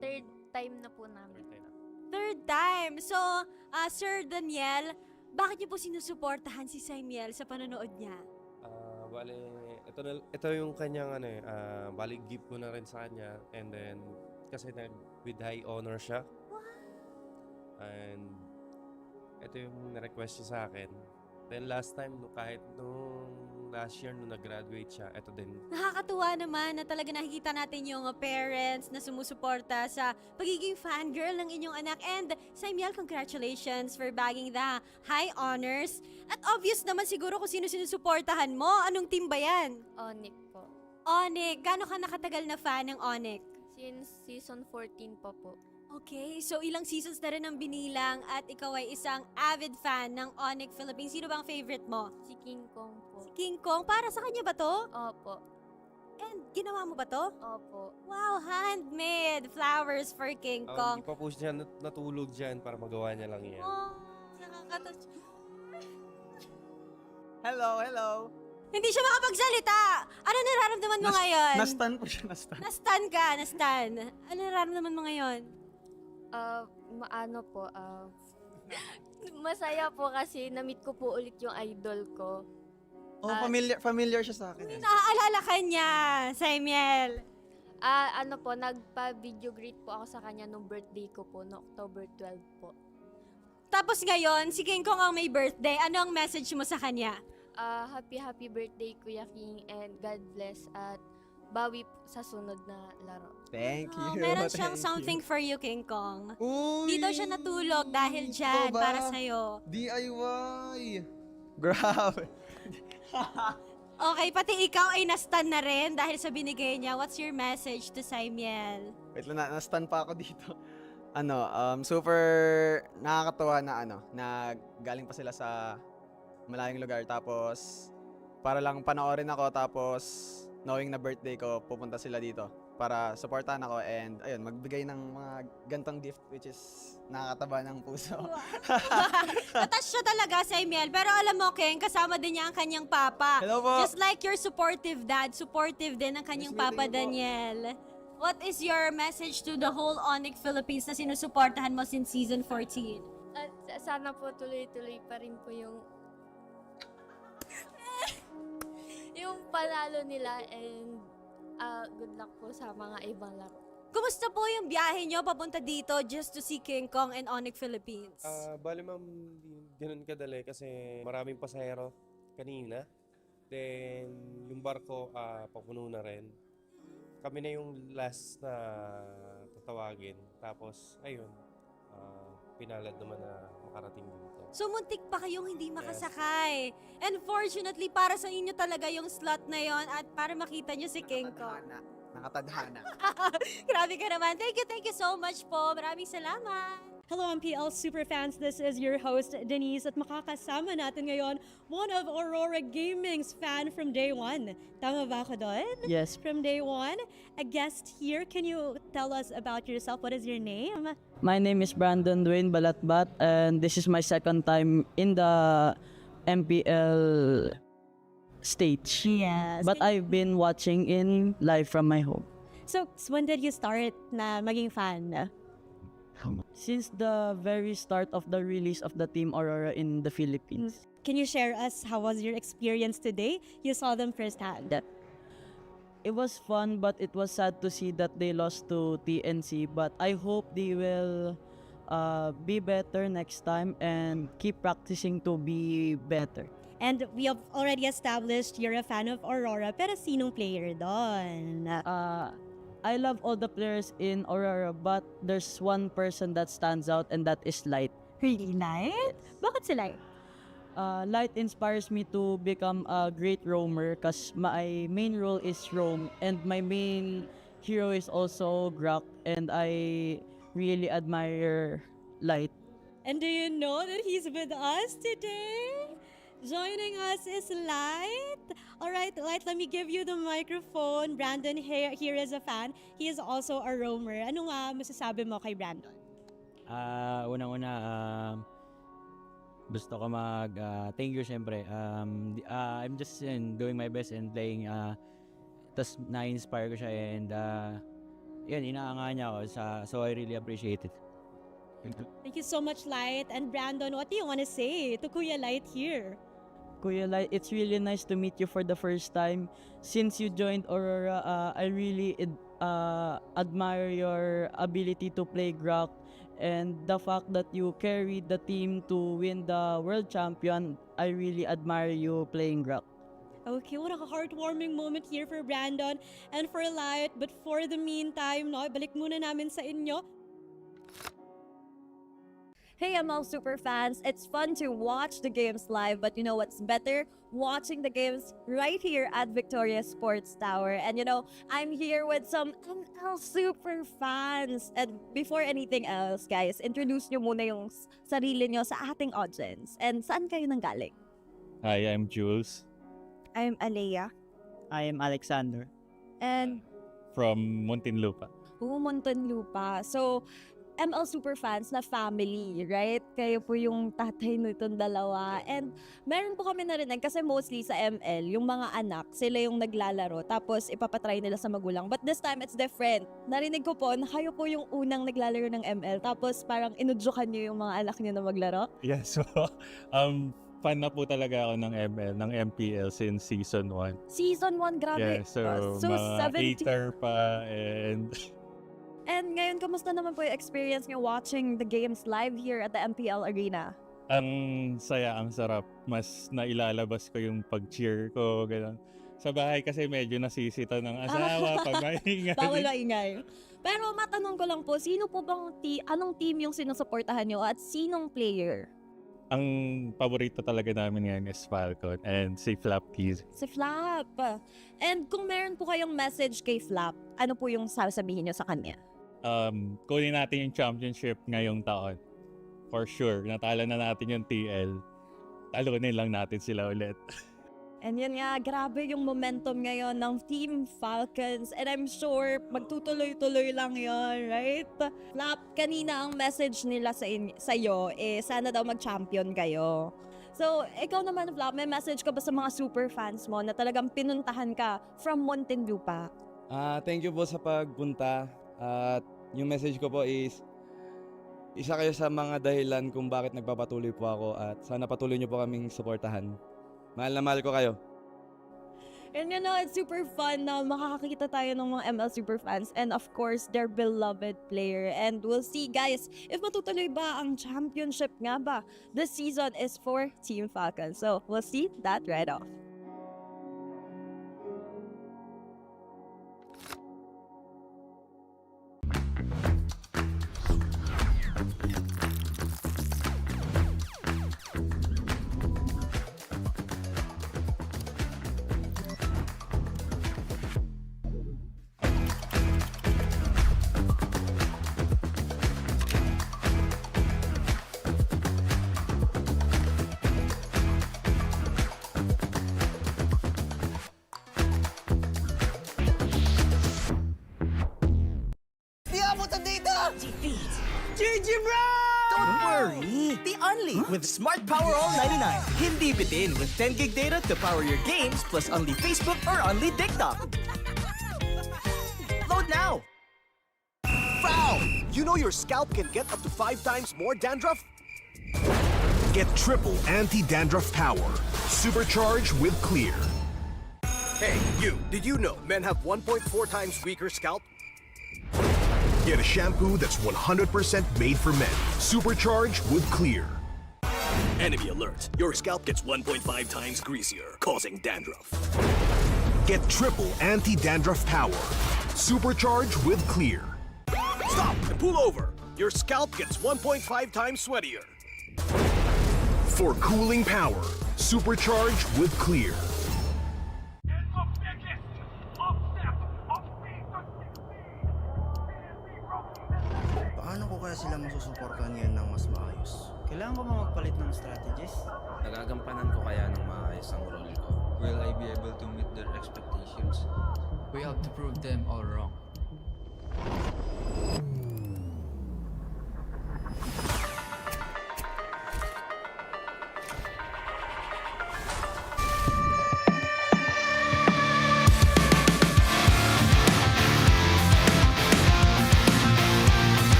Third time na po namin. Third time. So, Sir Daniel, bakit niyo po sinusuportahan si Saimiel sa panonood niya? Bale, ito yung kanyang bali gift ko na rin sa kanya, and then kasi with high honor siya. And ito yung na-request niya sa akin. Then last time, kahit nung last year nung nag-graduate siya, ito din. Nakakatuwa naman na talaga nakikita natin yung parents na sumusuporta sa pagiging fangirl ng inyong anak. And Saimiel, congratulations for bagging the high honors. At obvious naman siguro kung sino sinusuportahan mo. Anong team ba yan? ONIC po. ONIC. Gano'n ka nakatagal na fan ng ONIC? Since season 14 pa po. Okay, so ilang seasons na rin ang binilang at ikaw ay isang avid fan ng ONIC Philippines. Sino bang favorite mo? Si King Kong po. Si King Kong. Para sa kanya ba to? Opo. And ginawa mo ba to? Opo. Wow, handmade flowers for King Kong. Hindi pa po siya natulog dyan para magawa niya lang yan. Oh, nakakatouch. Hello, hello. Hindi siya makapagsalita. Ano nararamdaman mo ngayon? Nastan po siya, nastan. Nastan ka, nastan. Ano nararamdaman mo ngayon? Masaya po kasi na-meet ko po ulit yung idol ko. Oh, familiar siya sa akin. Naaalala ka niya, Saimiel. Nagpa-video greet po ako sa kanya nung birthday ko po, no October 12 po. Tapos ngayon, si King Kong ang may birthday. Ano ang message mo sa kanya? Happy birthday Kuya King, and God bless at bawi sa sunod na laro. Thank you. Meron siyang thank something you. for you, King Kong. Uy! Di daw siya natulog dahil dyan, Ikaw ba? para sa'yo. DIY! Grabe. Okay, pati ikaw ay nastan na rin dahil sa binigay niya. What's your message to Saimiel? Wait lang, nastan pa ako dito. Super nakakatuwa na galing pa sila sa malayong lugar, tapos para lang panoorin ako, tapos knowing na birthday ko, pupunta sila dito para supportahan ako and ayun, magbigay ng mga gantong gift, which is nakakataba ng puso. Attached siya talaga, Saimiel. Pero alam mo, King, kasama din niya ang kanyang papa. Hello po. Just like your supportive dad, supportive din ang kanyang Yes, papa, thank you po. Daniel. What is your message to the whole ONIC Philippines na sinusuportahan mo since season 14? At sana po tuloy-tuloy pa rin po yung panalo nila, and good luck po sa mga ibang laro. Kumusta po yung biyahe nyo papunta dito just to see King Kong and ONIC Philippines? Bali ma'am, hindi ganun kadali kasi maraming pasahero kanina. Then yung barko papuno na rin. Kami na yung last na tatawagin. Tapos ayun, pinalad naman na makarating dito. So, muntik pa kayong hindi makasakay. And fortunately, para sa inyo talaga yung slot na yon at para makita nyo si King Kong. Nakatadhana. Grabe ka naman. Thank you so much po. Maraming salamat. Hello MPL superfans, this is your host Denise at makakasama natin ngayon one of Aurora Gaming's fan from day one. Tama ba ako doon? Yes. From day one, a guest here. Can you tell us about yourself? What is your name? My name is Brandon Dwayne Balatbat, and this is my second time in the MPL stage. Yes. But I've been watching in live from my home. So, when did you start na maging fan? Since the very start of the release of the Team Aurora in the Philippines. Can you share us how was your experience today? You saw them firsthand. It was fun, but it was sad to see that they lost to TNC. But I hope they will be better next time and keep practicing to be better. And we have already established you're a fan of Aurora, pero sinong player doon? I love all the players in Aurora, but there's one person that stands out, and that is Light. Really, Light? Bakit si Light? Light inspires me to become a great roamer because my main role is roam, and my main hero is also Grak, and I really admire Light. And do you know that he's with us today? Joining us is Light. Alright, Light, let me give you the microphone. Brandon here is a fan. He is also a roamer. Ano nga masasabi mo kay Brandon? Unang-una, gusto ko thank you syempre. I'm just doing my best and playing. Tas na-inspire ko siya, and yun, inaanga niya ako. So I really appreciate it. Thank you so much, Light. And Brandon, what do you want to say to Kuya Light here? Kuya Light, it's really nice to meet you for the first time. Since you joined Aurora, I really admire your ability to play Grok and the fact that you carried the team to win the world champion. I really admire you playing Grok. Okay, what a heartwarming moment here for Brandon and for Light. But for the meantime, no, balik muna namin sa inyo. Hey ML Superfans, it's fun to watch the games live, but you know what's better? Watching the games right here at Victoria Sports Tower. And you know, I'm here with some ML Superfans. And before anything else, guys, introduce nyo muna yung sarili nyo sa ating audience. And saan kayo nanggaling? Hi, I'm Jules I'm Alea. I am Alexander. And from Muntinlupa. Muntinlupa. So, ML Superfans na family, right? Kayo po yung tatay nitong dalawa. And meron po kami narinig kasi mostly sa ML, yung mga anak, sila yung naglalaro tapos ipapatry nila sa magulang. But this time, it's different. Narinig ko po na kayo po yung unang naglalaro ng ML tapos parang inudyukan nyo yung mga anak nyo na maglaro. Yeah, so fan na po talaga ako ng ML, ng MPL since season 1. Season 1, grabe. Yeah, so mga 17. hater pa and And ngayon, kamusta naman po yung experience nyo watching the games live here at the MPL Arena? ang saya, ang sarap. Mas nailalabas ko yung pag-cheer ko, gano'n. Sa bahay kasi medyo nasisita ng asawa pag maingay. Bawal maingay. Pero matanong ko lang po, sino po bang anong team yung sinusuportahan nyo at sinong player? Ang paborito talaga namin ngayon is Falcon and si Flap Keys. Si Flap. And kung meron po kayong message kay Flap, ano po yung sasabihin nyo sa kanya? Kunin natin yung championship ngayong taon. For sure, natalo na natin yung TL. Talunin lang natin sila ulit. And yun nga, grabe yung momentum ngayon ng Team Falcons. And I'm sure magtutuloy-tuloy lang yon, right? Flap, kanina ang message nila sa iyo sana daw mag-champion kayo. So, ikaw naman, Flap, may message ka ba sa mga super fans mo na talagang pinuntahan ka from Muntinlupa? Thank you po sa pagpunta. At yung message ko po is, isa kayo sa mga dahilan kung bakit nagpapatuloy po ako at sana patuloy niyo po kaming suportahan. Mahal na mahal ko kayo. And you know, it's super fun na makakakita tayo ng mga ML Superfans and of course, their beloved player. And we'll see, guys, if matutuloy ba ang championship nga ba. This season is for Team Falcons. So, we'll see that right off. Don't worry! The Unli with Smart Power All 99. Hindi bitin with 10 gig data to power your games plus Unli Facebook or Unli TikTok. Load now! Foul! You know your scalp can get up to 5 times more dandruff? Get triple anti-dandruff power. Supercharged with Clear. Hey, you! Did you know men have 1.4 times weaker scalp? Get a shampoo that's 100% made for men. Supercharged with Clear. Enemy alert. Your scalp gets 1.5 times greasier, causing dandruff. Get triple anti-dandruff power. Supercharged with Clear. Stop and pull over. Your scalp gets 1.5 times sweatier. For cooling power, supercharged with Clear. Paano ko kaya sila masusuportahan ngayon ng mas maayos? Kailangan ko ba magpalit ng strategies? Nagagampanan ko kaya ng maayos ang role ko? Will I be able to meet their expectations? We have to prove them all wrong.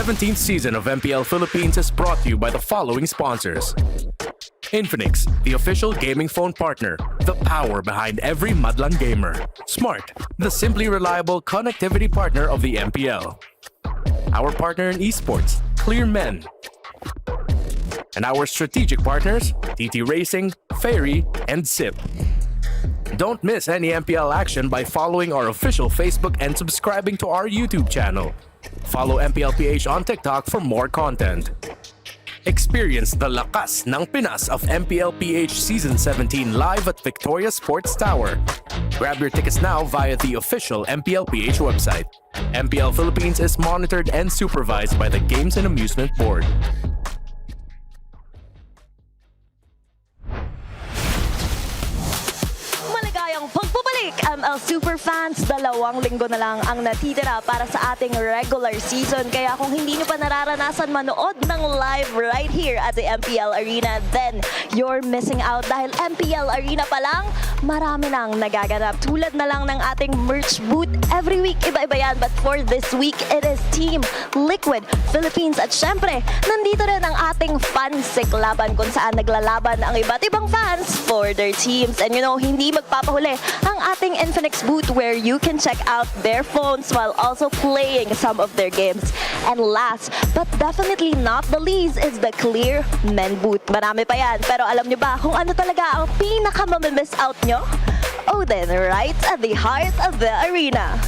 17th season of MPL Philippines is brought to you by the following sponsors. Infinix, the official gaming phone partner, the power behind every Madlang gamer. Smart, the simply reliable connectivity partner of the MPL. Our partner in esports, Clear Men. And our strategic partners, TT Racing, Ferry, and SIP. Don't miss any MPL action by following our official Facebook and subscribing to our YouTube channel. Follow MPLPH on TikTok for more content. Experience the lakas ng Pinas of MPLPH Season 17 live at Victoria Sports Tower. Grab your tickets now via the official MPLPH website. MPL Philippines is monitored and supervised by the Games and Amusement Board. Maligayang pagbabalik, ML Superfans. 2 linggo na lang ang natitira para sa ating regular season. Kaya kung hindi nyo pa nararanasan manood ng live right here at the MPL Arena, then you're missing out dahil MPL Arena pa lang, marami nang nagaganap. Tulad na lang ng ating merch booth. Every week, iba-iba yan. But for this week, it is Team Liquid Philippines. At syempre, nandito rin ang ating fansik laban kung saan naglalaban ang iba't ibang fans for their teams. And you know, hindi magpapahuli ang ating Infinix booth where you can check out their phones while also playing some of their games. And last, but definitely not the least, is the Clear Men booth. Marami pa yan. Pero alam nyo ba kung ano talaga ang pinaka-mamimiss out nyo? Odin, right at the heart of the arena.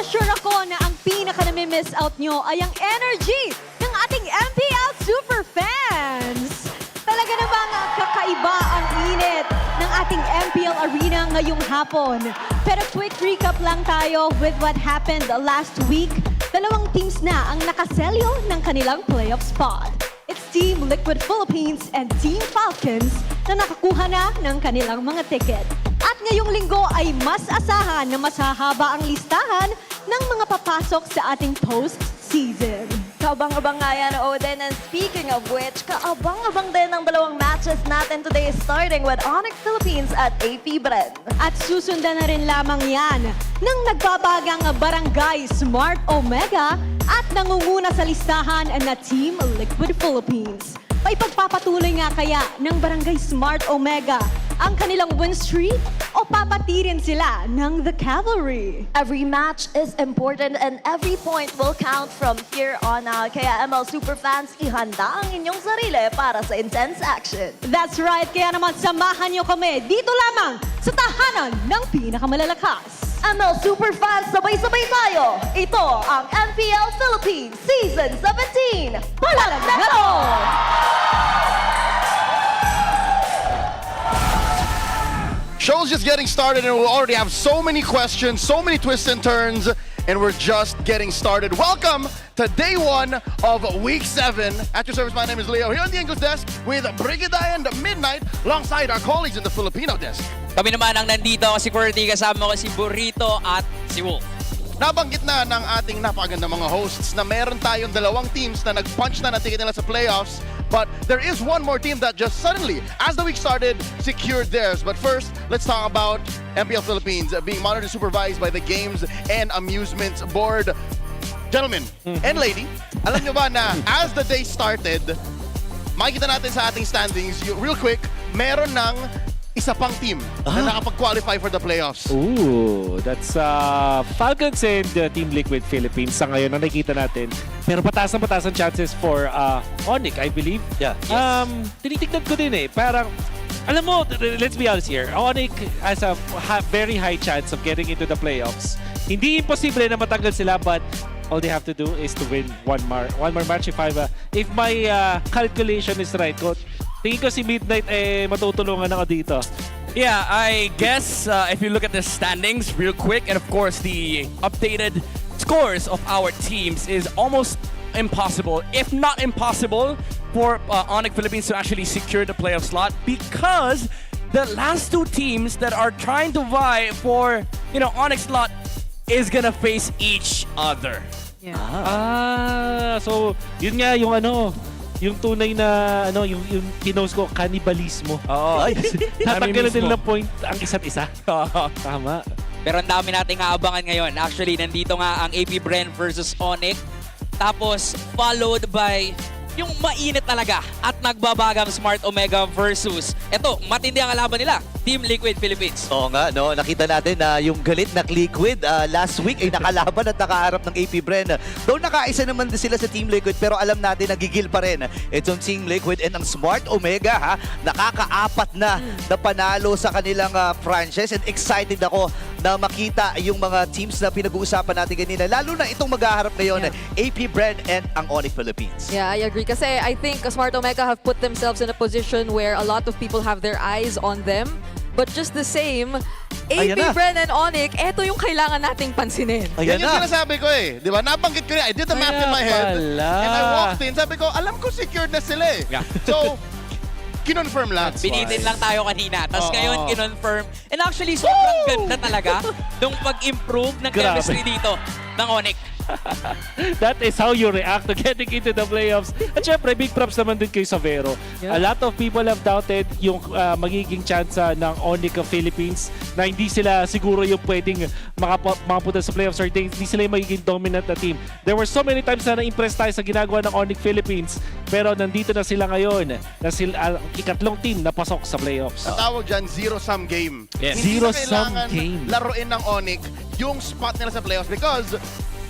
Sure ako na ang pinaka-nami-miss out nyo ay ang energy ng ating MPL Superfans. Talaga namang kakaiba ang init ng ating MPL Arena ngayong hapon. Pero quick recap lang tayo with what happened last week. 2 teams na ang nakaselyo ng kanilang playoff spot. It's Team Liquid Philippines and Team Falcons na nakakuha na ng kanilang mga ticket. At ngayong linggo ay mas asahan na mas hahaba ang listahan ng mga papasok sa ating postseason. Kaabang-abang nga yan, Odin. And speaking of which, kaabang-abang din ang 2 matches natin today, starting with ONIC Philippines at APBR. At susundan na rin lamang yan ng nagbabagang Barangay Smart Omega at nangunguna sa listahan na Team Liquid Philippines. May pagpapatuloy nga kaya ng Barangay Smart Omega ang kanilang win streak o papatirin sila ng The Cavalry? Every match is important and every point will count from here on out. Kaya ML Superfans, ihanda ang inyong sarili para sa intense action. That's right, kaya naman samahan niyo kami dito lamang sa tahanan ng pinakamalalakas. ML Superfans, sabay-sabay tayo! Ito ang MPL Philippines Season 17! Palagnato! Show's just getting started and we already have so many questions, so many twists and turns, and we're just getting started. Welcome to day 1 of week 7. At your service, my name is Leo, here on the English desk with Brigida and Midnight, alongside our colleagues in the Filipino desk. Kami naman ang nandito, si QWERTY, kasama ko si Burrito at si Wolf. Nabanggit na ng ating napakaganda mga hosts na meron tayong 2 teams na nag-punch na ng ticket nila sa playoffs. But there is one more team that just suddenly, as the week started, secured theirs. But first, let's talk about MPL Philippines being monitored and supervised by the Games and Amusements Board. Gentlemen and lady, alam nyo ba na as the day started, makikita natin sa ating standings, real quick, meron ng isa pang team na nakapag-qualify for the playoffs. Ooh, that's Falcons and Team Liquid Philippines sa ngayon na nakikita natin. Pero pataas ang chances for ONIC, I believe. Yeah. Tinitignan ko din eh. Parang, alam mo, let's be honest here. ONIC has a very high chance of getting into the playoffs. Hindi imposible na matanggal sila, but all they have to do is to win one more match. If my calculation is right, tingin ko si Midnight matutulungan ako dito. Yeah, I guess if you look at the standings real quick, and of course the updated scores of our teams is almost impossible, if not impossible, for ONIC Philippines to actually secure the playoff slot, because the last 2 teams that are trying to vie for, ONIC slot is gonna face each other. Yeah. So yun nga yung tunay na yung kinos ko, kannibalismo. Oo. Tatanggalan din ng point ang isa't isa. Tama. Pero ang dami nating aabangan ngayon. Actually, nandito nga ang AP Bren versus ONIC. Tapos, followed by yung mainit talaga at nagbabagang Smart Omega versus eto, matindi ang kalaban nila, Team Liquid Philippines. Oo nga, no? Nakita natin na yung galit na Liquid last week ay nakalaban at nakaharap ng AP Bren. Though nakaisa naman din sila sa Team Liquid pero alam natin nagigil pa rin itong Team Liquid and ang Smart Omega ha, nakakaapat na panalo sa kanilang franchise and excited ako na makita yung mga teams na pinag-uusapan natin kanina. Lalo na itong maghaharap ngayon, AP Bren and ang ONIC Philippines. Yeah, I agree. Kasi I think Smart Omega have put themselves in a position where a lot of people have their eyes on them. But just the same, AP Bren and ONIC, eto yung kailangan nating pansinin. Yan yung sinasabi ko eh. Di ba? Nabanggit ko rin. I did the math in my head. And I walked in. Sabi ko, alam ko secured na sila eh. So, kinonfirm lang. Binitin lang tayo kanina. Tapos ngayon, kinonfirm. And actually, sobrang ganda talaga nung pag-improve ng chemistry dito ng ONIC. That is how you react to getting into the playoffs. At syempre, big props naman din kay Savero. A lot of people have doubted yung magiging chance ng ONIC Philippines na hindi sila siguro yung pwedeng makapunta sa playoffs or hindi sila yung magiging dominant na team. There were so many times na na-impress tayo sa ginagawa ng ONIC Philippines pero nandito na sila ngayon na sila ikatlong team na pasok sa playoffs. Ang tawag dyan, zero-sum game. Yes. Hindi Zero-sum na kailangan game. laruin ng ONIC yung spot nila sa playoffs because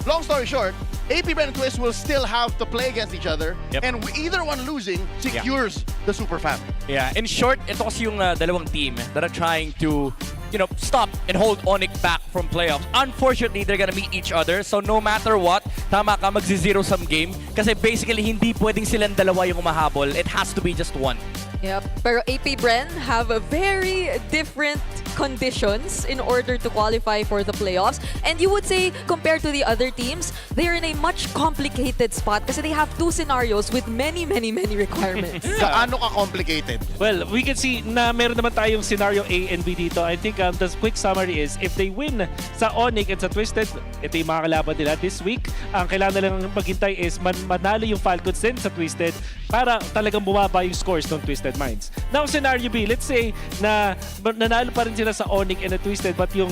long story short, AP Bren and Twist will still have to play against each other and either one losing secures the Super Fam. Yeah, in short, ito kasi yung dalawang team that are trying to, you know, stop and hold ONIC back from playoffs. Unfortunately, they're gonna meet each other. So no matter what, tama ka, magzi-zero-sum game. Kasi basically, hindi pwedeng silang dalawa yung umahabol. It has to be just one. Yep. Pero AP Bren have a very different conditions in order to qualify for the playoffs. And you would say, compared to the other teams, they're in a much complicated spot kasi they have two scenarios with many requirements. Gaano ka complicated? Well, we can see na meron naman tayong scenario A and B dito. I think the quick summary is, if they win sa ONIC and sa Twisted, ito yung mga kalaban nila this week. Ang kailangan nilang maghintay is manalo yung Falcons din sa Twisted para talagang bumaba yung scores ng Twisted Minds. Now, scenario B, let's say na nanalo pa rin sila sa ONIC and the Twisted but yung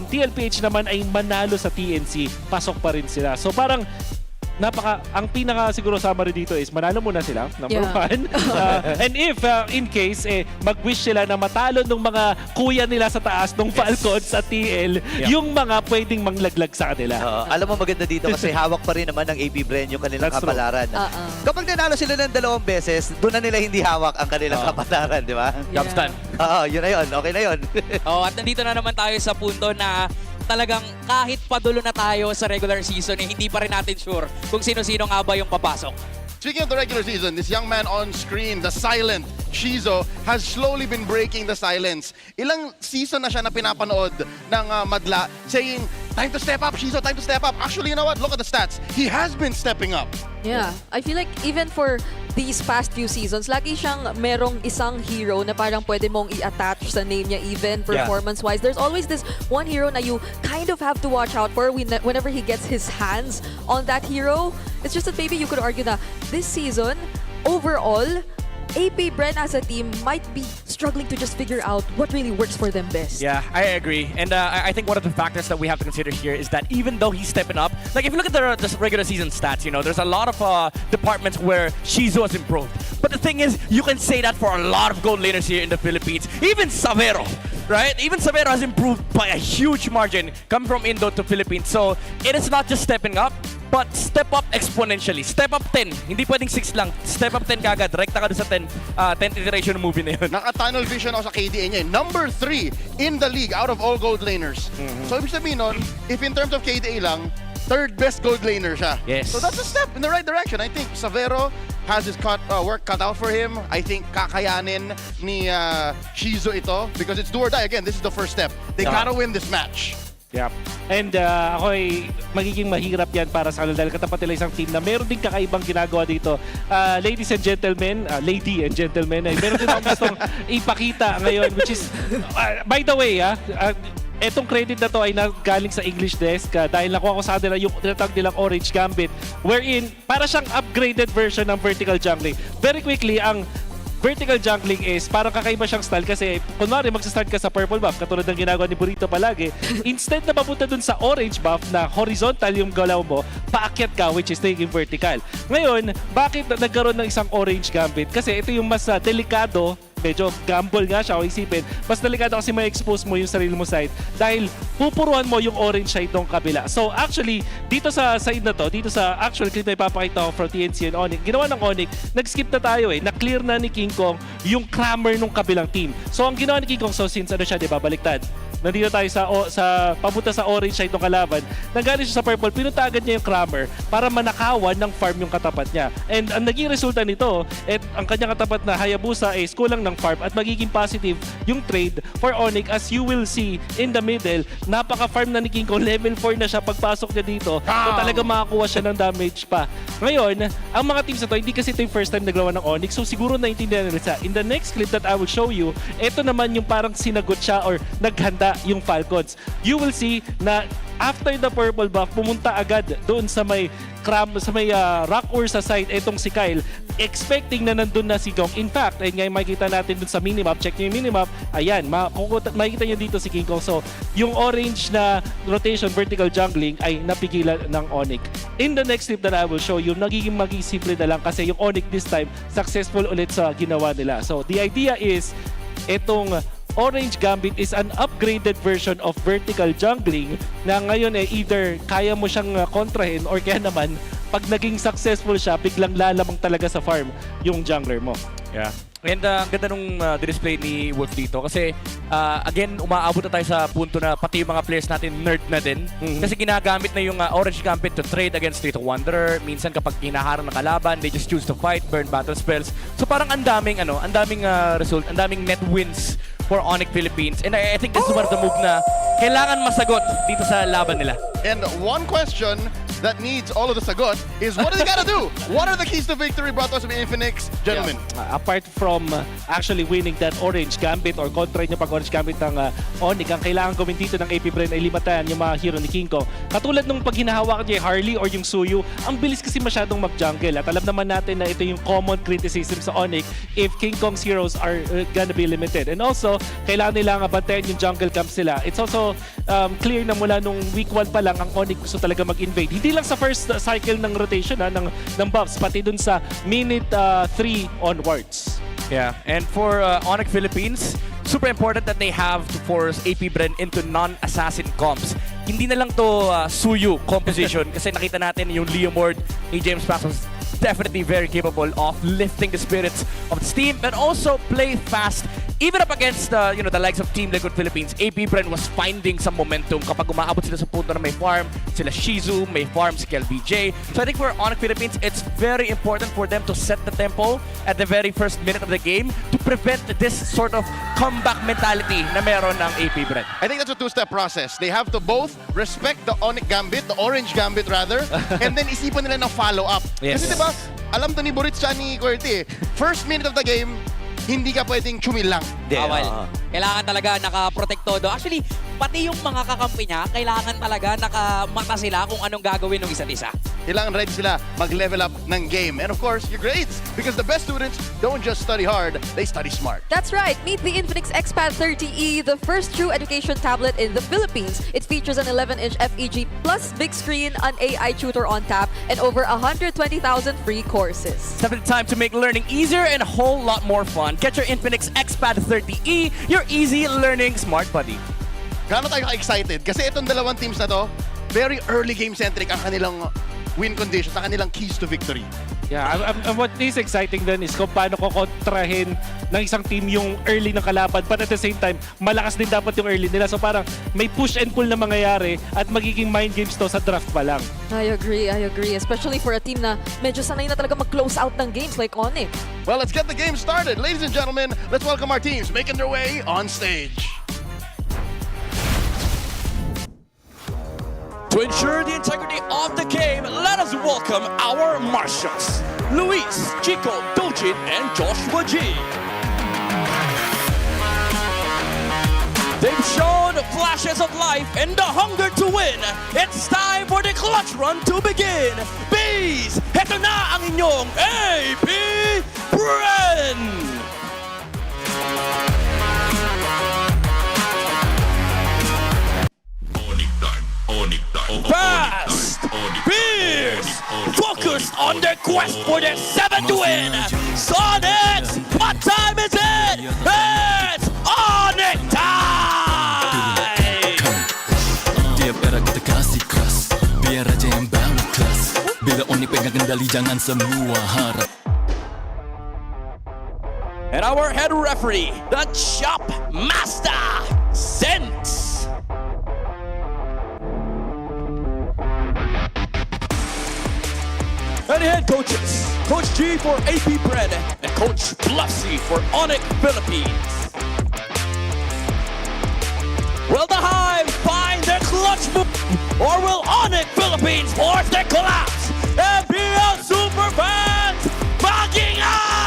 TLPH naman ay manalo sa TNC, pasok pa rin sila. So parang ang pinaka siguro summary dito is manalo muna sila, number one. And if in case mag-wish sila na matalo ng mga kuya nila sa taas ng Falcons sa TL, yung mga pwedeng manglaglag sa kanila. Alam mo maganda dito kasi hawak pa rin naman ng AP Bren yung kanilang kapalaran. Kapag nanalo sila ng 2 beses, doon na nila hindi hawak ang kanilang kapalaran, di ba? Job's done. Yun na yun. Okay na yun. At nandito na naman tayo sa punto na talagang kahit padulo na tayo sa regular season, hindi pa rin natin sure kung sino-sino nga ba yung papasok. Speaking of the regular season, this young man on screen, the silent Shizo, has slowly been breaking the silence. Ilang season na siya na pinapanood ng Madla saying, time to step up, Shizo, time to step up. Actually, you know what? Look at the stats. He has been stepping up. Yeah, I feel like even for these past few seasons, lagi siyang merong isang hero na parang pwede mong i-attach sa name niya even performance-wise. There's always this one hero na you kind of have to watch out for whenever he gets his hands on that hero. It's just that maybe you could argue that this season, overall, AP Bren as a team might be struggling to just figure out what really works for them best. Yeah, I agree. And I think one of the factors that we have to consider here is that even though he's stepping up, like if you look at the regular season stats, you know, there's a lot of departments where Shizo has improved. But the thing is, you can say that for a lot of gold laners here in the Philippines. Even Savero, right? Even Savero has improved by a huge margin coming from Indo to Philippines. So it is not just stepping up, but step up exponentially. Step up 10. Hindi pwedeng 6 lang. Step up 10 kagad. Direkta ka doon sa 10th iteration ng movie na yun. Naka-tunnel vision ako sa KDA niya. Number 3 in the league out of all gold laners. So ibig sabihin nun, if in terms of KDA lang, 3rd best gold laner siya. Yes. So that's a step in the right direction. I think Savero has his work cut out for him. I think kakayanin ni Shizo ito because it's do or die. Again, this is the first step. They gotta win this match. Yep. And ako ay magiging mahirap yan para sa kanila dahil katapat nila isang team na meron din kakaibang ginagawa dito. Ladies and gentlemen, lady and gentlemen, ay meron din akong gustong ipakita ngayon which is, by the way, etong credit na to ay nagaling sa English desk dahil nakuha ko sa kanila yung tinatawag nilang Orange Gambit wherein para siyang upgraded version ng Vertical Jungling. Very quickly, ang vertical jungling is parang kakaiba siyang style kasi kunwari magsa-start ka sa purple buff katulad ng ginagawa ni Burrito palagi. Instead na papunta dun sa orange buff na horizontal yung galaw mo, paakyat ka which is naging vertical. Ngayon, bakit nagkaroon ng isang orange gambit? Kasi ito yung mas delikado, medyo gamble nga siya kung isipin. Mas delikado kasi may expose mo yung sarili mo side dahil pupuruan mo yung orange side ng kabila. So actually, dito sa side na to, dito sa actual clip na ipapakita ko from TNC and ONIC, ginawa ng ONIC, nag-skip na tayo na-clear na ni King Kong yung clamor ng kabilang team. So ang ginawa ni King Kong, so since ano siya, diba, baliktad. Nandito tayo sa papunta sa orange side ng kalaban. Nanggaling siya sa purple, pinunta agad niya yung clamor para manakawan ng farm yung katapat niya. And ang naging resulta nito, ang kanyang katapat na Hayabusa is kulang ng farm at magiging positive yung trade for ONIC. As you will see in the middle, napaka-farm na ni King Kong. Level 4 na siya pagpasok niya dito. So talaga makakuha siya ng damage pa. Ngayon, ang mga teams na to, hindi kasi ito yung first time naglawan ng ONIC. So siguro naintindihan nila siya. In the next clip that I will show you, ito naman yung parang sinagot siya or naghanda yung Falcons. You will see na after the purple buff, pumunta agad doon sa may rock or sa side itong si Kyle, expecting na nandun na si Kong. In fact, ayun nga yung makikita natin dun sa minimap. Check nyo yung minimap. Ayan, makikita nyo dito si King Kong. So, yung orange na rotation, vertical jungling ay napigilan ng ONIC. In the next clip that I will show you, maging simple na lang kasi yung ONIC this time, successful ulit sa ginawa nila. So, the idea is, itong Orange Gambit is an upgraded version of vertical jungling na ngayon either kaya mo siyang kontrahin or kaya naman pag naging successful siya, biglang lalamang talaga sa farm yung jungler mo. Yeah. And ang ganda nung display ni Wolf dito kasi again, umaabot na tayo sa punto na pati yung mga players natin nerd na din. Kasi ginagamit na yung Orange Gambit to trade against Street Wanderer. Minsan kapag hinaharang ng kalaban, they just choose to fight, burn battle spells. So parang ang daming result, ang daming net wins for ONIC Philippines. And I think this is one of the move na kailangan masagot dito sa laban nila. And one question that needs all of the sagot is what do they gotta do? What are the keys to victory brought to us by Infinix, gentlemen? Yeah. Apart from actually winning that Orange Gambit or kontra nyo pag Orange Gambit ng ONIC, ang kailangan gawin dito ng APBR ay limatayan yung mga hero ni King Kong. Katulad nung pag hinahawakan niya yung Harley or yung Suyu, ang bilis kasi masyadong mag-jungle. At alam naman natin na ito yung common criticism sa ONIC if King Kong's heroes are gonna be limited. And also, kailangan nilang bantayan yung jungle camps nila. It's also clear na mula nung week 1 pa lang ang ONIC gusto talaga mag-invade. Hindi lang sa first cycle ng rotation ng buffs, pati dun sa minute 3 onwards. Yeah, and for ONIC Philippines, super important that they have to force APBR into non-assassin comps. Hindi na lang to Suyu composition kasi nakita natin yung Leomord ni James Pax was definitely very capable of lifting the spirits of the team and also play fast. Even up against the likes of Team Liquid Philippines, APBR was finding some momentum kapag umaabot sila sa punto na may farm, sila Shizu, may farm si KLBJ. So I think for ONIC Philippines, it's very important for them to set the tempo at the very first minute of the game to prevent this sort of comeback mentality na meron ng APBR. I think that's a two-step process. They have to both respect the ONIC Gambit, the Orange Gambit rather, and then isipan nila ng follow-up. Yes. Kasi diba, alam to ni Burit siya ni QWERTY, first minute of the game, hindi ka pwedeng chumilang. Bawal. Kailangan talaga naka-protect todo. Actually, pati yung mga kakampi niya, kailangan talaga nakamata sila kung anong gagawin ng isa't isa. Kailangan ready sila mag-level up ng game. And of course, your grades. Because the best students don't just study hard, they study smart. That's right. Meet the Infinix XPad 30E, the first true education tablet in the Philippines. It features an 11-inch FEG plus big screen, an AI tutor on tap, and over 120,000 free courses. Step at a time to make learning easier and a whole lot more fun. Get your Infinix XPad 30E, your easy learning smart buddy. Gaano tayo ka-excited? Kasi itong dalawang teams na to, very early game-centric ang kanilang win conditions, ang kanilang keys to victory. Yeah, what is exciting then is kung paano ko kontrahin ng isang team yung early ng kalaban but at the same time, malakas din dapat yung early nila. So parang may push and pull na mangyayari at magiging mind games to sa draft pa lang. I agree. Especially for a team na medyo sanay na talaga mag-close out ng games like ONIC. Well, let's get the game started. Ladies and gentlemen, let's welcome our teams making their way on stage. To ensure the integrity of the game, let us welcome our marshals, Luis, Chico, Dojin, and Joshua G. They've shown flashes of life and the hunger to win. It's time for the clutch run to begin. Bees, heto na ang inyong APBR! focused on their quest for their 7th win. Sonics, what time is it? It's ONIC time! Tiap era kita kasih keras, biar aja yang bawa kelas. Bila ONIC pegang kendali jangan semua harap. And our head referee, the Chop Master, Sense. And head coaches, Coach G for APBR and Coach Bluffsy for ONIC Philippines. Will the Hive find their clutch move, or will ONIC Philippines force their collapse? MPL Superfans, backing eye!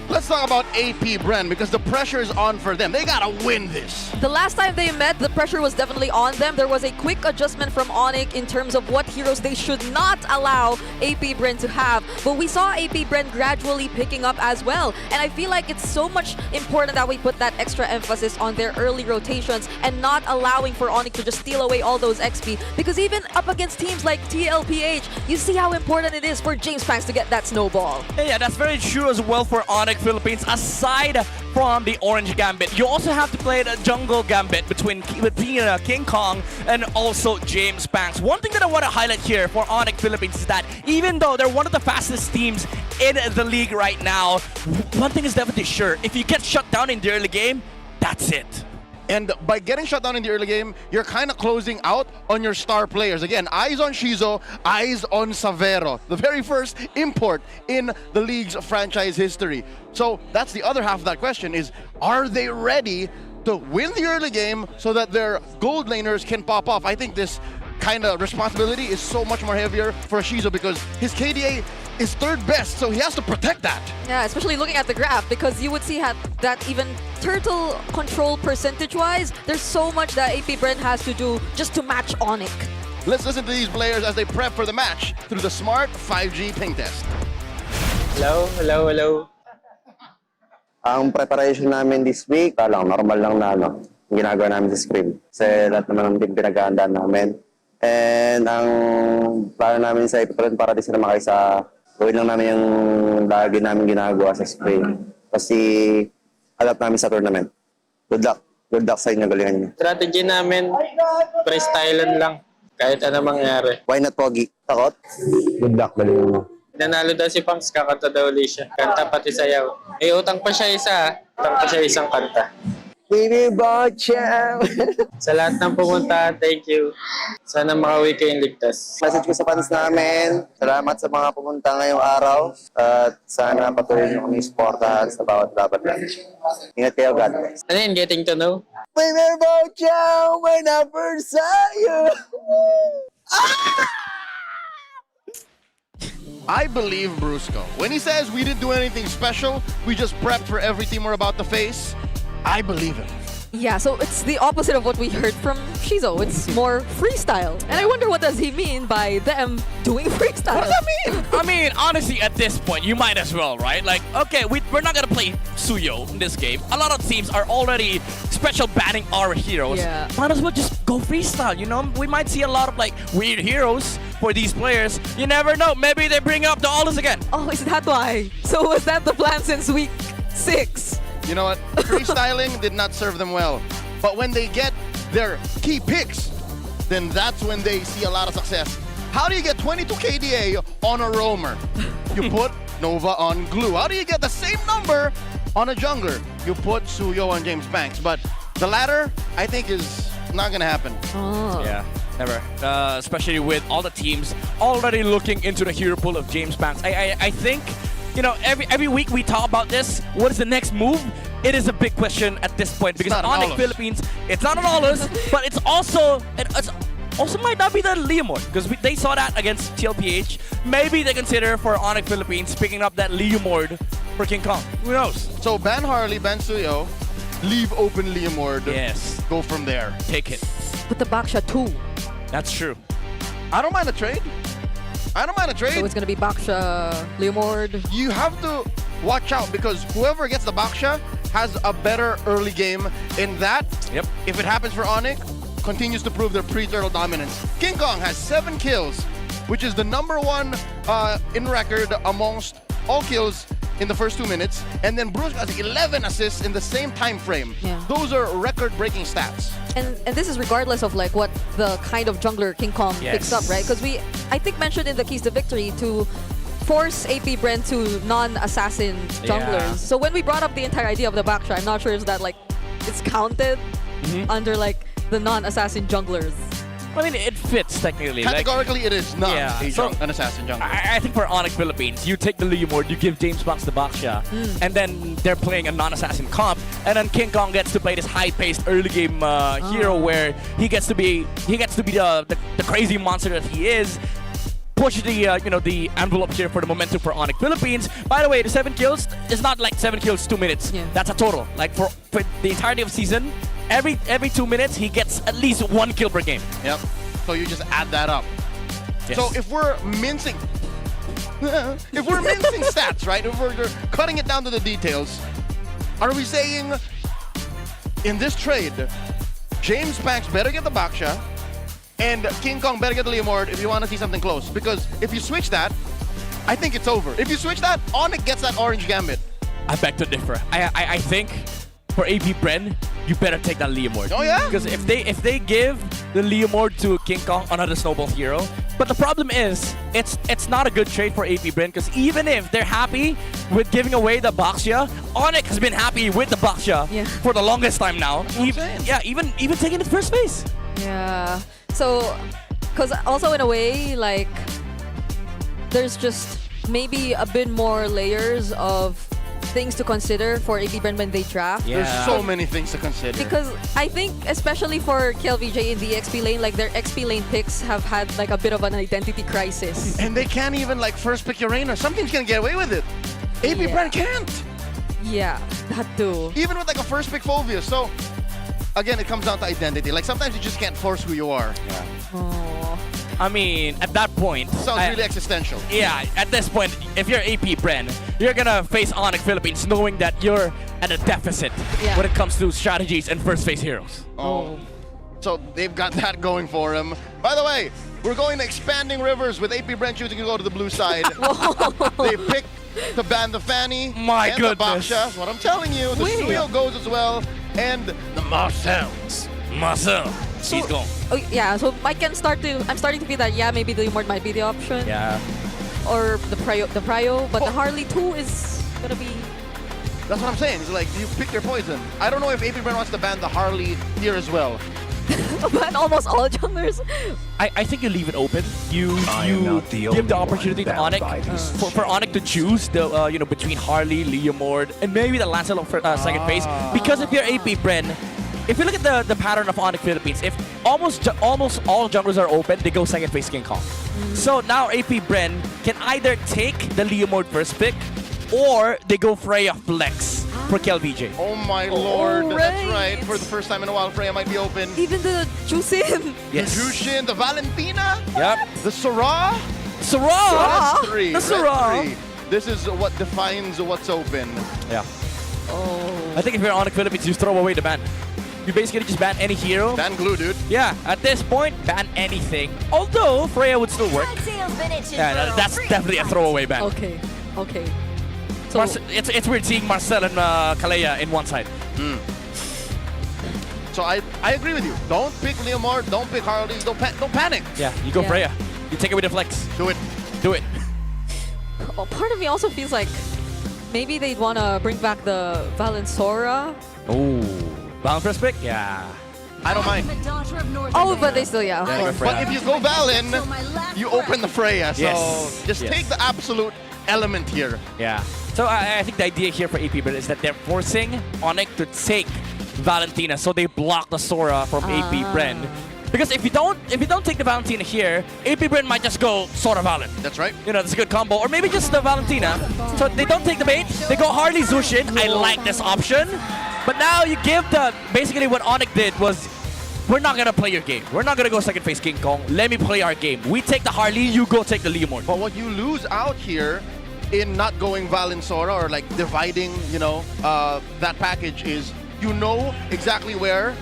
Let's talk about APBR because the pressure is on for them. They gotta win this. The last time they met, the pressure was definitely on them. There was a quick adjustment from ONIC in terms of what heroes they should not allow APBR to have. But we saw APBR gradually picking up as well. And I feel like it's so much important that we put that extra emphasis on their early rotations and not allowing for ONIC to just steal away all those XP. Because even up against teams like TLPH, you see how important it is for James Panks to get that snowball. Yeah, that's very true as well for ONIC Philippines. Aside from the Orange Gambit, you also have to play the Jungle Gambit between King Kong and also James Panks. One thing that I want to highlight here for ONIC Philippines is that even though they're one of the fastest teams in the league right now, one thing is definitely sure. If you get shut down in the early game, that's it. And by getting shut down in the early game, you're kind of closing out on your star players. Again, eyes on Shizo, eyes on Savero, the very first import in the league's franchise history. So that's the other half of that question is, are they ready to win the early game so that their gold laners can pop off? I think this kind of responsibility is so much more heavier for Shizo because his KDA is third best, so he has to protect that. Yeah, especially looking at the graph, because you would see that even turtle control percentage-wise, there's so much that APBR has to do just to match ONIC. Let's listen to these players as they prep for the match through the Smart 5G ping test. Hello. Ang preparation namin this week, normal lang na ginagawa namin sa scrim. Kasi lahat naman ng team pinag-aandaan namin. And ang plano namin sa APBR para di sila makisa, gawin lang namin yung lagi namin ginagawa sa scrim. Kasi adapt namin sa tournament. Good luck. Good luck sa inyo, galingan niyo. Strategy namin, freestylean lang. Kahit ano mangyari. Why not, Pogi? Takot? Good luck, galingan mo. Nanalo daw si Panks, kakanta daw ulit siya. Kanta pati sayaw. Utang pa siya isang kanta. Baby Bocham! Sa lahat ng pumunta, thank you. Sana makauwi kayong ligtas. Message ko sa fans namin, salamat sa mga pumunta ngayong araw. At sana patuloy nyo kami supportahan sa bawat laban natin. Ingat kayo, God bless. Ano yun, getting to know? Baby Bocham, when I first saw you! I believe Brusco. When he says we didn't do anything special, we just prepped for every team we're about to face, I believe him. Yeah, so it's the opposite of what we heard from Shizo. It's more freestyle. And I wonder what does he mean by them doing freestyle? What does that mean? I mean, honestly, at this point, you might as well, right? Like, okay, we're not gonna play Suyo in this game. A lot of teams are already special banning our heroes. Yeah. Might as well just go freestyle, you know? We might see a lot of, like, weird heroes for these players. You never know. Maybe they bring up the Aldous again. Oh, is that why? So was that the plan since week 6? You know what? Freestyling did not serve them well. But when they get their key picks, then that's when they see a lot of success. How do you get 22 KDA on a roamer? You put Nova on Glue. How do you get the same number on a jungler? You put Suyo on James Panks. But the latter, I think, is not going to happen. Oh. Yeah. Never. Especially with all the teams already looking into the hero pool of James Panks. I think, you know, every week we talk about this. What is the next move? It is a big question at this point because ONIC Philippines, it's not an Aldous, but it's also might not be the Leomord because they saw that against TLPH. Maybe they consider for ONIC Philippines picking up that Leomord for King Kong. Who knows? So ban Harley, ban Suyo, leave open Leomord. Yes. Go from there. Take it. Put the Baksha too. That's true. I don't mind a trade. So it's gonna be Baksha, Leomord. You have to watch out because whoever gets the Baksha has a better early game in that. Yep. If it happens for ONIC, continues to prove their pre-turtle dominance. King Kong has 7 kills, which is the #1 in record amongst all kills in the first 2 minutes. And then Bruce has 11 assists in the same time frame. Yeah. Those are record-breaking stats. And this is regardless of like what the kind of jungler King Kong picks up, right? Because I think mentioned in the keys to victory to force AP Brent to non-assassin junglers. Yeah. So when we brought up the entire idea of the backshot, I'm not sure if that like it's counted under like the non-assassin junglers. I mean, it fits technically. Categorically, it is not so an assassin jungler. I think for ONIC Philippines, you take the Leomord, you give James Box the Baksha, and then they're playing a non-assassin comp, and then King Kong gets to play this high-paced early game hero where he gets to be the crazy monster that he is. Push the the envelope here for the momentum for ONIC Philippines. By the way, the 7 kills is not like 7 kills 2 minutes. That's a total. Like for the entirety of season, every 2 minutes he gets at least 1 kill per game. Yep. So you just add that up. Yes. So if we're mincing, stats, right? If we're cutting it down to the details, are we saying in this trade, James Banks better get the Baksha, and King Kong better get the Leomord if you want to see something close? Because if you switch that, I think it's over. If you switch that, ONIC gets that orange gambit. I beg to differ. I think for AP Bren, you better take that Leomord. Oh yeah? Because if they give the Leomord to King Kong, another snowball hero, but the problem is it's not a good trade for AP Bren, because even if they're happy with giving away the Baksha, ONIC has been happy with the Baksha for the longest time now. Even taking it first base. Yeah. So, because also in a way, like, there's just maybe a bit more layers of things to consider for AP Brand when they draft. There's so many things to consider. Because I think, especially for KLVJ in the XP lane, like their XP lane picks have had like a bit of an identity crisis. And they can't even like first pick Urena. Some teams can get away with it. AP Brand can't. Yeah, that too. Even with like a first pick Phoveus. So again, it comes down to identity. Like sometimes you just can't force who you are. Oh. I mean, at that point, sounds really existential. Yeah, at this point, if you're AP Bren, you're gonna face ONIC Philippines knowing that you're at a deficit when it comes to strategies and first phase heroes. Oh. So they've got that going for them. By the way, we're going to Expanding Rivers with AP Bren choosing to go to the blue side. They picked to ban the Fanny My and goodness. the Baksha. What I'm telling you, the Suyo goes as well, and the Marcel's. Marcel, he's gone. Oh yeah, so I'm starting to feel that maybe the Leomord might be the option. Yeah. Or the Prio, but the Harley 2 is gonna be. That's what I'm saying. It's like you pick your poison. I don't know if AP Bren wants to ban the Harley here as well. Ban almost all junglers. I think you leave it open. You give the opportunity to ONIC for ONIC to choose the between Harley, Leomord, and maybe the Lancelot for second phase. Because if you're AP Bren, if you look at the pattern of ONIC Philippines, if almost all junglers are open, they go second phase King Kong. So now AP Bren can either take the Leomord first pick, or they go Freya Flex for KLVJ. Oh my lord, that's right. For the first time in a while, Freya might be open. Even the Jusin. Yes. The Jushin, the Valentina. Yep. The Syrah. Red 3. The Syrah. 3. This is what defines what's open. Yeah. I think if you're ONIC Philippines, you throw away the ban. You basically just ban any hero. Ban glue, dude. Yeah, at this point, ban anything. Although, Freya would still work. Yeah, that's definitely a throwaway ban. Okay. So it's weird seeing Marcel and Kalea in one side. So I agree with you. Don't pick Leomord. Don't pick Harley. Don't panic. Yeah, you go Freya. You take it with the flex. Do it. Do it. part of me also feels like maybe they'd want to bring back the Valensora. Oh, Valen first pick? Yeah. I don't mind. Oh, but they still, of course. But if you go Valen, you open the Freya. So just Yes. take the absolute element here. Yeah. So I think the idea here for AP is that they're forcing ONIC to take Valentina, so they block the Sora from AP Bren. Because if you don't take the Valentina here, AP Bren might just go Sora Valen. That's right. You know, that's a good combo. Or maybe just the Valentina. So they don't take the bait. They go Harley Zushin. I like this option. But now you give basically what ONIC did was, we're not going to play your game. We're not going to go second phase King Kong. Let me play our game. We take the Harley, you go take the Leomord. But what you lose out here in not going Valensora or like dividing, that package is you know exactly where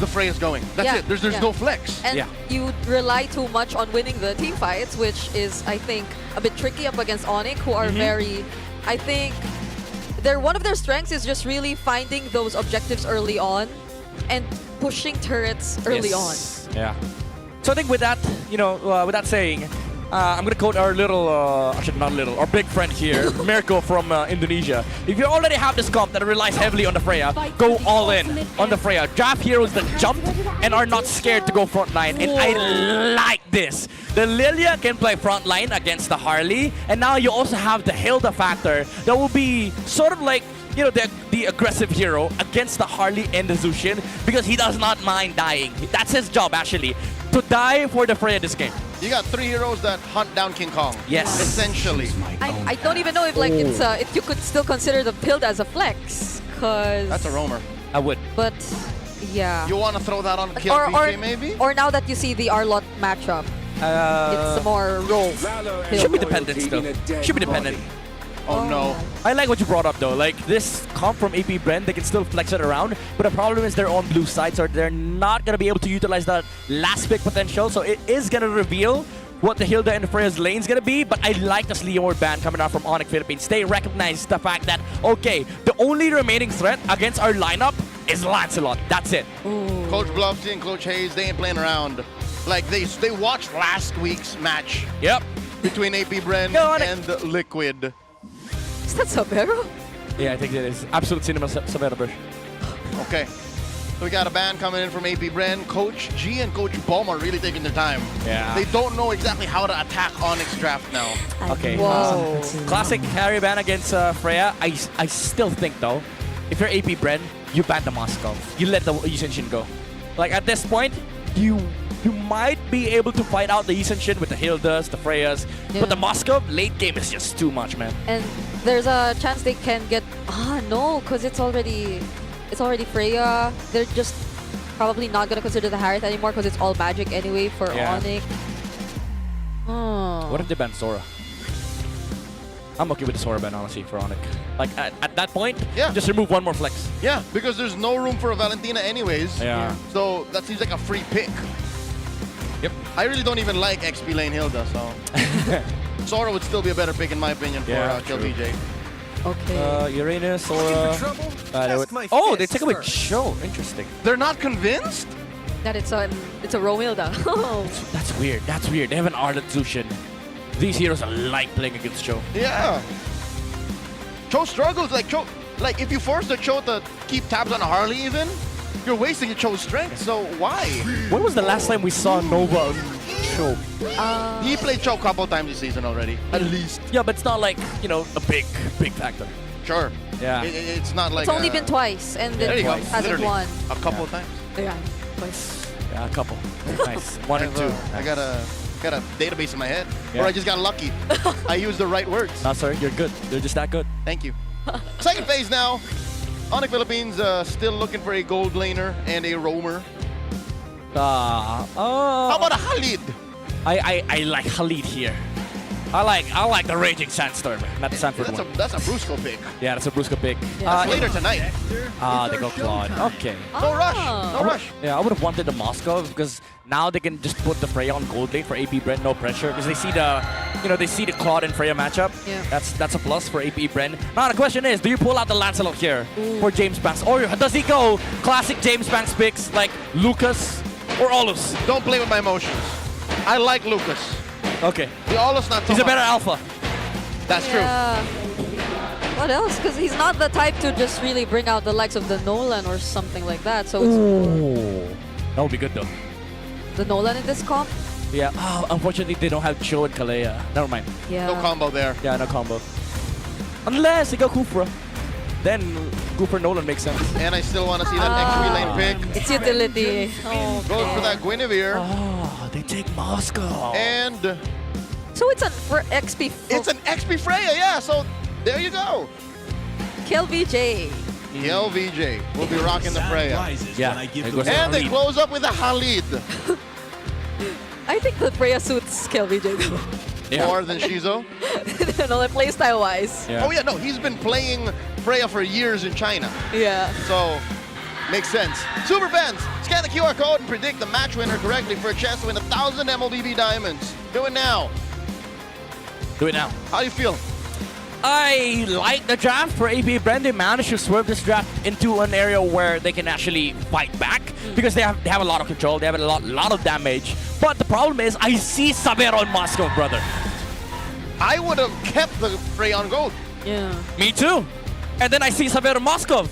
the fray is going. That's Yeah, it. There's yeah. no flex. And you rely too much on winning the team fights, which is, I think, a bit tricky up against ONIC, who are very, I think, one of their strengths is just really finding those objectives early on and pushing turrets early on. Yeah. So I think with that, with that saying, I'm gonna quote our actually not little, our big friend here, Mirko from Indonesia. If you already have this comp that relies heavily on the Freya, go all in on the Freya. Draft heroes that jump and are not scared to go frontline, and I like this. The Lilia can play frontline against the Harley, and now you also have the Hilda factor that will be sort of like, the aggressive hero against the Harley and the Zushin, because he does not mind dying. That's his job, actually, to die for the Freya this game. You got 3 heroes that hunt down King Kong. Yes. Essentially. I don't even know if if you could still consider the build as a flex, because That's a roamer. I would. But yeah. You want to throw that on Kill or, VJ maybe? Or now that you see the Arlot matchup, it's more role. Should be dependent still. Should be dependent. Oh no. I like what you brought up though. Like this comp from AP Bren, they can still flex it around, but the problem is they're on blue side, so they're not gonna be able to utilize that last pick potential. So it is gonna reveal what the Hilda and the Freya's lane's gonna be, but I like this Leomord ban coming out from ONIC Philippines. They recognize the fact that, okay, the only remaining threat against our lineup is Lancelot. That's it. Coach Bluffsy and Coach Hayes, they ain't playing around. Like they watched last week's match. Yep. Between AP Bren and Liquid. Is that Sabero? Yeah, I think it is. Absolute Cinema Savannah Bush. Okay. So we got a ban coming in from AP Bren. Coach G and Coach Bom are really taking their time. Yeah. They don't know exactly how to attack Onyx draft now. Okay. Classic carry ban against Freya. I still think though, if you're AP Bren, you ban the Moskov. You let the Yusenshin go. Like at this point, you might be able to fight out the Yusenshin with the Hildas, the Freyas, but the Moskov late game is just too much, man. And there's a chance they can get no, because it's already Freya. They're just probably not gonna consider the Harith anymore because it's all magic anyway for ONIC. What if they ban Sora? I'm okay with the Sora ban, honestly, for ONIC. Like, at that point, just remove one more flex. Yeah, because there's no room for a Valentina anyways. Yeah. So that seems like a free pick. Yep. I really don't even like XP lane Hilda, so Sora would still be a better pick in my opinion for Kill VJ. Okay. Uranus, Sora. They take away Cho. Interesting. They're not convinced? That it's a Romilda. That's weird. That's weird. They have an Ardent Zushin. These heroes are like playing against Cho. Yeah. Cho struggles. Like if you force the Cho to keep tabs on Harley even, you're wasting Cho's strength. So why? When was the last time we saw Nova on Cho? He played Cho a couple times this season already. At least. Yeah, but it's not like, a big factor. Sure. Yeah. It's not like It's only been twice, and then twice hasn't won. A couple times. Yeah, twice. Yeah, a couple. Nice. 1 and 2. I got a database in my head, Yeah. or I just got lucky. I used the right words. No, sorry, you're good. You're just that good. Thank you. Second phase now. ONIC Philippines still looking for a gold laner and a roamer. How about a Khalid? I like Khalid here. I like the Raging Sandstorm, not the Sanford one. That's a Brusco pick. Yeah, that's a Brusco pick. That's later tonight. They go Claude. Okay. No rush. No rush. Yeah, I would have wanted the Moscow because now they can just put the Freya on gold lane for AP Bren, no pressure, because they see the Claude and Freya matchup. Yeah. That's a plus for AP Bren. Now the question is, do you pull out the Lancelot here for James Banks, or does he go classic James Banks picks like Lucas or Olus? Don't play with my emotions. I like Lucas. Okay. The Olus not so He's a better much. alpha. That's true. What else? Because he's not the type to just really bring out the likes of the Nolan or something like that. So it's That would be good though. the Nolan in this comp. Yeah. Oh, unfortunately, they don't have Cho and Kalea. Never mind. Yeah. No combo there. Yeah, no combo. Unless they go Kufra. Then Cooper Nolan makes sense. And I still want to see that XP lane pick. It's utility. Oh, Goes for that Guinevere. Oh, they take Moscow. And so it's for XP. It's an XP Freya, yeah. So there you go. Kill VJ. Kill VJ. We'll be rocking the Freya. Yeah. And they close up with a Khalid. I think the Freya suits Kill VJ. More than Shizo. No, like playstyle wise. Yeah. Oh yeah, no, he's been playing Freya for years in China. Yeah. So Makes sense. Super fans, scan the QR code and predict the match winner correctly for a chance to win 1,000 MLBB diamonds. Do it now. Do it now. How do you feel? I like the draft for APBR. They managed to swerve this draft into an area where they can actually fight back because they have a lot of control. They have a lot of damage. But the problem is, I see Savero and Moscow, brother. I would have kept the Freyon Gold. Yeah. Me too. And then I see Savero Moscow.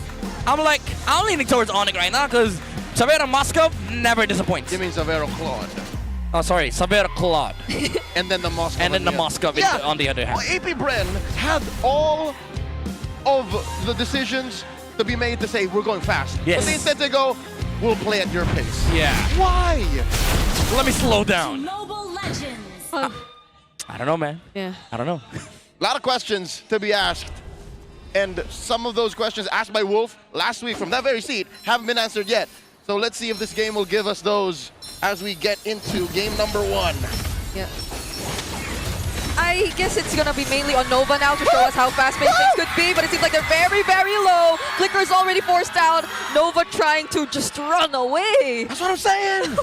I'm like, I'm leaning towards ONIC right now because Savero Moscow never disappoints. You mean Savero Claude? Oh, sorry, Savero Claude. And then the Moscow. And then the Moscow on the other hand. Well, APBR had all of the decisions to be made to say, we're going fast. Yes. But they instead they go, we'll play at your pace. Yeah. Why? Let me slow down. Mobile Legends. I don't know, man. Yeah. I don't know. A lot of questions to be asked. And some of those questions asked by Wolf last week from that very seat haven't been answered yet. So let's see if this game will give us those as we get into game number 1. Yeah. I guess it's gonna be mainly on Nova now to show us how fast-paced things could be, but it seems like they're very, very low. Flicker's already forced out. Nova trying to just run away. That's what I'm saying.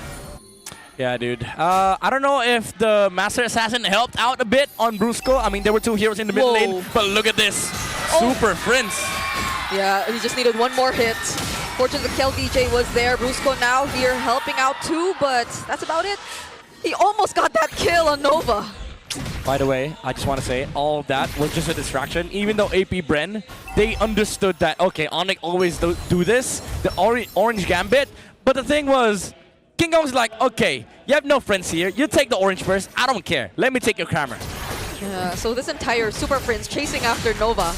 Yeah, dude. I don't know if the Master Assassin helped out a bit on Brusco. I mean, there were 2 heroes in the mid lane, but look at this. Super Prince. Yeah, he just needed one more hit. Fortunately, KLVJ was there. Brusco now here helping out too, but that's about it. He almost got that kill on Nova. By the way, I just want to say, all of that was just a distraction. Even though APBR, they understood that, okay, ONIC always do this, the orange gambit. But the thing was, King Kong's like, okay, you have no friends here. You take the orange first. I don't care. Let me take your camera. Yeah, so this entire Super Prince chasing after Nova.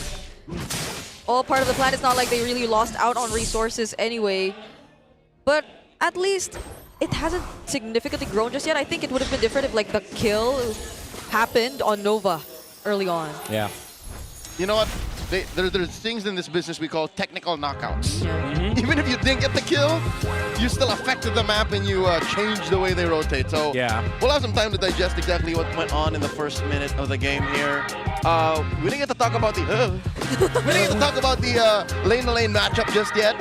All part of the plan. It's not like they really lost out on resources anyway. But at least it hasn't significantly grown just yet. I think it would have been different if like the kill happened on Nova early on. Yeah. You know what? There's things in this business we call technical knockouts. Yeah. Even if you didn't get the kill, you still affected the map and you changed the way they rotate. So yeah, we'll have some time to digest exactly what went on in the first minute of the game here. We didn't get to talk about the we didn't get to talk about the lane-to-lane matchup just yet.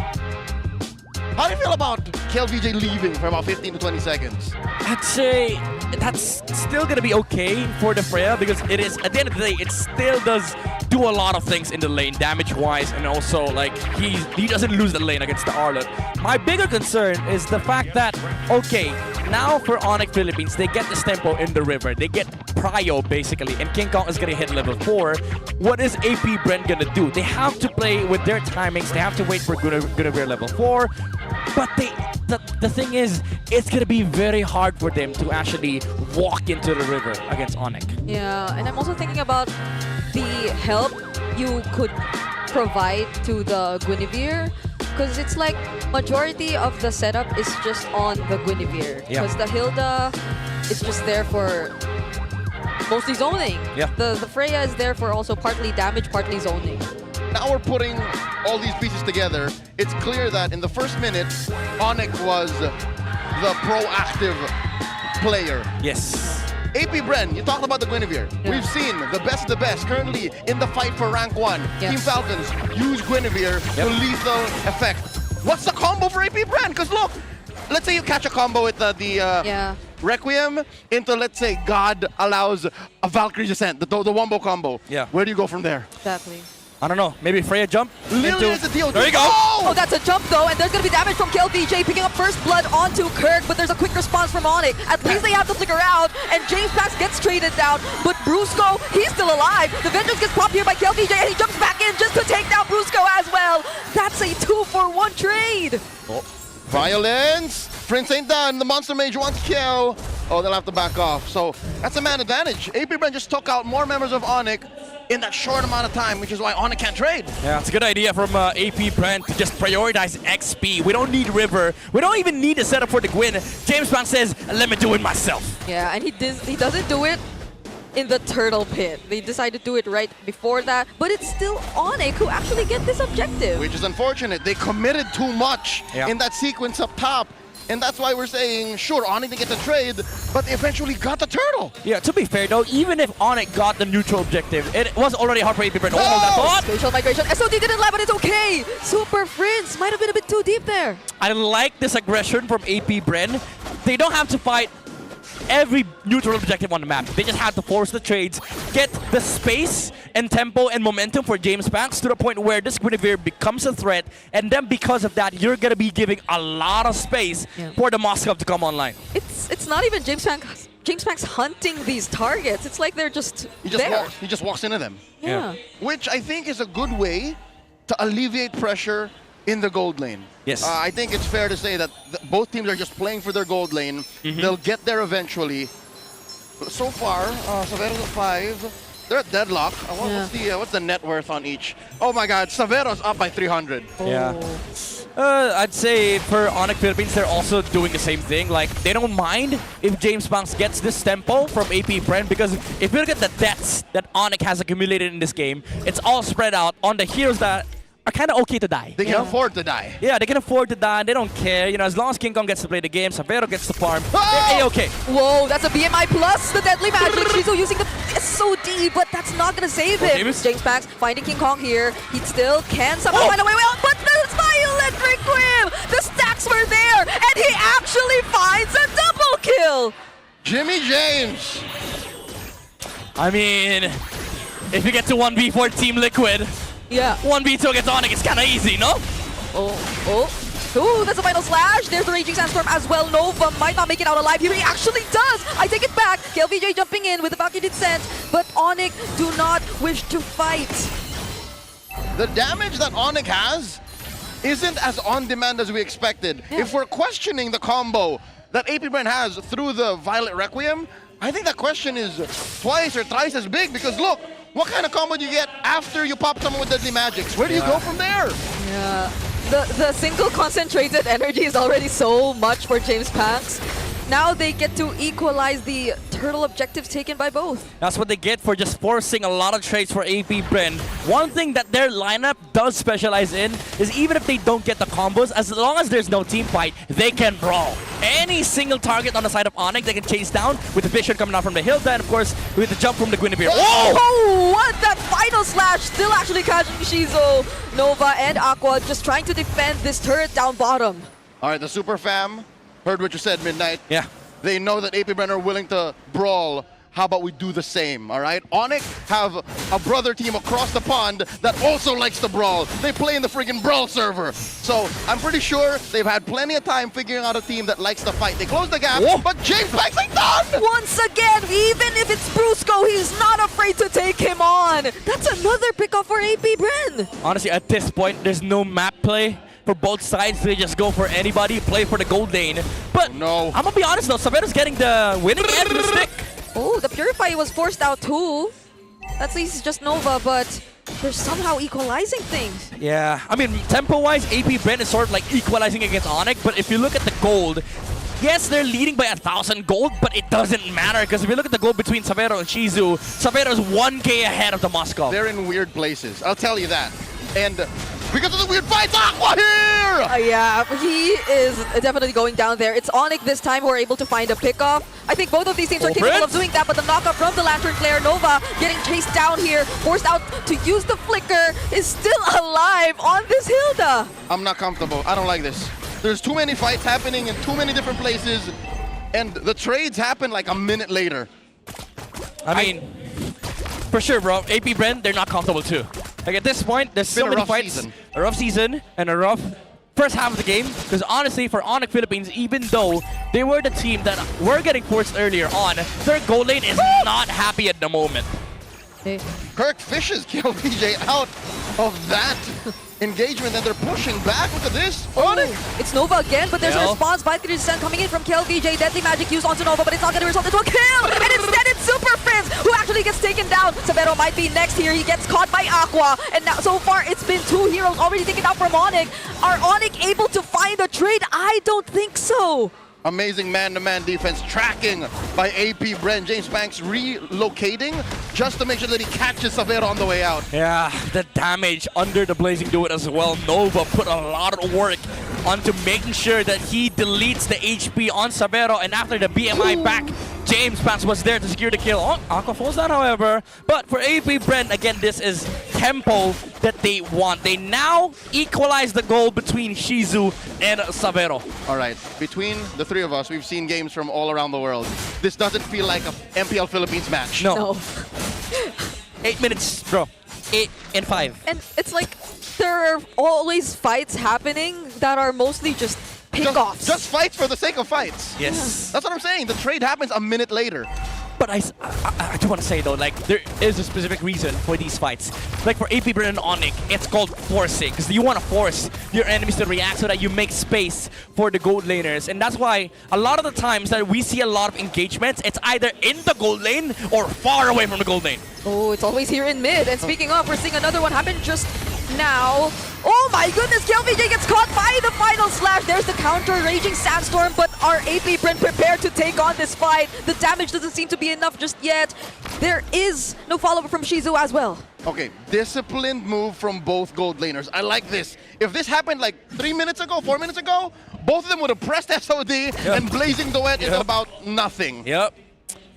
How do you feel about KLVJ leaving for about 15 to 20 seconds? I'd say that's still going to be okay for the Freya because it is, at the end of the day, it still does do a lot of things in the lane, damage-wise, and also, like, he doesn't lose the lane against the Arlot. My bigger concern is the fact that, okay, now for ONIC Philippines, they get this tempo in the river. They get prio, basically, and King Kong is going to hit level 4. What is APBR going to do? They have to play with their timings. They have to wait for Guinevere level 4. But the thing is, it's going to be very hard for them to actually walk into the river against ONIC. Yeah, and I'm also thinking about the help you could provide to the Guinevere, because it's like majority of the setup is just on the Guinevere. Because the Hilda is just there for mostly zoning. Yeah. The Freya is there for also partly damage, partly zoning. Now we're putting all these pieces together. It's clear that in the first minute, ONIC was the proactive player. Yes. APBR, you talked about the Guinevere. Yeah. We've seen the best currently in the fight for rank 1. Yeah. Team Falcons use Guinevere to lethal effect. What's the combo for APBR? Because look, let's say you catch a combo with the Requiem into, let's say, God allows a Valkyrie Descent, the Wombo combo. Yeah. Where do you go from there? Exactly. I don't know. Maybe Freya jump? Lilia is the deal. There you go. Oh, that's a jump though, and there's gonna be damage from KLVJ picking up first blood onto Kirk, but there's a quick response from ONIC. At least they have to flicker out, and James Pax gets traded down, but Brusco, he's still alive. The Vengeance gets popped here by KLVJ, and he jumps back in just to take down Brusco as well. That's a 2-for-1 trade. Oh. Violence! Prince ain't done. The Monster Mage wants kill. Oh, they'll have to back off. So that's a man advantage. APBR just took out more members of ONIC in that short amount of time, which is why ONIC can't trade. Yeah, it's a good idea from APBR to just prioritize XP. We don't need River. We don't even need a setup for the Gwyn. James Bond says, let me do it myself. Yeah, and he doesn't do it in the turtle pit. They decided to do it right before that, but it's still ONIC who actually get this objective. Which is unfortunate. They committed too much in that sequence up top. And that's why we're saying, sure, ONIC didn't get the trade, but they eventually got the turtle. Yeah, to be fair though, even if ONIC got the neutral objective, it was already hard for APBren. Oh, that thought! Spatial migration. SOD didn't land, but it's okay. Super Prince might have been a bit too deep there. I like this aggression from APBren. They don't have to fight every neutral objective on the map. They just have to force the trades, get the space and tempo and momentum for James Banks to the point where this Guinevere becomes a threat, and then because of that, you're gonna be giving a lot of space for the Moskov to come online. It's not even James Banks hunting these targets. It's like they're just He just walks into them. Yeah. Which I think is a good way to alleviate pressure in the gold lane. Yes. I think it's fair to say that both teams are just playing for their gold lane. They'll get there eventually. So far, Savero's at 5. They're at deadlock. What's the net worth on each? Oh my God, Savero's up by 300. Yeah. I'd say for ONIC Philippines, they're also doing the same thing. Like, they don't mind if James Banks gets this tempo from APBren, because if you look at the deaths that ONIC has accumulated in this game, it's all spread out on the heroes that are kind of okay to die. They can afford to die. Yeah, they can afford to die. They don't care. You know, as long as King Kong gets to play the game, Savero gets to farm, they're A-okay. Whoa, that's a BMI plus the deadly magic. Shizu using the SOD, but that's not gonna save him. James Banks finding King Kong here. He still can somehow find a way out, but the Electric Whip! The stacks were there, and he actually finds a double kill! Jimmy James! I mean, if you get to 1v4 Team Liquid, 1v2 against ONIC, it's kind of easy, no? Ooh, that's a final slash. There's the Raging Sandstorm as well. Nova might not make it out alive here. He actually does. I take it back. KLVJ jumping in with the Valkyrie Descent, but ONIC do not wish to fight. The damage that ONIC has isn't as on-demand as we expected. If we're questioning the combo that APBren has through the Violet Requiem, I think that question is twice or thrice as big, because look, what kind of combo do you get after you pop someone with Deadly Magics? Where do you go from there? Yeah, the single concentrated energy is already so much for James Banks. Now they get to equalize the turtle objectives taken by both. That's what they get for just forcing a lot of trades for APBren. One thing that their lineup does specialize in is even if they don't get the combos, as long as there's no team fight, they can brawl. Any single target on the side of ONIC, they can chase down with the vision coming out from the Hilda, and of course, with the jump from the Guinevere. Oh, what? That final slash still actually catching Shizu. Nova and Aqua just trying to defend this turret down bottom. All right, the Super Fam heard what you said, Midnight. Yeah. They know that APBren are willing to brawl. How about we do the same, all right? ONIC have a brother team across the pond that also likes to brawl. They play in the friggin' brawl server. So I'm pretty sure they've had plenty of time figuring out a team that likes to fight. They close the gap, but James Banks ain't done! Once again, even if it's Brusco, he's not afraid to take him on. That's another pickup for APBren. Honestly, at this point, there's no map play for both sides. They just go for anybody, play for the gold lane. But I'm gonna be honest though, Savero's getting the winning end of the stick. Oh, the Purify was forced out too. At least just Nova, but they're somehow equalizing things. Yeah, I mean, tempo-wise, APBren is sort of like equalizing against ONIC, but if you look at the gold, yes, they're leading by 1,000 gold, but it doesn't matter, because if you look at the gold between Savero and Shizu, Savero's 1k ahead of the Moskov. They're in weird places, I'll tell you that. And because of the weird fights, Aqua here! Yeah, he is definitely going down there. It's ONIC this time who are able to find a pickoff. I think both of these teams are capable of doing that, but the knockup from the Lantern Flare, Nova getting chased down here, forced out to use the flicker, is still alive on this Hilda. I'm not comfortable. I don't like this. There's too many fights happening in too many different places, and the trades happen like a minute later. I mean, for sure, bro. APBren, they're not comfortable too. Like at this point, there's so many fights. A rough season and a rough first half of the game. Because honestly, for ONIC Philippines, even though they were the team that were getting forced earlier on, their goal lane is not happy at the moment. Kirk fishes KLVJ out of that engagement, and they're pushing back. Look at this. ONIC! It's Nova again, but there's a response. Valkyrie Descent coming in from KLVJ. Deadly Magic used onto Nova, but it's not going to result into a kill! And instead it's Super Prince who actually gets taken down. Savero might be next here. He gets caught by Aqua. And now so far it's been 2 heroes already taken out from ONIC. Are ONIC able to find a trade? I don't think so. Amazing man-to-man defense, tracking by APBren. James Banks relocating just to make sure that he catches Savero on the way out. Yeah, the damage under the Blazing Duet as well. Nova put a lot of work onto making sure that he deletes the HP on Sabero, and after the BMI back, James Pants was there to secure the kill. Oh, Aqua falls down, however. But for AP Brent, again, this is tempo that they want. They now equalize the goal between Shizu and Sabero. All right, between the three of us, we've seen games from all around the world. This doesn't feel like a MPL Philippines match. No. 8 minutes, bro. 8 and 5. And it's like there are always fights happening that are mostly just pick-offs. Just fights for the sake of fights. Yes. That's what I'm saying. The trade happens a minute later. But I do want to say though, like, there is a specific reason for these fights. Like for AP Brand and ONIC, it's called forcing, because you want to force your enemies to react so that you make space for the gold laners. And that's why a lot of the times that we see a lot of engagements, it's either in the gold lane or far away from the gold lane. Oh, it's always here in mid. And speaking of, we're seeing another one happen just now. Oh my goodness, TLPH gets caught by the final slash. There's the counter, Raging Sandstorm, but are AP Brent prepared to take on this fight? The damage doesn't seem to be enough just yet. There is no follow-up from Shizu as well. Okay, disciplined move from both gold laners. I like this. If this happened like 3 minutes ago, 4 minutes ago, both of them would have pressed SOD and Blazing Duet in about nothing. Yep.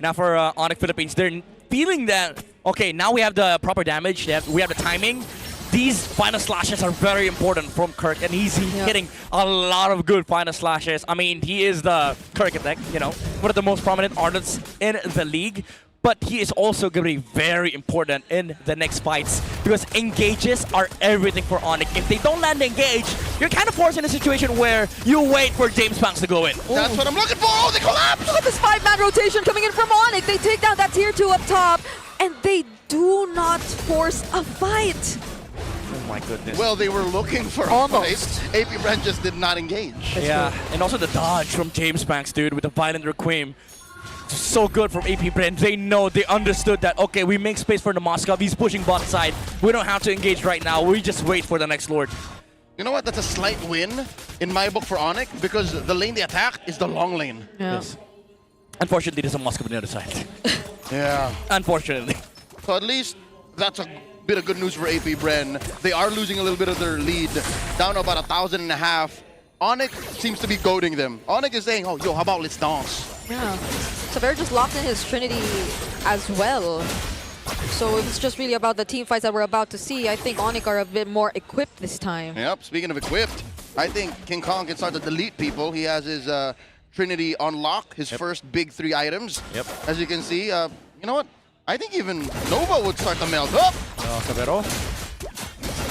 Now for ONIC Philippines, they're feeling that, okay, now we have the proper damage, we have the timing. These final slashes are very important from Kirk, and he's hitting a lot of good final slashes. I mean, he is the Kirk attack, you know, one of the most prominent artists in the league. But he is also going to be very important in the next fights because engages are everything for ONIC. If they don't land the engage, you're kind of forced in a situation where you wait for James Banks to go in. That's what I'm looking for! Oh, they collapse! Look at this 5-man rotation coming in from ONIC. They take down that tier 2 up top, and they do not force a fight. Oh my goodness. Well, they were looking for a fight. AP Brand just did not engage. Yeah, and also the dodge from James Banks, dude, with the Violent Requiem. So good from AP Brand. They know, they understood that, okay, we make space for the Moskov. He's pushing bot side. We don't have to engage right now. We just wait for the next Lord. You know what? That's a slight win in my book for ONIC because the lane they attack is the long lane. Yeah. Yes. Unfortunately, there's a Moskov on the other side. Yeah. Unfortunately. So at least that's a bit of good news for AP Bren. They are losing a little bit of their lead, down to about 1,500. ONIC seems to be goading them. ONIC is saying, oh, yo, how about let's dance? Yeah. Sabero just locked in his Trinity as well. So it's just really about the team fights that we're about to see. I think ONIC are a bit more equipped this time. Yep, speaking of equipped, I think King Kong can start to delete people. He has his Trinity on lock, his first big 3 items. Yep. As you can see, you know what? I think even Nova would start to melt up. Sabero.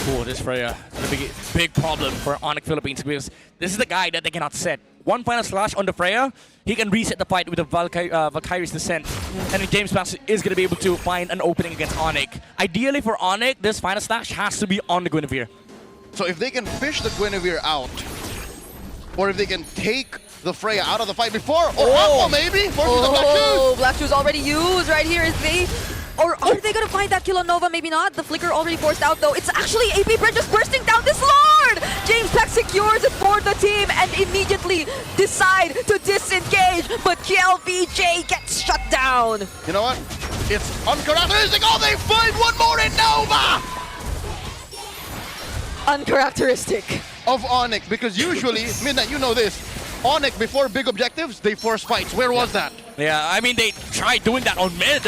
Cool, this Freya is a big problem for ONIC Philippines because this is the guy that they cannot set. One final slash on the Freya, he can reset the fight with the Valkyrie's Descent. And then James Banks is going to be able to find an opening against ONIC. Ideally for ONIC, this final slash has to be on the Guinevere. So if they can fish the Guinevere out, or if they can take the Freya out of the fight before, or Aqua maybe, forces the Black Shoes. Black Shoes already used right here. Is they, or are they gonna find that kill on Nova? Maybe not. The flicker already forced out though. It's actually AP Brent just bursting down this Lord! James Peck secures it for the team and immediately decide to disengage, but TLPH gets shut down. You know what? It's uncharacteristic. Oh, they find one more in Nova! Uncharacteristic. Of ONIC, because usually, Midnight, you know this, ONIC, before big objectives, they force fights. Where was that? Yeah, I mean, they tried doing that on mid,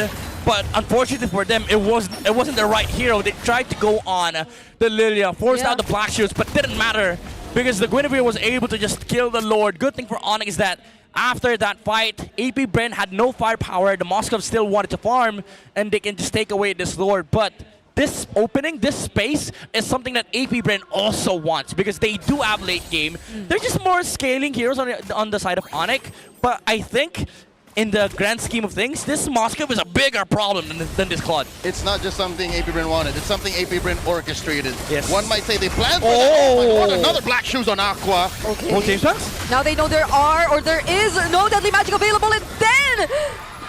but unfortunately for them, it wasn't the right hero. They tried to go on the Lilia, forced out the Black Shoes, but didn't matter because the Guinevere was able to just kill the Lord. Good thing for ONIC is that after that fight, AP Brent had no firepower. The Moskov still wanted to farm, and they can just take away this Lord, but this opening, this space, is something that AP Brent also wants because they do have late game. They're just more scaling heroes on the side of ONIC, but I think in the grand scheme of things, this Moskov is a bigger problem than this Claude. It's not just something AP Brent wanted, it's something AP Brent orchestrated. Yes. One might say they planned for that. Oh my God, another Black Shoes on Aqua. Okay. Oh, James Banks? Now they know there is no deadly magic available, and then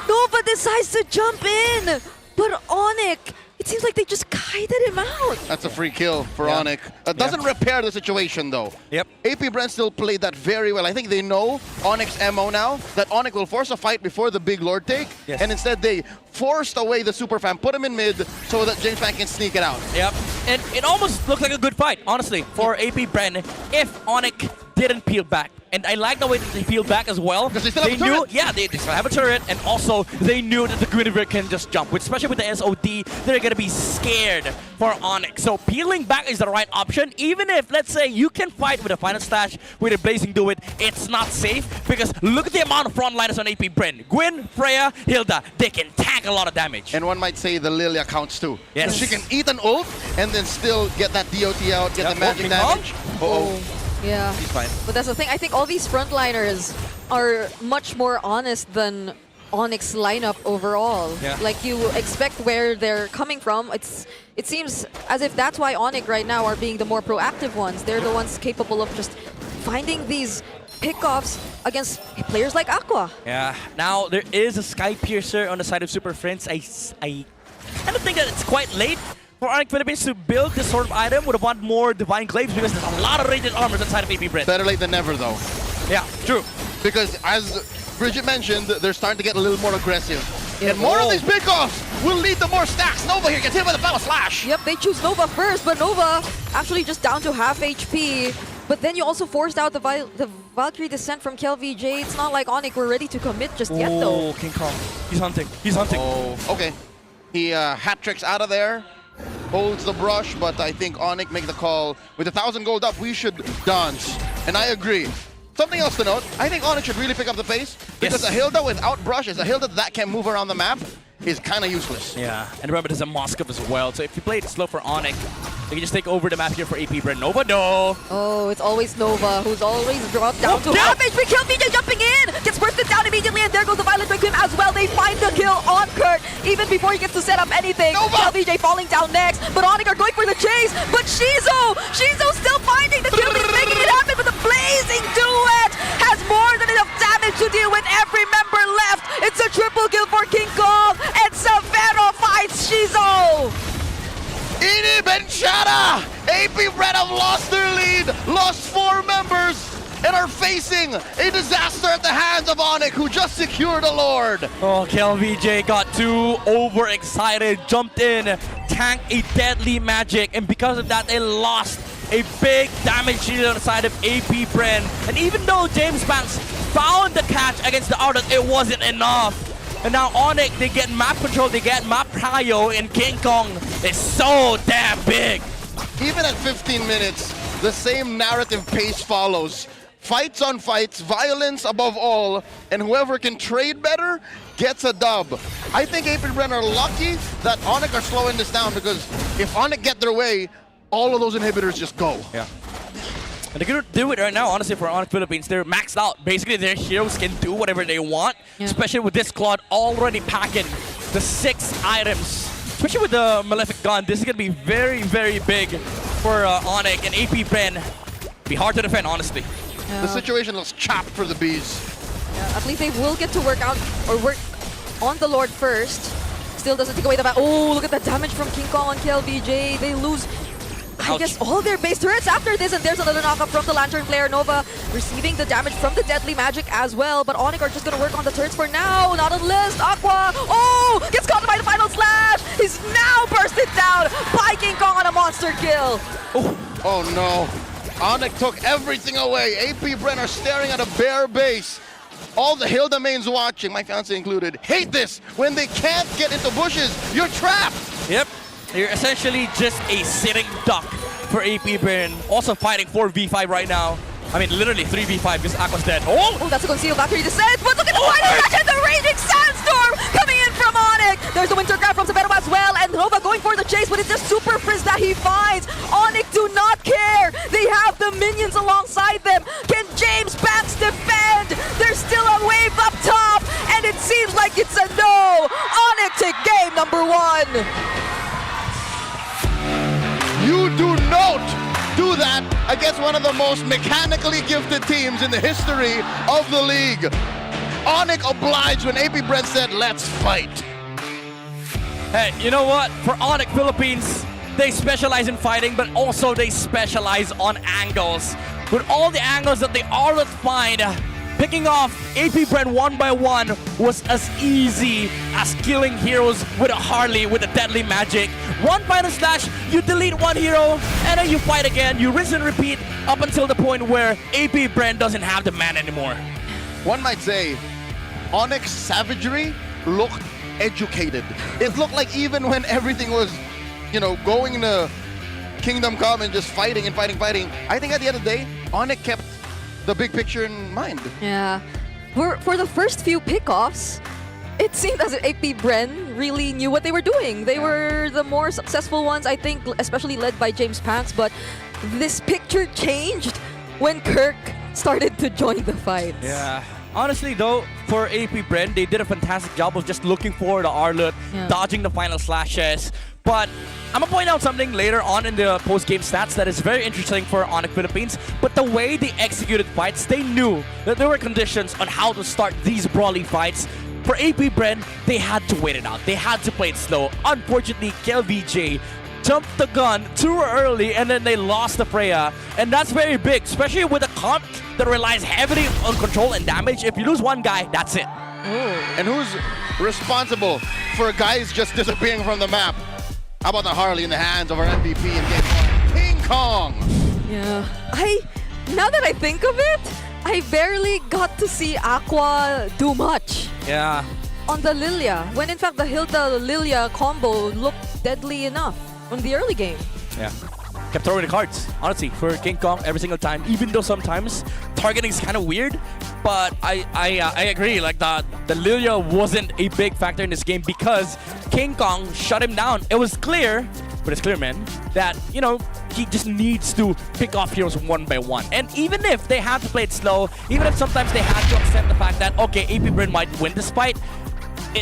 Nova decides to jump in, but ONIC, it seems like they just kited him out. That's a free kill for ONIC. Doesn't repair the situation though. Yep. AP Brent still played that very well. I think they know ONIC's MO now, that ONIC will force a fight before the big Lord take, and instead they forced away the super fan, put him in mid so that James Fan can sneak it out. Yep. And it almost looked like a good fight, honestly, for AP Brent if ONIC didn't peel back. And I like the way that they peeled back as well. Because they still have a knew, turret. yeah, they still have a turret, and also they knew that the Guinevere can just jump. Especially with the SOD, they're gonna be scared for ONIC. So peeling back is the right option, even if, let's say, you can fight with a Final Slash, with a Blazing Do It, it's not safe, because look at the amount of frontliners on AP Bren. Gwen, Freya, Hilda, they can tank a lot of damage. And one might say the Lilia counts too. Yes. So she can eat an ult and then still get that DOT out, get the magic King damage. Oh. Yeah. He's fine. But that's the thing. I think all these frontliners are much more honest than ONIC's lineup overall. Yeah. Like, you expect where they're coming from. It seems as if that's why ONIC right now are being the more proactive ones. They're the ones capable of just finding these pickoffs against players like Aqua. Yeah, now there is a Sky Piercer on the side of Super Friends. I kind of think that it's quite late for ONIC Philippines to build this sort of item. Would have want more Divine Glaives because there's a lot of rated armors inside of AP Bren. Better late than never though. Yeah, true. Because as Bridget mentioned, they're starting to get a little more aggressive. And more of these pickoffs will lead to more stacks. Nova here gets hit by the Final Slash. Yep, they choose Nova first, but Nova actually just down to half HP. But then you also forced out the Valkyrie Descent from KLVJ. It's not like ONIC were ready to commit just yet though. Oh, King Kong. He's hunting. He's hunting. Oh, okay. He hat tricks out of there. Holds the brush, but I think ONIC make the call. With 1,000 gold up, we should dance. And I agree. Something else to note, I think ONIC should really pick up the pace. Because a Hilda without brush is a Hilda that can move around the map. Is kind of useless. Yeah, and remember there's a Moskov as well. So if you play it slow for ONIC, they can just take over the map here for AP Bren. Nova, no! Oh, it's always Nova, who's always dropped down to half HP. KLVJ jumping in! Gets bursted down immediately, and there goes the Violent Requiem as well. They find the kill on Kurt, even before he gets to set up anything. KLVJ falling down next, but ONIC are going for the chase. But Shizo still finding the kill. He's making it happen with the Blazing Duet. Has more than enough damage to deal with every member left. It's a triple kill for King Kong, and Severo fights Shizo. Ini Benchara! AP Bren have lost their lead, lost 4 members, and are facing a disaster at the hands of ONIC, who just secured a Lord. Oh, KLVJ got too overexcited, jumped in, tanked a deadly magic, and because of that, they lost a big damage shield on the side of AP Bren. And even though James Banks found the catch against the Ardent, it wasn't enough. And now ONIC, they get map control, they get map prio, and King Kong is so damn big. Even at 15 minutes, the same narrative pace follows. Fights on fights, violence above all, and whoever can trade better gets a dub. I think AP Bren are lucky that ONIC are slowing this down, because if ONIC get their way, all of those inhibitors just go. Yeah. And they're gonna do it right now, honestly, for ONIC Philippines. They're maxed out. Basically, their heroes can do whatever they want, especially with this squad already packing the 6 items. Especially with the Malefic Gun, this is gonna be very, very big for ONIC and AP Bren. Be hard to defend, honestly. Yeah. The situation looks chopped for the Bees. Yeah, at least they will get to work out or work on the Lord first. Still doesn't take away the back. Oh, look at the damage from King Kong on KLVJ. They lose, I guess, all their base turrets after this, and there's another knockup from the Lantern player. Nova receiving the damage from the Deadly Magic as well, but ONIC are just gonna work on the turrets for now. Not unless Aqua, oh, gets caught by the Final Slash. He's now bursted down by King Kong on a monster kill. Oh no. ONIC took everything away. AP Bren are staring at a bare base. All the Hilda mains watching, my fiance included, hate this. When they can't get into bushes, you're trapped. Yep. You're essentially just a sitting duck for AP Bren. Also fighting 4v5 right now. I mean, literally 3v5 because Aqua's dead. Oh! Oh, that's a concealed Valkyrie Descent, but look at the final match and the Raging Sandstorm coming in from ONIC. There's the Winter Grab from Severo as well, and Nova going for the chase, but it's just Super Frizz that he finds. ONIC do not care. They have the minions alongside them. Can James Banks defend? There's still a wave up top, and it seems like it's a no. ONIC take game number 1. You do not do that against one of the most mechanically gifted teams in the history of the league. ONIC obliged when AP Bren said, let's fight. Hey, you know what? For ONIC Philippines, they specialize in fighting, but also they specialize on angles. With all the angles that they always find, Picking off AP Brand one by one was as easy as killing heroes with a Harley with a deadly magic. One final slash, you delete one hero, and then you fight again. You rinse and repeat up until the point where AP Brand doesn't have the man anymore. One might say, ONIC savagery looked educated. It looked like even when everything was, going to Kingdom Come and just fighting, I think at the end of the day, ONIC kept the big picture in mind. Yeah. For the first few pickoffs, it seemed as if AP Bren really knew what they were doing. They were the more successful ones, I think, especially led by James Pants, but this picture changed when Kirk started to join the fights. Yeah. Honestly, though, for AP Bren, they did a fantastic job of just looking for the Arlet, dodging the final slashes. But I'm going to point out something later on in the post-game stats that is very interesting for ONIC Philippines. But the way they executed fights, they knew that there were conditions on how to start these brawly fights. For AP Bren, they had to wait it out. They had to play it slow. Unfortunately, KLVJ jumped the gun too early and then they lost the Freya. And that's very big, especially with a comp that relies heavily on control and damage. If you lose one guy, that's it. And who's responsible for guys just disappearing from the map? How about the Harley in the hands of our MVP in Game 1? King Kong! Yeah. Now that I think of it, I barely got to see Aqua do much. Yeah. On the Lilia, when in fact the Hilda Lilia combo looked deadly enough on the early game. Yeah. Kept throwing the cards, honestly, for King Kong every single time, even though sometimes targeting is kind of weird. But I agree, like the Lilia wasn't a big factor in this game because King Kong shut him down. It was clear, but it's clear, man, that, he just needs to pick off heroes one by one. And even if they have to play it slow, even if sometimes they have to accept the fact that, okay, AP Brin might win this fight,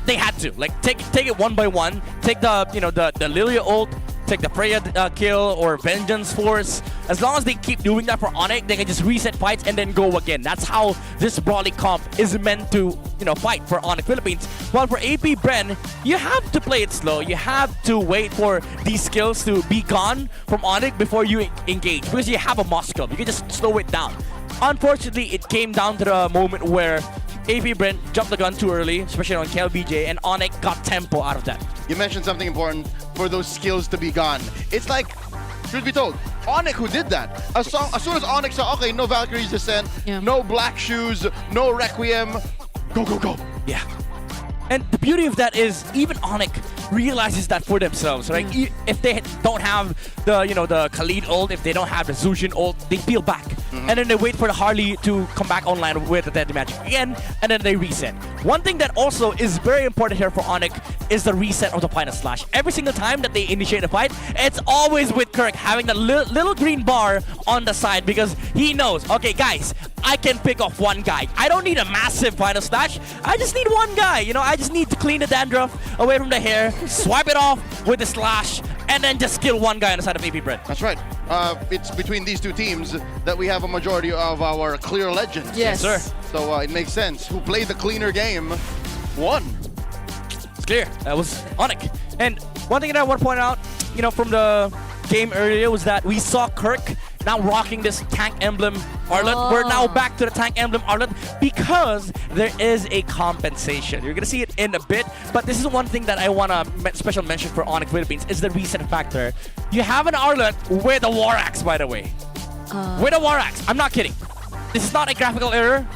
they had to. Like, take it one by one, take the Lilia ult, take the Freya kill or Vengeance Force. As long as they keep doing that for ONIC, they can just reset fights and then go again. That's how this brawly comp is meant to, fight for ONIC Philippines. While for AP Bren, you have to play it slow. You have to wait for these skills to be gone from ONIC before you engage, because you have a Moscow. You can just slow it down. Unfortunately, it came down to the moment where AP Brent jumped the gun too early, especially on KLBJ, and ONIC got tempo out of that. You mentioned something important for those skills to be gone. It's like, truth be told, ONIC who did that. As soon as ONIC saw, okay, no Valkyrie's Descent, no Black Shoes, no Requiem, go, go, go. Yeah. And the beauty of that is even ONIC realizes that for themselves, right? If they don't have the Khalid ult, if they don't have the Zushin ult, they peel back. And then they wait for the Harley to come back online with the Deadly Magic again, and then they reset. One thing that also is very important here for ONIC is the reset of the final slash. Every single time that they initiate a fight, it's always with Kirk having the little green bar on the side, because he knows, okay guys, I can pick off one guy. I don't need a massive final slash. I just need one guy. I just need to clean the dandruff away from the hair, swipe it off with the slash, and then just kill one guy on the side of AP Brent. That's right. It's between these two teams that we have a majority of our clear legends. Yes, sir. So it makes sense. Who played the cleaner game won. It's clear. That was ONIC. And one thing that I want to point out, from the game earlier was that we saw Kirk now rocking this tank emblem Arlet. We're now back to the tank emblem Arlet because there is a compensation. You're gonna see it in a bit, but this is one thing that I wanna special mention for ONIC Philippines is the reset factor. You have an Arlet with a War Axe, by the way. With a War Axe. I'm not kidding. This is not a graphical error.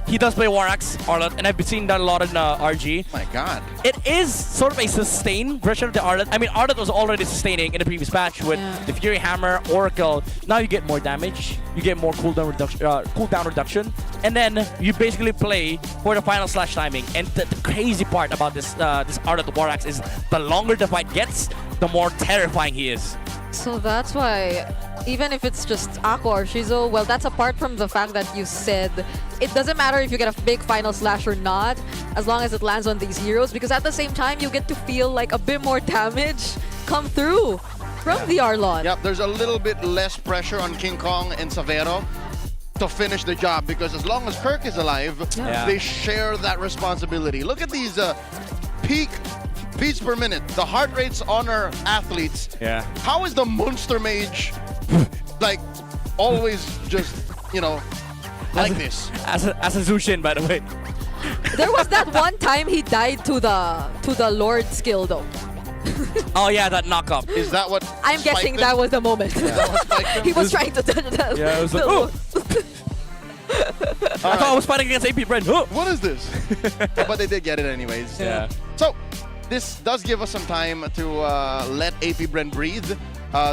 He does play War Axe, Arlet, and I've been seeing that a lot in RG. My God. It is sort of a sustained version of the Arlet. I mean, Arlet was already sustaining in the previous patch with the Fury Hammer, Oracle. Now you get more damage, you get more cooldown reduction, and then you basically play for the final slash timing. And the crazy part about this Arlet War Axe is the longer the fight gets, the more terrifying he is. So that's why, even if it's just Aqua or Shizo, well, that's apart from the fact that you said it doesn't matter if you get a big final slash or not, as long as it lands on these heroes, because at the same time, you get to feel like a bit more damage come through from the Arlon. Yep, there's a little bit less pressure on King Kong and Savero to finish the job, because as long as Kirk is alive, they share that responsibility. Look at these peak beats per minute, the heart rates on our athletes. Yeah. How is the Monster Mage like always just, like this. As a Zushin, by the way. There was that one time he died to the Lord skill though. Oh yeah, that knockup. Is that what? I'm guessing that was the moment. He was trying to touch that. Yeah, it was like, oh. I thought I was fighting against AP Brent. Oh. What is this? But they did get it anyways. Yeah. So, this does give us some time to let AP Brent breathe.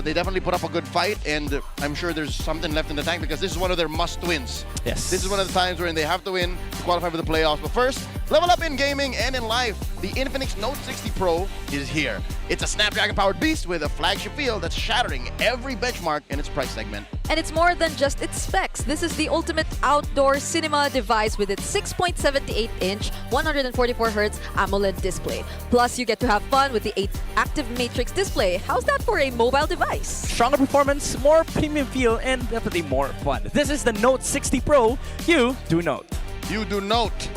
They definitely put up a good fight, and I'm sure there's something left in the tank because this is one of their must-wins. Yes. This is one of the times when they have to win to qualify for the playoffs. But first, level up in gaming and in life. The Infinix Note 60 Pro is here. It's a Snapdragon-powered beast with a flagship feel that's shattering every benchmark in its price segment. And it's more than just its specs. This is the ultimate outdoor cinema device with its 6.78-inch, 144Hz AMOLED display. Plus, you get to have fun with the 8 active matrix display. How's that for a mobile device? Stronger performance, more premium feel, and definitely more fun. This is the Note 60 Pro. You do note. You do note.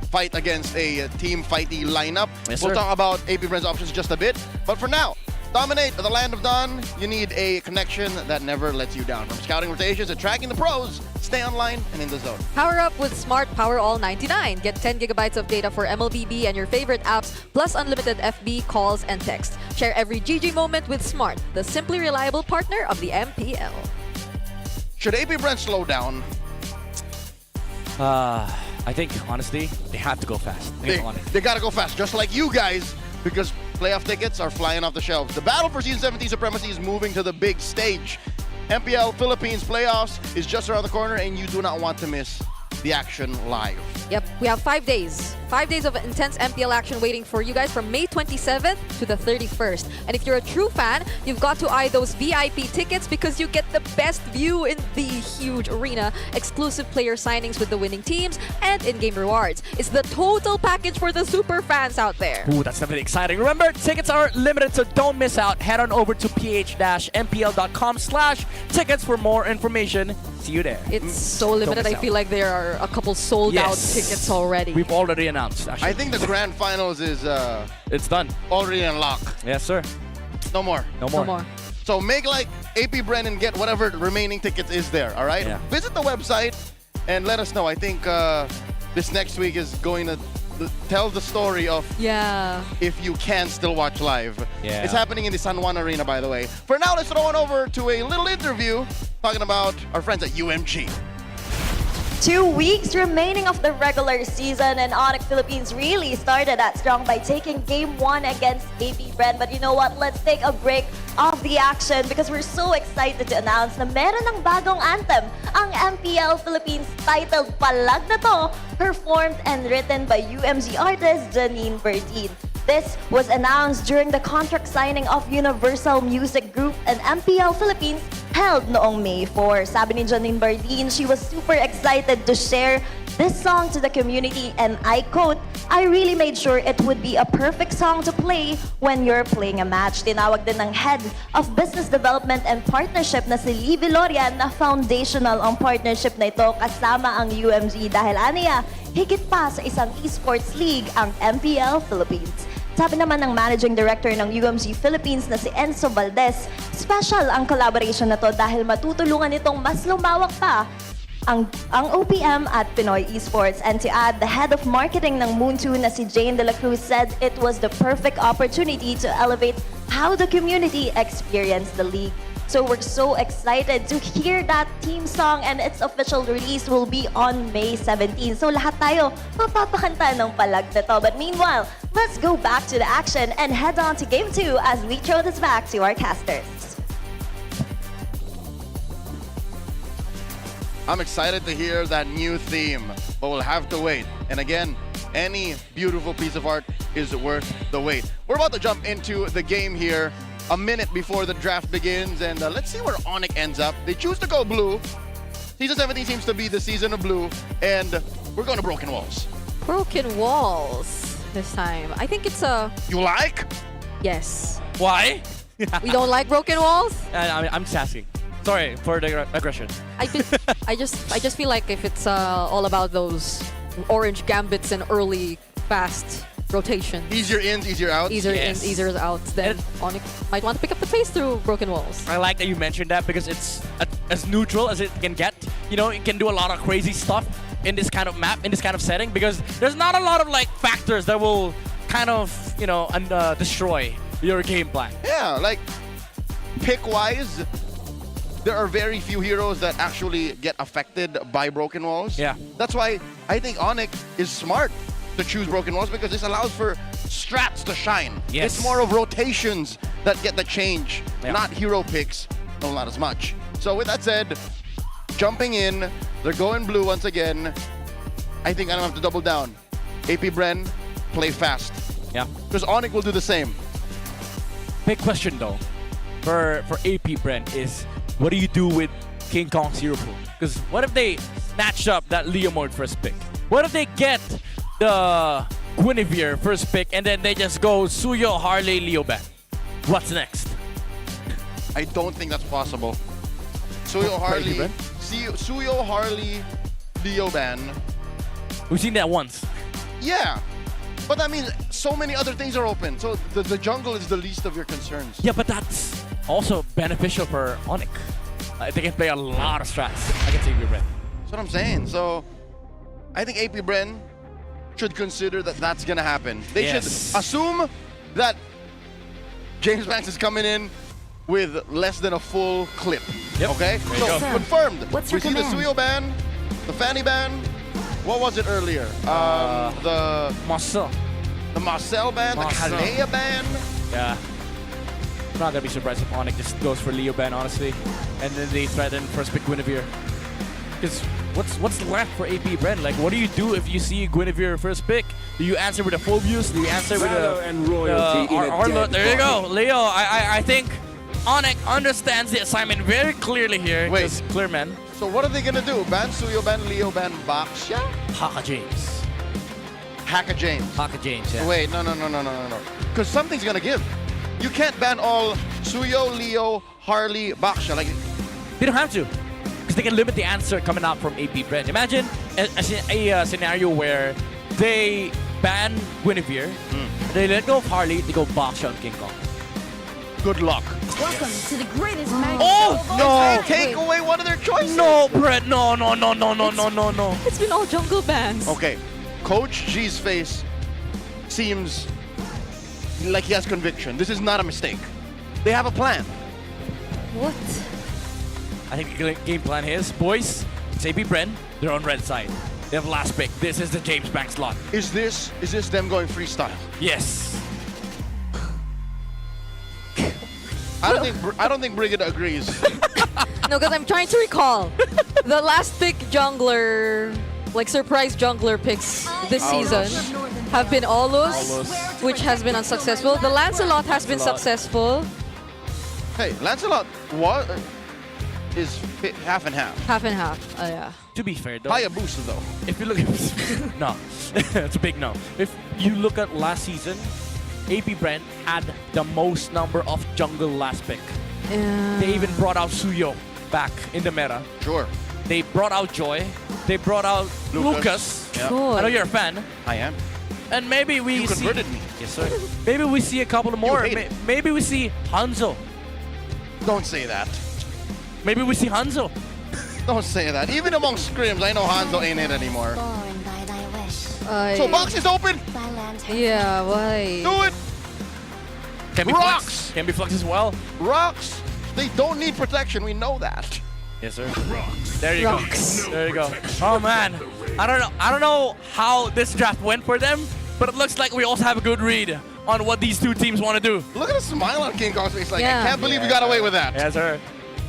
Fight against a team fighty lineup. Yes, we'll sir. talk about AP Brent's options just a bit. But for now, dominate the land of Dawn. You need a connection that never lets you down. From scouting rotations and tracking the pros, stay online and in the zone. Power up with Smart Power All 99. Get 10 gigabytes of data for MLBB and your favorite apps, plus unlimited FB, calls, and text. Share every GG moment with Smart, the simply reliable partner of the MPL. Should AP Brent slow down? I think, honestly, they have to go fast. They gotta go fast, just like you guys, because playoff tickets are flying off the shelves. The battle for Season 17 supremacy is moving to the big stage. MPL Philippines playoffs is just around the corner, and you do not want to miss the action live. Yep, we have 5 days. 5 days of intense MPL action waiting for you guys from May 27th to the 31st. And if you're a true fan, you've got to eye those VIP tickets because you get the best view in the huge arena, exclusive player signings with the winning teams, and in-game rewards. It's the total package for the super fans out there. Ooh, that's definitely exciting. Remember, tickets are limited, so don't miss out. Head on over to ph-mpl.com/tickets for more information. See you there. It's so limited. I feel like there are a couple sold out tickets already. We've already announced, actually. I think the grand finals is it's done. Already in lock. Yes, sir. No more. No more. So make like AP Brent and get whatever remaining tickets is there, all right? Yeah. Visit the website and let us know. I think this next week is going to tell the story of if you can still watch live. Yeah. It's happening in the San Juan Arena, by the way. For now, let's throw on over to a little interview talking about our friends at UMG. 2 weeks remaining of the regular season, and ONIC Philippines really started that strong by taking Game 1 against AP Brent. But you know what? Let's take a break of the action because we're so excited to announce na meron ng bagong anthem. Ang MPL Philippines titled Palag na to, performed and written by UMG artist Janine Berdin. This was announced during the contract signing of Universal Music Group and MPL Philippines held noong May 4. Sabi ni Janine Bardin, she was super excited to share this song to the community, and I quote, "I really made sure it would be a perfect song to play when you're playing a match." Tinawag din ng Head of Business Development and Partnership na si Lee Viloria na foundational ang partnership na ito kasama ang UMG dahil aniya, higit pa sa isang esports league ang MPL Philippines. Sabi naman ng Managing Director ng UMG Philippines na si Enzo Valdez, special ang collaboration na to dahil matutulungan nitong mas lumawak pa ang OPM at Pinoy Esports. And to add, the head of marketing ng Moon2 na si Jane De La Cruz said it was the perfect opportunity to elevate how the community experienced the league. So we're so excited to hear that theme song, and its official release will be on May 17. So lahat tayo mapapakanta ng palag na to. But meanwhile, let's go back to the action and head on to Game 2 as we throw this back to our casters. I'm excited to hear that new theme, but we'll have to wait. And again, any beautiful piece of art is worth the wait. We're about to jump into the game here a minute before the draft begins, and let's see where ONIC ends up. They choose to go blue. Season 17 seems to be the season of blue, and we're going to Broken Walls. Broken Walls this time. I think it's a... You like? Yes. Why? We don't like Broken Walls? I'm just asking. Sorry for the aggression. I just feel like if it's all about those orange gambits and early fast rotation. Easier ins, easier outs. Easier ins, easier outs. Then ONIC might want to pick up the pace through broken walls. I like that you mentioned that because it's as neutral as it can get. You know, it can do a lot of crazy stuff in this kind of map, in this kind of setting, because there's not a lot of like factors that will kind of, you know, destroy your game plan. Yeah, like pick-wise, there are very few heroes that actually get affected by broken walls. Yeah. That's why I think ONIC is smart to choose broken walls, because this allows for strats to shine. Yes. It's more of rotations that get the change, Yeah. not hero picks. Well, not as much. So with that said, jumping in, they're going blue once again. I think I don't have to double down. AP Bren, play fast. Yeah. Because ONIC will do the same. Big question though, for AP Bren is, what do you do with King Kong's hero pool? Because what if they snatch up that Leo mode first pick? What if they get the Guinevere first pick and then they just go Suyo, Harley, Leo ban? What's next? I don't think that's possible. Suyo, Harley, Suyo, Harley, Leo ban. We've seen that once. Yeah, but that means so many other things are open. So the jungle is the least of your concerns. Yeah, but that's also beneficial for ONIC. They can play a lot of strats against AP Bren. That's what I'm saying. So I think AP Bren should consider that that's gonna happen. They should assume that James Banks is coming in with less than a full clip. Yep. Okay? There you So go. confirmed. What's we your see the command? Suyo ban, the Fanny ban. What was it earlier? The Marcel. The Marcel ban, Marcel. the Kalea ban. Yeah. I'm not gonna be surprised if ONIC just goes for Leo ban, honestly. And then they threaten first pick Guinevere. Because what's left for AP Bren? Like, what do you do if you see Guinevere first pick? Do you answer with a Phobius? Do you answer with Valor a and royalty in a Arlo? dead There you go, body. Leo. I think ONIC understands the assignment very clearly here. Wait. Just clear man. So what are they gonna do? Ban Suyo, ban Leo, ban Baxia? Haka James. Haka James. Haka James, yeah. Wait, no. Because something's gonna give. You can't ban all Suyo, Leo, Harley, Baxia. Like, They don't have to. Because they can limit the answer coming out from AP Bren. Imagine a scenario where they ban Guinevere, they let go of Harley, they go Baxia on King Kong. Good luck. Welcome to the greatest match. Oh, no! Take away one of their choices. No, Brett, no. It's been all jungle bans. Okay, Coach G's face seems like he has conviction. This is not a mistake. They have a plan. What? I think the game plan is, boys, it's AP Bren, they're on red side. They have last pick. This is the James Banks slot. Is this them going freestyle? Yes. I don't think Brigida agrees. No, because I'm trying to recall. The last pick jungler, like surprise jungler picks this season have been Olus, which has been unsuccessful. The Lancelot has been successful. Hey, Lancelot is half and half. Half and half. Yeah. To be fair, though. Hayabusa, though. If you look at... no. It's a big no. If you look at last season, AP Bren had the most number of jungle last pick. They even brought out Suyo back in the meta. Sure. They brought out Joy. They brought out Lucas. Yep. Cool. I know you're a fan. I am. And maybe we You converted me. Yes, sir. Maybe we see a couple more. hate it. Maybe we see Hanzo. Don't say that. Maybe we see Hanzo. Don't say that. Even among scrims, I know Hanzo ain't it anymore. So box is open. Yeah, why? Do it. Can be Rocks. Flux. Can be Flux as well. Rocks. They don't need protection. We know that. Yes, sir. There you go. There you go. Oh man, I don't know how this draft went for them, but it looks like we also have a good read on what these two teams want to do. Look at the smile on King Kong's face. Like, Yeah. I can't believe we got away with that. Yes, sir.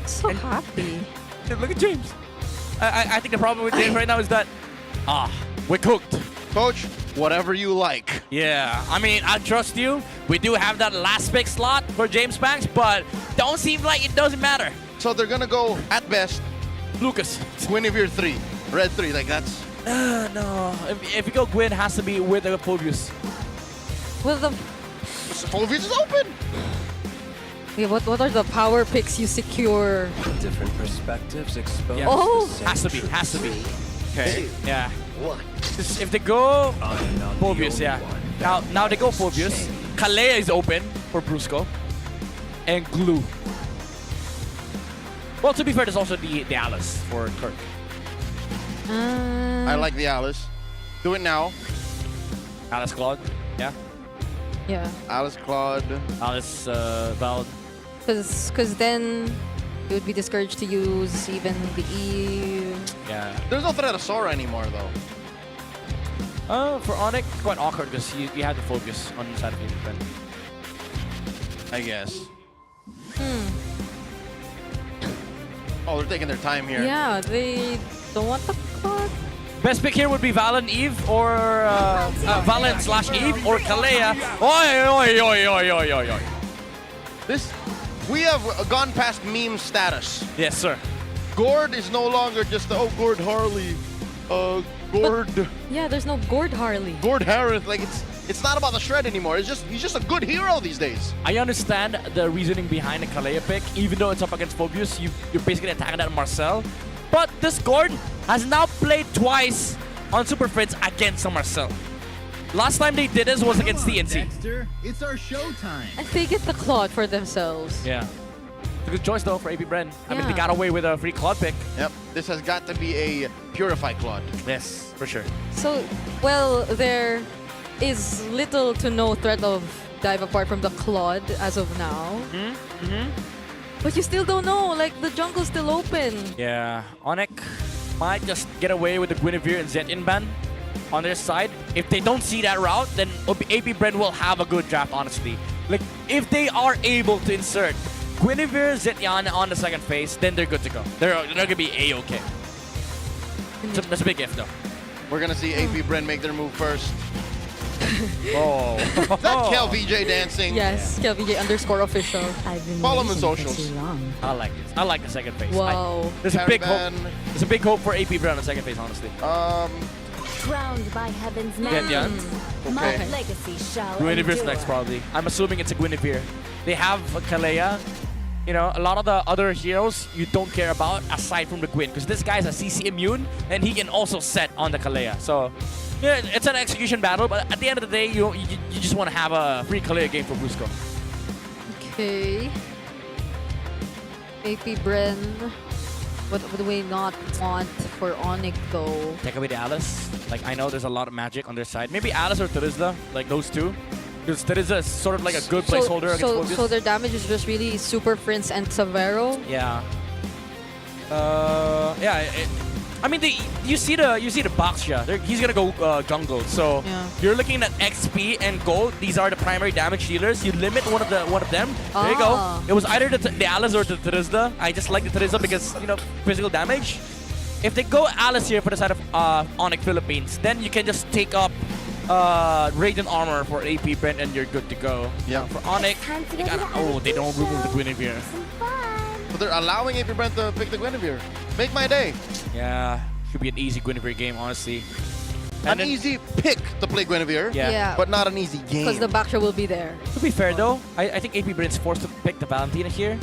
So happy. Hey, look at James. I think the problem with James right now is that we're cooked. Coach, whatever you like. Yeah, I mean, I trust you. We do have that last pick slot for James Banks, but don't seem like it doesn't matter. So they're gonna go at best Lucas. Guinevere 3, red 3. Like that's no. If you go Gwyn, it has to be with the Phobius. With the Phobius is open. yeah, what are the power picks you secure? Different perspectives exposed. Yeah. Oh. Has to be. Okay. Yeah. If they go Phobius, yeah. Now they go Phobius. Kalea is open for Brusco. And Glue. Well, to be fair, there's also the Alice for Kirk. I like the Alice. Do it now. Alice Claude, yeah. Yeah. Alice Claude. Alice Valid. Because then you would be discouraged to use even the E. Yeah. There's no threat of Sora anymore, though. For ONIC, it's quite awkward because you have to focus on the side of the defense. I guess. Oh, they're taking their time here. Yeah, they don't want the clock. Best pick here would be Valen Eve or Valen / Eve or Kalea. Oi. We have gone past meme status. Yes, sir. Gord is no longer just the, Gord Harley. Gord. Yeah, there's no Gord Harley. Gord Harris. Like, it's not about the shred anymore. He's just a good hero these days. I understand the reasoning behind the Kalea pick. Even though it's up against Phobius, you're basically attacking that Marcel. But this Gord has now played twice on Super Friends against Marcel. Last time they did this was against TNC. It's our showtime. And they get the Claude for themselves. Yeah. It's a good choice though for AP Bren. I mean, they Yeah. got away with a free Claude pick. Yep. This has got to be a purified Claude. Yes, for sure. So, well, there is little to no threat of dive apart from the Claude as of now. But you still don't know, like the jungle's still open. Yeah, ONIC might just get away with the Guinevere and Zed ban on their side. If they don't see that route, then AP Bren will have a good draft, honestly. Like, if they are able to insert Guinevere, Zetian on the second phase, then they're good to go. They're going to be A-okay. That's a big if, though. We're going to see AP Bren make their move first. Oh. Is that KelVJ dancing? Yes, KelVJ _official. Follow him on socials. I like this. I like the second phase. Wow. There's a big hope. There's a big hope for AP Bren on the second phase, honestly. Crowned by heaven's Zetian. My legacy shall Guinevere's endure. next, probably. I'm assuming it's a Guinevere. They have a Kalea. You know, a lot of the other heroes you don't care about aside from the Gwyn, because this guy's a CC immune and he can also set on the Kalea. So, yeah, it's an execution battle, but at the end of the day, you just want to have a free Kalea game for Brusco. Okay. AP Bren. What do we not want for ONIC though? Take away the Alice. Like, I know there's a lot of magic on their side. Maybe Alice or Terizla, like those two. Because Terizla is sort of like a good placeholder against Phobius. So their damage is just really Super Prince and Severo? Yeah. I mean, you see the box, yeah. He's gonna go jungle. So you're looking at XP and gold. These are the primary damage dealers. You limit one of them. There you go. It was either the Alice or the Terizla. I just like the Terizla because physical damage. If they go Alice here for the side of ONIC Philippines, then you can just take up Radiant Armor for AP Brent and you're good to go. Yeah. For ONIC, they don't remove the Guinevere. But they're allowing AP Brent to pick the Guinevere. Make my day. Yeah, should be an easy Guinevere game, honestly. And an easy pick to play Guinevere, Yeah. but not an easy game. Because the backshow will be there. To be fair though, I think AP Brent's forced to pick the Valentina here.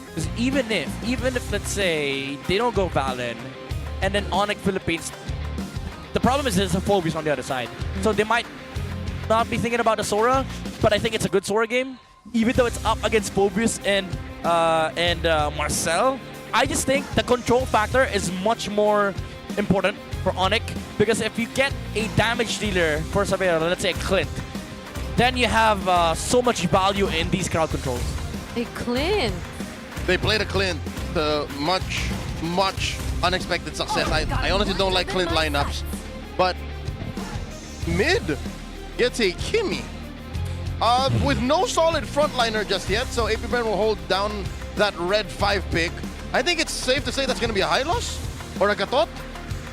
Because even if let's say they don't go Valen, and then ONIC Philippines, the problem is there's a Phobius on the other side. So they might not be thinking about the Sora, but I think it's a good Sora game. Even though it's up against Phobius and Marcel, I just think the control factor is much more important for ONIC. Because if you get a damage dealer for Severo, let's say Clint, then you have so much value in these crowd controls. A Clint. They played a Clint to much unexpected success. I honestly don't like Clint lineups. But mid gets a Kimmy with no solid frontliner just yet, so AP Bren will hold down that red 5 pick. I think it's safe to say that's going to be a Hylos or a Gatot.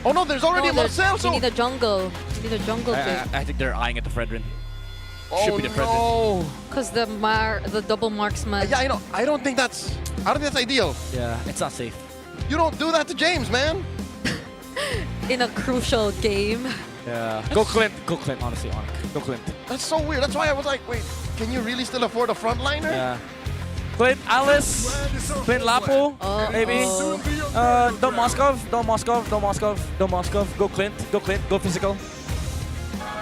Oh no, there's already a Marcel. You need a jungle. You need a jungle pick. I think they're eyeing at the Fredrin. Oh Should be the Fredrin. no! Because the double marksman. Yeah, I know. I don't think that's ideal. Yeah, it's not safe. You don't do that to James, man. In a crucial game. Yeah. Go Clint, honestly, ONIC. Go Clint. That's so weird. That's why I was like, wait, can you really still afford a frontliner? Yeah. Clint, Alice, Clint Lapo, maybe. Don't Moskov, don't Moskov, don't Moskov, don't Moskov. Go Clint, go physical.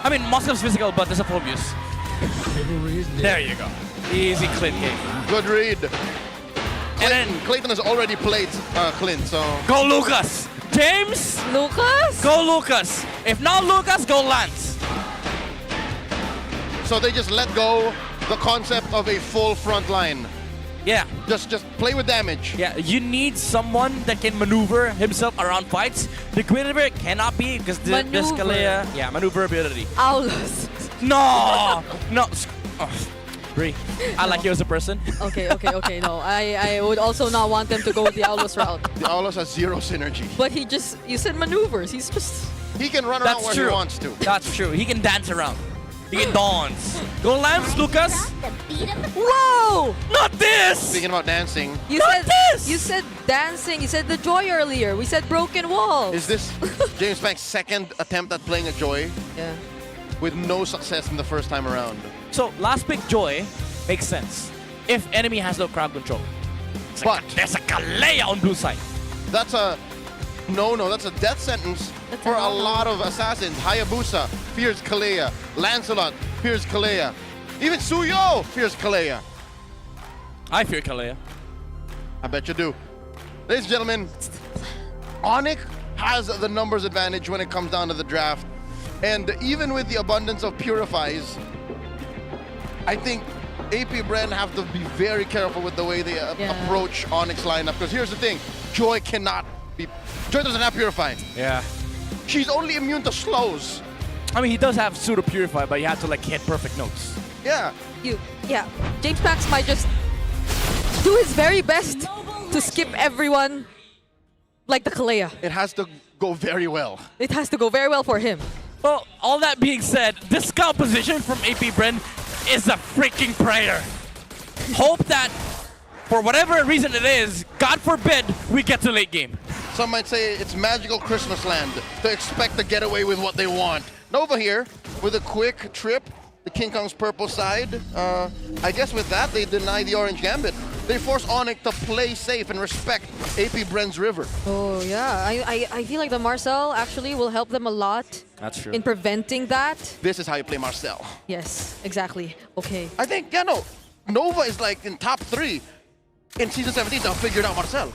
I mean, Moskov's physical, but there's a Phobius. There you go. Easy Clint game. Good read. Clayton has already played Clint, so... Go Lucas! James! Lucas? Go Lucas! If not Lucas, go Lance. So they just let go the concept of a full front line. Yeah. Just play with damage. Yeah, you need someone that can maneuver himself around fights. The Guinevere cannot be because the Scalea... Yeah, maneuverability. Aulos. No! No. Bree, I like you as a person. Okay. No, I would also not want them to go the Aulos route. The Aulos has zero synergy. But you said maneuvers. He's just... He can run around where he wants to. That's true. He can dance around. He can dance. Go Lance, Lucas. Whoa! Not this! Speaking about dancing. You said dancing. You said the Joy earlier. We said broken walls. Is this James Bank's second attempt at playing a Joy? Yeah. With no success in the first time around. So, last pick Joy makes sense if enemy has no crowd control. But there's a Kalea on blue side. That's a that's a death sentence for a lot of assassins. Hayabusa fears Kalea. Lancelot fears Kalea. Even Suyo fears Kalea. I fear Kalea. I bet you do. Ladies and gentlemen, ONIC has the numbers advantage when it comes down to the draft. And even with the abundance of Purifies, I think AP Bren have to be very careful with the way they approach ONIC's lineup. Because here's the thing, Joy doesn't have Purify. Yeah. She's only immune to slows. I mean, he does have pseudo Purify, but you have to like hit perfect notes. Yeah. James Pax might just do his very best to skip everyone like the Kalea. It has to go very well. It has to go very well for him. Well, all that being said, this scout position from AP Bren is a freaking prayer. Hope that, for whatever reason it is, God forbid, we get to late game. Some might say it's magical Christmas land to expect to get away with what they want. Nova here with a quick trip. The King Kong's purple side. I guess with that, they deny the orange gambit. They force ONIC to play safe and respect AP Bren's river. Oh, yeah. I feel like the Marcel actually will help them a lot. That's true. In preventing that. This is how you play Marcel. Yes, exactly. Okay. I think, Nova is like in top 3 in Season 17 to have figured out Marcel.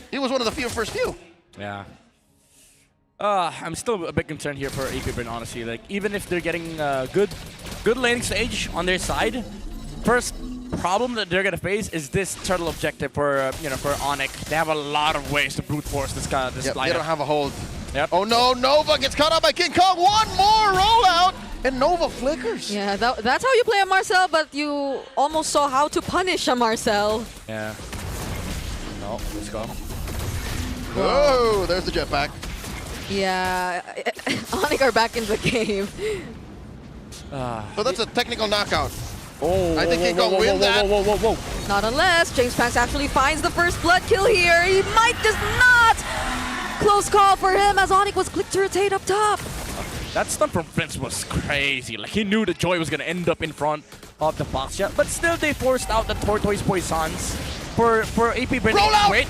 He was one of the first few. Yeah. I'm still a bit concerned here for AP Bren, honestly. Like, even if they're getting good laning stage on their side, first problem that they're gonna face is this turtle objective for for ONIC. They have a lot of ways to brute force this lineup. They don't have a hold. Yep. Oh no, Nova gets caught out by King Kong. One more rollout, and Nova flickers. Yeah, that's how you play a Marcel, but you almost saw how to punish a Marcel. Yeah. No, let's go. Whoa, there's the jetpack. Yeah, ONIC are back in the game. So that's a technical knockout. Oh, I think King Kong wins that. Whoa. Not unless James Pax actually finds the first blood kill here. He might just not. Close call for him as ONIC was clicked to rotate up top. That stun from Prince was crazy. Like, he knew that Joy was gonna end up in front of the Foxia, but still they forced out the Tortoise Poisons for AP Bren. Roll out! Wait,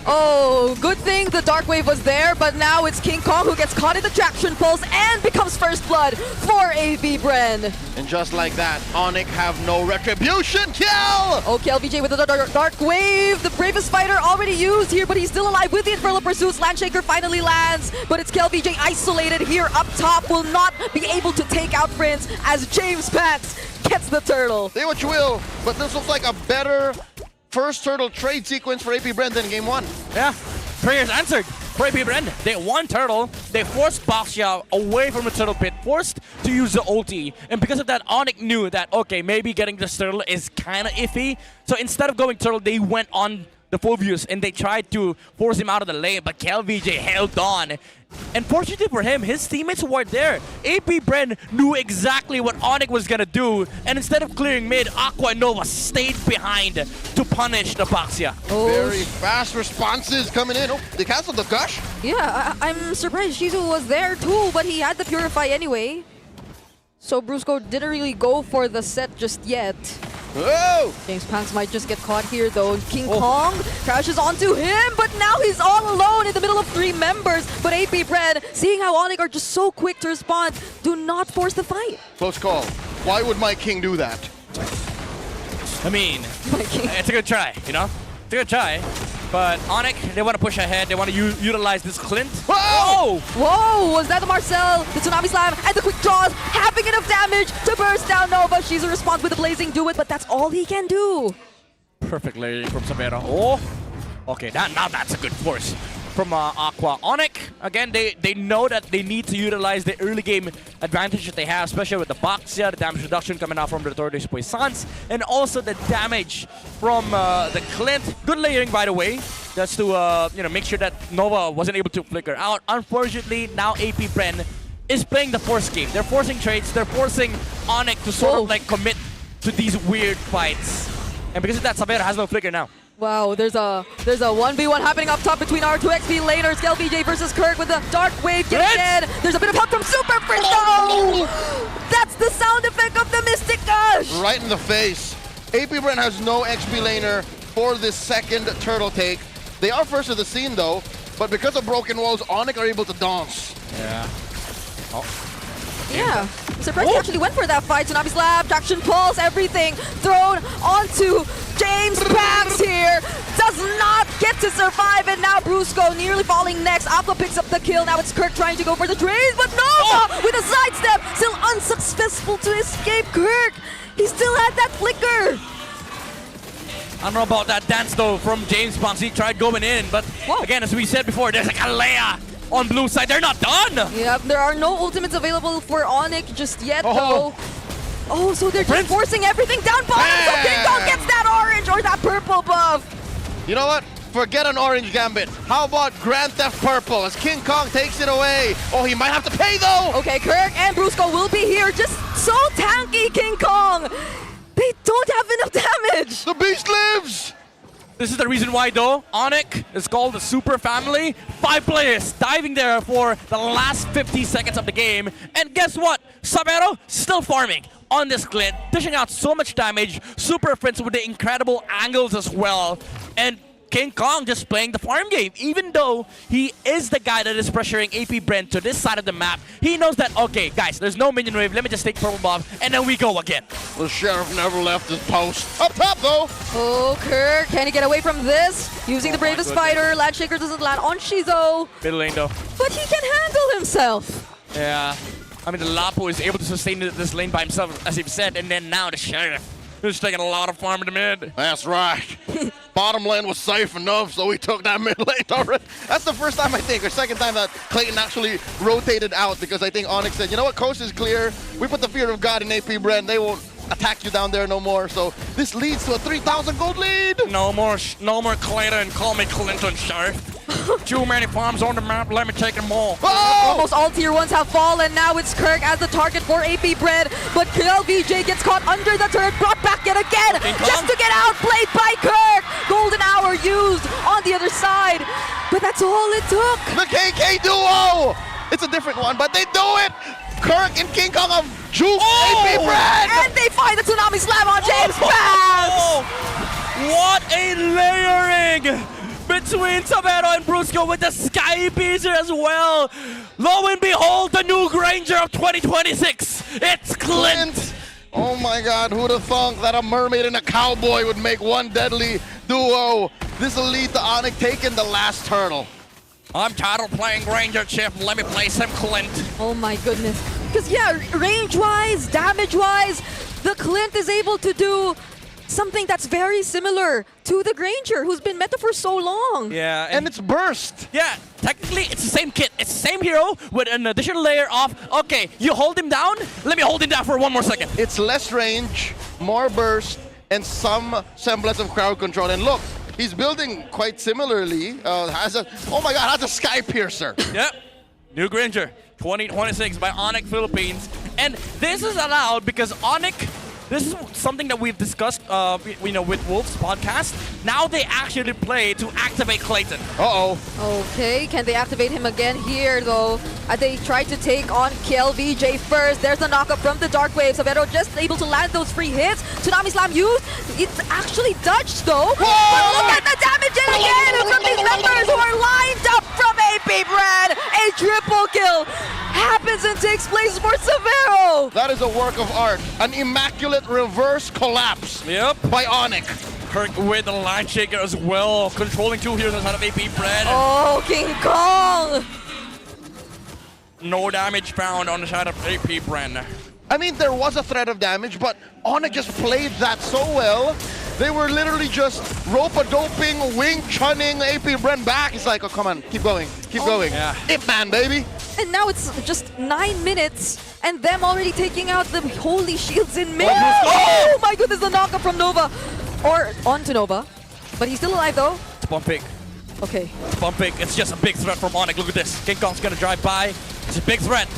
Oh, good thing the Dark Wave was there, but now it's King Kong who gets caught in the traction pulse and becomes first blood for AP Bren. And just like that, ONIC have no retribution kill! Okay, LVJ with the Dark Wave. The bravest fighter already used here, but he's still alive with the Infernal Pursuits. Landshaker finally lands, but it's KLVJ isolated here up top. Will not be able to take out Prince as James Pax gets the turtle. Say what you will, but this looks like a better first turtle trade sequence for AP Bren than game 1. Yeah, prayers answered for AP Bren. They won turtle, they forced Baxia away from the turtle pit, forced to use the ulti, and because of that, ONIC knew that, okay, maybe getting this turtle is kind of iffy, so instead of going turtle, they went on the Phobius and they tried to force him out of the lane, but KLVJ held on. And fortunately for him, his teammates weren't there. AP Bren knew exactly what ONIC was gonna do, and instead of clearing mid, Aqua and Nova stayed behind to punish the Baxia. Very fast responses coming in. Oh, they canceled the Gush? Yeah, I'm surprised Shizu was there too, but he had the Purify anyway. So Brusco didn't really go for the set just yet. Oh! James Panks might just get caught here though. King Kong crashes onto him, but now he's all alone in the middle of 3 members. But AP Bread, seeing how ONIC are just so quick to respond, do not force the fight. Close call. Why would Mike King do that? I mean, it's a good try, you know? It's a good try. But ONIC, they want to push ahead. They want to utilize this Clint. Whoa! Whoa! Was that the Marcel, the Tsunami Slam, and the quick draws, having enough damage to burst down Nova? She's a response with the Blazing Do It, but that's all he can do. Perfect layering from Sabero. Oh! Okay, now that's a good force from Aqua. ONIC, again, they know that they need to utilize the early game advantage that they have, especially with the Boxia, the damage reduction coming out from the Tortoise Poissons, and also the damage from the Clint. Good layering, by the way, just to make sure that Nova wasn't able to flicker out. Unfortunately, now AP Bren is playing the force game. They're forcing trades. They're forcing ONIC to sort of like commit to these weird fights. And because of that, Sabero has no flicker now. Wow, there's a 1v1 happening up top between our 2 XP laners, TLPH versus Kirk with the Dark Wave getting dead. There's a bit of help from Super Fringe. No! That's the sound effect of the Mystic Gush! Right in the face. AP Bren has no XP laner for this second turtle take. They are first of the scene though, but because of broken walls, ONIC are able to dance. Yeah. Oh. Yeah. Surprised he actually went for that fight. Tsunami Slap, Traction Pulse, everything thrown onto James Panks here. Does not get to survive, and now Brusco nearly falling next. Aqua picks up the kill. Now it's Kirk trying to go for the trade, but Nova with a sidestep, still unsuccessful to escape Kirk. He still had that flicker. I don't know about that dance though from James Panks. He tried going in, but again, as we said before, there's like a Leia on blue side. They're not done. Yep, there are no ultimates available for ONIC just yet though. Oh, so they're just forcing everything down bottom, so King Kong gets that orange or that purple buff. You know what? Forget an orange gambit. How about Grand Theft Purple as King Kong takes it away? Oh, he might have to pay though. Okay, Kirk and Brusco will be here. Just so tanky, King Kong. They don't have enough damage. The beast lives. This is the reason why though, ONIC is called the Super Family. 5 players diving there for the last 50 seconds of the game. And guess what? Sabero still farming on this Clint, dishing out so much damage. Super Prince with the incredible angles as well. And King Kong just playing the farm game. Even though he is the guy that is pressuring AP Bren to this side of the map, he knows that, okay, guys, there's no minion wave. Let me just take purple buff, and then we go again. The Sheriff never left his post. Up top, though. Oh, Kirk, can he get away from this? Using the bravest fighter. Landshaker doesn't land on Shizo. Middle lane, though. But he can handle himself. Yeah. I mean, the Lapo is able to sustain this lane by himself, as you've said, and then now the Sheriff is taking a lot of farm in the mid. That's right. Bottom lane was safe enough, so he took that mid lane already. That's the first time, I think, or second time that Clayton actually rotated out, because I think ONIC said, you know what, coast is clear. We put the fear of God in AP Bren. They won't attack you down there no more. So this leads to a 3,000 gold lead. No more Clayton. Call me Clinton, Sheriff. Too many farms on the map. Let me take them all. Almost all tier 1s have fallen. Now it's Kirk as the target for AP Bread. But LVJ gets caught under the turret. Brought back yet again. Just to get outplayed by Kirk. Golden Hour used on the other side. But that's all it took. The KK duo. It's a different one, but they do it. Kirk and King Kong have juked AP Bread. And they find the Tsunami Slam on James Panks. What a layering between Sabero and Brusco with the Sky Piercer as well. Lo and behold, the new Granger of 2026. It's Clint. Oh my God, who'd have thunk that a mermaid and a cowboy would make one deadly duo? This will lead to ONIC taking the last turtle. I'm tired of playing Granger, Chip. Let me play some Clint. Oh my goodness. Because yeah, range-wise, damage-wise, the Clint is able to do something that's very similar to the Granger, who's been meta for so long. Yeah, and it's burst. Yeah, technically it's the same kit. It's the same hero with an additional layer of, okay, you hold him down, let me hold him down for 1 more second. It's less range, more burst, and some semblance of crowd control. And look, he's building quite similarly. Has a Sky Piercer. Yep, new Granger, 2026 by ONIC Philippines. And this is allowed because ONIC This is something that we've discussed, with Wolf's podcast. Now they actually play to activate Clayton. Uh-oh. Okay, can they activate him again here though? They try to take on KLVJ first. There's a knockup from the Dark Wave. Savero just able to land those free hits. Tsunami Slam used. It's actually dodged though. Whoa! But look at the damage yet again from these members who are lined up from AP Brand. A triple kill happens and takes place for Savero. That is a work of art. An immaculate reverse collapse by ONIC. Kirk with the line shaker as well, controlling 2 heroes outside of AP Brand. Oh, King Kong! No damage found on the side of AP Brand. I mean, there was a threat of damage, but ONIC just played that so well. They were literally just rope-a-doping, wing-chunning AP Brand back. It's like, oh, come on, keep going, keep going. Yeah. Ip Man, baby. And now it's just 9 minutes, and them already taking out the holy shields in mid. Oh, My goodness, the knockup from Nova. Or on to Nova. But he's still alive, though. It's bump pick. Okay. It's bump pick. It's just a big threat from ONIC. Look at this. King Kong's gonna drive by. It's a big threat.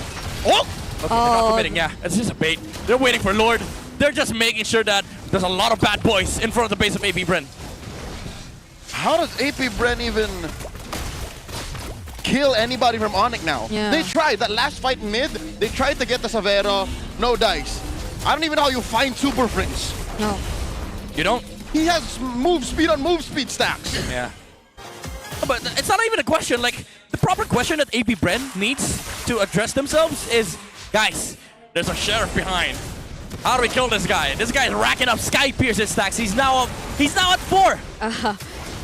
Oh! Okay, they're not committing. Yeah, it's just a bait. They're waiting for Lord. They're just making sure that there's a lot of bad boys in front of the base of AP Bren. How does AP Bren even kill anybody from ONIC now? Yeah. They tried. That last fight mid, they tried to get the Savero. No dice. I don't even know how you find Super Prince. No. You don't? He has move speed on move speed stacks. Yeah. But it's not even a question. Like, the proper question that AP Bren needs to address themselves is, guys, there's a sheriff behind. How do we kill this guy? This guy's racking up Sky Pierce's stacks. He's now at 4.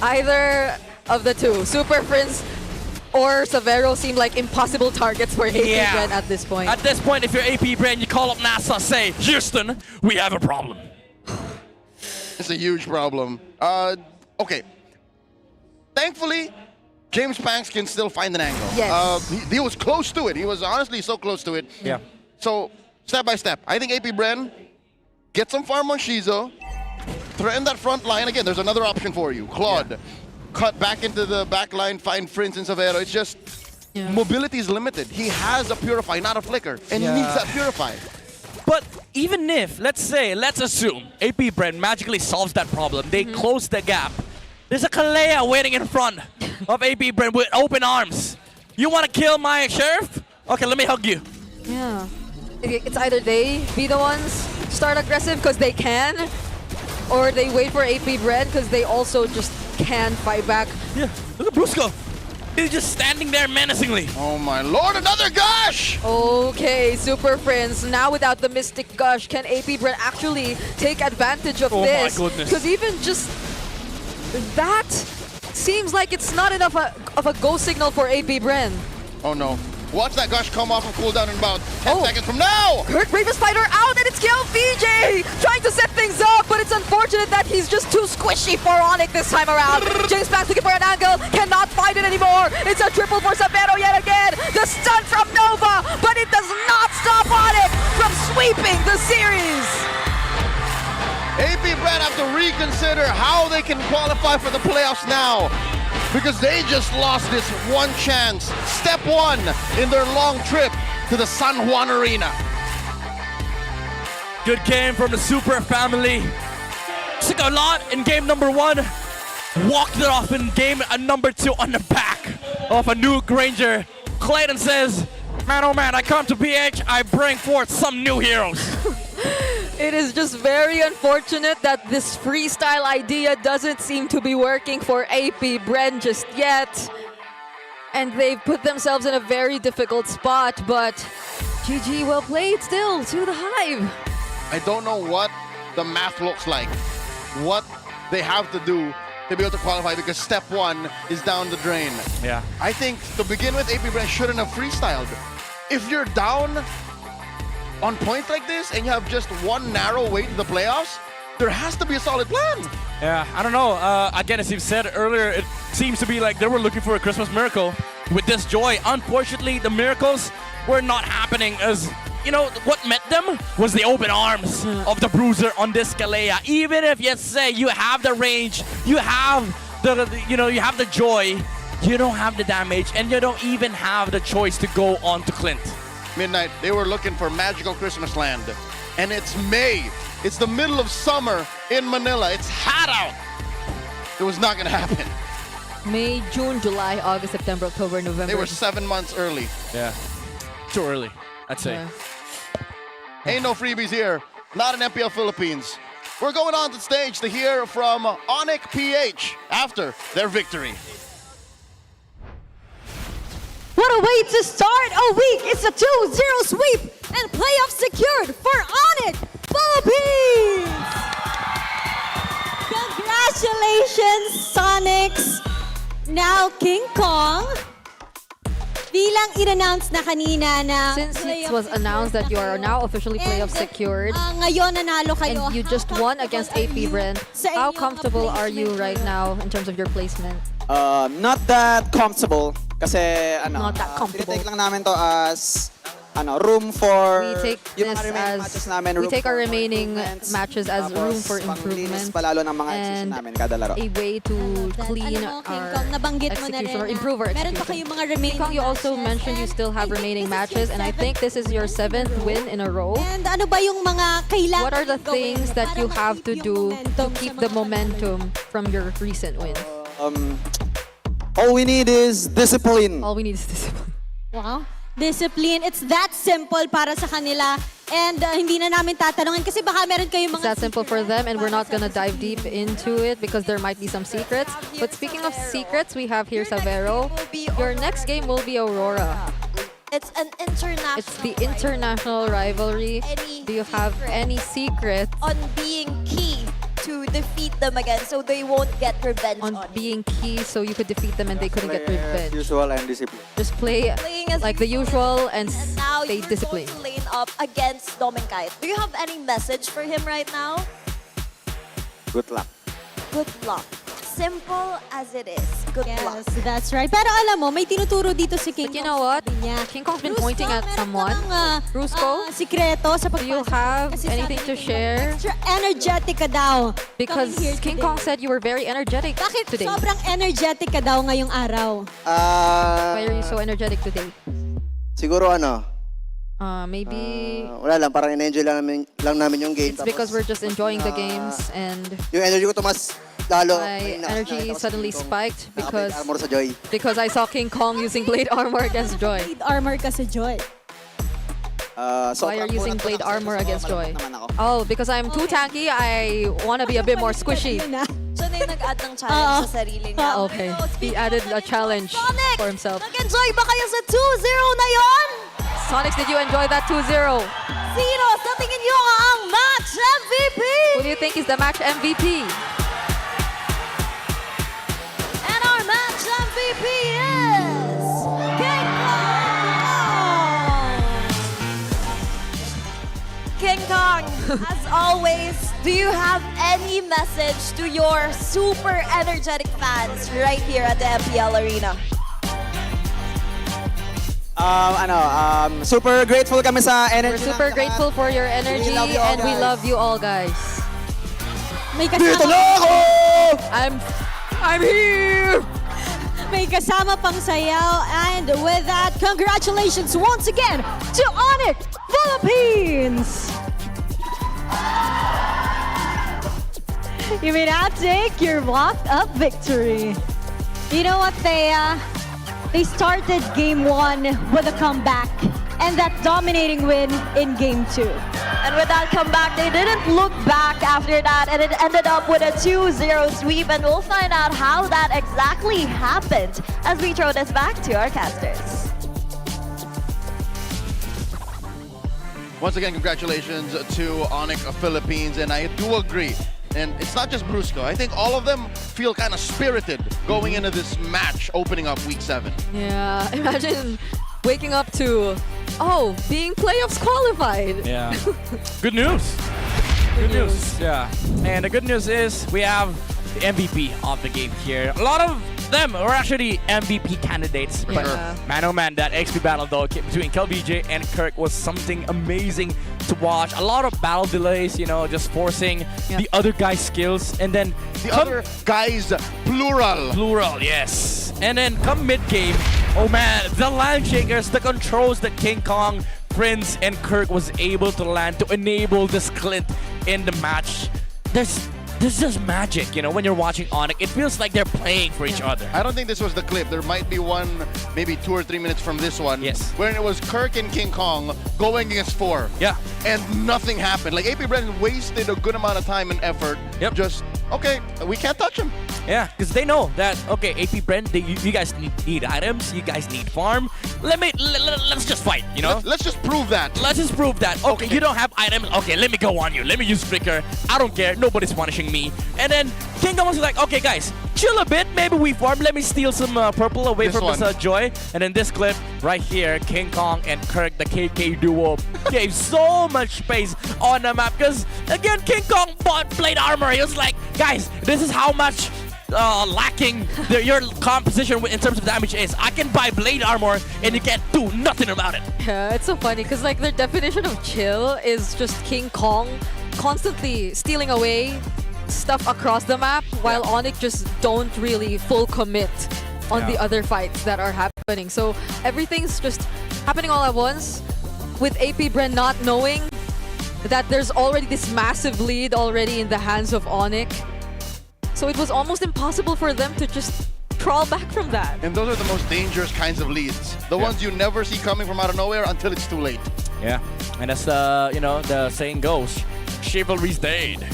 Either of the two, Super Prince or Savero, seem like impossible targets for AP Bren at this point. At this point, if you're AP Bren, you call up NASA, say, Houston, we have a problem. It's a huge problem. Okay. Thankfully, James Banks can still find an angle. Yes. He was close to it. He was honestly so close to it. Yeah. So, step by step, I think AP Bren, get some farm on Shizo, threaten that front line. Again, there's another option for you. Claude, cut back into the back line, find Prince and Savero. It's just, mobility is limited. He has a Purify, not a Flicker, and he needs that Purify. But even if, let's assume, AP Bren magically solves that problem, they close the gap. There's a Kalea waiting in front of AP Bren with open arms. You want to kill my sheriff? Okay, let me hug you. Yeah. It's either they be the ones start aggressive because they can, or they wait for AP Bren because they also just can fight back. Yeah, look at Brusco. He's just standing there menacingly. Oh my lord, another gush! Okay, Super Prince, now without the Mystic Gush, can AP Bren actually take advantage of this? Oh my goodness. Because even just that seems like it's not enough of a go signal for AP Bren. Oh no. Watch that gush come off of cooldown in about 10 seconds from now! Kurt Bravest Fighter out, and it's KLVJ trying to set things up, but it's unfortunate that he's just too squishy for ONIC this time around. James Banks looking for an angle, cannot find it anymore. It's a triple for Savero yet again. The stun from Nova, but it does not stop ONIC from sweeping the series. AP Bren have to reconsider how they can qualify for the playoffs now, because they just lost this one chance. Step 1 in their long trip to the San Juan Arena. Good game from the Super family. Took a lot in game number 1. Walked it off in game number 2 on the back of a new Granger. Clayton says, man, oh man, I come to PH, I bring forth some new heroes. It is just very unfortunate that this freestyle idea doesn't seem to be working for AP Bren just yet. And they've put themselves in a very difficult spot, but GG, well played still to the Hive. I don't know what the math looks like, what they have to do to be able to qualify, because step 1 is down the drain. Yeah. I think to begin with, AP Bren shouldn't have freestyled. If you're down on points like this and you have just one narrow way to the playoffs, there has to be a solid plan. Yeah, I don't know. Again, as you've said earlier, it seems to be like they were looking for a Christmas miracle with this joy. Unfortunately, the miracles were not happening, as, you know, what met them was the open arms of the Bruiser on this Kalea. Even if you say you have the range, you have you have the joy, you don't have the damage, and you don't even have the choice to go on to Clint. Midnight, they were looking for magical Christmas land, and it's May. It's the middle of summer in Manila. It's hot out. It was not going to happen. May, June, July, August, September, October, November. They were 7 months early. Yeah. Too early, I'd say. Yeah. Ain't no freebies here. Not in MPL Philippines. We're going on the stage to hear from ONIC PH after their victory. What a way to start a week! It's a 2-0 sweep and playoff secured for ONIC Philippines! Congratulations, Sonics! Now, King Kong, bilang in-announce na kanina na Since it was announced that you are now officially playoff secured, ngayon nanalo kayo. and you just won against APBR, how comfortable are you right now in terms of your placement? Not that comfortable kasi Not that comfortable. tinitake lang namin to as room for We take yung this mga remaining as matches namin, we room take our for remaining improvements, matches as tapos room for panglinis improvement palalo ng mga execution and namin kada laro. a way to clean Alam mo, King our Kong, nabanggit mo na execution rin or improve our na meron execution. pa kayong mga remaining King Kong, you also matches mentioned you still have remaining matches, and I think this is your 7th win in a row. And ano ba yung mga kailangan What are the things that you have to do to keep the momentum from your recent wins? All we need is discipline. All we need is discipline. Wow. Discipline. It's that simple para sa kanila. And hindi na namin tatanungin kasi baka meron kayong It's mga that simple for them, and we're not gonna dive deep into it because there might be some secrets. But speaking of secrets, we have here Savero. Your next game will be Aurora. It's an international. It's the international rivalry. Do you have any secrets on being key to defeat them again so they won't get revenge on being key so you could defeat them and they couldn't get revenge? Usual and discipline. Just play Playing as like the usual and now stay you're disciplined. going to lane up against Dominkite. Do you have any message for him right now? Good luck. Good luck. Simple as it is. Good luck. Yes, that's right. Pero alam mo, may tinuturo dito si King But you know what? King Kong's been pointing at someone. Rusko, sikreto sa do you have anything to share? Extra energetic ka daw. Because King Kong said you were very energetic today. Sobrang energetic ka daw ngayong araw. Why are you so energetic today? Siguro Maybe wala lang, parang in-enjoy lang namin yung game. it's because we're just enjoying the games and Yung energy ko tumas lalo. my energy suddenly spiked because Armor sa Joy. I saw King Kong using blade armor against Joy. Blade armor ka sa Joy. Why are you using blade armor against Joy? Oh, because I'm too tanky. I want to be a bit more squishy. Siya na yung nag-add ng challenge sa sarili niya. Okay, he added a challenge for himself. Nag-enjoy ba kayo sa 2-0 na yon? Sonics, did you enjoy that 2-0? Sino sa tingin nyo ang match MVP? Who do you think is the match MVP? And our match MVP is King Kong! King Kong, as always, do you have any message to your super energetic fans right here at the MPL Arena? Super grateful kami sa energy. We're super grateful for your energy love you all, and we guys. love you all, guys. May Dito na ako! I'm here! May kasama pang sayaw. And with that, congratulations once again to ONIC Philippines! You may now take your walked-up victory. You know what, Thea? They started Game 1 with a comeback and that dominating win in Game 2. And with that comeback, they didn't look back after that, and it ended up with a 2-0 sweep, and we'll find out how that exactly happened as we throw this back to our casters. Once again, congratulations to ONIC Philippines, and I do agree. And it's not just Brusco. I think all of them feel kind of spirited going into this match opening up week 7. Yeah, imagine waking up to, being playoffs qualified. Yeah. Good news. Good news. Yeah. And the good news is we have the MVP of the game here. A lot of them are actually MVP candidates. But man, oh man, that XP battle though between KLBJ and Kirk was something amazing to watch. A lot of battle delays, just forcing the other guy's skills. And then the other guy's plural. Plural, yes. And then come mid-game, oh man, the land shakers, the controls that King Kong, Prince, and Kirk was able to land to enable this Clint in the match, there's just magic, you know, when you're watching ONIC. It feels like they're playing for each other. I don't think this was the clip. There might be one, maybe 2 or 3 minutes from this one. Yes. Where it was Kirk and King Kong going against 4. Yeah. And nothing happened. Like, AP Bren wasted a good amount of time and effort. Yep. Just, okay, we can't touch him. Yeah, because they know that, okay, AP Brent, you guys need items, you guys need farm. Let's just fight, you know? Let's just prove that. Let's just prove that. Okay, you don't have items. Okay, let me go on you. Let me use Flicker. I don't care. Nobody's punishing me. And then King Kong was like, okay, guys, chill a bit. Maybe we farm. Let me steal some purple away from this Joy. And in this clip right here, King Kong and Kirk, the KK duo, gave so much space on the map. Because, again, King Kong bought plate armor. He was like, guys, this is how much lacking your composition in terms of damage is. I can buy blade armor and you can't do nothing about it. Yeah, it's so funny because like their definition of chill is just King Kong constantly stealing away stuff across the map while ONIC just don't really full commit on the other fights that are happening. So everything's just happening all at once with AP Bren not knowing that there's already this massive lead already in the hands of ONIC. So it was almost impossible for them to just crawl back from that. And those are the most dangerous kinds of leads. The ones you never see coming from out of nowhere until it's too late. Yeah, and as you know, the saying goes, chivalry's dead,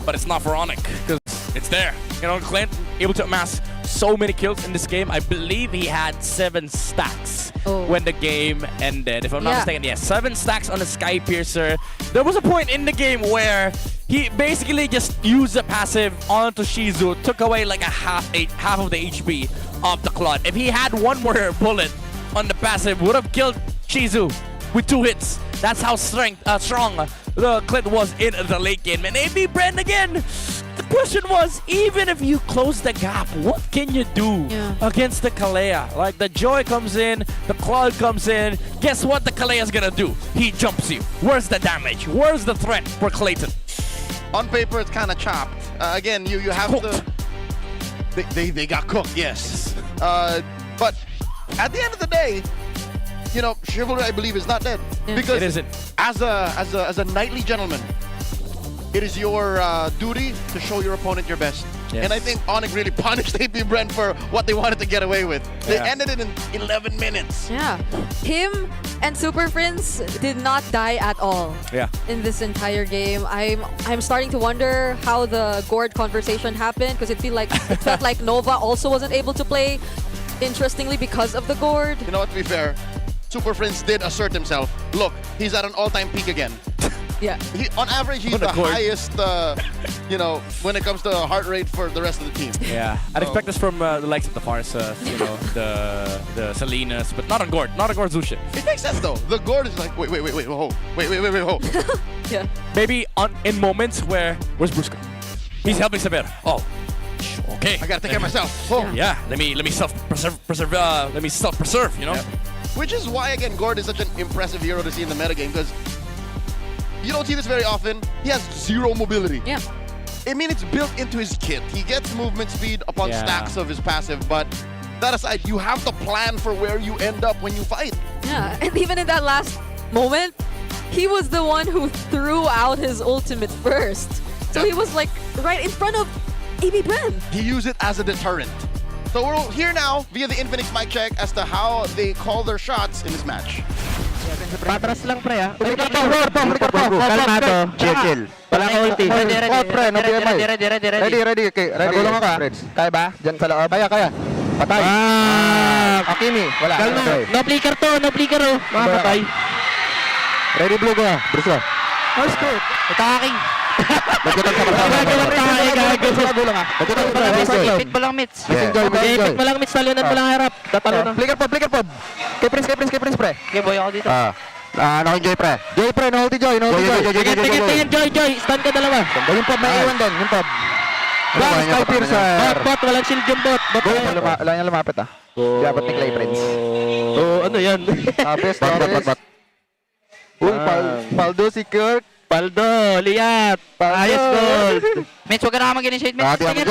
but it's not for ONIC because it's there. You know, Clint able to amass so many kills in this game. I believe he had 7 stacks when the game ended. If I'm not mistaken, 7 stacks on the Sky Piercer. There was a point in the game where he basically just used the passive onto Shizu, took away like half of the HP of the Claude. If he had one more bullet on the passive, would have killed Shizu with 2 hits. That's how strong the Clint was in the late game. And AP Bren again, the question was, even if you close the gap, what can you do against the Kalea? Like the Joy comes in, the Claude comes in. Guess what the Kalea's gonna do? He jumps you. Where's the damage? Where's the threat for Clayton? On paper, it's kind of chopped. Again, you have cooked. They got cooked, yes. But at the end of the day, you know, chivalry, I believe, is not dead. Because it isn't. As a knightly gentleman, it is your duty to show your opponent your best. Yes. And I think ONIC really punished AP Bren for what they wanted to get away with. They ended it in 11 minutes. Yeah. Him and Super Prince did not die at all in this entire game. I'm starting to wonder how the Gord conversation happened because it felt like Nova also wasn't able to play interestingly because of the Gord. You know what, to be fair, Super Prince did assert himself. Look, he's at an all-time peak again. Yeah. On average, he's the highest, you know, when it comes to heart rate for the rest of the team. Yeah, I'd expect this from the likes of the Farsa, you know, the Salinas, but not on Gord Zushin. It makes sense though. The Gord is like, wait, yeah. Maybe in moments where's Brusco? He's helping Saber. Oh, okay. I gotta take care of myself. Oh. Yeah, let me self-preserve, you know? Which is why, again, Gord is such an impressive hero to see in the metagame, because you don't see this very often. He has 0 mobility. Yeah. I mean, it's built into his kit. He gets movement speed upon stacks of his passive, but that aside, you have to plan for where you end up when you fight. Yeah, and even in that last moment, he was the one who threw out his ultimate first. So he was like right in front of AP Bren. He used it as a deterrent. So we're here now via the Infinix mic check as to how they call their shots in this match. Patras lang pre ah. Kalmado. Chill. Wala ka ulti. Ready. Okay, ready. Nagulong ka. Kaya ba? Diyan sa loob. Kaya. Patay. Akimi. Wala. No flicker to. Patay. Ready blue ko. Bruce. First good. Attacking. Pick mo lang mitts. Pick mo lang mitts. Talunan mo lang harap. Flicker po. Kay Prince pre. Okay, boy ako dito. Naka-Joy pre. Joy, no-ulti Joy. Tingin, Joy. Stand ka dalawa. Yung pop, may iwan doon. Yung pop. Sky Piercer. Bot. Walang shield yung bot. Wala niya lumapit ah. Dapat ni Clay Prince. Ano yan? Bot. Paldo si Kirk. Paldo, Liat, ayos gold. Mitch, huwag ka na mag-initiate, Mitch. Tingin.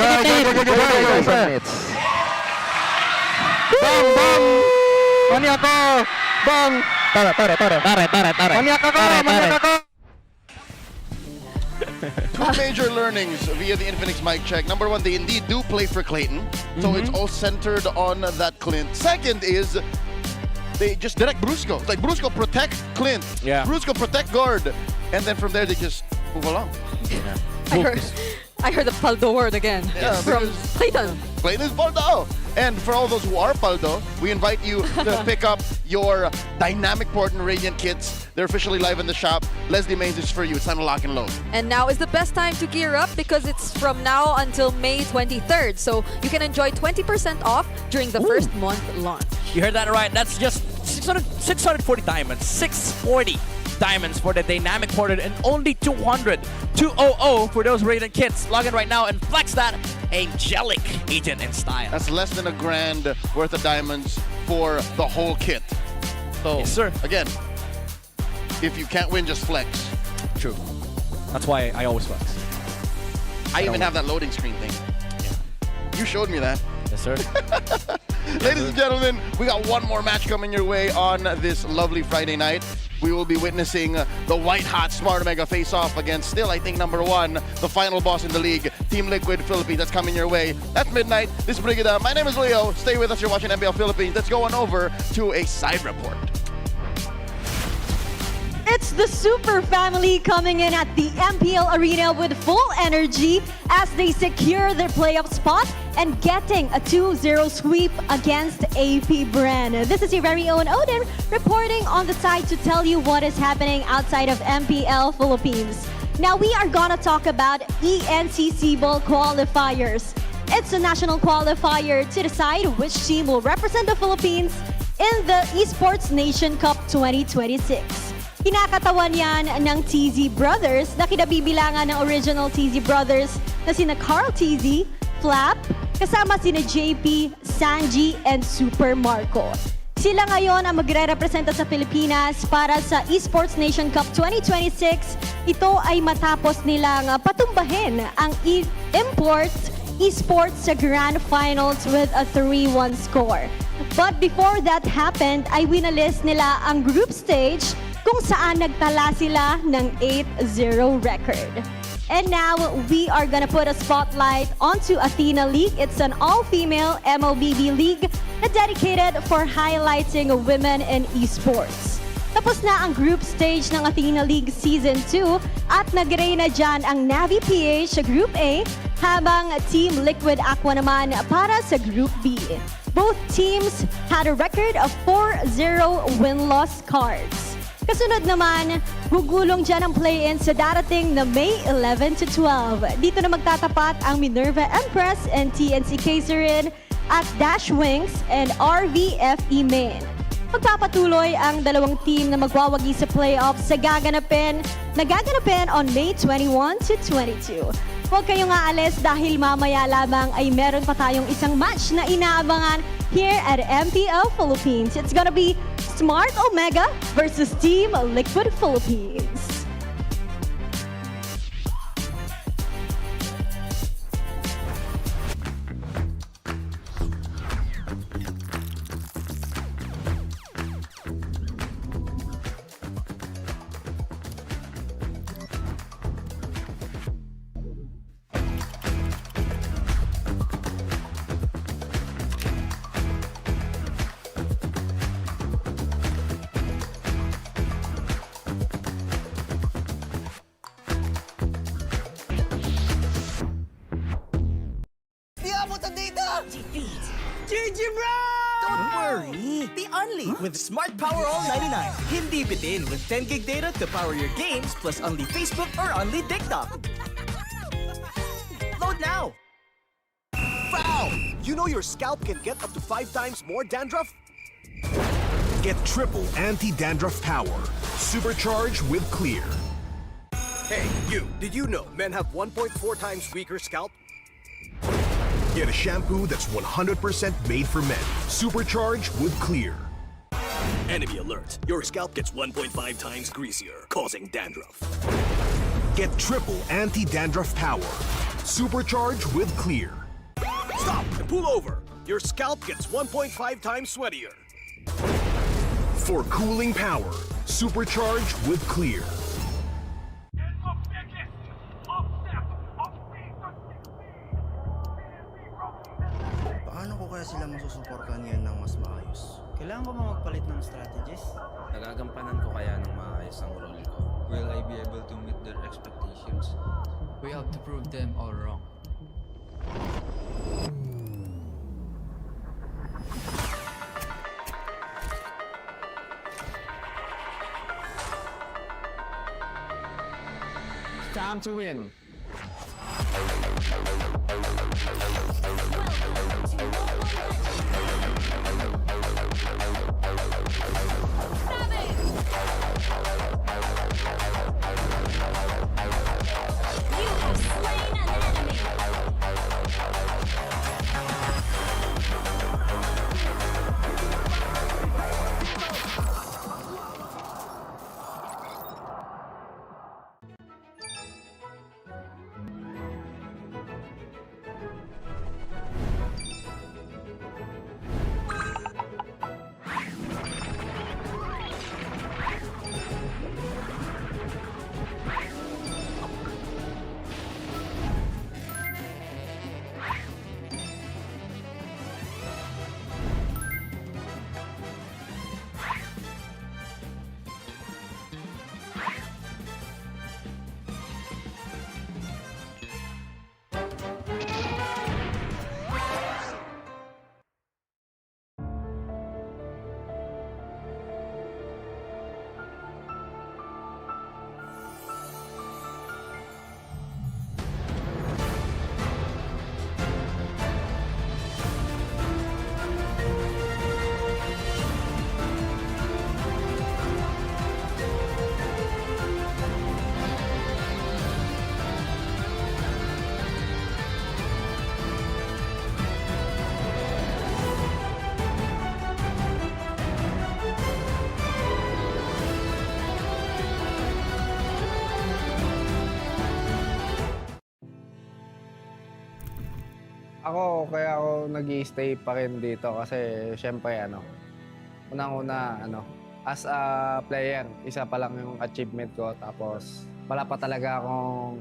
Bang! Mani ako! Bang! Tara. Mani ako! Two major learnings via the Infinix mic check. Number one, they indeed do play for Clayton. So it's all centered on that Clint. Second is they just direct Brusco. Like Brusco protect Clint. Yeah. Brusco protect guard. And then from there they just move along. I heard the Paldo word again from Clayton. Clayton is Paldo. And for all those who are Paldo, we invite you to pick up your Dynamic Port and Radiant kits. They're officially live in the shop. Leslie Mains is for you. It's time to lock and load. And now is the best time to gear up because it's from now until May 23rd. So you can enjoy 20% off during the first month launch. You heard that right. That's just 640 diamonds. 640 diamonds for the Dynamic Ported and only 200 for those Radiant kits. Log in right now and flex that angelic agent in style. That's less than $1,000 worth of diamonds for the whole kit. So, yes, sir. Again, if you can't win, just flex. True. That's why I always flex. I even have that loading screen thing. Yeah. You showed me that. Yes, sir. Ladies and gentlemen, we got one more match coming your way on this lovely Friday night. We will be witnessing the white-hot Smart Omega face-off against still, I think, number one, the final boss in the league, Team Liquid Philippines. That's coming your way. That's midnight. This is Brigida. My name is Leo. Stay with us. You're watching MPL Philippines. Let's go on over to a side report. It's the Super Family coming in at the MPL Arena with full energy as they secure their playoff spot and getting a 2-0 sweep against APBR. This is your very own Odin reporting on the side to tell you what is happening outside of MPL Philippines. Now we are gonna talk about ENCC Ball qualifiers. It's a national qualifier to decide which team will represent the Philippines in the Esports Nation Cup 2026. Kinakatawan yan ng TZ Brothers na kinabibilangan ng original TZ Brothers na sina Carl TZ, Flap, kasama sina JP, Sanji, and Super Marco. Sila ngayon ang magre-representa sa Pilipinas para sa Esports Nation Cup 2026. Ito ay matapos nilang patumbahin ang Imports Esports sa Grand Finals with a 3-1 score. But before that happened, ay winalis nila ang group stage kung saan nagtala sila ng 8-0 record. And now, we are gonna put a spotlight onto Athena League. It's an all-female MLBB league na dedicated for highlighting women in esports. Tapos na ang group stage ng Athena League Season 2 at nag-ray na dyan ang Navi PH sa Group A habang Team Liquid Aqua naman para sa Group B. Both teams had a record of 4-0 win-loss cards. Kasunod naman, gugulong dyan ang play-in sa darating na May 11 to 12. Dito na magtatapat ang Minerva Empress and TNC Kaiserin at Dash Wings and RVFE Main. Magpapatuloy ang dalawang team na magwawagi sa playoffs sa gaganapin on May 21 to 22. Huwag kayong aalis dahil mamaya lamang ay meron pa tayong isang match na inaabangan here at MPL Philippines. It's gonna be Smart Omega versus Team Liquid Philippines. GG bro! Don't worry. The Only with Smart Power All 99. Hindi bitin with 10 gig data to power your games plus only Facebook or only TikTok. Load now. Foul! You know your scalp can get up to 5 times more dandruff? Get triple anti-dandruff power. Supercharged with Clear. Hey, you. Did you know men have 1.4 times weaker scalp? Get a shampoo that's 100% made for men. Supercharged with Clear. Enemy alert. Your scalp gets 1.5 times greasier, causing dandruff. Get triple anti-dandruff power. Supercharged with Clear. Stop and pull over. Your scalp gets 1.5 times sweatier. For cooling power. Supercharged with Clear. sila masusuportahan ngayon ng mas maayos. Kailangan ko ba magpalit ng strategies? Nagagampanan ko kaya ng maayos ang role ko? Will I be able to meet their expectations? We have to prove them all wrong. Time to win. Kaya ako nag-i-stay pa rin dito kasi syempre unang-una as a player, isa pa lang yung achievement ko tapos wala pa talaga akong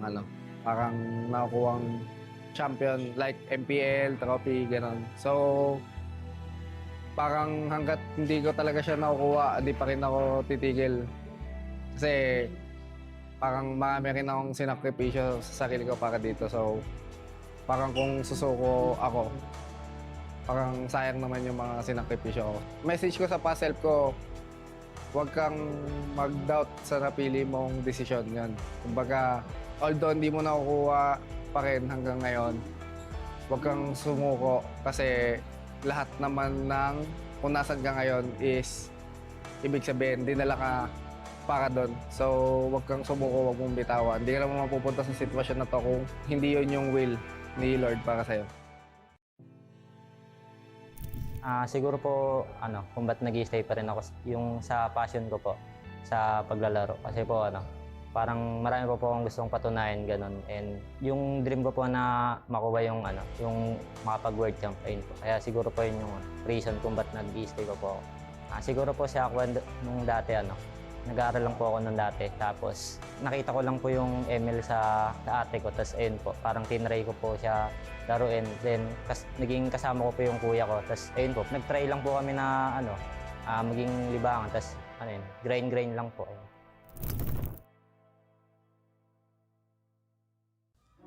parang nakukuhang champion like MPL, trophy, ganon. So parang hanggat hindi ko talaga siya nakukuha, hindi pa rin ako titigil. Kasi parang marami rin akong sinakripisyo sa sarili ko para dito. So parang kung susuko ako, parang sayang naman yung mga sinakripisyo ko. Message ko sa past self ko, huwag kang mag-doubt sa napili mong desisyon yan. Kumbaga, although hindi mo nakukuha pa rin hanggang ngayon, huwag kang sumuko kasi lahat naman ng kung nasan ka ngayon is ibig sabihin, dinala ka para doon. So, huwag kang sumuko, huwag mong bitawan. Hindi ka naman mapupunta sa sitwasyon na to kung hindi yun yung will ni Lord para sa'yo. Siguro po, kung ba't nag-i-stay pa rin ako yung sa passion ko po sa paglalaro. Kasi po, parang marami po akong gustong patunayan, ganun. And yung dream ko po na makuha yung, yung makapag-world champ, ayun po. Kaya siguro po yun yung reason kung ba't nag-i-stay ko po ako. Siguro po siya ako nung dati, nag-aaral lang po ako nung dati. Tapos nakita ko lang po yung ML sa ate ko. Tapos ayun po, parang tinry ko po siya laruin. Then naging kasama ko po yung kuya ko. Tapos ayun po, nag-try lang po kami na maging libangan. Tapos grind lang po.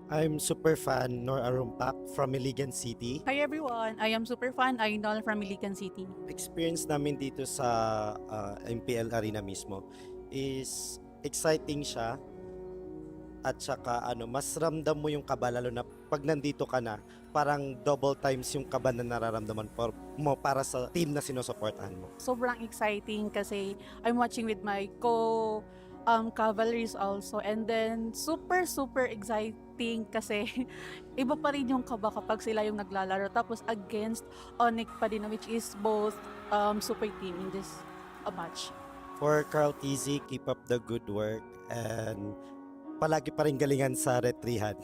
I'm super fan Nor Arumpak from Iligan City. Hi everyone, I am super fan Ainol from Iligan City. Experience namin dito sa MPL arena mismo is exciting siya at saka mas ramdam mo yung kaba lalo na pag nandito ka na, parang double times yung kaba na nararamdaman mo para sa team na sinusuportahan mo. Sobrang exciting kasi I'm watching with my cavalries also, and then super exciting kasi iba pa rin yung kaba kapag sila yung naglalaro tapos against ONIC pa din, which is both super team in this match. For Carl TZ, keep up the good work and palagi pa rin galingan sa retrihan.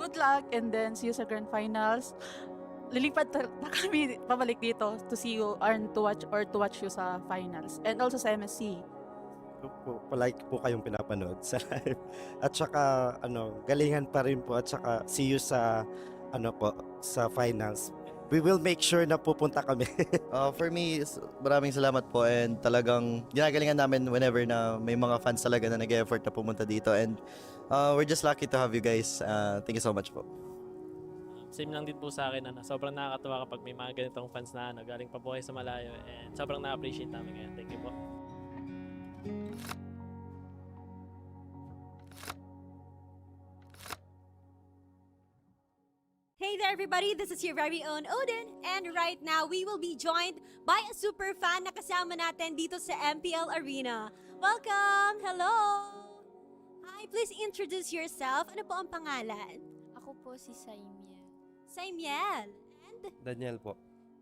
Good luck and then see you sa grand finals. Lilipat na kami pabalik dito to see you and to watch you sa finals and also sa MSC. Opo. palagi po kayong pinapanood sa live. At saka galingan pa rin po at saka see you sa sa finals. We will make sure na pupunta kami. For me, maraming salamat po and talagang ginagalingan namin whenever na may mga fans talaga na nag-effort na pumunta dito and we're just lucky to have you guys. Thank you so much po. Same lang din po sa akin, sobrang nakakatuwa kapag may mga ganitong fans na galing pa po kayo sa malayo and sobrang na-appreciate namin ngayon. Thank you po. Hey there everybody, this is your very own Odin and right now we will be joined by a super fan na kasama natin dito sa MPL Arena. Welcome! Hello! Hi, please introduce yourself. Ano po ang pangalan? Ako po si Saimiel. Saimiel. And Daniel po.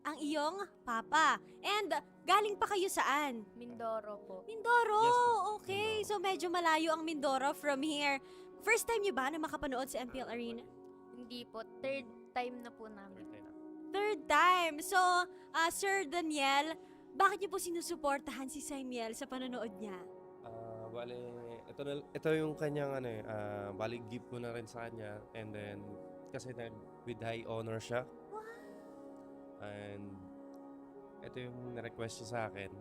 ang iyong papa. And galing pa kayo saan? Mindoro po. Mindoro! Yes po. Okay, so medyo malayo ang Mindoro from here. First time niyo ba na makapanood sa MPL Arena? Hindi po. Third time na po namin. Third time. So, Sir Daniel, bakit niyo po sinusuportahan si Saimiel sa panonood niya? Bale, ito yung kanyang bali gift ko na rin sa kanya and then kasi with high honor siya. And ito yung na-request niya sa akin.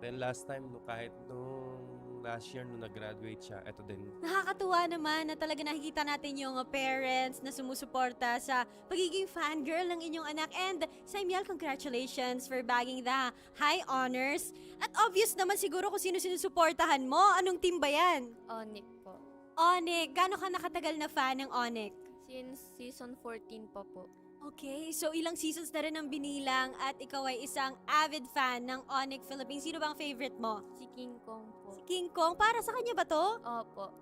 Then last time, kahit nung last year nung nag-graduate siya, ito din. Nakakatuwa naman na talaga nakikita natin yung parents na sumusuporta sa pagiging fangirl ng inyong anak. And Saimiel, congratulations for bagging the high honors. At obvious naman siguro kung sino sinusuportahan mo. Anong team ba yan? ONIC po. ONIC. Gano'n ka nakatagal na fan ng ONIC? Since season 14 pa po. Okay, so ilang seasons na rin ang binilang at ikaw ay isang avid fan ng ONIC Philippines. Sino bang favorite mo? Si King Kong po. Si King Kong? Para sa kanya ba to? Opo.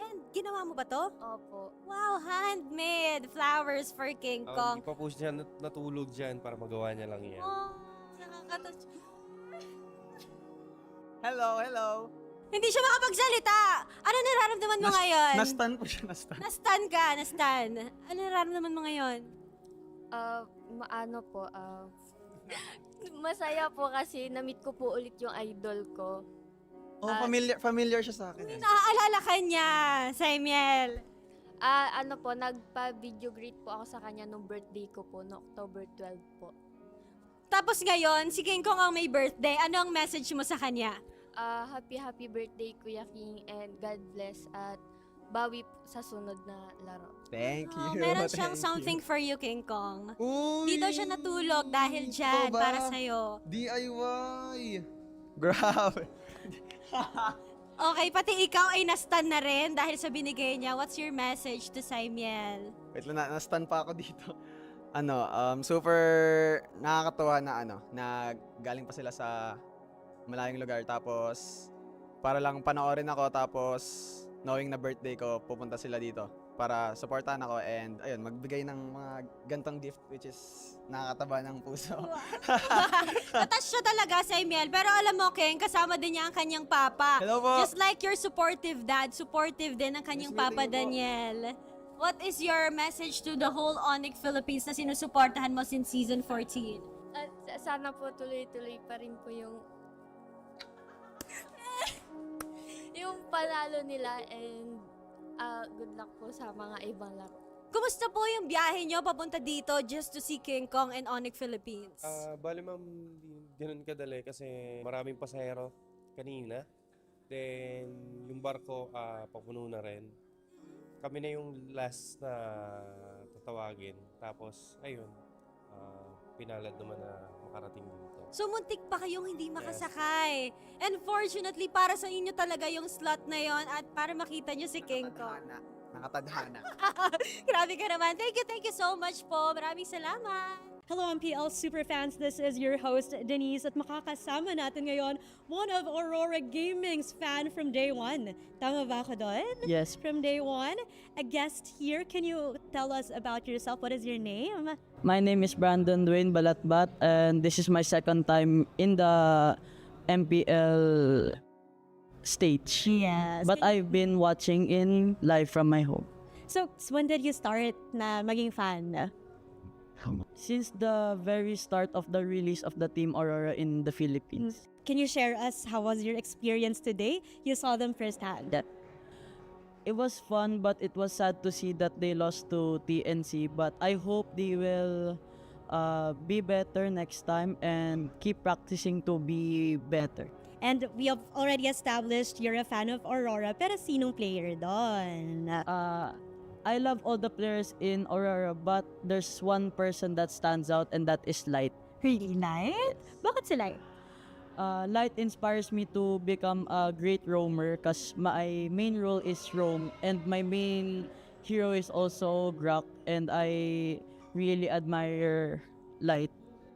And ginawa mo ba to? Opo. Wow, handmade flowers for King Kong. Hindi pa po siya natulog dyan para magawa niya lang yan. Oh, nakakatouch. Hello, hello. Hindi siya makapagsalita. Ano nararamdaman mo ngayon? Nastan po siya, nastan. Nastan ka, nastan. Ano nararamdaman mo ngayon? Masaya po kasi na-meet ko po ulit yung idol ko. Oh, familiar siya sa akin. Naaalala ka niya, Saimiel. Nagpa-video greet po ako sa kanya nung birthday ko po, no October 12 po. Tapos ngayon, si King Kong ang may birthday. Ano ang message mo sa kanya? Happy birthday Kuya King and God bless at bawi sa sunod na laro. Thank you. Meron siyang something for you, King Kong. Uy! Dito siya natulog dahil dyan, para sa'yo. DIY! Grabe. Okay, pati ikaw ay nastan na rin dahil sa binigay niya. What's your message to Saimiel? Wait lang, nastan pa ako dito. Super nakakatuwa na galing pa sila sa malayong lugar tapos para lang panoorin ako tapos knowing na birthday ko, pupunta sila dito para supportahan ako and ayun, magbigay ng mga gantong gift which is nakakataba ng puso. Attach siya talaga, Saimiel. Pero alam mo, King, kasama din niya ang kanyang papa. Hello po. Just like your supportive dad, supportive din ang kanyang papa, Daniel. What is your message to the whole ONIC Philippines na sinusuportahan mo since season 14? At sana po tuloy-tuloy pa rin po yung panalo nila and good luck po sa mga ibang laro. Kumusta po yung biyahe nyo papunta dito just to see King Kong and ONIC Philippines? Bali ma'am, hindi ganun kadali kasi maraming pasahero kanina. Then yung barko papuno na rin. Kami na yung last na tatawagin. Tapos ayun, pinalad naman na makarating dito. So muntik pa kayong hindi makasakay. And fortunately, para sa inyo talaga yung slot na yon at para makita nyo si King Kong. Nakatadhana. Grabe ka naman. Thank you so much po. Maraming salamat. Hello MPL Superfans, this is your host Denise at makakasama natin ngayon one of Aurora Gaming's fan from day one. Tama ba ako doon? Yes. From day one, a guest here. Can you tell us about yourself? What is your name? My name is Brandon Dwayne Balatbat and this is my second time in the MPL stage. Yes. But I've been watching in live from my home. So when did you start na maging fan? Since the very start of the release of the Team Aurora in the Philippines. Can you share us how was your experience today? You saw them firsthand. It was fun, but it was sad to see that they lost to TNC. But I hope they will be better next time and keep practicing to be better. And we have already established you're a fan of Aurora, pero sinong player doon? I love all the players in Aurora, but there's one person that stands out, and that is Light. Really, Light? Bakit si Light? Light inspires me to become a great roamer because my main role is roam, and my main hero is also Grok, and I really admire Light.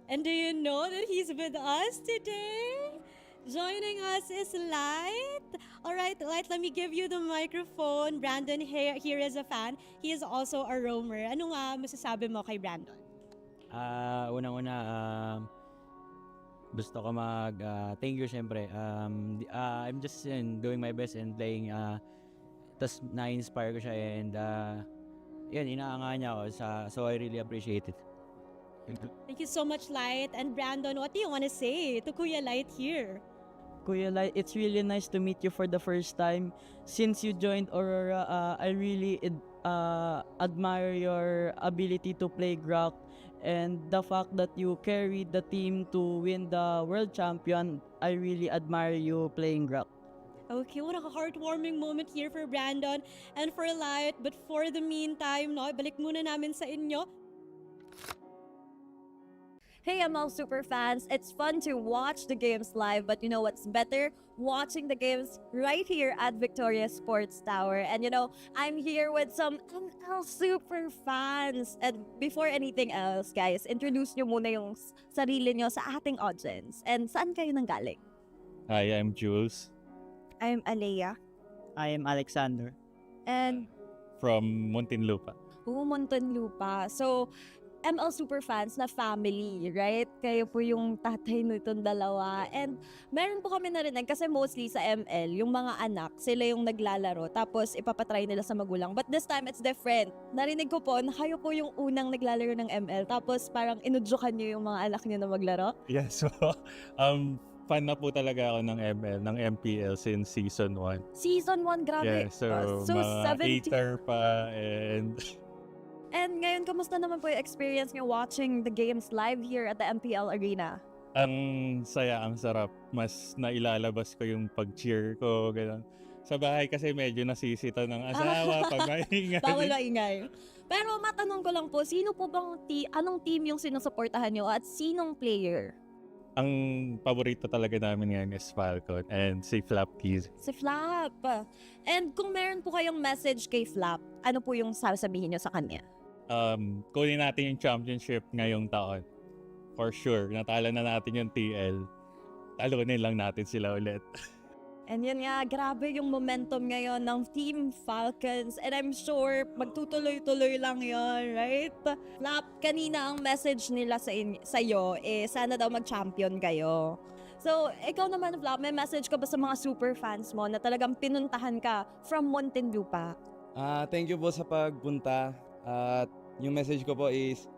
And do you know that he's with us today? Joining us is Light. All right, Light, let me give you the microphone. Brandon here is a fan. He is also a roamer. Ano nga masasabi mo kay Brandon? Unang-una, gusto ko thank you syempre. I'm just doing my best and playing. Tas na-inspire ko siya and yun, inaanga niya ako. So I really appreciate it. Thank you so much, Light. And Brandon, what do you want to say to Kuya Light here? Kuya Light, it's really nice to meet you for the first time. Since you joined Aurora, I really admire your ability to play Grok, and the fact that you carried the team to win the world champion. I really admire you playing Grok. Okay, what a heartwarming moment here for Brandon and for Light. But for the meantime, no, balik muna namin sa inyo. Hey ML Superfans, it's fun to watch the games live, but you know what's better? Watching the games right here at Victoria Sports Tower. And you know, I'm here with some ML Superfans. And before anything else, guys, introduce nyo muna yung sarili nyo sa ating audience. And saan kayo nanggaling? Hi, I'm Jules. I'm Alea. I am Alexander. And From Muntinlupa. Muntinlupa. So, ML Superfans na family, right? Kayo po yung tatay nitong dalawa. And meron po kami narinig kasi mostly sa ML, yung mga anak, sila yung naglalaro tapos ipapatry nila sa magulang. But this time, it's different. Narinig ko po na kayo po yung unang naglalaro ng ML tapos parang inudyukan nyo yung mga anak nyo na maglaro. Yes, so, fan na po talaga ako ng ML, ng MPL since season 1. Season 1, grabe. Yeah, so mga 8er pa and... And ngayon, kamusta naman po yung experience nyo watching the games live here at the MPL Arena? Ang saya, ang sarap. Mas nailalabas ko yung pag-cheer ko, gano'n. Sa bahay kasi medyo nasisita ng asawa pag maingay. Bawal maingay. Pero matanong ko lang po, sino po bang anong team yung sinusuportahan nyo at sinong player? Ang paborito talaga namin ngayon is Falcon and si Flap Keys. Si Flap. And kung meron po kayong message kay Flap, ano po yung sasabihin nyo sa kanya? Kunin natin yung championship ngayong taon. For sure, natalo na natin yung TL. Talunin lang natin sila ulit. And yun nga, grabe yung momentum ngayon ng Team Falcons. And I'm sure magtutuloy-tuloy lang yun, right? Flap, kanina ang message nila sa iyo, sana daw mag-champion kayo. So, ikaw naman, Flap, may message ka ba sa mga super fans mo na talagang pinuntahan ka from Muntinlupa? Thank you po sa pagpunta. At yung message ko po is,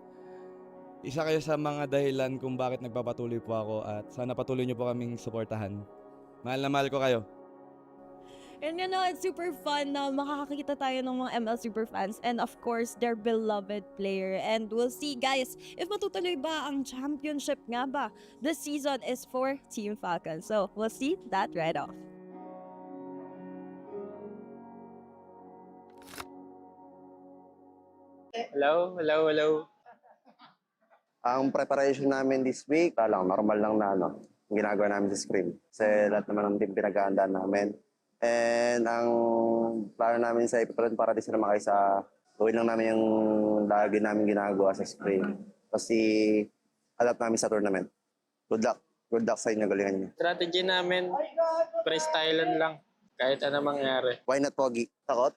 isa kayo sa mga dahilan kung bakit nagpapatuloy po ako at sana patuloy niyo po kaming suportahan. Mahal na mahal ko kayo. And you know, it's super fun na makakakita tayo ng mga ML Superfans and of course, their beloved player. And we'll see, guys, if matutuloy ba ang championship nga ba. This season is for Team Falcons. So, we'll see that right off. Hello. Ang preparation namin this week, normal lang na yung ginagawa namin sa scrim. Kasi lahat naman ng team pinag-aandaan namin. And ang plano namin sa ipiprint para di sila makay sa gawin lang namin yung lagi namin ginagawa sa scrim. Kasi adapt namin sa tournament. Good luck. Good luck sa inyo, galingan niyo. Strategy namin, freestylean lang. Kahit ano mangyari. Why not, Pogi? Takot?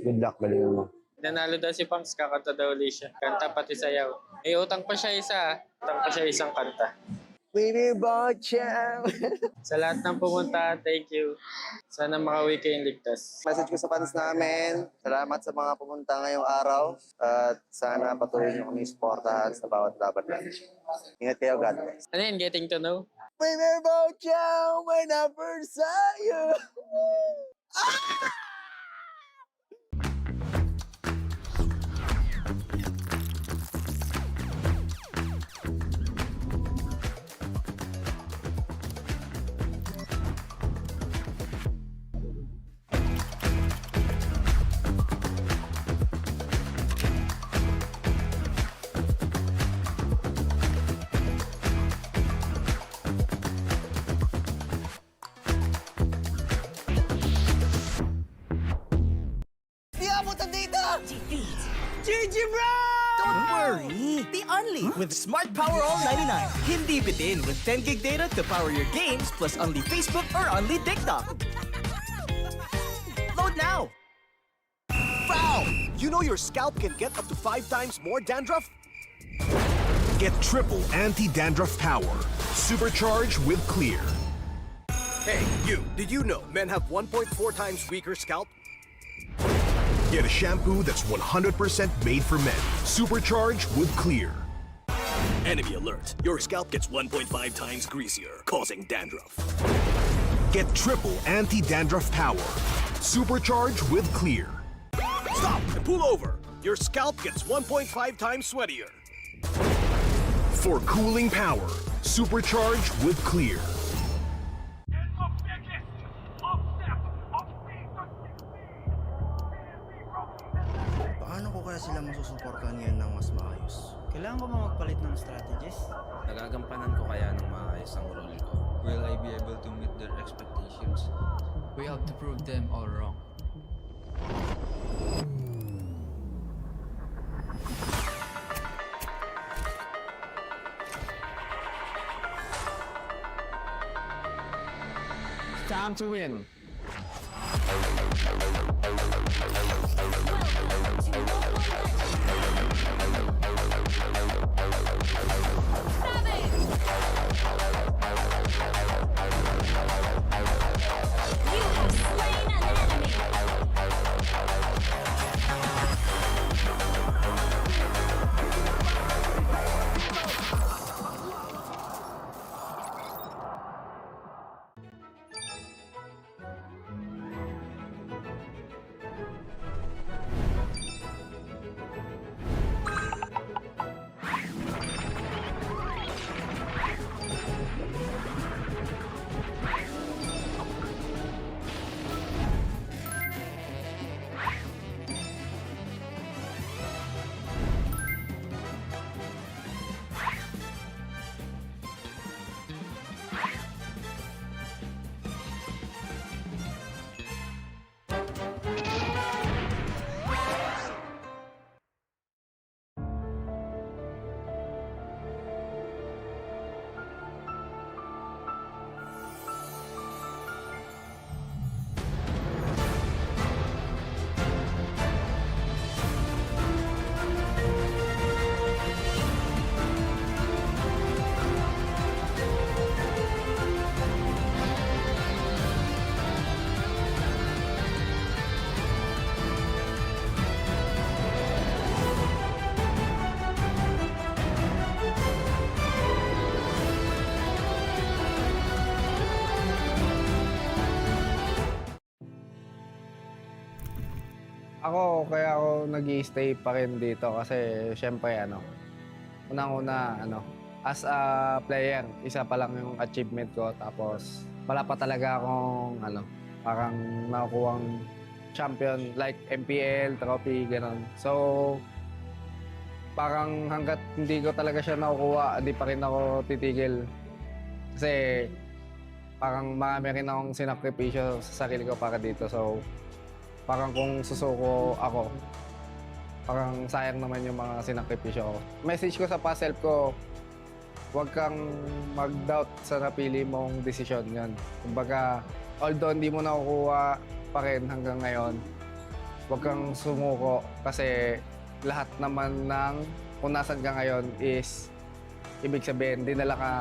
Good luck, galingan mo. Nanalo daw si Pams, kakanta daw ulit siya. Kanta pati sayaw. May utang pa siya isang kanta. Winnie Bocham! Sa lahat ng pumunta, thank you. Sana makauwi kayong ligtas. Message ko sa fans namin, salamat sa mga pumunta ngayong araw at sana patuloy nyo kami supportahan sa bawat laban natin. Ingat kayo, God bless. Ano yun, getting to know? Winnie Bocham! May number sa'yo! Di abutan dito! GG bro! Don't worry! Be only with Smart Power All 99. Hindi bitin with 10 gig data to power your games plus only Facebook or only TikTok. Load now! Foul! You know your scalp can get up to 5 times more dandruff? Get triple anti-dandruff power. Supercharged with Clear. Hey, you! Did you know men have 1.4 times weaker scalp? Get a shampoo that's 100% made for men. Supercharged with Clear. Enemy alert. Your scalp gets 1.5 times greasier, causing dandruff. Get triple anti-dandruff power. Supercharged with Clear. Stop and pull over. Your scalp gets 1.5 times sweatier. For cooling power, supercharged with Clear. Paano ko kaya sila masusuportahan ngayon ng mas maayos? Kailangan ko ba magpalit ng strategies? Nagagampanan ko kaya ng maayos ang role ko? Will I be able to meet their expectations? We have to prove them all wrong. It's time to win. Kaya ako nag-i-stay pa rin dito kasi syempre unang-una as a player, isa pa lang yung achievement ko tapos wala pa talaga akong parang nakukuhang champion like MPL, trophy, gano'n. So, parang hanggat hindi ko talaga siya nakukuha, di pa rin ako titigil. Kasi parang marami rin akong sinakripisyo sa sarili ko para dito. So, parang kung susuko ako, parang sayang naman yung mga sinakripisyo ko. Message ko sa past self ko, huwag kang mag-doubt sa napili mong desisyon yan. Kumbaga, although hindi mo nakukuha pa rin hanggang ngayon, huwag kang sumuko kasi lahat naman ng kung nasan ka ngayon is ibig sabihin, dinala ka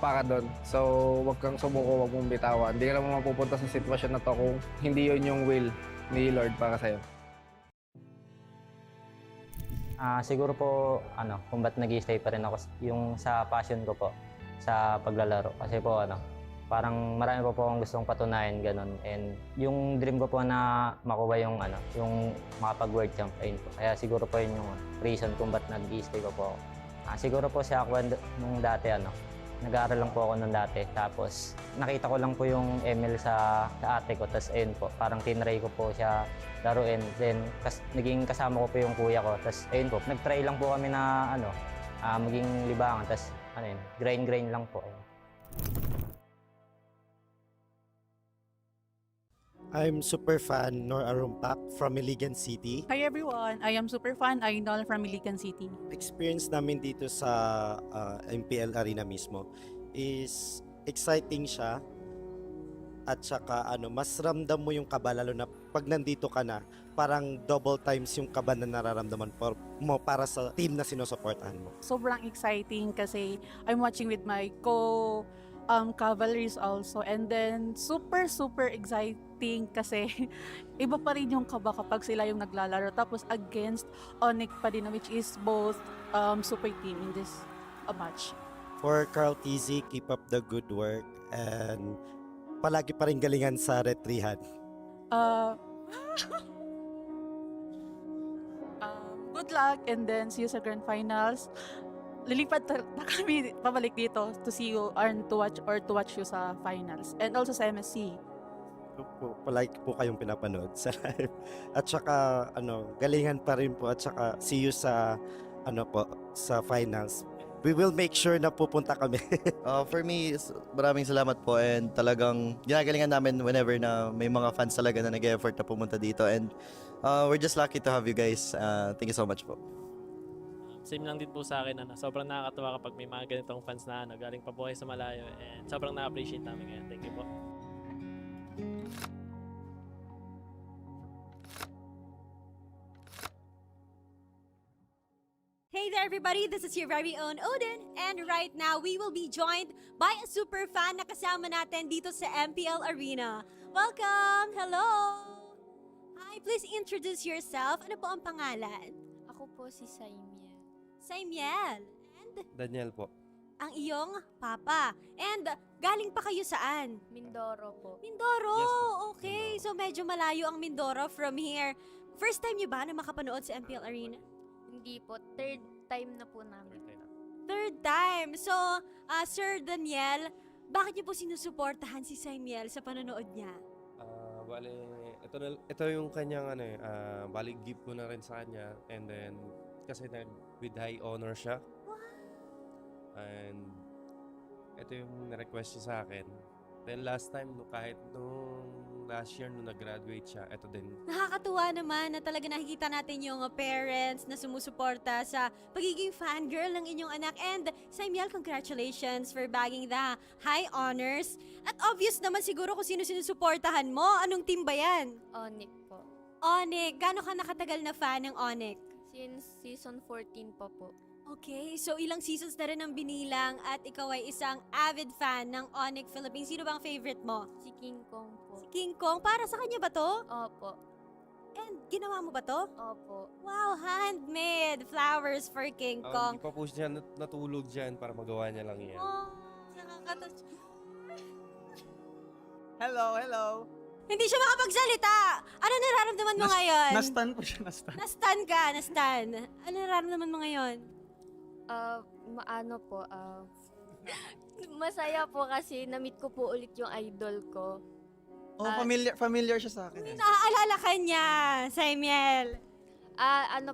para doon. So, wag kang sumuko, wag mong bitawan. Hindi ka naman mapupunta sa sitwasyon na to kung hindi yun yung will ni Lord para sa'yo. Siguro po, kung ba't nag-i-stay pa rin ako, yung sa passion ko po, sa paglalaro. Kasi po, parang marami po akong gustong patunayan, ganun. And yung dream ko po na makuha yung, yung makapag-world champ, ayun po. Kaya siguro po yun yung reason kung ba't nag-i-stay ko po ako. Siguro po si Aqua nung dati, nag-aaral lang po ako nung dati. Tapos, nakita ko lang po yung ML sa ate ko. Tapos, ayun po, parang tinry ko po siya laruin. Then, naging kasama ko po yung kuya ko. Tapos, ayun po, nag-try lang po kami na, maging libangan. Tapos, grind lang po. I'm super fan Nor Arumpak from Iligan City. Hi everyone, I am super fan Idol from Iligan City. Experience namin dito sa MPL arena mismo is exciting siya at saka mas ramdam mo yung kaba lalo na pag nandito ka na, parang double times yung kaba na nararamdaman mo para sa team na sinusuportahan mo. Sobrang exciting kasi I'm watching with my cavalries also, and then super exciting kasi iba pa rin yung kaba kapag sila yung naglalaro tapos against ONIC pa din, which is both super team in this match. For Carl TZ, keep up the good work and palagi pa rin galingan sa retrihan. Good luck and then see you sa grand finals. Lilipat na kami pabalik dito to see you and to watch you sa finals and also sa MSC. Palagi po kayong pinapanood sa live. At saka galingan pa rin po at saka see you sa sa finals. We will make sure na pupunta kami. For me, maraming salamat po and talagang ginagalingan namin whenever na may mga fans talaga na nag-effort na pumunta dito and we're just lucky to have you guys. Thank you so much po. Same lang din po sa akin, sobrang nakakatuwa kapag may mga ganitong fans na galing pa buhay sa malayo and sobrang na-appreciate namin ngayon. Thank you po. Hey there everybody, this is your very own Odin, and right now we will be joined by a super fan na kasama natin dito sa MPL Arena. Welcome! Hello! Hi, please introduce yourself. Ano po ang pangalan? Ako po si Saimiel. Saimiel. And Daniel po. ang iyong papa. And galing pa kayo saan? Mindoro po. Mindoro! Yes, Okay, so medyo malayo ang Mindoro from here. First time niyo ba na makapanood sa MPL Arena? Hindi po. Third time na po namin. Third time. So, Sir Daniel, bakit niyo po sinusuportahan si Saimiel sa panonood niya? Bale, ito yung kanyang bali gift ko na rin sa kanya and then kasi with high honor siya. And ito yung na-request siya sa akin. Then last time, kahit nung last year nung nag-graduate siya, ito din. Nakakatuwa naman na talaga nakikita natin yung parents na sumusuporta sa pagiging fangirl ng inyong anak. And Saimiel, congratulations for bagging the high honors. At obvious naman siguro kung sino sinusuportahan mo. Anong team ba yan? ONIC po. ONIC. Gaano ka nakatagal na fan ng ONIC? Since season 14 pa po. Okay, so ilang seasons na rin ang binilang at ikaw ay isang avid fan ng ONIC Philippines. Sino bang favorite mo? Si King Kong po. Si King Kong. Para sa kanya ba to? Opo. And ginawa mo ba to? Opo. Wow, handmade flowers for King Kong. Hindi pa po siya natulog dyan para magawa niya lang yan. Oh, nakakatouch. Hello. Hindi siya makapagsalita. Ano nararamdaman mo ngayon? Nastan po siya, nastan. Nastan ka, nastan. Ano nararamdaman mo ngayon? Masaya po kasi na-meet ko po ulit yung idol ko. Oh, familiar siya sa akin. Naaalala ka niya, Saimiel.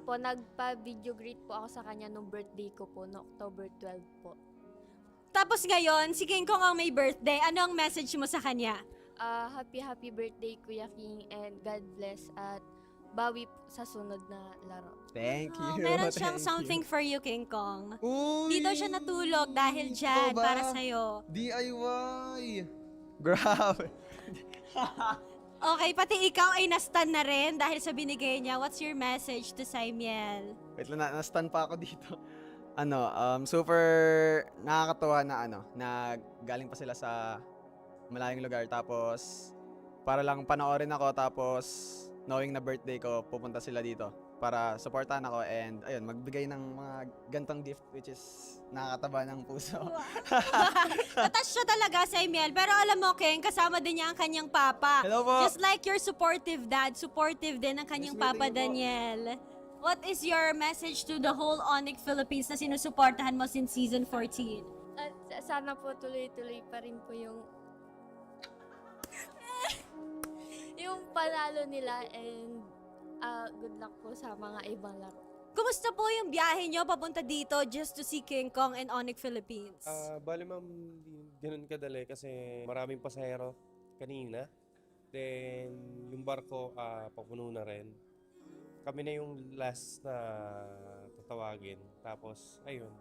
Nagpa-video greet po ako sa kanya nung birthday ko po, no October 12 po. Tapos ngayon, si King Kong ang may birthday. Ano ang message mo sa kanya? Happy birthday Kuya King and God bless at bawi sa sunod na laro. Thank you. Meron siyang something for you, King Kong. Uy! Di daw siya natulog dahil dyan ba? para sa'yo. DIY! Grabe. Okay, pati ikaw ay nastan na rin dahil sa binigay niya. What's your message to Saimiel? Wait lang, nastan pa ako dito. super nakakatuwa na na galing pa sila sa malayong lugar tapos para lang panoorin ako tapos knowing na birthday ko pupunta sila dito para supportahan ako and ayun magbigay ng mga gantong gift which is nakakataba ng puso. Attached siya talaga sa Emil. Pero alam mo, King, kasama din niya ang kanyang papa. Hello po. Just like your supportive dad, supportive din ang kanyang papa, Daniel. What is your message to the whole ONIC Philippines na sinusuportahan mo since season 14? At sana po tuloy-tuloy pa rin po yung panalo nila and good luck po sa mga ibang laro. Kumusta po yung biyahe nyo papunta dito just to see King Kong and ONIC Philippines? Bali ma'am, hindi ganun kadali kasi maraming pasahero kanina. Then, yung barko, papuno na rin. Kami na yung last na tatawagin. Tapos, ayun,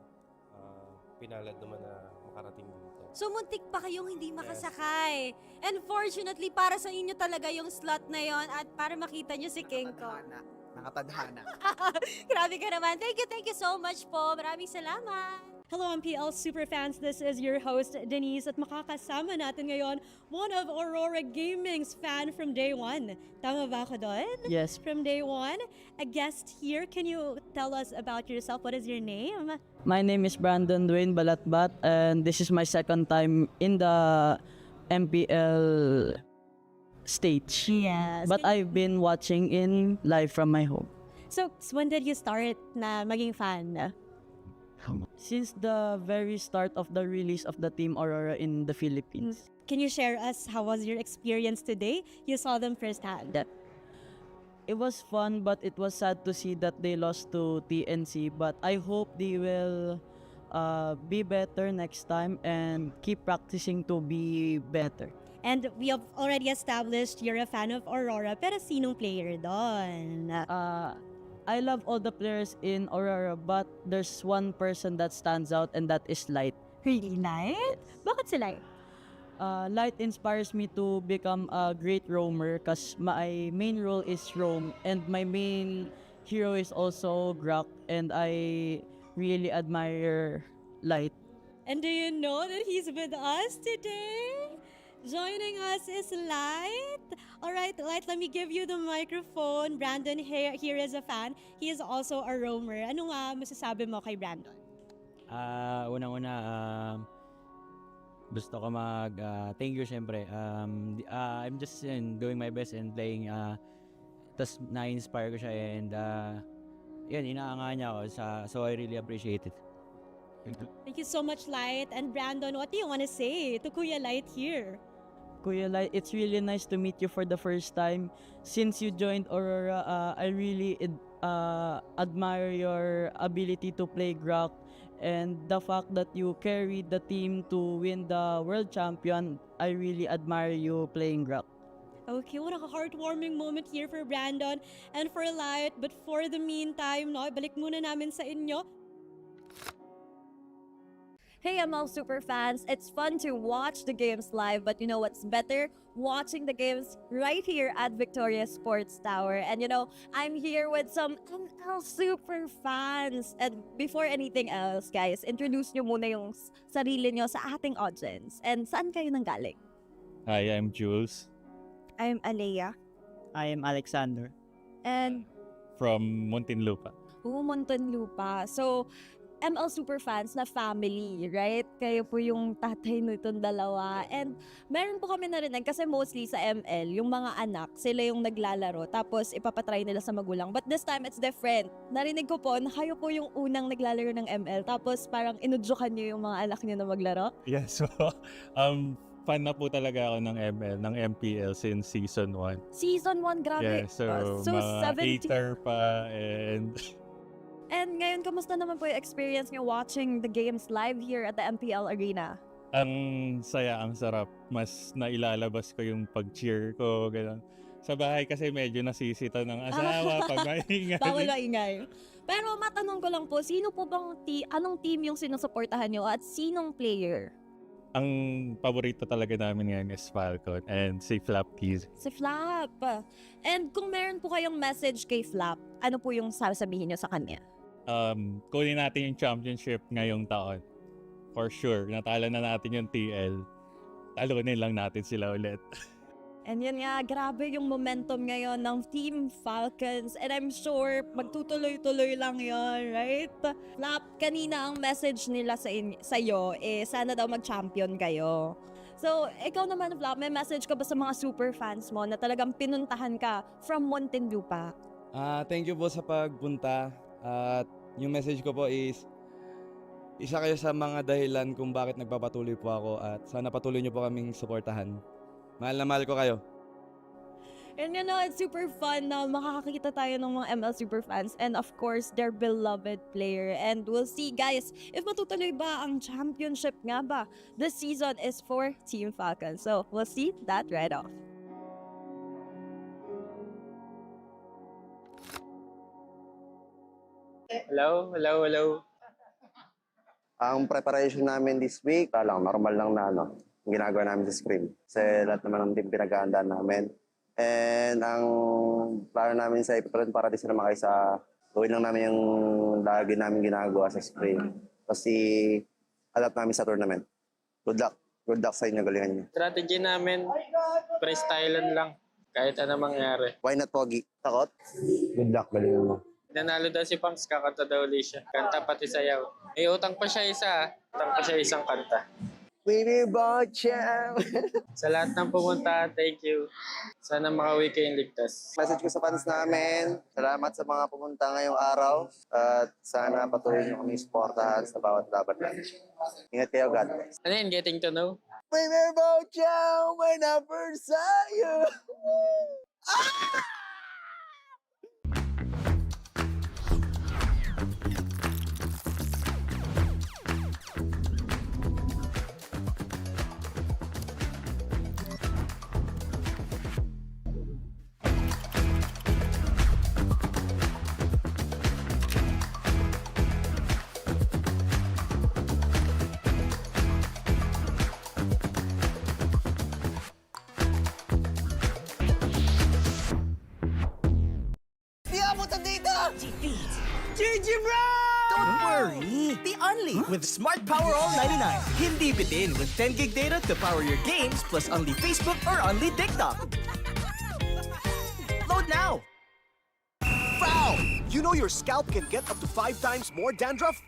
pinalad naman na makarating dito. So, muntik pa kayong hindi makasakay. And fortunately, para sa inyo talaga yung slot na yon at para makita nyo si King Kong. Nakatadhana. Grabe ka naman. Thank you so much po. Maraming salamat. Hello MPL superfans, this is your host Denise at makakasama natin ngayon one of Aurora Gaming's fan from day one. Tama ba ako doon? Yes. From day one. A guest here, can you tell us about yourself? What is your name? My name is Brandon Dwayne Balatbat, and this is my second time in the MPL stage. Yes. But I've been watching in live from my home. So when did you start na maging fan? Since the very start of the release of the Team Aurora in the Philippines. Can you share us how was your experience today? You saw them firsthand. It was fun, but it was sad to see that they lost to TNC. But I hope they will be better next time and keep practicing to be better. And we have already established you're a fan of Aurora, pero sinong player doon? I love all the players in Aurora, but there's one person that stands out, and that is Light. Really, Light? Bakit si Light? Light inspires me to become a great roamer because my main role is roam, and my main hero is also Grok, and I really admire Light. And do you know that he's with us today? Joining us is Light. All right, Light, let me give you the microphone. Brandon here is a fan. He is also a roamer. Ano nga masasabi mo kay Brandon? Unang-una, gusto ko thank you syempre. I'm just doing my best and playing. Tas na-inspire ko siya and yun, inaanga niya ako. So I really appreciate it. Thank you so much, Light. And Brandon, what do you want to say to Kuya Light here? Kuya Light, it's really nice to meet you for the first time. Since you joined Aurora, I really admire your ability to play Grok and the fact that you carried the team to win the world champion. I really admire you playing Grok. Okay, what a heartwarming moment here for Brandon and for Light. But for the meantime, no, balik muna namin sa inyo. Hey ML Superfans, it's fun to watch the games live, but you know what's better? Watching the games right here at Victoria Sports Tower. And you know, I'm here with some ML Superfans. And before anything else, guys, introduce nyo muna yung sarili nyo sa ating audience. And saan kayo nanggaling? Hi, I'm Jules I'm Alea. I am Alexander. And from Muntinlupa. Muntinlupa. So, ML Superfans na family, right? Kayo po yung tatay nitong dalawa. And meron po kami narinig kasi mostly sa ML, yung mga anak, sila yung naglalaro tapos ipapatry nila sa magulang. But this time, it's different. Narinig ko po na kayo po yung unang naglalaro ng ML tapos parang inudyukan niyo yung mga anak niyo na maglaro. Yeah, so fan na po talaga ako ng ML, ng MPL since season 1. Season 1, grabe. Yeah, so mga 8er pa and... And ngayon, kamusta naman po yung experience nyo watching the games live here at the MPL Arena? Ang saya, ang sarap. Mas nailalabas ko yung pag-cheer ko, gano'n. Sa bahay kasi medyo nasisita ng asawa pag maingay. Bawal maingay. Pero matanong ko lang po, sino po bang anong team yung sinusuportahan nyo at sinong player? Ang paborito talaga namin ngayon is Falcon and si Flap Keys. Si Flap. And kung meron po kayong message kay Flap, ano po yung sasabihin nyo sa kanya? kunin natin yung championship ngayong taon. For sure, natalo na natin yung TL. Talunin lang natin sila ulit. And yun nga, grabe yung momentum ngayon ng Team Falcons. And I'm sure magtutuloy-tuloy lang yon, right? Flap, kanina ang message nila sa'yo sana daw mag-champion kayo. So, ikaw naman, Flap, may message ka ba sa mga super fans mo na talagang pinuntahan ka from Muntinlupa? Thank you po sa pagpunta. At yung message ko po is, isa kayo sa mga dahilan kung bakit nagpapatuloy po ako at sana patuloy nyo po kaming suportahan. Mahal na mahal ko kayo. And you know, it's super fun na makakakita tayo ng mga ML super fans and of course, their beloved player. And we'll see, guys, if matutuloy ba ang championship nga ba. This season is for Team Falcons. So, we'll see that right off. Hello? Hello? Hello? Ang preparation namin this week, normal lang na ang ginagawa namin sa scrim. Kasi lahat naman ng team pinag-aandaan namin. And ang plano namin sa APBR para di sila makay sa gawin lang namin yung lagi namin ginagawa sa scrim. Kasi adapt namin sa tournament. Good luck. Good luck sa inyo, galingan niyo. Strategy namin, freestylean lang. Kahit ano mangyari. Why not, Pogi? Takot? Good luck, galingan mo. Nanalo daw si Punks, kakanta daw ulit siya. Kanta pati sayaw. May utang pa siya utang pa siya isang kanta. Sa lahat ng pumunta, thank you. Sana makauwi kayong ligtas. Message ko sa fans namin, salamat sa mga pumunta ngayong araw. At sana patuloy nyo kami supportahan sa bawat laban natin. Ingat kayo, God bless. Ano yun, getting to know? Winner Bochow, when I first saw you. Don't worry! The Unli with Smart Power All 99. Hindi bitin with 10 gig data to power your games plus Unli Facebook or Unli TikTok. Load now! Foul! You know your scalp can get up to 5 times more dandruff?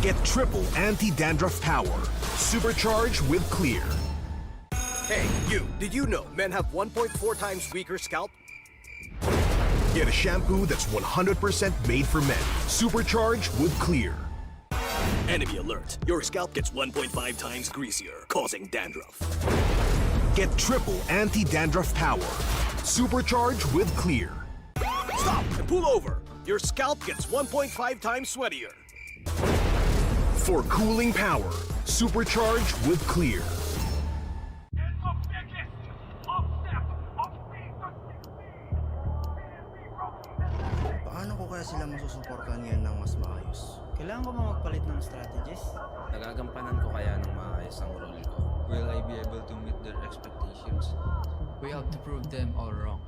Get triple anti-dandruff power. Supercharged with Clear. Hey, you! Did you know men have 1.4 times weaker scalp? Get a shampoo that's 100% made for men. Supercharged with Clear. Enemy alert. Your scalp gets 1.5 times greasier, causing dandruff. Get triple anti-dandruff power. Supercharged with Clear. Stop and pull over. Your scalp gets 1.5 times sweatier. For cooling power. Supercharged with Clear. Paano ko kaya sila masusuportahan ngayon ng mas maayos? Kailangan ko ba magpalit ng strategies? Nagagampanan ko kaya ng maayos ang role ko? Will I be able to meet their expectations? We have to prove them all wrong.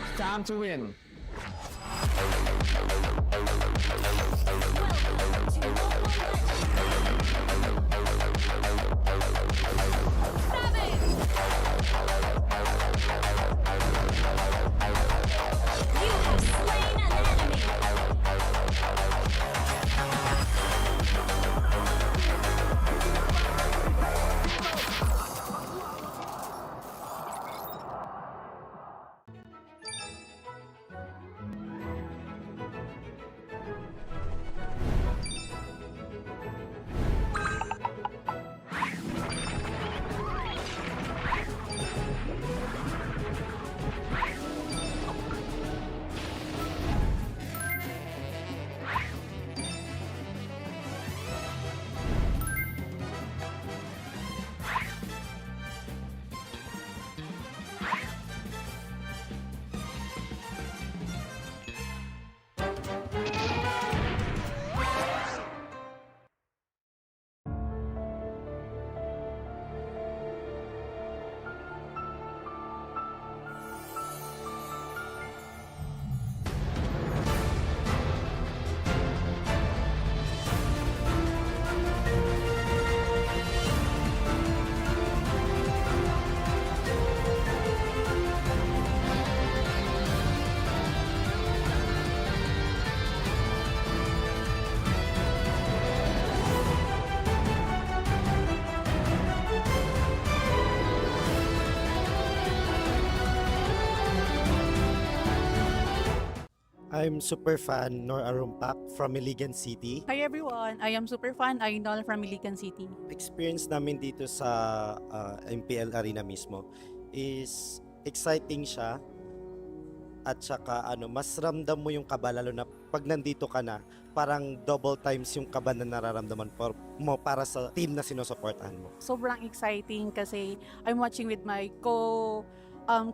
It's time to win. I'm super fan Nor Arumpak from Iligan City. Hi everyone, I am super fan Ainol from Iligan City. Experience namin dito sa MPL arena mismo is exciting siya at saka mas ramdam mo yung kaba lalo na pag nandito ka na, parang double times yung kaba na nararamdaman mo para sa team na sinusuportahan mo. Sobrang exciting kasi I'm watching with my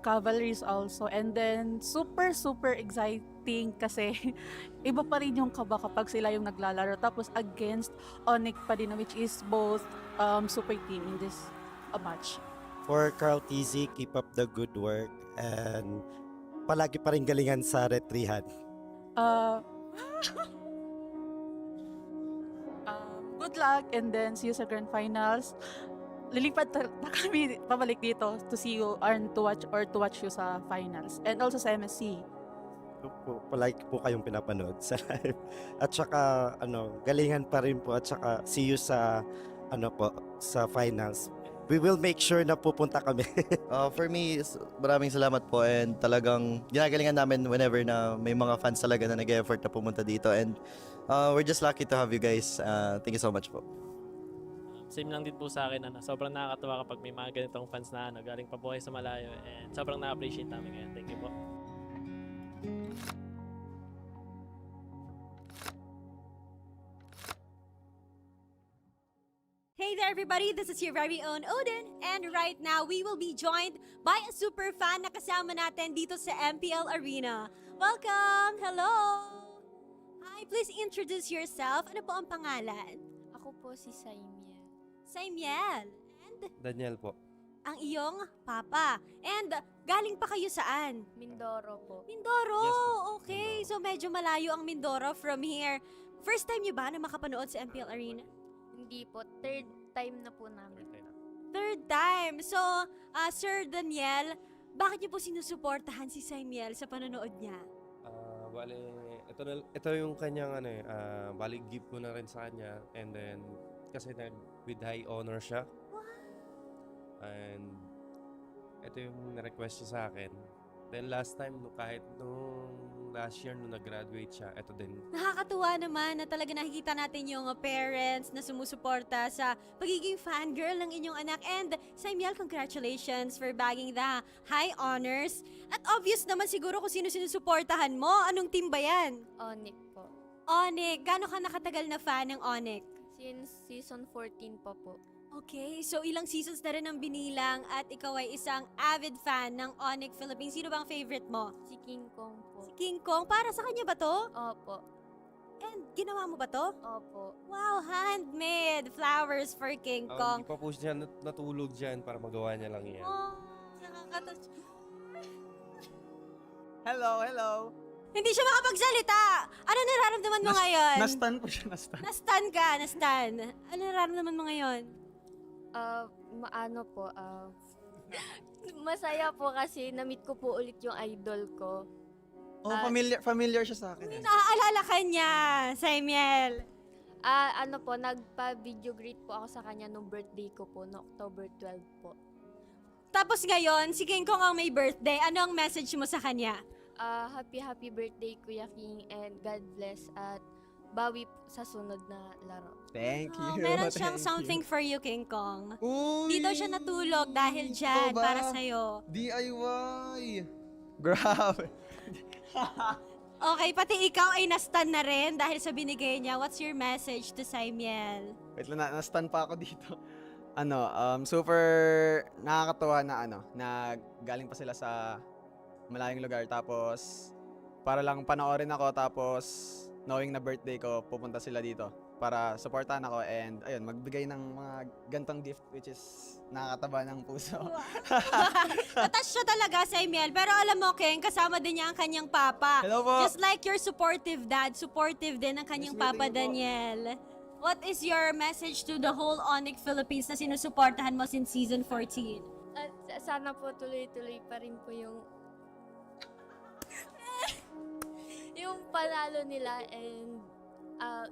cavalries also, and then super exciting kasi iba pa rin yung kaba kapag sila yung naglalaro tapos against ONIC pa din, which is both super team in this match. For Carl TZ, keep up the good work and palagi pa rin galingan sa retrihan. Good luck and then see you sa grand finals. Lilipat na kami pabalik dito to see you and to watch you sa finals and also sa MSC. Palagi po kayong pinapanood sa live. At saka galingan pa rin po at saka see you sa sa finals. We will make sure na pupunta kami. For me, maraming salamat po and talagang ginagalingan namin whenever na may mga fans talaga na nag-effort na pumunta dito and we're just lucky to have you guys. Thank you so much po. Same lang din po sa akin, sobrang nakakatawa kapag may mga ganitong fans na galing pa buhay sa malayo and sobrang na-appreciate namin ngayon. Thank you po. Hey there everybody, this is your very own Odin, and right now we will be joined by a super fan na kasama natin dito sa MPL Arena. Welcome! Hello! Hi, please introduce yourself. Ano po ang pangalan? Ako po si Saimiel. Saimiel. And Daniel po. ang iyong papa. And galing pa kayo saan? Mindoro po. Mindoro! Yes po. Okay, so medyo malayo ang Mindoro from here. First time niyo ba na makapanood sa MPL Arena? Hindi po. Third time na po namin. Third time. So, Sir Daniel, bakit niyo po sinusuportahan si Saimiel sa panonood niya? Bale, ito yung kanyang bali gift ko na rin sa kanya and then kasi with high honor siya. And ito yung na-request siya sa akin. Then last time, kahit nung last year nung nag-graduate siya, ito din. Nakakatuwa naman na talaga nakikita natin yung parents na sumusuporta sa pagiging fangirl ng inyong anak. And Saimiel, congratulations for bagging the high honors. At obvious naman siguro kung sino sinusuportahan mo. Anong team ba yan? ONIC po. ONIC. Gaano ka nakatagal na fan ng ONIC? Since season 14 pa po. Okay, so ilang seasons na rin ang binilang at ikaw ay isang avid fan ng ONIC Philippines. Sino bang favorite mo? Si King Kong po. Si King Kong? Para sa kanya ba to? Opo. And ginawa mo ba to? Opo. Wow, handmade flowers for King Kong. Hindi pa po siya natulog dyan para magawa niya lang yan. Oh, nakakatouch. Hello. Hindi siya makapagsalita. Ano nararamdaman mo ngayon? Nastan po siya, nastan. Nastan ka, nastan. Ano nararamdaman mo ngayon? Masaya po kasi na-meet ko po ulit yung idol ko. Oh, familiar siya sa akin. Naaalala ka niya, Saimiel. Nagpa-video greet po ako sa kanya nung birthday ko po, no October 12 po. Tapos ngayon, si King Kong ang may birthday. Ano ang message mo sa kanya? Happy birthday Kuya King and God bless at bawi sa sunod na laro. Thank you. Meron siyang something for you, King Kong. Uy! Di daw siya natulog dahil dyan ba? para sa'yo. DIY! Grabe. Okay, pati ikaw ay nastan na rin dahil sa binigay niya. What's your message to Saimiel? Wait lang, nastan pa ako dito. Super nakakatuwa na galing pa sila sa malayong lugar tapos para lang panoorin ako tapos knowing na birthday ko, pupunta sila dito para supportahan ako and ayun, magbigay ng mga gantong gift which is nakakataba ng puso. Attach siya talaga, Saimiel. Pero alam mo, King, kasama din niya ang kanyang papa. Hello po. Just like your supportive dad, supportive din ang kanyang papa, Daniel. What is your message to the whole ONIC Philippines na sinusuportahan mo since season 14? At sana po tuloy-tuloy pa rin po yung panalo nila and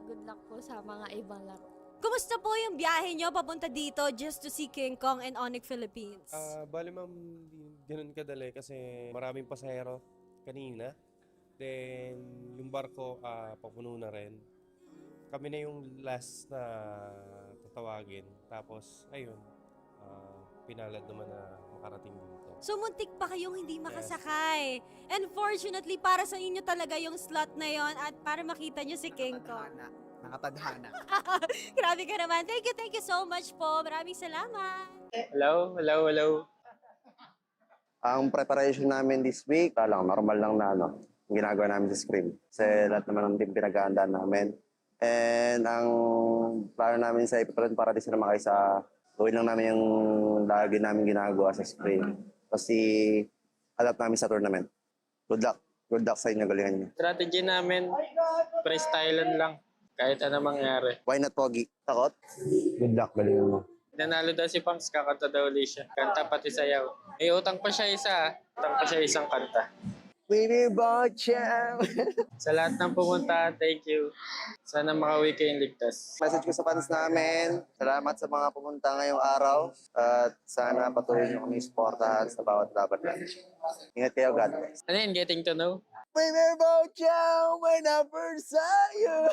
good luck po sa mga ibang laro. Kumusta po yung biyahe nyo papunta dito just to see King Kong and ONIC Philippines? Bali ma'am, di ganun kadali kasi maraming pasahero kanina. Then, yung barko, papuno na rin. Kami na yung last na tatawagin. Tapos, ayun, pinalad naman na makarating dito. So muntik pa kayong hindi makasakay. And fortunately, para sa inyo talaga yung slot na yon at para makita nyo si King Kong. Nakatadhana. Grabe ka naman. Thank you so much po. Maraming salamat. Hello, hello, hello. Ang preparation namin this week, normal lang na ginagawa namin sa scrim. Kasi lahat naman ng team pinag-aandaan namin. And ang plano namin sa April para di sila makay sa gawin lang namin yung lagi namin ginagawa sa scrim. Kasi adapt namin sa tournament. Good luck. Good luck sa inyo, galingan niyo. Strategy namin, freestylean lang. Kahit ano mangyari. Why not, Pogi? Takot? Good luck, galingan mo. Nanalo daw si Pams, kakanta daw ulit siya. Kanta pati sayaw. May utang pa siya isang kanta. Winnie Bocham! Sa lahat ng pumunta, thank you. Sana makauwi kayong ligtas. Message ko sa fans namin, salamat sa mga pumunta ngayong araw. At sana patuloy nyo kami supportahan sa bawat laban natin. Ingat kayo, God bless. Ano yun, getting to know? Winnie Bocham, may number sa'yo!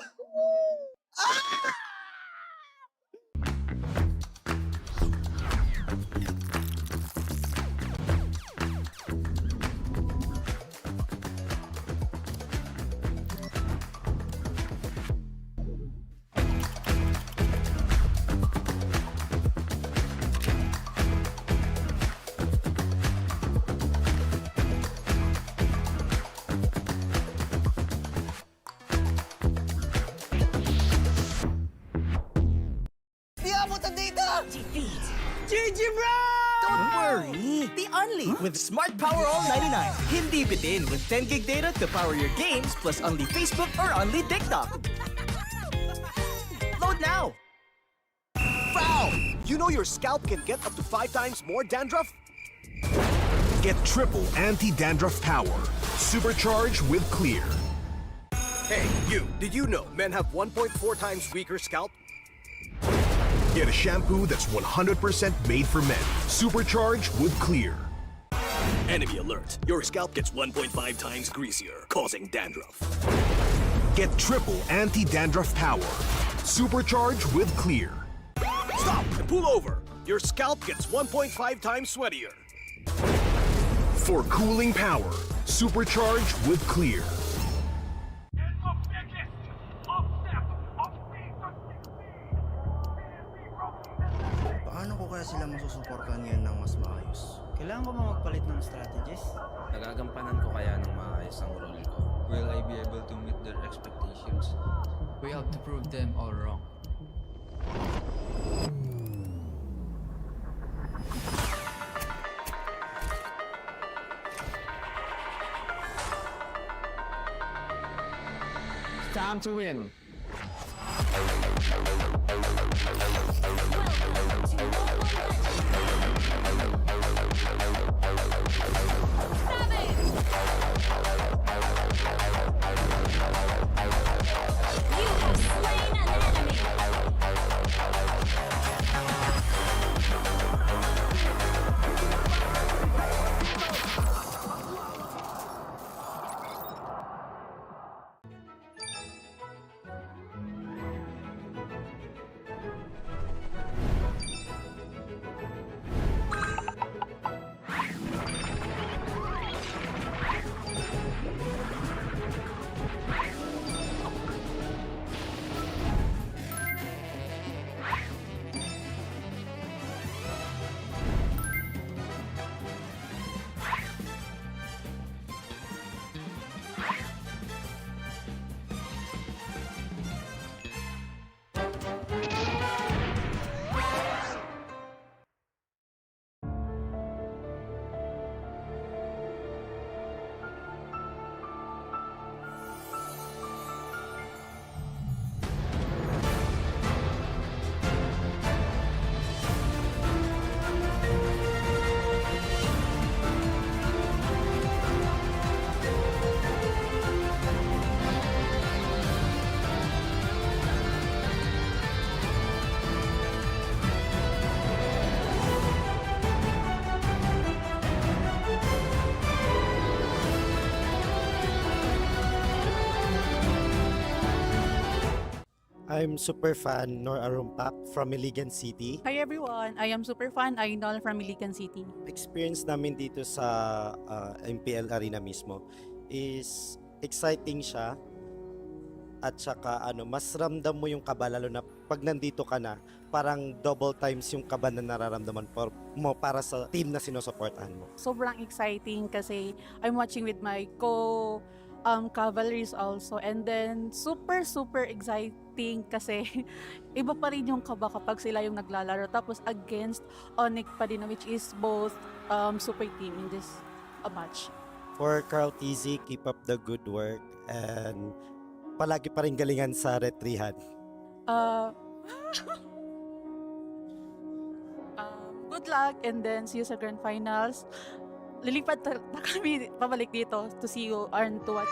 GG bro! Don't worry! The Only with Smart Power All 99. Hindi bitin with 10 gig data to power your games plus only Facebook or only TikTok. Load now! Foul! You know your scalp can get up to 5 times more dandruff? Get triple anti-dandruff power. Supercharged with Clear. Hey, you! Did you know men have 1.4 times weaker scalp? Get a shampoo that's 100% made for men. Supercharged with Clear. Enemy alert. Your scalp gets 1.5 times greasier, causing dandruff. Get triple anti-dandruff power. Supercharged with Clear. Stop and pull over. Your scalp gets 1.5 times sweatier. For cooling power, supercharged with Clear. Paano ko kaya sila masusuportahan ngayon ng mas maayos? Kailangan ko ba magpalit ng strategies? Nagagampanan ko kaya ng maayos ang role ko? Will I be able to meet their expectations? We have to prove them all wrong. Time to win. I'm super fan Nor Arumpak from Iligan City. Hi everyone, I am super fan Ainol from Iligan City. Experience namin dito sa MPL arena mismo is exciting siya at saka mas ramdam mo yung kaba lalo na pag nandito ka na, parang double times yung kaba na nararamdaman mo para sa team na sinusuportahan mo. Sobrang exciting kasi I'm watching with my cavalries also, and then super exciting kasi iba pa rin yung kaba kapag sila yung naglalaro tapos against ONIC pa din, which is both super team in this match. For Carl TZ, keep up the good work and palagi pa rin galingan sa retrihan. Good luck and then see you sa grand finals. Lilipat na kami pabalik dito to see you and to watch.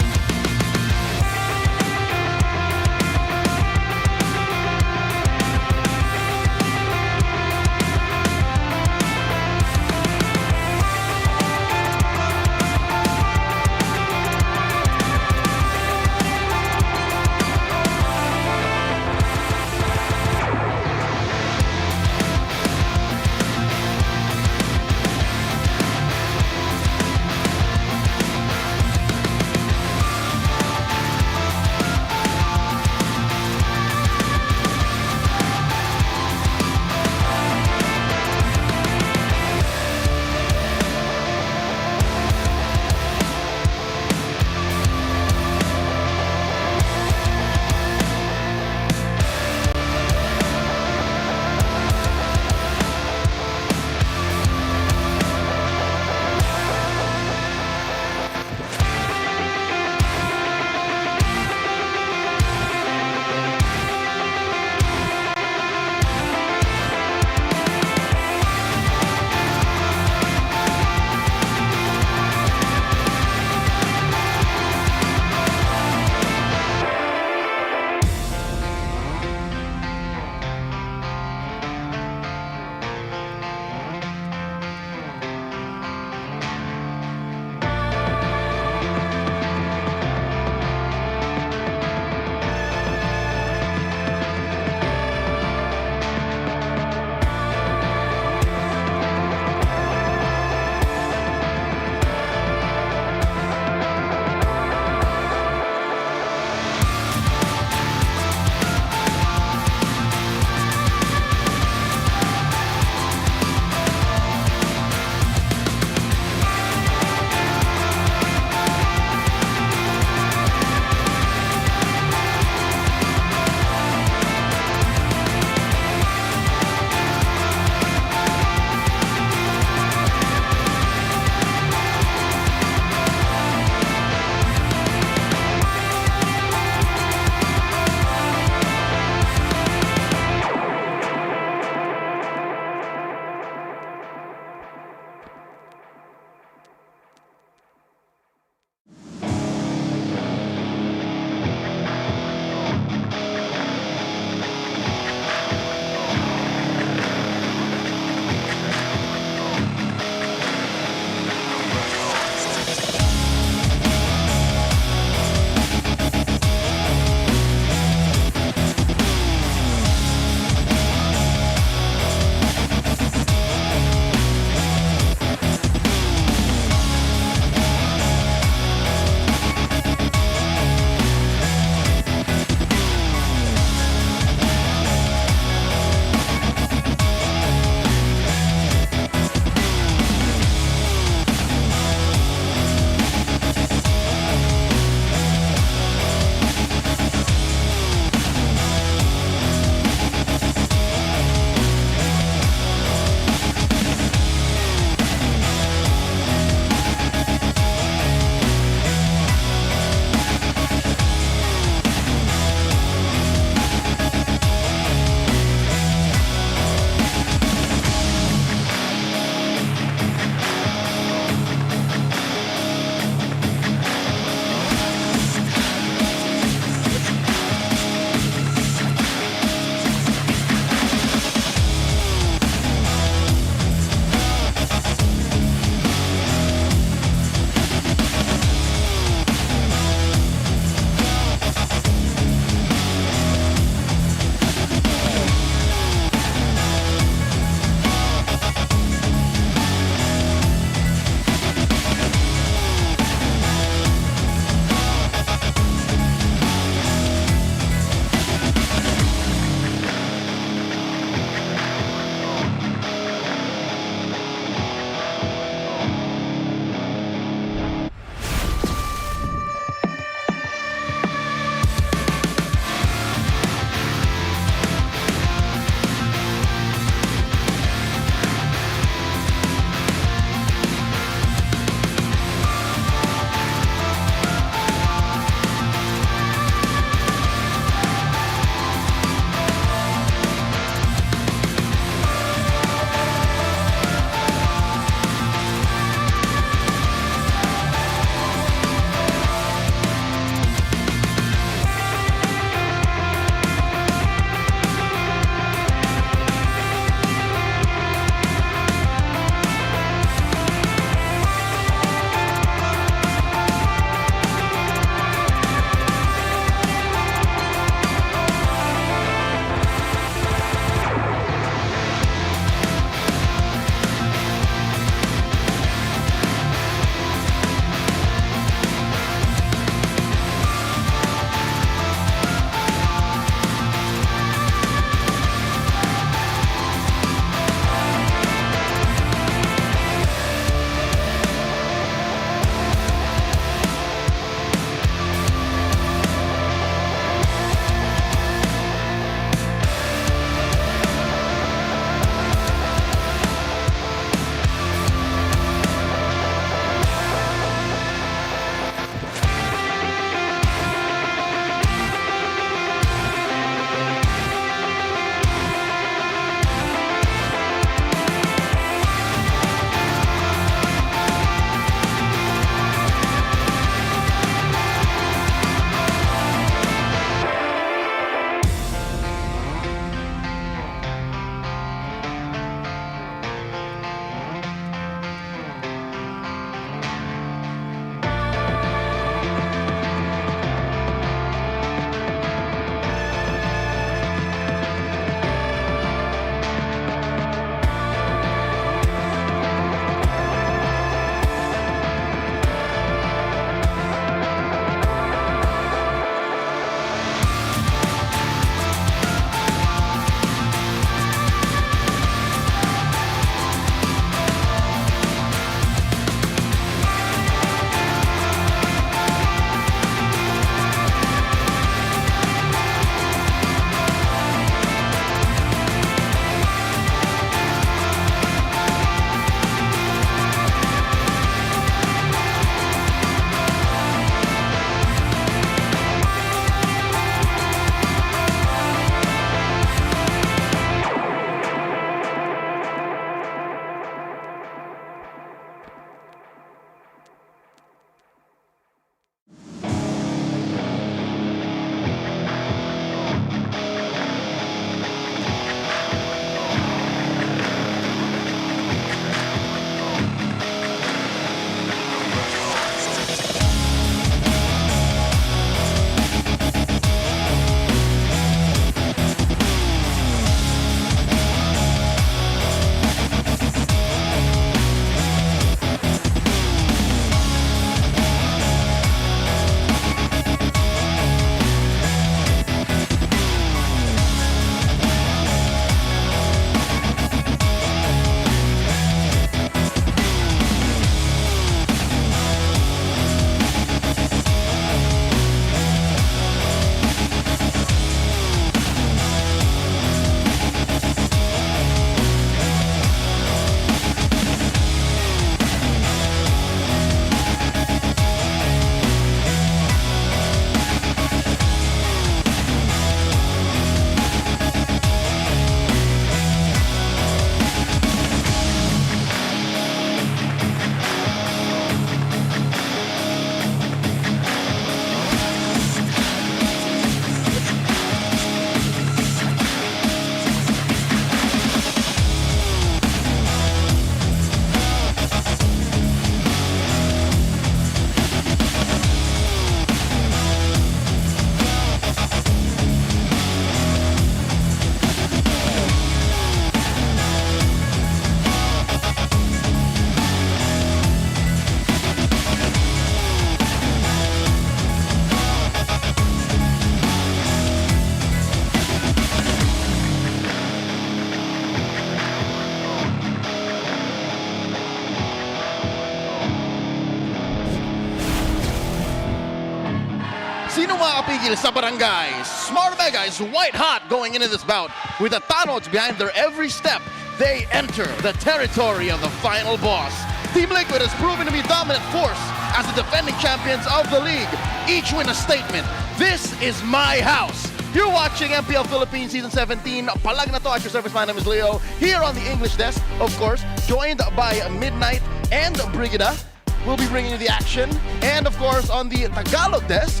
mapigil sa barangay. Smart Omega is white hot going into this bout. With the Tanods behind their every step, they enter the territory of the final boss. Team Liquid has proven to be dominant force as the defending champions of the league. Each win a statement. This is my house. You're watching MPL Philippines Season 17. Palag na to at your service. My name is Leo. Here on the English desk, of course, joined by Midnight and Brigida. We'll be bringing you the action. And of course, on the Tagalog desk,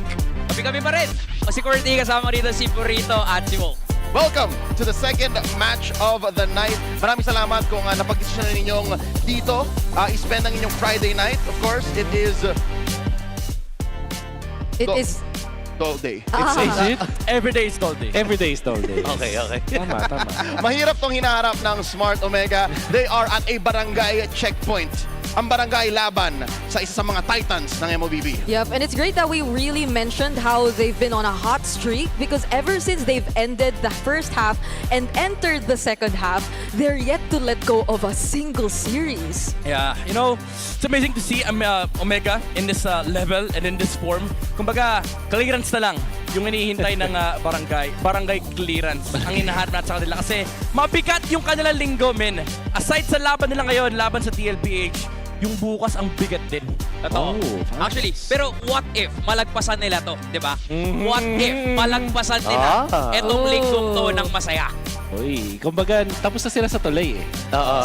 kami pa rin. O si Courtney, kasama rito si Purito at si Wolf. welcome to the second match of the night. Maraming salamat kung napag-desisyon ninyong dito i-spend ang inyong Friday night. Of course, it is Gold Day. Is it? Every day is Gold Day. Every day is Gold Day. Okay. Tama. Mahirap tong hinaharap ng Smart Omega. They are at a barangay checkpoint. Ang barangay laban sa isa sa mga titans ng MOBB. Yep, and it's great that we really mentioned how they've been on a hot streak because ever since they've ended the first half and entered the second half, they're yet to let go of a single series. Yeah, you know, it's amazing to see Omega in this level and in this form. Kumbaga, clearance na lang yung hinihintay ng barangay clearance ang hinahanap natin sa kanila kasi mabigat yung kanilang linggo, men. Aside sa laban nila ngayon, laban sa TLPH, yung bukas ang bigat din. Totoo. Actually, pero what if malagpasan nila to, di ba? What if malagpasan nila etong linggong to ng masaya? Uy, kumbaga, tapos na sila sa tulay eh.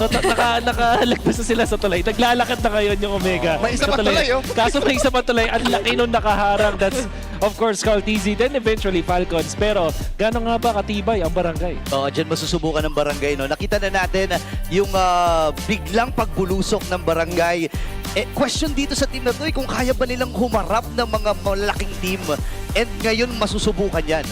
So, nakalagpas na sila sa tulay. Naglalakad na ngayon yung Omega. May isa pa tulay, oh. Kaso may isa pa tulay. Ang laki nung nakaharang. That's, of course, called TZ. Then eventually, Falcons. Pero, gano'n nga ba katibay ang barangay? Oo, dyan masusubukan ng barangay. No? Nakita na natin yung biglang pagbulusok ng barangay. Question dito sa team na to, kung kaya ba nilang humarap ng mga malaking team. And ngayon, masusubukan yan.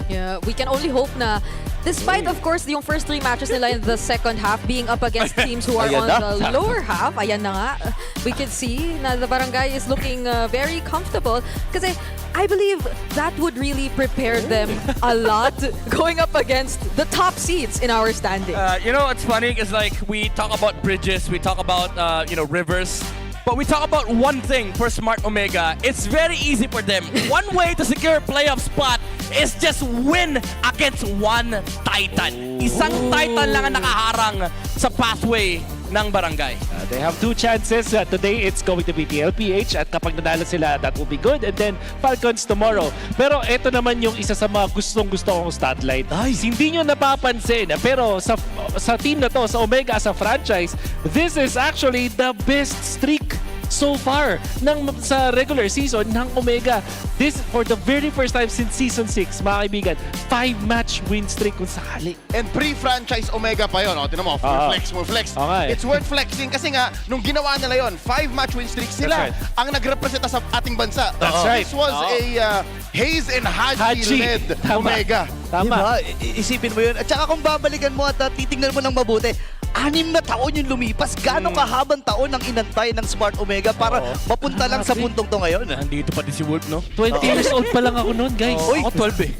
Yeah, we can only hope na despite of course yung first 3 matches nila in the second half being up against teams who are on the lower half, ayan na nga, we can see na the barangay is looking very comfortable kasi I believe that would really prepare them a lot going up against the top seeds in our standings. You know, it's funny because like we talk about bridges, we talk about rivers. But we talk about one thing for Smart Omega. It's very easy for them. One way to secure a playoff spot is just win against one Titan. Isang Titan lang ang nakaharang sa pathway ng barangay. They have 2 chances. Today, it's going to be TLPH at kapag nanalo sila, that will be good. And then, Falcons tomorrow. Pero ito naman yung isa sa mga gustong-gusto kong statlight. Hindi nyo napapansin. Pero sa team na to, sa Omega, sa franchise, this is actually the best streak so far sa regular season ng Omega. This, for the very first time since Season 6, mga kaibigan, 5-match win streak kung sakali. And pre-franchise Omega pa yun. Tinan mo, more flex. Okay. It's worth flexing kasi nga, nung ginawa nila yun, 5-match win streak sila ang nagrepresenta sa ating bansa. That's right. This was a Hayes and Haji-led Omega. Diba? Isipin mo yun. At saka kung babalikan mo at titingnan mo ng mabuti, 6 na taon yung lumipas. Gano'ng kahabang taon ang inantay ng Smart Omega para mapunta lang sa puntong to ngayon? Nandito pa din si Wolf, no? 20 years old pa lang ako noon, guys. Ako 12 eh.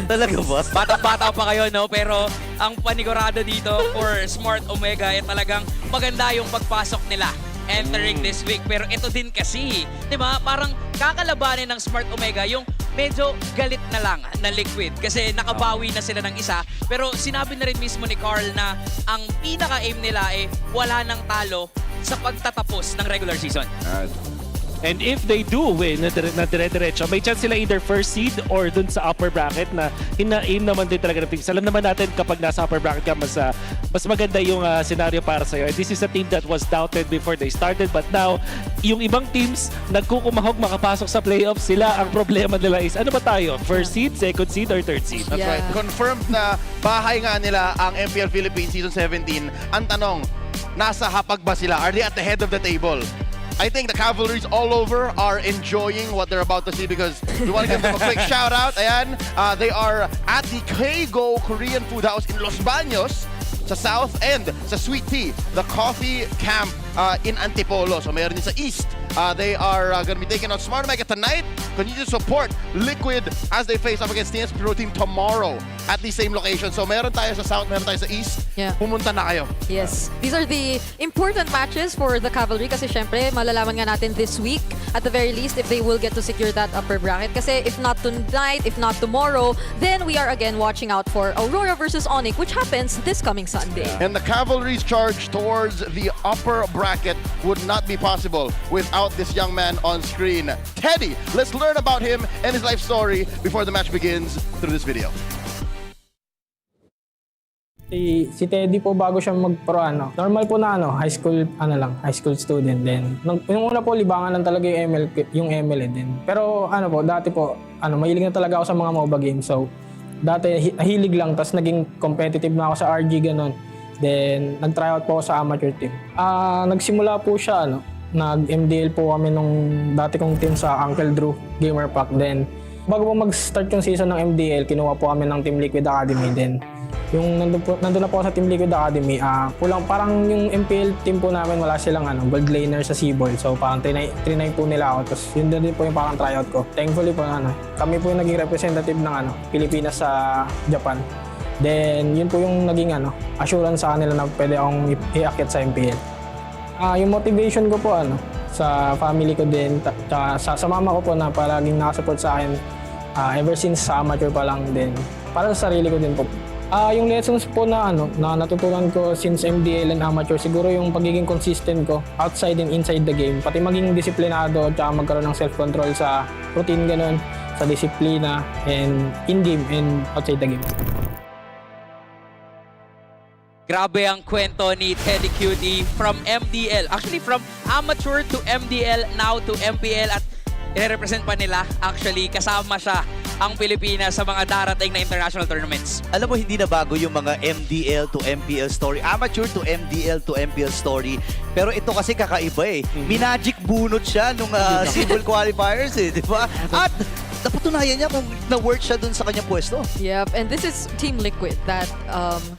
Talaga ba? Bata-bata pa kayo, no? Pero ang panigurado dito for Smart Omega ay talagang maganda yung pagpasok nila entering this week. Pero ito din kasi, di ba? Parang kakalabanin ng Smart Omega yung medyo galit na lang na Liquid kasi nakabawi na sila ng isa. Pero sinabi na rin mismo ni Carl na ang pinaka-aim nila ay wala nang talo sa pagtatapos ng regular season. And if they do win na dire-diretso, may chance sila either first seed or dun sa upper bracket na hina-aim naman din talaga ng teams. Alam naman natin kapag nasa upper bracket ka, mas maganda yung scenario para sa'yo. And this is a team that was doubted before they started, but now, yung ibang teams nagkukumahog makapasok sa playoffs, sila ang problema nila is, ano ba tayo? First seed, second seed, or third seed? That's right. Confirmed na bahay nga nila ang MPL Philippines Season 17. Ang tanong, nasa hapag ba sila? Are they at the head of the table? I think the cavalries all over are enjoying what they're about to see because we want to give them a quick shout out. Ayan, they are at the Keigo Korean Food House in Los Baños sa South and sa Sweet Tea, the coffee camp in Antipolo. So mayroon din sa East They are going to be taking on Smart Omega tonight. Continue to support Liquid as they face up against TNS Pro Team tomorrow at the same location. So meron tayo sa South, meron tayo sa East. Yeah. Pumunta na kayo. Yes. These are the important matches for the Cavalry kasi syempre malalaman nga natin this week at the very least if they will get to secure that upper bracket. Kasi if not tonight, if not tomorrow, then we are again watching out for Aurora versus ONIC, which happens this coming Sunday. And the Cavalry's charge towards the upper bracket would not be possible without this young man on screen. Teddy, let's learn about him and his life story before the match begins through this video. Si Teddy po bago siya mag-pro normal po na high school student din. Yung una po libangan lang talaga yung ML din. Pero dati po mahilig na talaga ako sa mga MOBA games. So dati hilig lang tas naging competitive na ako sa RG ganun. Then nag-tryout po ako sa amateur team. Nagsimula po siya nag-MDL po kami nung dati kong team sa Uncle Drew Gamer Pack. Then bago po mag-start yung season ng MDL, kinuha po kami ng Team Liquid Academy. Then yung nandun na po sa Team Liquid Academy, parang yung MPL team po namin wala silang gold laner sa Seaball. So parang trinay po nila ako. Tapos yun din po yung parang tryout ko. Thankfully po kami po yung naging representative ng Pilipinas sa Japan. Then yun po yung naging assurance sa kanila na pwede akong iakyat sa MPL. Yung motivation ko po sa family ko din, sa mama ko po na palaging nakasupport sa akin ever since sa amateur pa lang din. Para sa sarili ko din po. Yung lessons po na natutunan ko since MDL and amateur, siguro yung pagiging consistent ko outside and inside the game. Pati maging disiplinado at magkaroon ng self-control sa routine ganun, sa disiplina and in-game and outside the game. Grabe ang kwento ni Teddy Cutie from MDL. Actually, from amateur to MDL, now to MPL. At i-represent pa nila, actually, kasama siya ang Pilipinas sa mga darating na international tournaments. Alam mo, hindi na bago yung mga MDL to MPL story, amateur to MDL to MPL story. Pero ito kasi kakaiba eh. Minagic bunot siya nung civil qualifiers eh, di ba? At napatunayan niya kung na-work siya dun sa kanyang pwesto. Yep, and this is Team Liquid that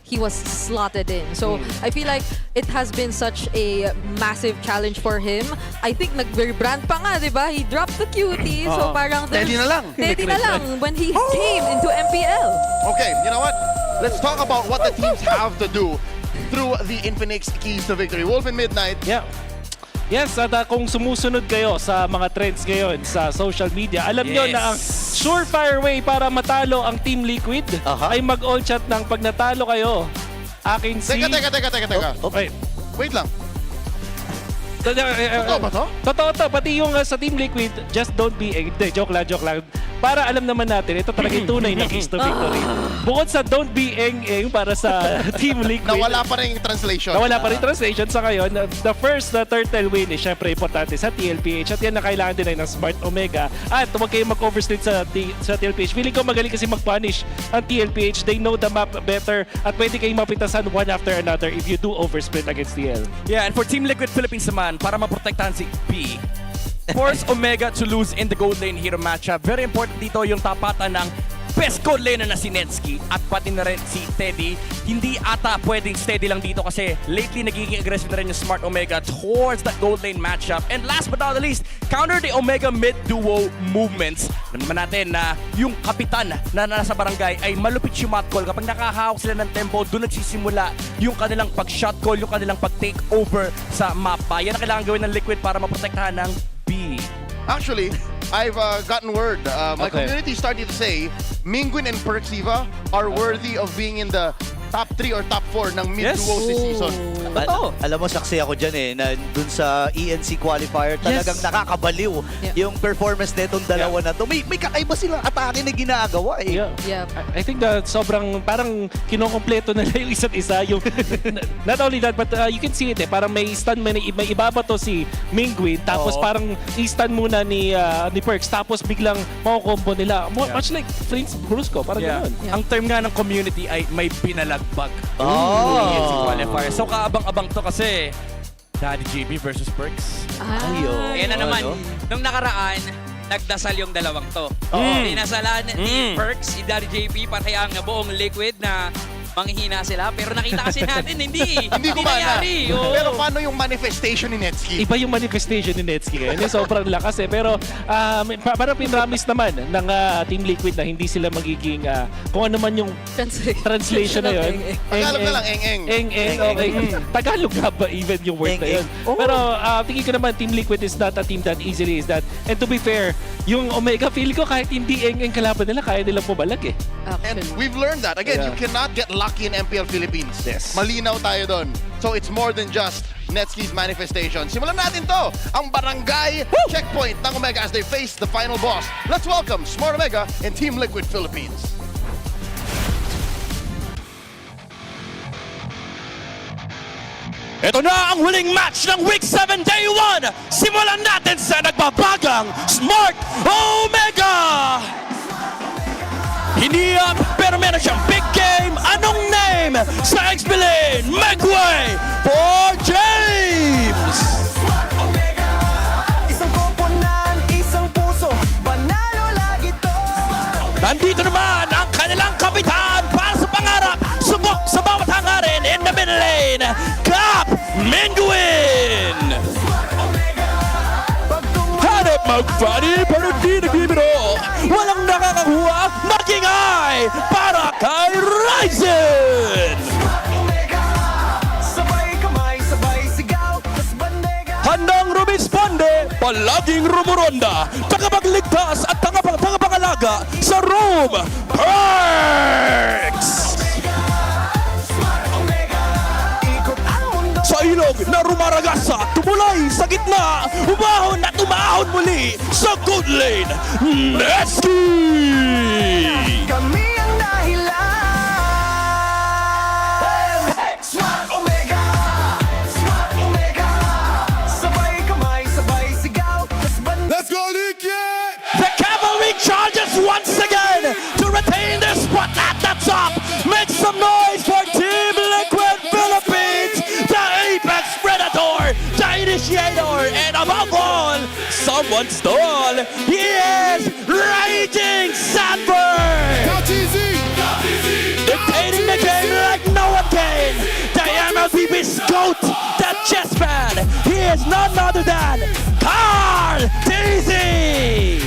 he was slotted in. So I feel like it has been such a massive challenge for him. I think nag-rebrand pa nga, di ba? He dropped the cutie. So parang Teddy na lang. Teddy na lang when he came into MPL. Okay, you know what? Let's talk about what the teams have to do through the Infinix keys to victory. Wolf in Midnight. Yeah. Yes, at kung sumusunod kayo sa mga trends ngayon sa social media, alam nyo na ang surefire way para matalo ang Team Liquid ay mag-all chat ng pag natalo kayo. Akin si... Teka. Wait lang. Totoo ba to? Totoo to. Pati yung sa Team Liquid, just don't be... Joke lang. Para alam naman natin, ito talaga yung tunay na keys to victory. Bukod sa don't be eng para sa Team Liquid. Nawala pa rin yung translation. Sa ngayon. The first na turtle win is syempre importante sa TLPH. At yan na kailangan din ng Smart Omega. At huwag kayong mag-oversplit sa TLPH. Feeling ko magaling kasi mag-punish ang TLPH. They know the map better. At pwede kayong mapitasan one after another if you do oversplit against TL. Yeah, and for Team Liquid Philippines naman, para maprotektahan si B, force Omega to lose in the gold lane hero matchup. Very important dito yung tapatan ng best gold laner na si Netsky at pati na rin si Teddy. Hindi ata pwedeng steady lang dito kasi lately nagiging aggressive na rin yung Smart Omega towards that gold lane matchup. And last but not the least, counter the Omega mid-duo movements. Alam naman natin na yung kapitan na nasa barangay ay malupit yung mat call. Kapag nakahawak sila ng tempo, doon nagsisimula yung kanilang pag-shot call, yung kanilang pag-take over sa mapa. Yan ang kailangan gawin ng Liquid para maprotektahan ng B. Actually, I've gotten word. My community started to say Minguin and Perxiva are worthy of being in the top 3 or top 4 ng mid-duo this season. Alam mo, saksi ako dyan eh, na dun sa ENC qualifier, talagang nakakabaliw yung performance netong dalawa na to. May kakaiba silang atake na ginagawa eh. I think that sobrang parang kinokompleto nila yung isa't isa. Yung, not only that, but you can see it eh. Parang may stun, may ibabato si Minguin, tapos parang i-stun muna ni Perks, tapos biglang makukombo nila. Much like Flames Brusco, parang gano'n. Ang term nga ng community ay may binalagbag. ENC qualifier. So kaabang-abang to kasi Daddy JB versus Perks. Ayan na naman. Nung nakaraan, nagdasal yung dalawang to. Dinasalan ni Perks, si Daddy JP, pati ang buong Liquid na manghihina sila, pero nakita kasi natin, hindi gumana. nangyari. Oo. Pero paano yung manifestation ni Netski? Iba yung manifestation ni Netski ngayon. Sobrang lakas eh. Pero parang pinramis naman ng Team Liquid na hindi sila magiging kung ano man yung translation na yun. Tagalog na lang, eng-eng. Eng-eng, okay. Tagalog nga ba even yung word na yun? Pero tingin ko naman Team Liquid is not a team that easily is that. And to be fair, yung Omega, feel ko kahit hindi eng-eng kalaban nila, kaya nilang pumalag eh. And we've learned that. Again, you cannot get lucky in MPL Philippines. Yes. Malinaw tayo doon. So it's more than just Netski's manifestation. Simulan natin to, ang barangay checkpoint ng Omega as they face the final boss. Let's welcome Smart Omega and Team Liquid Philippines. Ito na ang huling match ng Week 7 Day 1. Simulan natin sa nagbabagang Smart Omega. Hindi pero meron siyang big game. Anong name? Sa Explain, make way for James! Isang koponan, isang puso, panalo lagi to. Nandito naman ang kanilang kapitan para sa pangarap. Subok sa bawat hangarin in the middle lane. Cap Minguin! Hanap mag-funny pero di nagbibiro. Walang nakakakuha, magingay para kay Ryzen! Sabay kamay, sabay sigaw, tas bandega. Handang rumisponde, palaging rumuronda, tagapagligtas at tagapangalaga sa room perks! Sa ilog na rumaragasa, tumulay sa gitna, umahon at umahon muli sa good lane, Netski! Kami ang dahilan. Smart Omega, Smart Omega. Sabay kamay, sabay sigaw, tas bandega. Let's go, Liquid! The cavalry charges once again to retain their spot at the top. Make some noise for Team Liquid Philippines, the Apex Predator, the Initiator, and above all, someone's stall. He is Raging Sanford! Dictating the game like no one can. The MLBB's GOAT, the chess fan. He is none other than Carl Daisy!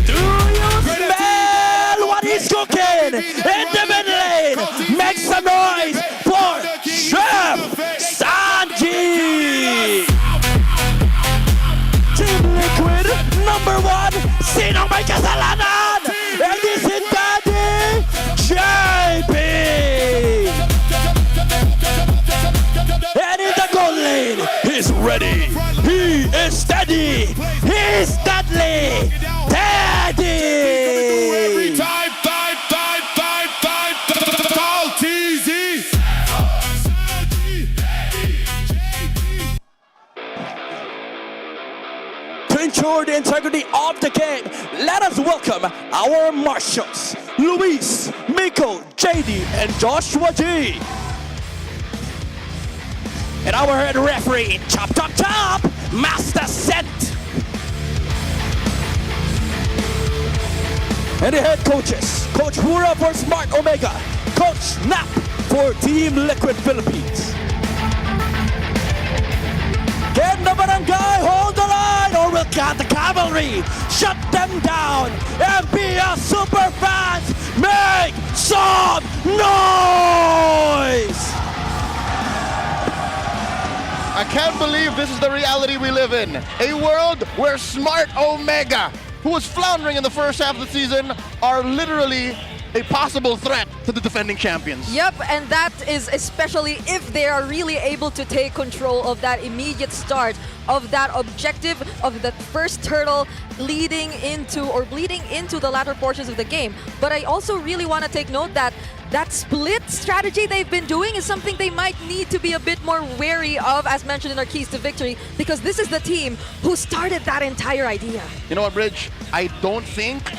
Do you smell what he's cooking in the mid lane? Make some noise for Chef Sanji! Team Liquid #1, sinong may kasalanan? And this is Daddy JP! And in the goal lane, he's ready, he is steady, he's deadly, Daddy! To ensure the integrity of the game, let us welcome our marshals, Luis, Miko, JD, and Joshua G. And our head referee, Chop, Master Set. And the head coaches, Coach Hura for Smart Omega, Coach Nap for Team Liquid Philippines. Can the barangay hold the line or will the cavalry shut them down? MPL super fans, make some noise! I can't believe this is the reality we live in. A world where Smart Omega, who was floundering in the first half of the season, are literally a possible threat to the defending champions. Yep, and that is especially if they are really able to take control of that immediate start of that objective of the first turtle leading into or bleeding into the latter portions of the game. But I also really want to take note that that split strategy they've been doing is something they might need to be a bit more wary of, as mentioned in our keys to victory, because this is the team who started that entire idea. You know what, Bridge? I don't think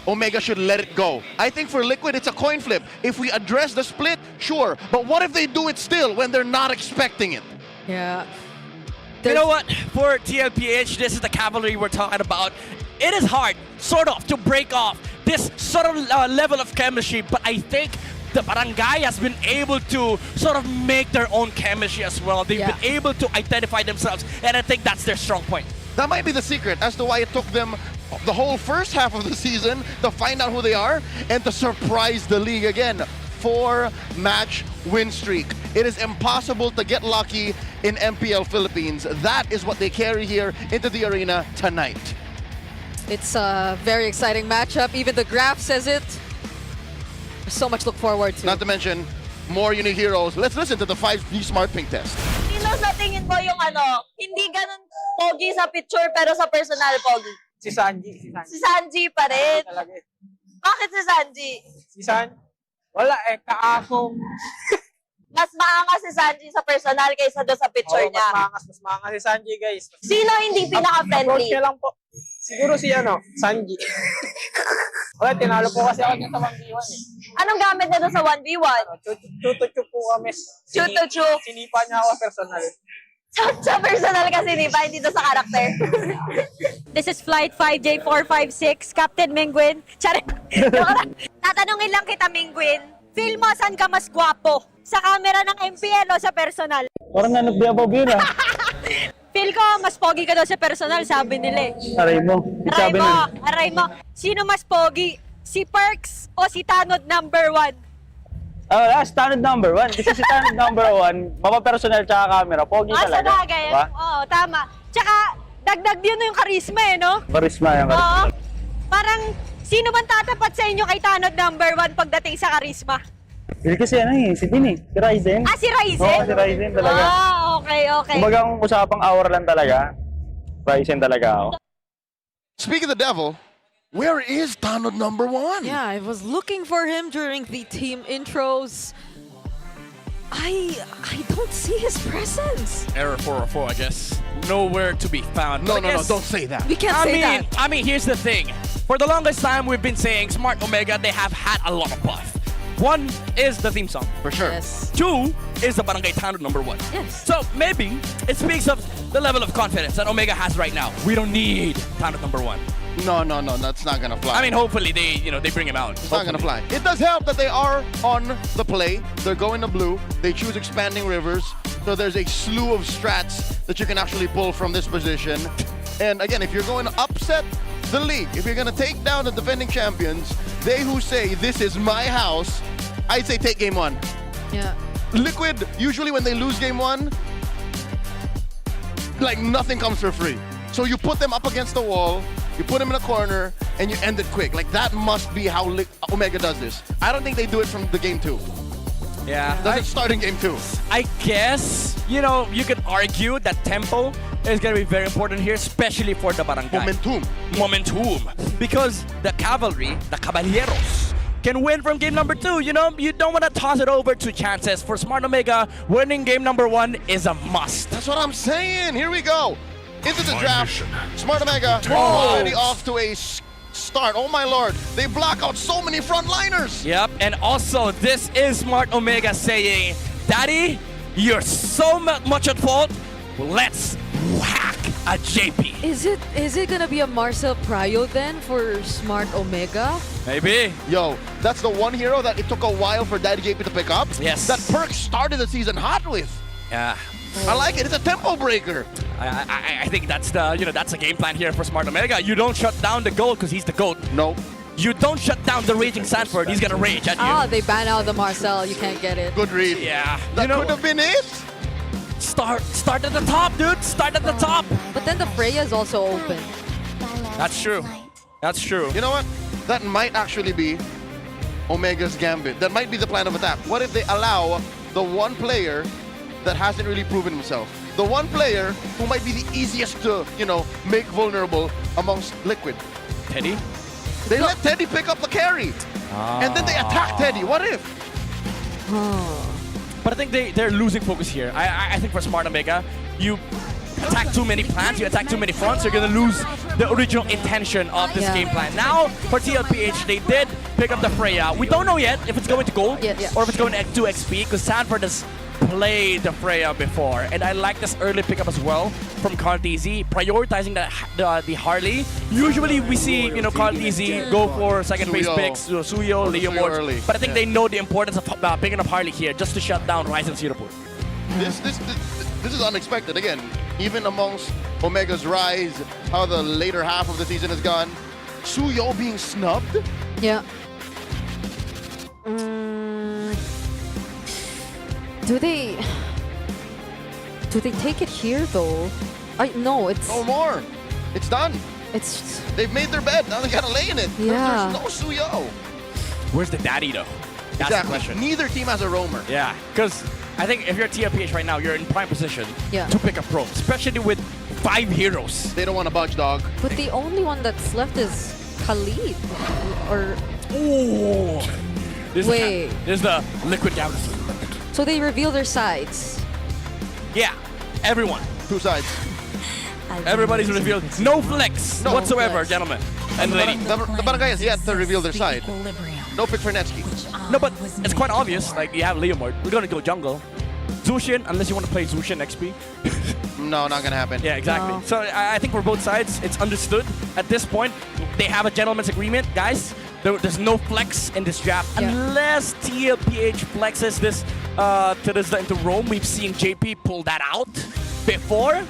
Omega should let it go. I think for Liquid, it's a coin flip. If we address the split, sure. But what if they do it still when they're not expecting it? Yeah. You know what? For TLPH, this is the cavalry we're talking about. It is hard, sort of, to break off this sort of level of chemistry, but I think the Barangay has been able to sort of make their own chemistry as well. They've been able to identify themselves, and I think that's their strong point. That might be the secret as to why it took them the whole first half of the season to find out who they are and to surprise the league again. 4-match win streak. It is impossible to get lucky in MPL Philippines. That is what they carry here into the arena tonight. It's a very exciting matchup. Even the graph says it. So much to look forward to. Not to mention, more unique heroes. Let's listen to the 5G Smart Pink test. Sino sa tingin mo yung hindi ganun pogi sa picture pero sa personal pogi? Si Sanji. Si Sanji pa rin. Bakit si Sanji? Si San? Wala kaakong. Mas maangas si Sanji sa personal kaysa doon sa picture niya. Mas maangas si Sanji, guys. Sino hindi pinaka-friendly? Approach lang po. Siguro si Sanji. Wala, tinalo po kasi ako dyan sa 1v1 eh. Anong gamit niya doon sa 1v1? Chuto-chu po kami. Chuto-chu. Sinipa niya ako personal. Sa personal kasi di ba? Hindi doon sa karakter. This is Flight 5J456, Captain Mingwin. Charit. Tatanungin lang kita, Mingwin. Feel mo, saan ka mas gwapo? Sa camera ng MPL o sa personal? Parang nanagbiabog yun ah. Feel ko, mas pogi ka daw sa personal, sabi nila eh. Aray mo. Aray mo. Sino mas pogi? Si Perks o si Tanod number 1? Standard number 1. Kasi si standard number 1, mapapersonal tsaka camera, pogi talaga. Sa bagay. Diba? Oo, tama. Tsaka, dagdag yun yung charisma eh, no? Charisma yung Oo. Parang, sino man tatapat sa inyo kay Tanod number 1 pagdating sa charisma? Hindi kasi si Din eh. Si Ryzen. Si Ryzen? Oo, si Ryzen talaga. Okay. Kumbaga kung usapang hour lang talaga, Ryzen talaga ako. Speak of the devil, where is Tanod number 1? Yeah, I was looking for him during the team intros. I don't see his presence. Error 404, I guess. Nowhere to be found. No, But I guess don't say that. We can't say that. I mean, here's the thing. For the longest time, we've been saying Smart Omega, they have had a lot of buff. One is the theme song. For sure. Yes. Two is the Barangay Tanod number 1. Yes. So maybe it speaks of the level of confidence that Omega has right now. We don't need Tanod number 1. No, that's not gonna fly. I mean, hopefully they bring him out. It's not gonna fly. It does help that they are on the play. They're going to blue. They choose expanding rivers. So there's a slew of strats that you can actually pull from this position. And again, if you're going to upset the league, if you're going to take down the defending champions, they who say this is my house, I'd say take game 1. Yeah. Liquid, usually when they lose game 1, like nothing comes for free. So you put them up against the wall, you put them in a corner, and you end it quick. Like that must be how Omega does this. I don't think they do it from the game 2. Yeah. Doesn't start in game 2. I guess, you could argue that tempo is going to be very important here, especially for the Barangay. Momentum. Because the cavalry, the caballeros, can win from game number 2. You don't want to toss it over to chances. For Smart Omega, winning game number 1 is a must. That's what I'm saying. Here we go. Into the draft. Smart Omega already off to a start. Oh my lord. They block out so many frontliners. Yep, and also this is Smart Omega saying, Daddy, you're so much at fault. Let's whack a JP. Is it gonna be a Marcel Pryo then for Smart Omega? Maybe. Yo, that's the one hero that it took a while for Daddy JP to pick up. Yes. That Perk started the season hot with. Yeah. I like it. It's a tempo breaker. I think that's that's a game plan here for Smart Omega. You don't shut down the GOAT because he's the GOAT. No. You don't shut down the Raging Sanford. He's gonna rage at you. Oh, they ban out the Marcel. You can't get it. Good read. Yeah. That could have been it. Start at the top, dude. Start at the top. But then the Freya is also open. That's true. That's true. You know what? That might actually be Omega's gambit. That might be the plan of attack. What if they allow the one player that hasn't really proven himself? The one player who might be the easiest to, make vulnerable amongst Liquid. Teddy? They let Teddy pick up the carry. And then they attack Teddy. What if? But I think they're losing focus here. I think for Smart Omega, you attack too many plans, you attack too many fronts, you're gonna lose the original intention of this game plan. Now, for TLPH, they did pick up the Freya. We don't know yet if it's going to gold or if it's going to 2 XP, because Sanford has played the Freya before, and I like this early pickup as well from Carteezy, prioritizing the Harley. Usually we see, you know, Carteezy go for second base picks, Suyo, Leomord, but I think they know the importance of picking up Harley here just to shut down Rise and Singapore. This is unexpected again. Even amongst Omega's rise, how the later half of the season has gone, Suyo being snubbed. Yeah. Do they take it here though? No, it's no more. It's done. They've made their bed. Now they gotta lay in it. Yeah. There's no Suyo. Where's the daddy though? That's the question. Neither team has a roamer. Yeah, because I think if you're TLPH right now, you're in prime position to pick up pro, especially with 5 heroes. They don't want to budge, dog. But the only one that's left is Khalid. Or ooh. Wait. This is the liquid Gavin. So they reveal their sides. Yeah, everyone. 2 sides. Everybody's revealed. No flex whatsoever, gentlemen and ladies. The barangay has yet to reveal their side. No pick for Netsky. No, but it's quite obvious. Like, you have Leomord. We're gonna go jungle. Zushin, unless you want to play Zushin XP. No, not gonna happen. Yeah, exactly. No. So I think for both sides, it's understood. At this point, they have a gentleman's agreement, guys. There's no flex in this draft unless TLPH flexes this Teresa into Rome. We've seen JP pull that out before,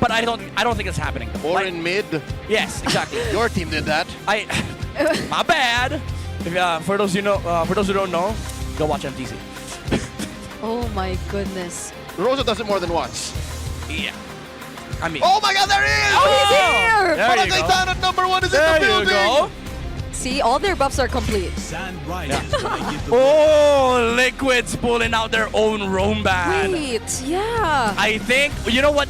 but I don't think it's happening. Or in mid. Yes, exactly. Your team did that. My bad. If, for those who don't know, go watch MTC. Oh my goodness. Rosa does it more than once. Yeah. I mean. Oh my God, there he is! Oh, he's here! There you go. Town at #1 is in the building. There you go. See, all their buffs are complete. Oh, Liquid's pulling out their own roam ban. Wait, yeah. I think you know what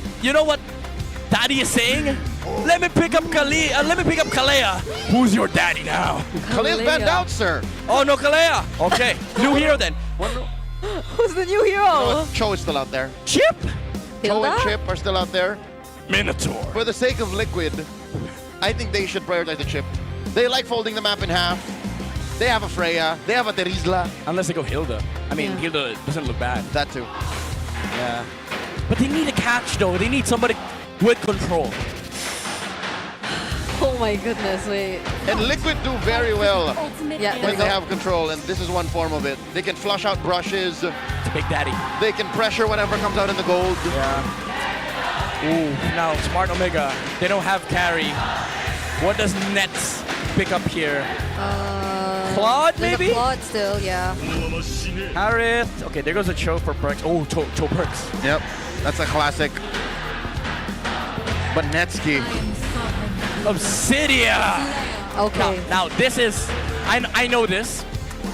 Daddy is saying. Let me pick up Kalea. Who's your daddy now? Kalea's banned out, sir. Oh no, Kalea. Okay, new hero then. Who's the new hero? Cho is still out there. Chip. Cho and Chip are still out there. Minotaur. For the sake of Liquid, I think they should prioritize the Chip. They like folding the map in half. They have a Freya. They have a Terizla. Unless they go Hilda. I mean, Hilda doesn't look bad. That too. Yeah. But they need a catch though. They need somebody with control. Oh my goodness, wait. And Liquid do very well when Yeah, they have control, and this is one form of it. They can flush out brushes. It's a big daddy. They can pressure whatever comes out in the gold. Yeah. Ooh, now Smart Omega, they don't have carry. What does Nets pick up here? Claude, maybe? Claude still, yeah. Harith. Okay, there goes a Cho for perks. Oh, Cho perks. Yep, that's a classic. But Netsky. Obsidia. Okay. Now this is, I know this,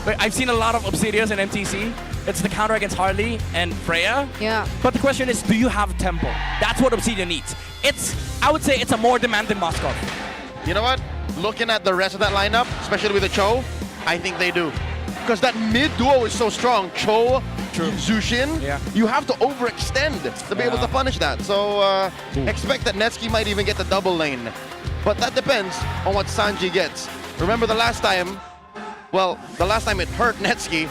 but I've seen a lot of Obsidias in MTC. It's the counter against Harley and Freya. Yeah. But the question is, do you have tempo? That's what Obsidian needs. I would say it's a more demanding Moskov. You know what? Looking at the rest of that lineup, especially with the Cho, I think they do. Because that mid duo is so strong. Cho, Zushin, you have to overextend to be able to punish that. So expect that Netsky might even get the double lane. But that depends on what Sanji gets. Remember the last time it hurt Netsky,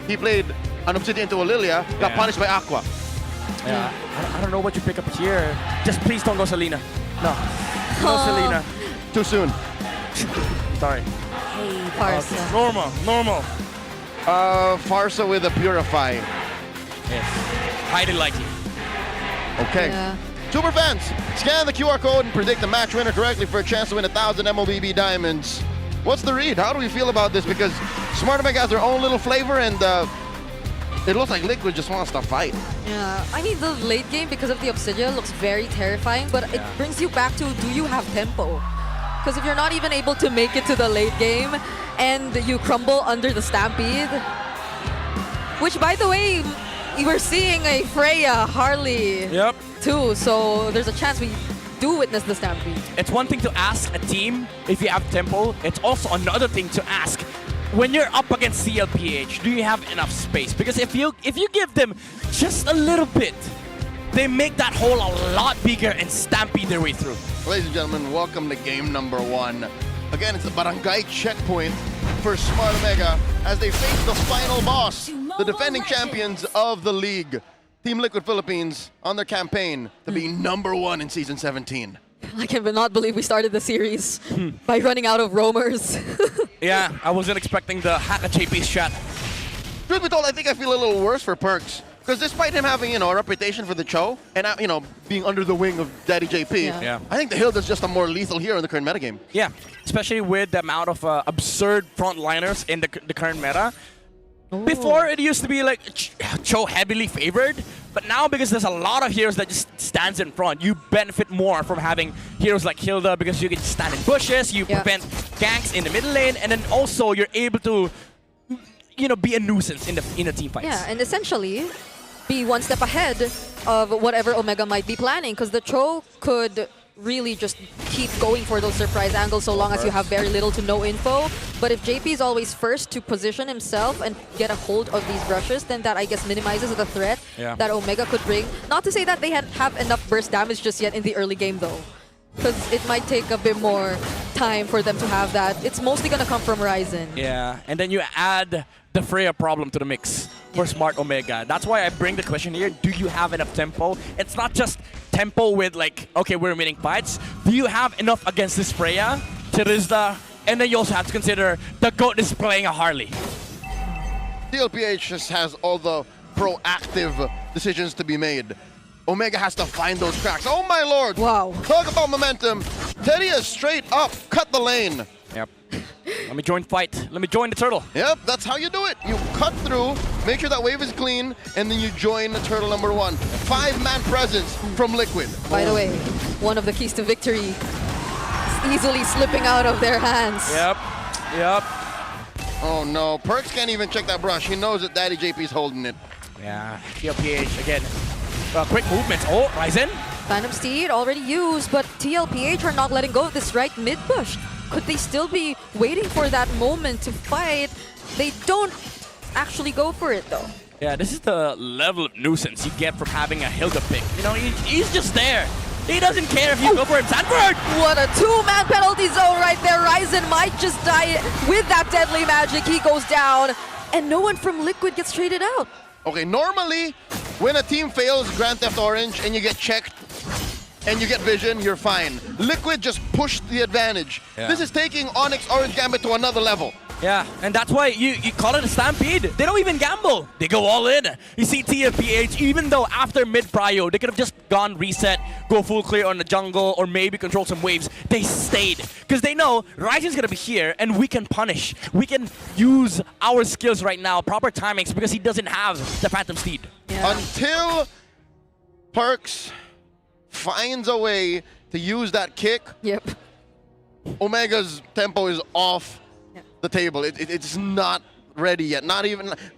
he played an Obsidian into a Lilia, got punished by Aqua. Yeah, I don't know what you pick up here. Just please don't go Selena. No. No, Selena. Too soon. Sorry. Hey, Farsa. Normal. Farsa with a Purify. Yes. Highly likely. Okay. Yeah. Super fans, scan the QR code and predict the match winner correctly for a chance to win 1,000 MOBB diamonds. What's the read? How do we feel about this? Because Smart Omega has their own little flavor, and it looks like Liquid just wants to fight. Yeah, I mean the late game because of the Obsidian looks very terrifying, but it brings you back to, do you have tempo? Because if you're not even able to make it to the late game and you crumble under the Stampede, which by the way, we're seeing a Freya Harley too, so there's a chance we do witness the Stampede. It's one thing to ask a team if you have tempo. It's also another thing to ask when you're up against TLPH, do you have enough space? Because if you give them just a little bit, they make that hole a lot bigger and stampede their way through. Ladies and gentlemen, welcome to game #1. Again, it's a barangay checkpoint for Smart Omega as they face the final boss. the defending champions of the league, Team Liquid Philippines, on their campaign to be #1 in Season 17. I cannot believe we started the series by running out of roamers. Yeah, I wasn't expecting the hack a JP's shot. Truth be told, I think I feel a little worse for Perks. Because despite him having, a reputation for the Cho, and, being under the wing of Daddy JP, Yeah. I think the Hilda's just a more lethal hero in the current metagame. Yeah, especially with the amount of absurd frontliners in the current meta. Before, it used to be like Cho heavily favored, but now because there's a lot of heroes that just stands in front, you benefit more from having heroes like Hilda because you can just stand in bushes, you prevent ganks in the middle lane, and then also you're able to, be a nuisance in the team fights. Yeah, and essentially be one step ahead of whatever Omega might be planning, because the Cho could really just keep going for those surprise angles so long as you have very little to no info. But if JP is always first to position himself and get a hold of these rushes, then that, I guess, minimizes the threat that Omega could bring. Not to say that they have enough burst damage just yet in the early game, though, because it might take a bit more time for them to have that. It's mostly going to come from Ryzen. Yeah, and then you add the Freya problem to the mix for Smart Omega. That's why I bring the question here, do you have enough tempo? It's not just tempo with okay, we're winning fights. Do you have enough against this Freya, Tirista, and then you also have to consider the GOAT is playing a Harley. TLPH just has all the proactive decisions to be made. Omega has to find those cracks. Oh my lord! Wow. Talk about momentum. Teddy is straight up, cut the lane. Yep. Let me join fight. Let me join the turtle. Yep, that's how you do it. You cut through, make sure that wave is clean, and then you join the turtle #1. 5-man presence from Liquid. By the way, one of the keys to victory is easily slipping out of their hands. Yep. Oh no, Perks can't even check that brush. He knows that Daddy JP's holding it. Yeah, TLPH again. Quick movements. Oh, Ryzen. Phantom Steed already used, but TLPH are not letting go of this right mid push. Could they still be waiting for that moment to fight? They don't actually go for it, though. Yeah, this is the level of nuisance you get from having a Hilda pick. He's just there. He doesn't care if you go for him. Sanford! What a 2-man penalty zone right there. Ryzen might just die with that deadly magic. He goes down, and no one from Liquid gets traded out. Okay, normally, when a team fails Grand Theft Orange and you get checked and you get vision, you're fine. Liquid just pushed the advantage. Yeah. This is taking ONIC Orange Gambit to another level. Yeah, and that's why you call it a stampede. They don't even gamble. They go all in. You see TLPH, even though after mid-prio, they could have just gone reset, go full clear on the jungle, or maybe control some waves. They stayed. Because they know Ryzen's going to be here, and we can punish. We can use our skills right now, proper timings, because he doesn't have the Phantom Steed. Yeah. Until Perks finds a way to use that kick, Omega's tempo is off the table. It's not ready yet.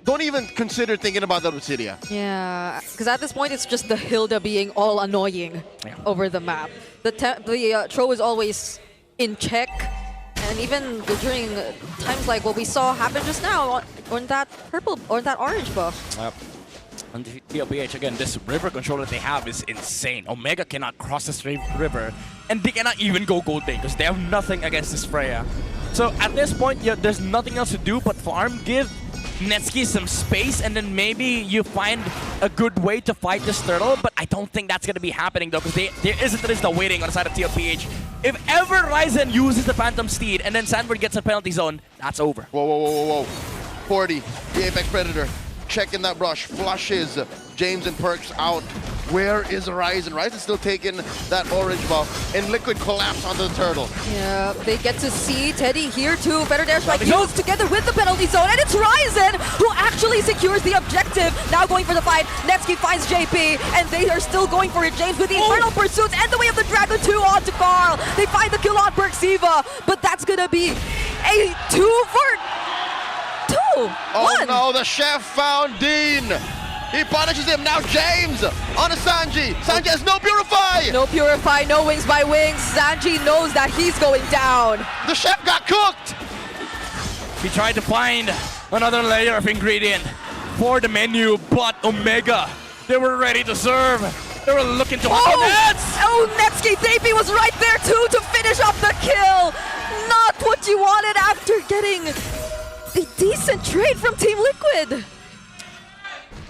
Don't even consider thinking about that with Cydia. Yeah, because at this point, it's just the Hilda being all annoying over the map. The Tro is always in check, and even during times like what we saw happen just now on that purple or that orange buff. Yep. And TLPH, again, this river control that they have is insane. Omega cannot cross this river, and they cannot even go gold lane because they have nothing against this Freya. So at this point, there's nothing else to do but farm, give Netsky some space, and then maybe you find a good way to fight this turtle, but I don't think that's going to be happening though, because there isn't Tirista waiting on the side of TLPH. If ever Ryzen uses the Phantom Steed and then Sanford gets a penalty zone, that's over. Whoa. 40, the Apex Predator, checking that brush, flushes James and Perks out. Where is Ryzen? Ryzen's still taking that orange buff, and Liquid collapse onto the turtle. Yeah, they get to see Teddy here too. Better dash by Hughes together with the penalty zone, and it's Ryzen who actually secures the objective. Now going for the fight, Netsky finds JP, and they are still going for it. James with the Infernal Pursuits and the way of the Dragon 2 onto Carl. They find the kill on Perksiva, but that's gonna be a 2 for 2. Oh no, the chef found Dean. He punishes him. Now James on a Sanji. Sanji has no Purify. No Purify, no Wings by Wings. Sanji knows that he's going down. The chef got cooked. He tried to find another layer of ingredient for the menu, but Omega, they were ready to serve. They were looking to hunt the nets. Oh, Netsky JP was right there too to finish off the kill. Not what you wanted after getting a decent trade from Team Liquid.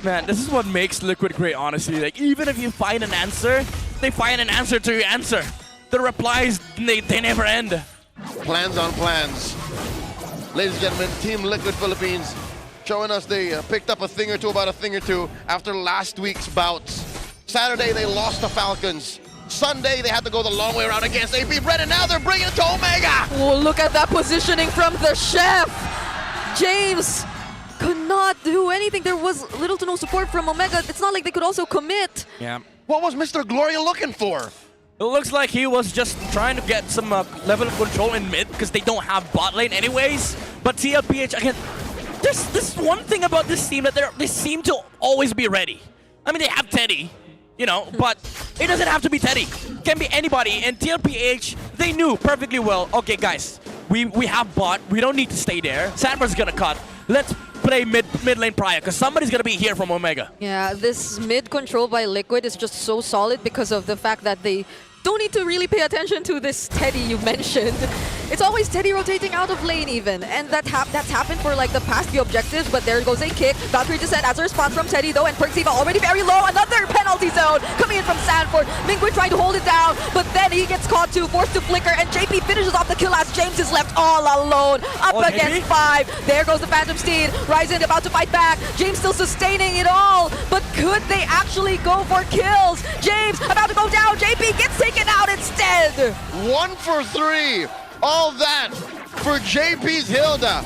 Man, this is what makes Liquid great, honestly. Like, even if you find an answer, they find an answer to your answer. The replies, they never end. Plans on plans. Ladies and gentlemen, Team Liquid Philippines showing us they picked up a thing or two after last week's bouts. Saturday, they lost to Falcons. Sunday, they had to go the long way around against APBR, and now they're bringing it to Omega! Oh, look at that positioning from the chef! James could not do anything. There was little to no support from Omega. It's not like they could also commit. Yeah. What was Mr. Gloria looking for? It looks like he was just trying to get some level of control in mid because they don't have bot lane anyways. But TLPH, again, there's one thing about this team that they seem to always be ready. I mean, they have Teddy, you know, but it doesn't have to be Teddy. It can be anybody. And TLPH, they knew perfectly well, okay, guys, we have bot. We don't need to stay there. Sanford's going to cut. Let's play mid lane prior because somebody's going to be here from Omega. Yeah, this mid control by Liquid is just so solid because of the fact that they don't need to really pay attention to this Teddy you mentioned. It's always Teddy rotating out of lane even, and that's happened for like the past few objectives, but there goes a kick. Valkyrie Descent as a response from Teddy though, and Perxiva already very low. Another penalty zone coming in from Sanford. Mingui trying to hold it down, but then he gets caught too, forced to flicker, and JP finishes off the kill as James is left all alone, up against 5. There goes the Phantom Steed. Ryzen about to fight back. James still sustaining it all, but could they actually go for kills? James about to go down. JP gets taken out instead. 1 for 3. All that for JP's Hilda.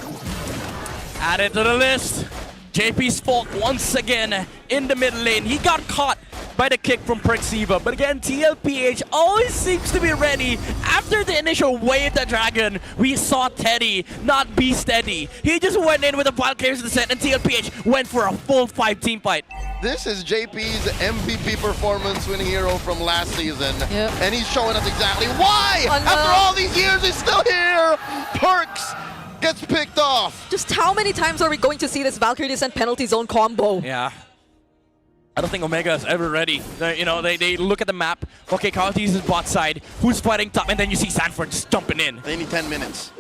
Added to the list. JP's fault once again in the mid lane. He got caught by the kick from Perxiva. But again, TLPH always seems to be ready. After the initial wave the dragon, we saw Teddy not be steady. He just went in with a Valkyrie's Descent, and TLPH went for a full 5-team fight. This is JP's MVP performance winning hero from last season. Yep. And he's showing us exactly why! After all these years, he's still here! Perks gets picked off. Just how many times are we going to see this Valkyrie Descent penalty zone combo? Yeah. I don't think Omega is ever ready. They look at the map. Okay, Coyotes is bot side. Who's fighting top? And then you see Sanford just jumping in. They need 10 minutes.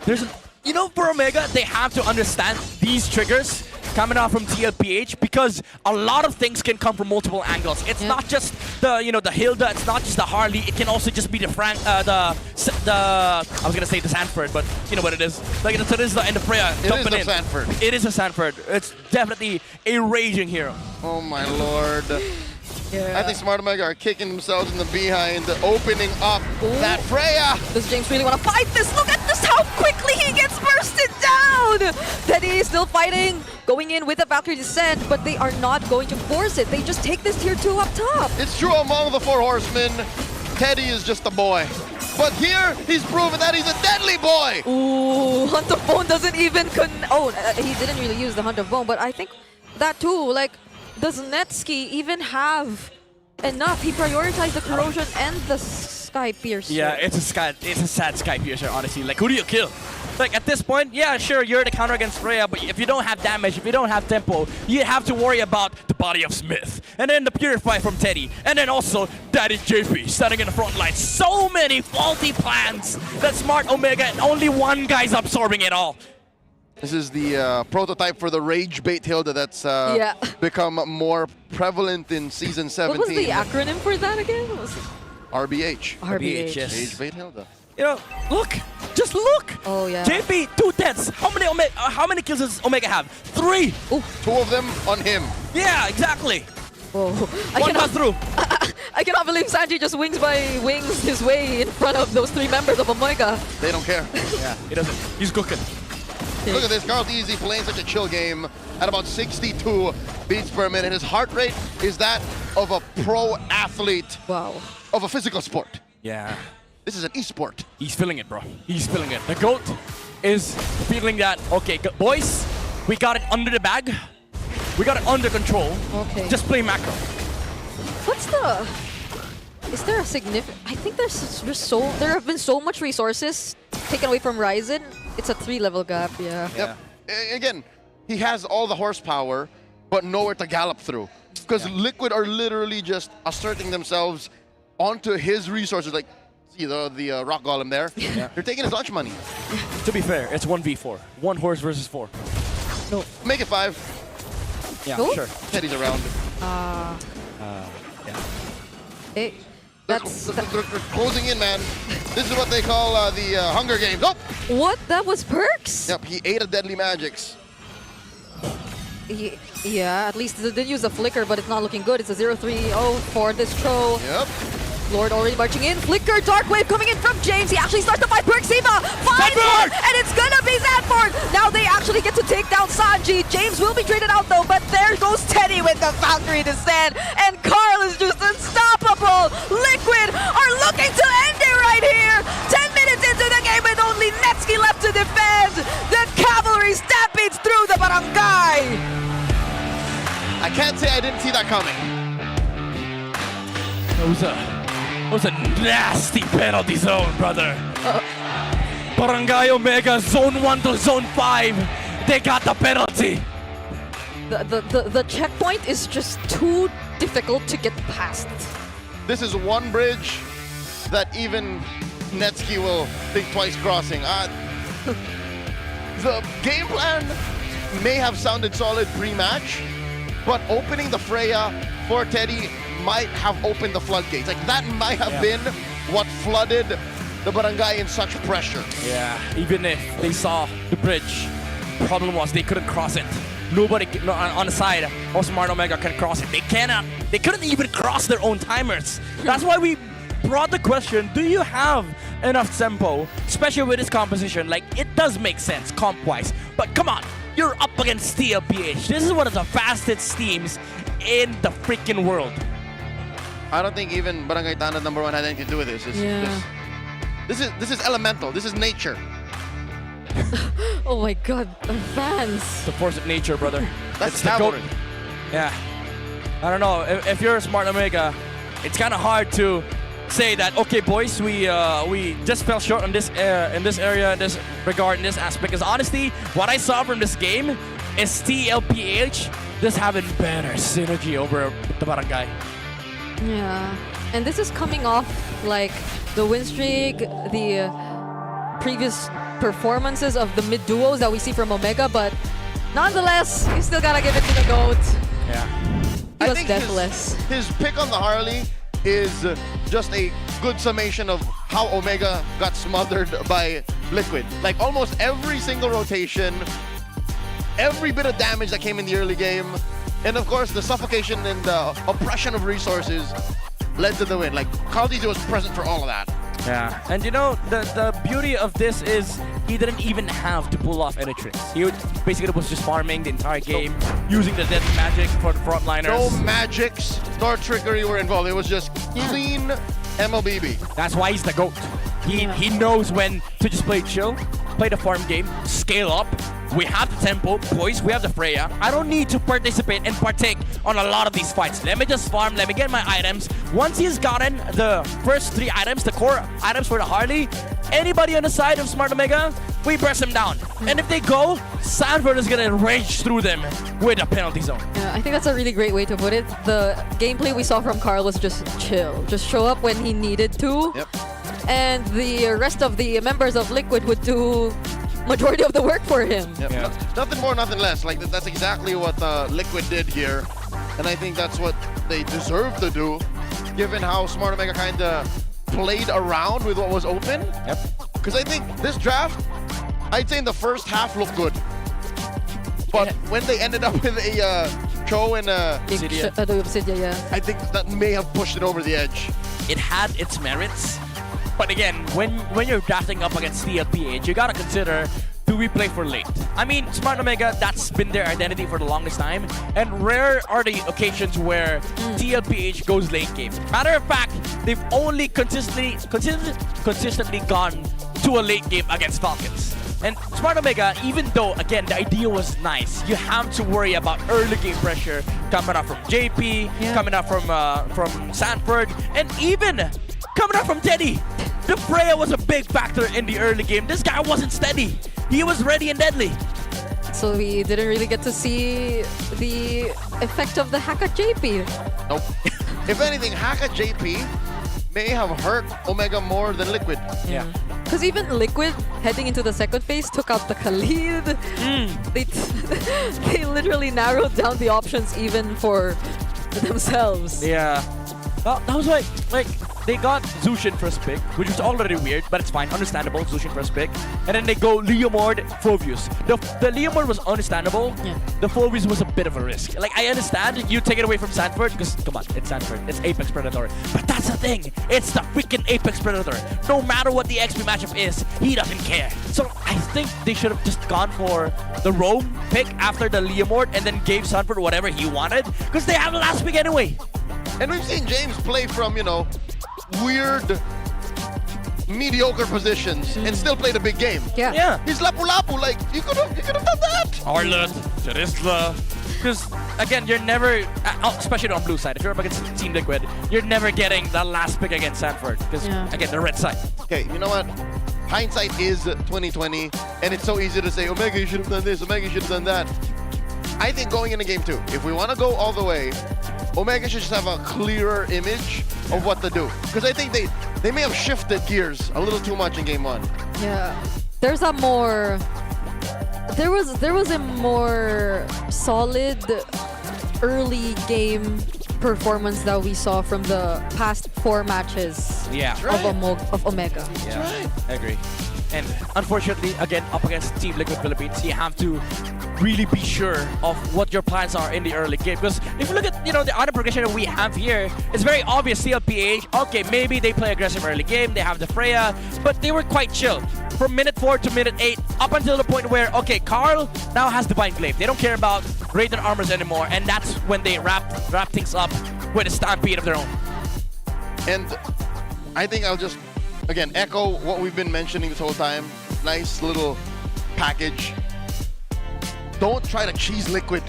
For Omega, they have to understand these triggers coming out from TLPH because a lot of things can come from multiple angles. It's not just the Hilda, it's not just the Harley, it can also just be the I was gonna say the Sanford, but you know what it is. Like it is the end of Freya jumping in. Sanford. It is a Sanford. It's definitely a raging hero. Oh my lord. I think Smart Omega are kicking themselves in the behind, opening up that Freya. Does James really want to fight this? Look at just how quickly he gets bursted down! Teddy is still fighting, going in with a Valkyrie Descent, but they are not going to force it. They just take this tier 2 up top. It's true among the 4 horsemen, Teddy is just a boy. But here, he's proven that he's a deadly boy. Ooh, Hunt of Bone doesn't even he didn't really use the Hunt of Bone, but I think that too, like, does Netsky even have enough? He prioritized the Corrosion and the Sky Piercer. Yeah, it's a sad Sky Piercer, honestly. Like, who do you kill? Like, at this point, yeah, sure, you're the counter against Freya, but if you don't have damage, if you don't have tempo, you have to worry about the body of Smith. And then the Purify from Teddy. And then also, that is JP standing in the front line. So many faulty plans that Smart Omega and only one guy's absorbing it all. This is the prototype for the Rage Bait Hilda that's become more prevalent in Season 17. What was the acronym for that again? RBH. RBH, yes. Rage Bait Hilda. Look! Just look! Oh, yeah. JP, 2 deaths. How many kills does Omega have? 3! Ooh. 2 of them on him. Yeah, exactly. Whoa. One got through. I cannot believe Sanji just wings his way in front of those 3 members of Omega. They don't care. Yeah, he doesn't. He's cooking. Look at this, Carl Easy playing such a chill game at about 62 beats per minute. His heart rate is that of a pro athlete of a physical sport. Yeah. This is an esport. He's feeling it, bro. He's feeling it. The GOAT is feeling that, okay, boys, we got it under the bag. We got it under control. Okay. Just play macro. Is there a significant... I think there have been so much resources taken away from Ryzen. It's a 3-level gap, yeah. Yep. Again, he has all the horsepower, but nowhere to gallop through. Because Liquid are literally just asserting themselves onto his resources. Like, see the rock golem there? Yeah. They're taking his lunch money. To be fair, it's 1v4. 1 horse versus 4. No. Make it 5. Yeah, Who? sure. Teddy's around. Yeah. Hey, that's... They're closing in, man. This is what they call the Hunger Games. Oh! What? That was Perks? Yep, he ate a Deadly Magics. Yeah, at least they did use a flicker, but it's not looking good. It's a 0-3-0 for this Cho. Yep. Lord already marching in. Flicker, Dark Wave coming in from James. He actually starts to fight Perksiva. Finds one, and it's gonna be Zanford. Now they actually get to take down Sanji. James will be traded out though, but there goes Teddy with the Valkyrie Descent. And Carl is just unstoppable. Liquid are looking to end it right here. 10 minutes into the game with only Netsky left to defend. The cavalry stampedes through the barangay. I can't say I didn't see that coming. It was a nasty penalty zone, brother. Barangay Omega, zone 1 to zone 5. They got the penalty. The checkpoint is just too difficult to get past. This is one bridge that even Netsky will think twice crossing. The game plan may have sounded solid pre-match, but opening the Freya for Teddy might have opened the floodgates. Like, that might have been what flooded the barangay in such pressure. Yeah, even if they saw the bridge, problem was they couldn't cross it. Nobody on the side of Smart Omega can cross it. They cannot. They couldn't even cross their own timers. That's why we brought the question, do you have enough tempo, especially with this composition? Like, it does make sense comp-wise, but come on, you're up against TLPH. This is one of the fastest teams in the freaking world. I don't think even Barangay Tanad #1 had anything to do with this. This is elemental. This is nature. Oh my god, fans. The force of nature, brother. That's the cavalry. Yeah. I don't know. If you're a Smart Omega, it's kind of hard to say that, okay, boys, we just fell short on this in this area, in this regard, in this aspect. Because honestly, what I saw from this game is TLPH just having better synergy over the barangay. Yeah, and this is coming off like the win streak, the previous performances of the mid duos that we see from Omega, but nonetheless, you still gotta give it to the GOAT. Yeah. He I was think deathless. His pick on the Harley is just a good summation of how Omega got smothered by Liquid. Like, almost every single rotation, every bit of damage that came in the early game, and of course the suffocation and the oppression of resources led to the win. Like, Caldizio was present for all of that. Yeah, and you know, the beauty of this is he didn't even have to pull off any tricks. He basically was just farming the entire game, using the death magic for the frontliners. No magics nor trickery were involved. It was just clean MLBB. That's why he's the GOAT. He knows when to just play chill, play the farm game, scale up. We have the tempo, boys, we have the Freya. I don't need to participate and partake on a lot of these fights. Let me just farm, let me get my items. Once he's gotten the first 3 items, the core items for the Harley, anybody on the side of Smart Omega, we press him down. And if they go, Sanford is gonna rage through them with a penalty zone. Yeah, I think that's a really great way to put it. The gameplay we saw from Carl was just chill. Just show up when he needed to. Yep. And the rest of the members of Liquid would do majority of the work for him. Yep. Yeah. Nothing more, nothing less. Like, that's exactly what Liquid did here. And I think that's what they deserve to do, given how Smart Omega kind of played around with what was open. Yep. Because I think this draft, I'd say in the first half looked good. But when they ended up with a Cho and Obsidia, yeah. I think that may have pushed it over the edge. It had its merits. But again, when you're drafting up against TLPH, you gotta consider, do we play for late? I mean, Smart Omega, that's been their identity for the longest time. And rare are the occasions where TLPH goes late game. Matter of fact, they've only consistently gone to a late game against Falcons. And Smart Omega, even though, again, the idea was nice, you have to worry about early game pressure coming up from JP, coming up from Sanford, and even coming up from Teddy. The Freya was a big factor in the early game. This guy wasn't steady. He was ready and deadly. So we didn't really get to see the effect of the hack at JP. Nope. If anything, hack at JP may have hurt Omega more than Liquid. Yeah. Because even Liquid, heading into the second phase, took out the Khalid. They literally narrowed down the options even for themselves. Yeah. That was like they got Zushin first pick, which was already weird, but it's fine, understandable. Zushin first pick, and then they go Leomord, Phoveus. The Leomord was understandable. Yeah. The Phoveus was a bit of a risk. Like I understand you take it away from Sanford because come on, it's Sanford, it's Apex Predator. But that's the thing, it's the freaking Apex Predator. No matter what the XP matchup is, he doesn't care. So I think they should have just gone for the Roam pick after the Leomord and then gave Sanford whatever he wanted because they have the last pick anyway. And we've seen James play from, weird, mediocre positions and still play the big game. Yeah. He's lapu-lapu, like, you could have done that. Arlet, Charisla. Because, again, you're never, especially on blue side, if you're up against Team Liquid, you're never getting the last pick against Sanford. Because, again, the red side. Okay, you know what? Hindsight is 2020, and it's so easy to say, Omega, you should have done this, Omega, you should have done that. I think going into game 2, if we want to go all the way, Omega should just have a clearer image of what to do. Because I think they may have shifted gears a little too much in game 1. Yeah. There was a more solid early game performance that we saw from the past 4 matches of Omega. Yeah, I agree. And unfortunately, again, up against Team Liquid Philippines, you have to really be sure of what your plans are in the early game. Because if you look at, the other progression that we have here, it's very obvious TLPH, okay, maybe they play aggressive early game, they have the Freya, but they were quite chill. From minute 4 to minute 8, up until the point where, okay, Carl now has Divine Glaive. They don't care about Radiant Armors anymore, and that's when they wrap things up with a stampede of their own. And I think I'll just, again, echo what we've been mentioning this whole time. Nice little package. Don't try to cheese Liquid.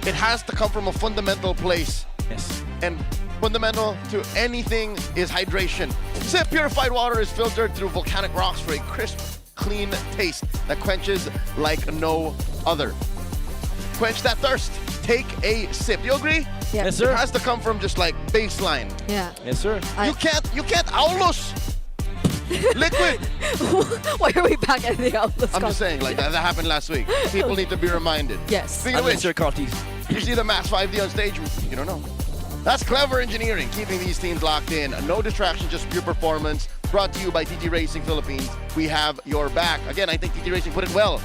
It has to come from a fundamental place. Yes. And fundamental to anything is hydration. Sip purified water is filtered through volcanic rocks for a crisp, clean taste that quenches like no other. Quench that thirst. Take a sip. Do you agree? Yeah. Yes, sir. It has to come from just like baseline. Yeah. Yes, sir. You can't Aulus Liquid. Why are we back at the Outlook? I'm just saying, like that happened last week. People need to be reminded. Yes. Speaking of which, you see the Match 5D on stage, you don't know. That's clever engineering, keeping these teams locked in. No distraction, just pure performance. Brought to you by TT Racing Philippines. We have your back. Again, I think TT Racing put it well.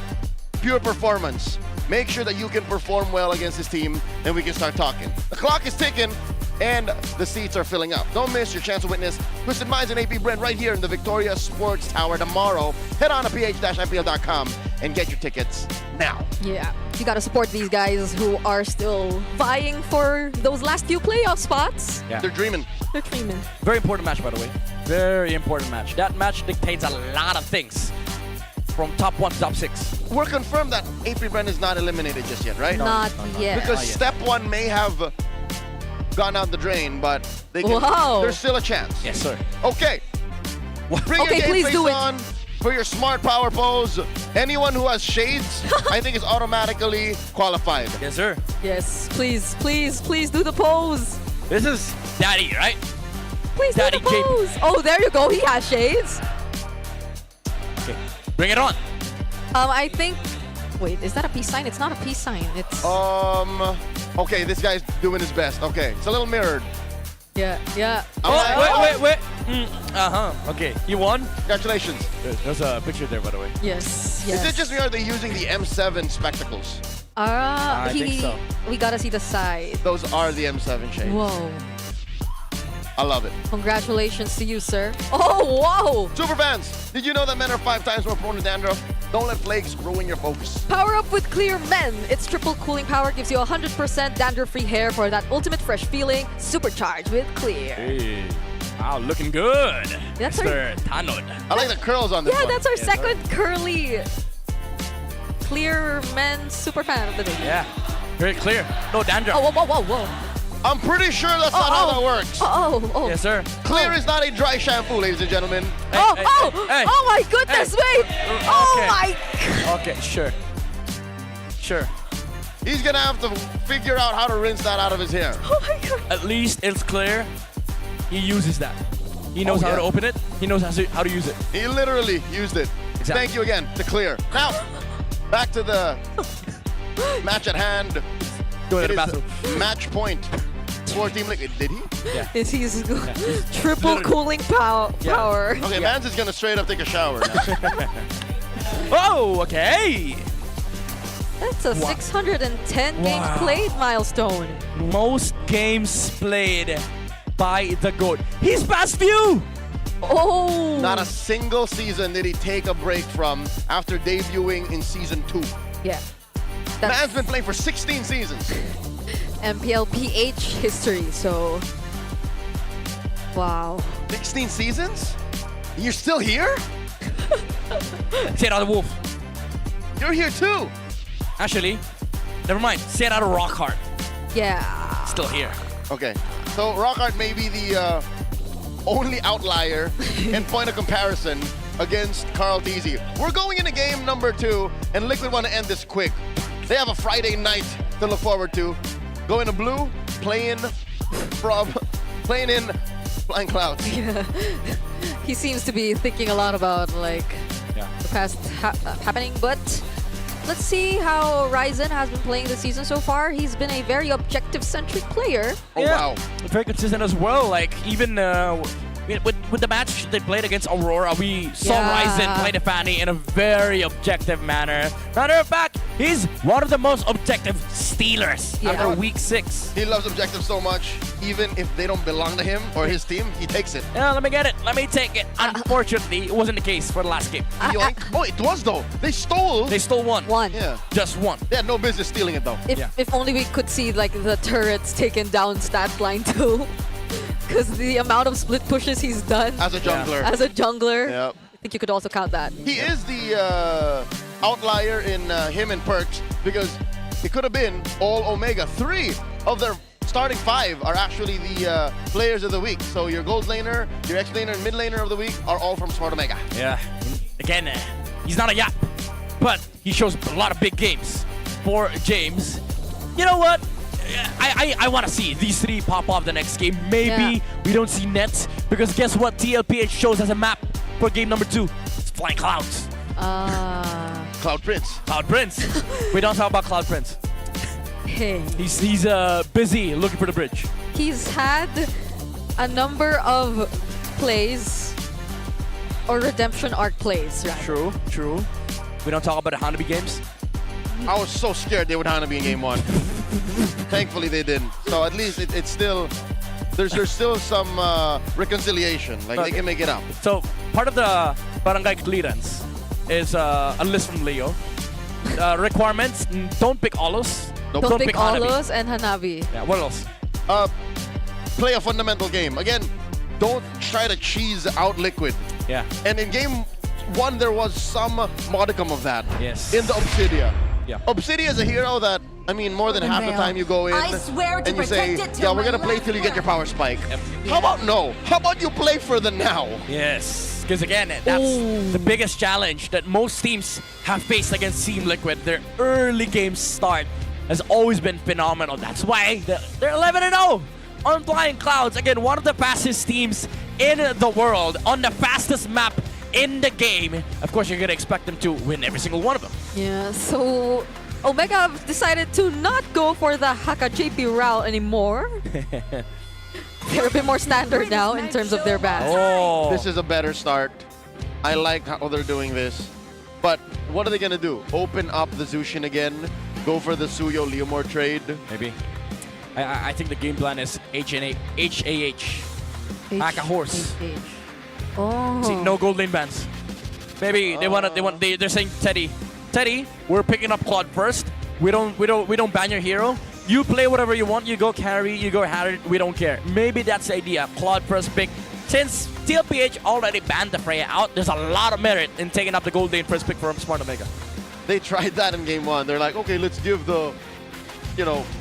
Pure performance. Make sure that you can perform well against this team, then we can start talking. The clock is ticking, and the seats are filling up. Don't miss your chance to witness Twisted Minds and AP Brent right here in the Victoria Sports Tower tomorrow. Head on to ph-mpl.com and get your tickets now. Yeah, you gotta support these guys who are still vying for those last few playoff spots. Yeah. They're dreaming. They're dreaming. Very important match, by the way. Very important match. That match dictates a lot of things. From top 1 to top 6. We're confirmed that AP Brent is not eliminated just yet, right? Not yet. Because Not yet. step 1 may have gone out the drain, but they can, Wow. there's still a chance. Yes, sir. Okay. Bring Okay, your game please face do it. on for your smart power pose. Anyone who has shades, I think is automatically qualified. Yes, sir. Yes, please, please, please do the pose. This is Daddy, right? Please Daddy do the pose. Oh, there you go. He has shades. Okay. Bring it on. I think. Wait, is that a peace sign? It's not a peace sign. It's. Okay, this guy's doing his best. Okay, it's a little mirrored. Yeah, yeah. Wait. Okay, you won? Congratulations. There's a picture there, by the way. Yes, yes. Is it just me or are they using the M7 spectacles? I think so. We gotta see the side. Those are the M7 shades. Whoa. I love it. Congratulations to you, sir. Oh, whoa! Superfans, did you know that men are 5 times more prone to dandruff? Don't let flakes ruin your focus. Power up with Clear Men. Its triple cooling power gives you 100% dandruff-free hair for that ultimate fresh feeling. Supercharged with Clear. Hey. Wow, looking good. That's Mr. Tanod. I like the curls on this Yeah, one. that's our Yes, second curly Clear Men super fan of the day. Yeah, very clear. No dandruff. Oh, whoa. I'm pretty sure that's not how that works. Oh. Yes, sir. Clear is not a dry shampoo, ladies and gentlemen. Hey. Oh my goodness, wait! Oh my Okay, sure. He's gonna have to figure out how to rinse that out of his hair. Oh my god. At least it's clear. He uses that. He knows how yeah. to open it. He knows how to use it. He literally used it. Exactly. Thank you again to clear. Now, back to the match at hand. Go to It the is bathroom. match point for Team Liquid. Did he? Yeah. Is he's triple cooling power. Okay, Mans is gonna straight up take a shower now. Oh, okay. That's a 610 games played milestone. Most games played by the GOAT. He's past few. Oh. Not a single season did he take a break from after debuting in Season 2. Yeah. Man's been playing for 16 seasons. MPL PH history, so... Wow. 16 seasons? You're still here? Say it out of Wolf. You're here too. Actually, never mind. Say it out of Rockhart. Yeah. Still here. Okay. So Rockhart may be the only outlier in point of comparison against Carl Teasy. We're going into game number 2, and Liquid want to end this quick. They have a Friday night to look forward to. Going to blue, playing in Flying Clouds. Yeah. He seems to be thinking a lot about like the past happening, but let's see how Ryzen has been playing this season so far. He's been a very objective-centric player. Oh, wow. Very consistent as well. Like, even with the match they played against Aurora, we saw Ryzen play the Fanny in a very objective manner. Matter of fact, he's one of the most objective stealers after week 6. He loves objectives so much, even if they don't belong to him or his team, he takes it. Yeah, let me get it. Let me take it. Unfortunately, it wasn't the case for the last game. Oh, it was though. They stole. They stole one. Yeah. Just one. They had no business stealing it though. If only we could see like the turrets taken down stat line too. Because the amount of split pushes he's done As a jungler. as a jungler, Yep. I think you could also count that. He is the outlier in him and Perks because it could have been all Omega. 3 of their starting 5 are actually the players of the week. So your gold laner, your X laner, and mid laner of the week are all from Smart Omega. Yeah. Again, he's not a yap, but he shows a lot of big games for James. You know what? I want to see these 3 pop off the next game. Maybe we don't see Nets because guess what? TLPH shows as a map for game number 2. It's Flying Clouds. Cloud Prince. Cloud Prince. We don't talk about Cloud Prince. Hey. He's busy looking for the bridge. He's had a number of plays or redemption arc plays, right? True, true. We don't talk about the Hanabi games. I was so scared they would Hanabi in game 1. Thankfully they didn't. So at least it's still, there's still some reconciliation. Like they can make it up. So part of the barangay clearance is a list from Leo. Requirements: don't pick Olos. Don't pick Hanabi. Olos and Hanabi. Yeah, what else? Play a fundamental game. Again, don't try to cheese out Liquid. Yeah. And in game 1, there was some modicum of that. Yes. In the Obsidia. Yeah. Obsidia is a hero that, I mean, more than half the time you go in and you say, yeah, we're going to play till you get your power spike. How about no? How about you play for the now? Yes, because again, that's the biggest challenge that most teams have faced against Team Liquid. Their early game start has always been phenomenal. That's why they're 11-0 on Flying Clouds. Again, one of the fastest teams in the world on the fastest map in the game. Of course, you're going to expect them to win every single one of them. Yeah, so Omega decided to not go for the Haka JP route anymore. They're a bit more standard now in terms of their bans. Oh. This is a better start. I like how they're doing this. But what are they going to do? Open up the Zushin again? Go for the Suyo Leomore trade? Maybe. I think the game plan is HAH. Haka horse. Oh. See, no gold lane bans. Maybe they're saying Teddy, we're picking up Claude first. We don't ban your hero. You play whatever you want. You go carry, you go Harriet. We don't care. Maybe that's the idea. Claude first pick. Since TLPH already banned the Freya out, there's a lot of merit in taking up the gold lane first pick from Smart Omega. They tried that in game 1. They're like, okay, let's give the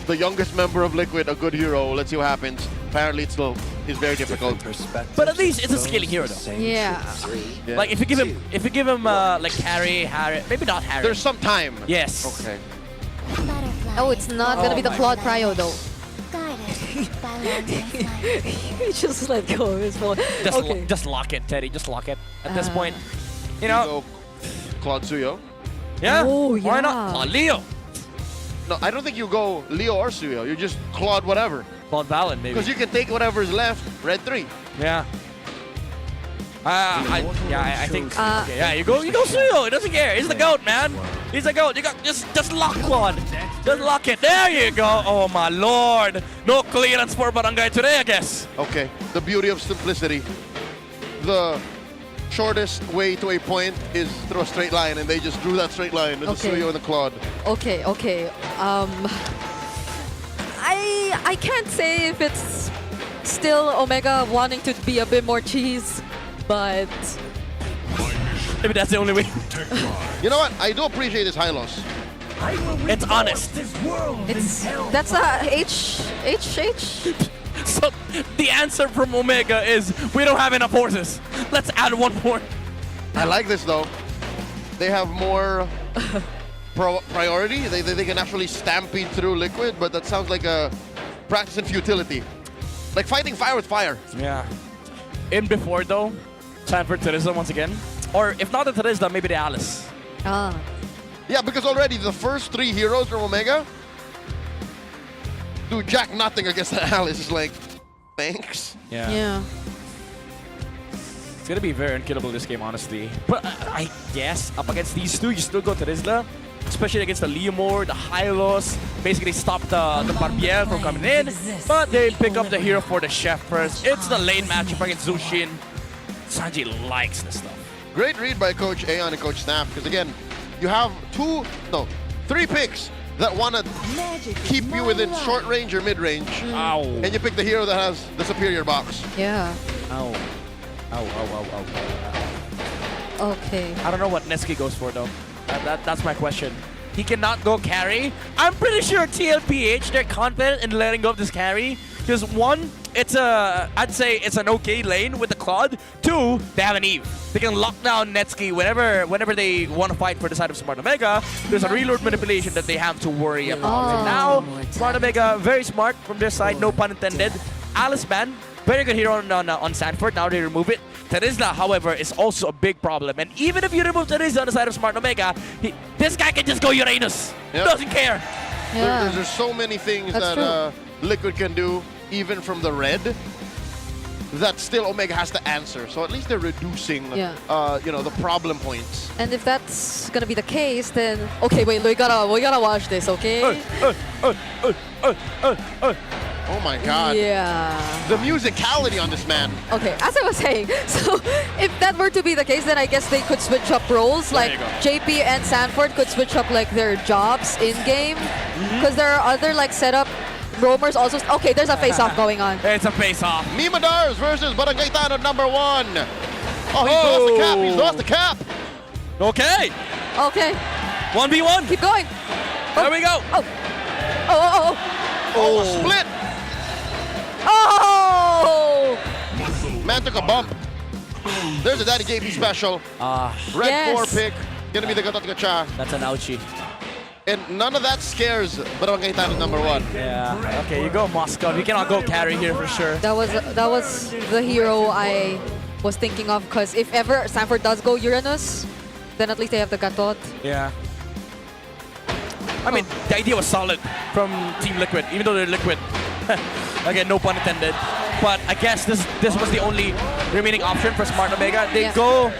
youngest member of Liquid a good hero. Let's see what happens. Apparently, it's very difficult. But at least it's a scaling hero, though. Yeah. Like if you give him like Harry, maybe not Harry. There's some time. Yes. Okay. Oh, it's not gonna be the Claude Prio though. He just let go of his phone. Just lock it, Teddy. Just lock it. At this point, you know. Claude Suyo. Yeah. Oh, Why yeah. not? Claude Leo. No, I don't think you go Leo or Suyo. You just Claude whatever. Claude Valen, maybe. Because you can take whatever's left. Red 3. Yeah. I think. Okay, yeah, you go Suyo. He doesn't care. He's the GOAT, man. He's the GOAT. You got just lock Claude. Just lock it. There you go. Oh my lord. No clearance for Barangay today, I guess. Okay. The beauty of simplicity. The shortest way to a point is through a straight line, and they just drew that straight line with the Suyo and the Claude. Okay. I can't say if it's still Omega wanting to be a bit more cheese, but maybe that's the only way. You know what? I do appreciate this high loss. It's honest. That's a H. So the answer from Omega is we don't have enough horses. Let's add one more. I like this though. They have more priority. They can actually stampede through Liquid, but that sounds like a practice in futility. Like fighting fire with fire. Yeah. In before though, Sanford Teresa once again. Or if not the Teresa, maybe the Alice. Yeah, because already the first 3 heroes from Omega do jack nothing against the Alice. Is like, thanks. Yeah. It's gonna be very unkillable this game, honestly. But I guess up against these two, you still go Teresa. Especially against the Leomore, the Hylos. Basically stop the Barbier from coming in. But they pick up the hero for the Chef first. It's the lane matchup against Zushin. Sanji likes this stuff. Great read by Coach Aeon and Coach Snap, because again, you have 3 picks that want to keep you within short range or mid range. Ow. And you pick the hero that has the superior box. Yeah. Ow. Ow. Okay. I don't know what Neski goes for though. That's my question. He cannot go carry. I'm pretty sure TLPH, they're confident in letting go of this carry. Because one, I'd say it's an okay lane with the Claude. 2, they have an Eve. They can lock down Netsky whenever they want to fight for the side of Smart Omega. There's a reload manipulation that they have to worry about. So now, Smart Omega, very smart from their side, no pun intended. Alice Ban, very good hero on Sanford. Now they remove it. Teresa, however, is also a big problem. And even if you remove Teresa on the side of Smart Omega, this guy can just go Uranus. Yep. Doesn't care. Yeah. There's so many things That's that Liquid can do, even from the red, that still Omega has to answer. So at least they're reducing, the problem points. And if that's gonna be the case, then okay, wait, we gotta watch this, okay? Oh my god. Yeah. The musicality on this man. Okay, as I was saying, so if that were to be the case, then I guess they could switch up roles. Like JP and Sanford could switch up like their jobs in game, because there are other like setup roamers also. Okay, there's a face-off going on. It's a face-off. Mimadars versus Barangay Tanod #1. Oh, he's lost the cap. He's lost the cap. Okay. Okay. 1v1. Keep going. There we go. Oh, split. Oh! Man took a bump. There's a Daddy JP special. Red 4 pick. Gonna be the Gatot-Gacha. That's an ouchie. And none of that scares Barangay Tanod #1. Yeah. Okay, you go Moscow. You cannot go carry here for sure. That was the hero I was thinking of, because if ever Sanford does go Uranus, then at least they have the Gatot. Yeah. I mean, the idea was solid from Team Liquid, even though they're Liquid. Again, no pun intended. But I guess this was the only remaining option for Smart Omega. They go,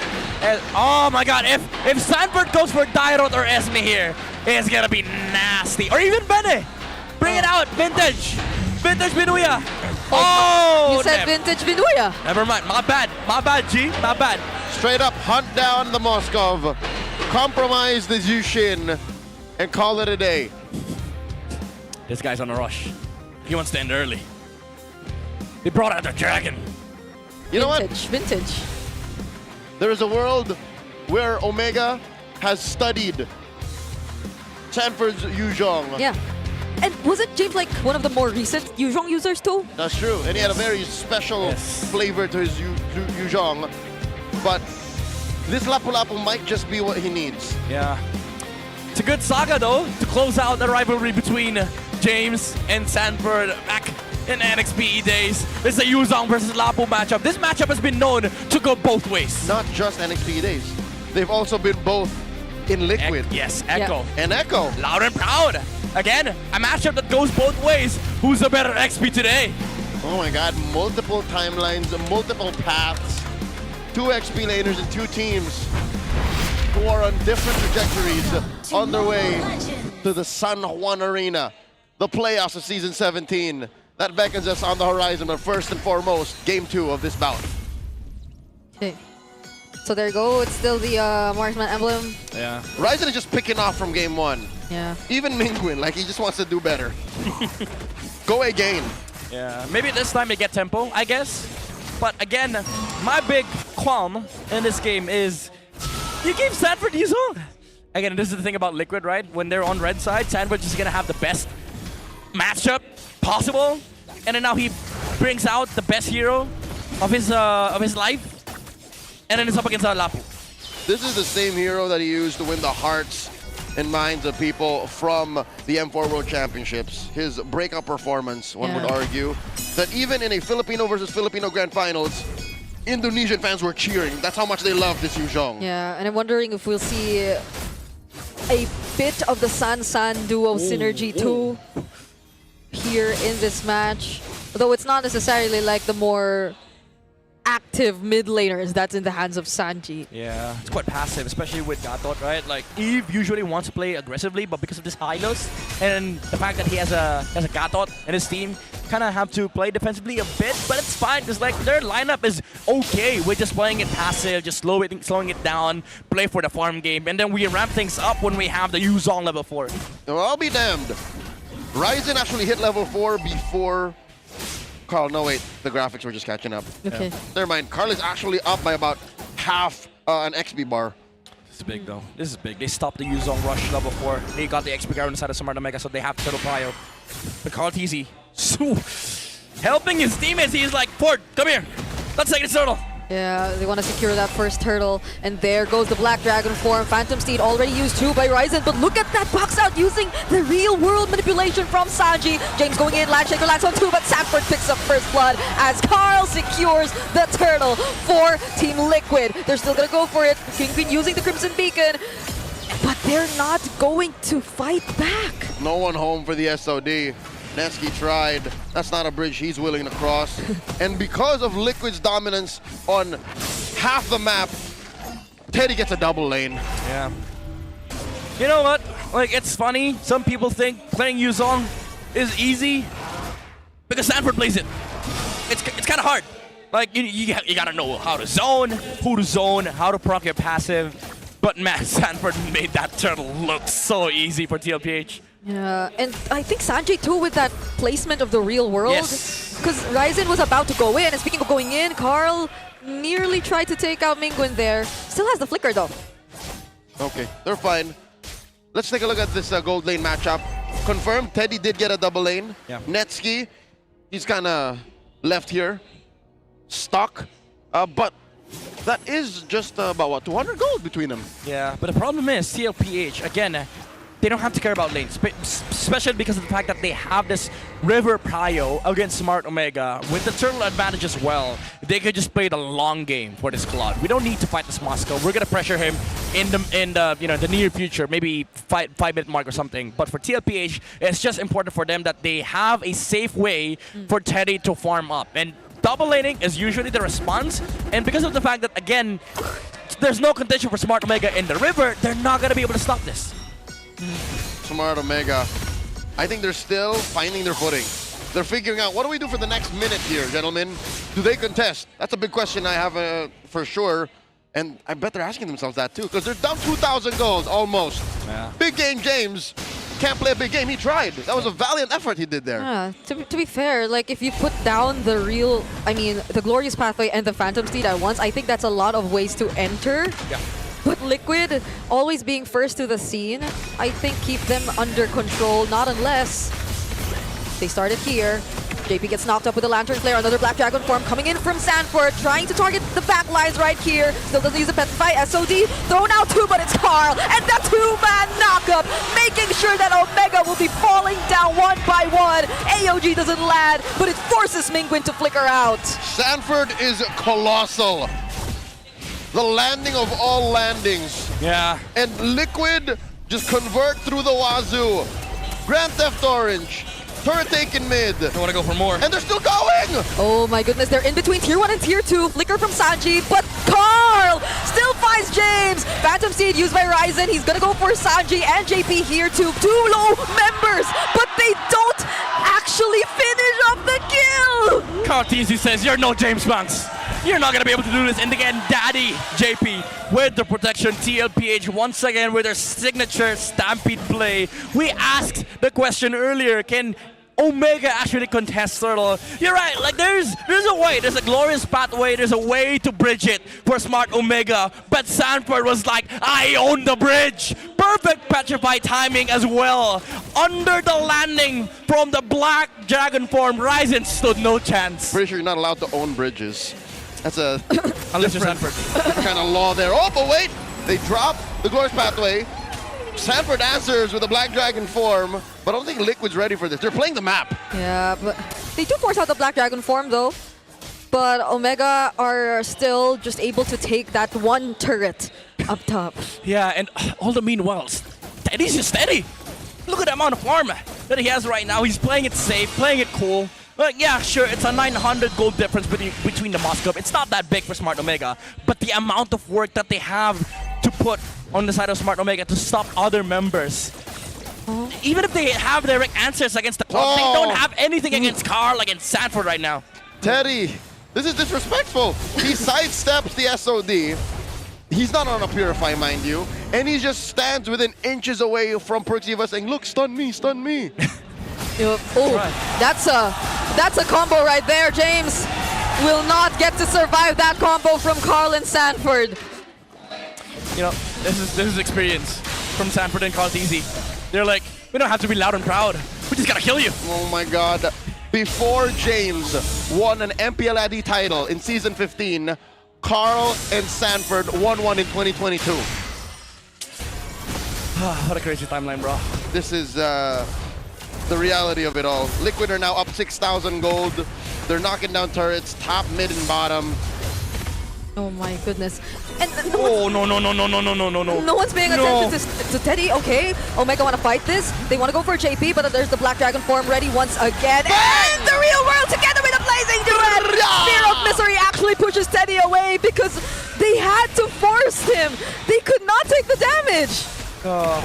and, oh my god, if Sanford goes for Dairot or Esme here, it's gonna be nasty. Or even Bene! Bring it out, Vintage! Vintage Binuya! Oh! You said Vintage Binuya! Never mind, my bad, G, my bad. Straight up hunt down the Moskov, compromise the Zushin, and call it a day. This guy's on a rush. He wants to end early. They brought out the dragon. You know what? Vintage. There is a world where Omega has studied Sanford's Yuzhong. Yeah. And wasn't James like one of the more recent Yuzhong users too? That's true. And he had a very special flavor to his Yuzhong. But this Lapu-Lapu might just be what he needs. Yeah. It's a good saga though, to close out the rivalry between James and Sanford back in NXPE days. It's the Yuzong versus Lapu matchup. This matchup has been known to go both ways. Not just NXP days. They've also been both in Liquid. Yes, Echo. And Echo. Loud and proud. Again, a matchup that goes both ways. Who's the better XP today? Oh my god, multiple timelines, multiple paths. 2 XP laners and 2 teams who are on different trajectories on their way to the San Juan Arena, the playoffs of Season 17. That beckons us on the horizon, but first and foremost, Game 2 of this bout. Okay. So there you go. It's still the Marksman emblem. Yeah. Ryzen is just picking off from Game 1. Yeah. Even Mingwin, like he just wants to do better. Go again. Yeah, maybe this time they get tempo, I guess. But again, my big qualm in this game is you gave Sanford Yuzong. Again, this is the thing about Liquid, right? When they're on red side, Sanford is gonna have the best matchup possible, and then now he brings out the best hero of his life, and then it's up against Lapu. This is the same hero that he used to win the hearts and minds of people from the M4 World Championships. His breakout performance, one would argue, that even in a Filipino versus Filipino Grand Finals, Indonesian fans were cheering. That's how much they love this Yuzong. Yeah, and I'm wondering if we'll see a bit of the San-San duo synergy too here in this match. Though it's not necessarily like the more active mid laners that's in the hands of Sanji. Yeah, it's quite passive, especially with Gatot, right? Like, Eve usually wants to play aggressively, but because of this Hylos and the fact that he has a Gatot in his team, kind of have to play defensively a bit, but it's fine because like their lineup is okay with just playing it passive, just slowing it down, play for the farm game, and then we ramp things up when we have the Yuzong level 4. Well, I'll be damned. Ryzen actually hit level 4 before Carl. No, wait, the graphics were just catching up. Okay. Never mind. Carl is actually up by about half an XP bar. This is big though. This is big. They stopped the Yuzong rush level 4. They got the XP on the side of Smart Omega, so they have Turtle Prio. But Carl TZ, helping his teammates. He's like, Ford, come here. Let's take this turtle. Yeah, they want to secure that first turtle. And there goes the Black Dragon form. Phantom Steed already used 2 by Ryzen. But look at that box out using the real world manipulation from Sanji. James going in, Landshaker lands on 2, but Sanford picks up first blood as Carl secures the turtle for Team Liquid. They're still going to go for it. Kingpin using the Crimson Beacon. But they're not going to fight back. No one home for the SOD. Nevsky tried. That's not a bridge he's willing to cross. And because of Liquid's dominance on half the map, Teddy gets a double lane. Yeah. You know what? Like, it's funny. Some people think playing Yuzong is easy because Sanford plays it. It's kind of hard. Like, you gotta know how to zone, who to zone, how to proc your passive. But man, Sanford made that turtle look so easy for TLPH. Yeah, and I think Sanjay too with that placement of the real world. Yes. Because Ryzen was about to go in, and speaking of going in, Carl nearly tried to take out Mingwin there. Still has the flicker though. Okay, they're fine. Let's take a look at this gold lane matchup. Confirmed, Teddy did get a double lane. Yeah. Nevsky, he's kind of left here, stuck. But that is just about, what, 200 gold between them. Yeah, but the problem is TLPH, again, they don't have to care about lanes, especially because of the fact that they have this River Prio against Smart Omega with the turtle advantage as well. They could just play the long game for this Claude. We don't need to fight this Moscow. We're gonna pressure him in the near future, maybe 5-minute mark or something. But for TLPH, it's just important for them that they have a safe way for Teddy to farm up. And double laning is usually the response. And because of the fact that, again, there's no contention for Smart Omega in the river, they're not gonna be able to stop this. Smart Omega, I think they're still finding their footing. They're figuring out, what do we do for the next minute here, gentlemen? Do they contest? That's a big question I have for sure. And I bet they're asking themselves that too, because they're down 2,000 goals almost. Yeah. Big game James can't play a big game. He tried. That was a valiant effort he did there. Yeah, to be fair, like if you put down the the Glorious Pathway and the Phantom Steed at once, I think that's a lot of ways to enter. Yeah. But Liquid, always being first to the scene, I think keep them under control, not unless they started here. JP gets knocked up with a Lantern Flare. Another Black Dragon form coming in from Sanford, trying to target the back lines right here. Still doesn't use a Petrify. SOD thrown out two, but it's Carl. And the two-man knockup, making sure that Omega will be falling down one by one. AOG doesn't land, but it forces Mingwin to flicker out. Sanford is colossal. The landing of all landings. Yeah. And Liquid just convert through the wazoo. Grand Theft Orange. Turret taken mid. They want to go for more. And they're still going! Oh my goodness, they're in between Tier 1 and Tier 2. Flicker from Sanji, but Carl still finds James. Phantom Seed used by Ryzen. He's gonna go for Sanji and JP here too. Two low members, but they don't actually finish off the kill! Cartesi says, you're no James Banks. You're not going to be able to do this. And again, Daddy JP with the protection. TLPH once again with their signature Stampede play. We asked the question earlier, can Omega actually contest Turtle? You're right, like there's a way, there's a glorious pathway, there's a way to bridge it for Smart Omega, but Sanford was like, I own the bridge! Perfect Petrify timing as well. Under the landing from the Black Dragon form, Ryzen stood no chance. Pretty sure you're not allowed to own bridges. That's a unless you're Sanford. kind of law there. Oh, but wait! They drop the glorious pathway. Sanford answers with a Black Dragon form, but I don't think Liquid's ready for this. They're playing the map. Yeah, but they do force out the Black Dragon form though. But Omega are still just able to take that one turret up top. Yeah, and all the meanwhile, Teddy's just steady. Look at the amount of farm that he has right now. He's playing it safe, playing it cool. But yeah, sure, it's a 900 gold difference between the Moscow. It's not that big for Smart Omega, but the amount of work that they have to put on the side of Smart Omega to stop other members. Even if they have direct answers against the club, they don't have anything against Carl, against Sanford right now. Teddy, this is disrespectful. He sidesteps the SOD. He's not on a Purify, mind you. And he just stands within inches away from Perxiva saying, look, stun me, stun me. Oh, that's a combo right there. James will not get to survive that combo from Carl and Sanford. You know, this is experience from Sanford and Cartesi. They're like, we don't have to be loud and proud. We just gotta kill you. Oh my God. Before James won an MPL AD title in Season 15, Carl and Sanford won one in 2022. What a crazy timeline, bro. This is the reality of it all. Liquid are now up 6,000 gold. They're knocking down turrets, top, mid, and bottom. Oh my goodness. And no. No one's paying attention to Teddy. Okay, Omega want to fight this. They want to go for JP, but there's the Black Dragon form ready once again. And the real world together with a blazing duet. Fear of Misery actually pushes Teddy away because they had to force him. They could not take the damage. Oh,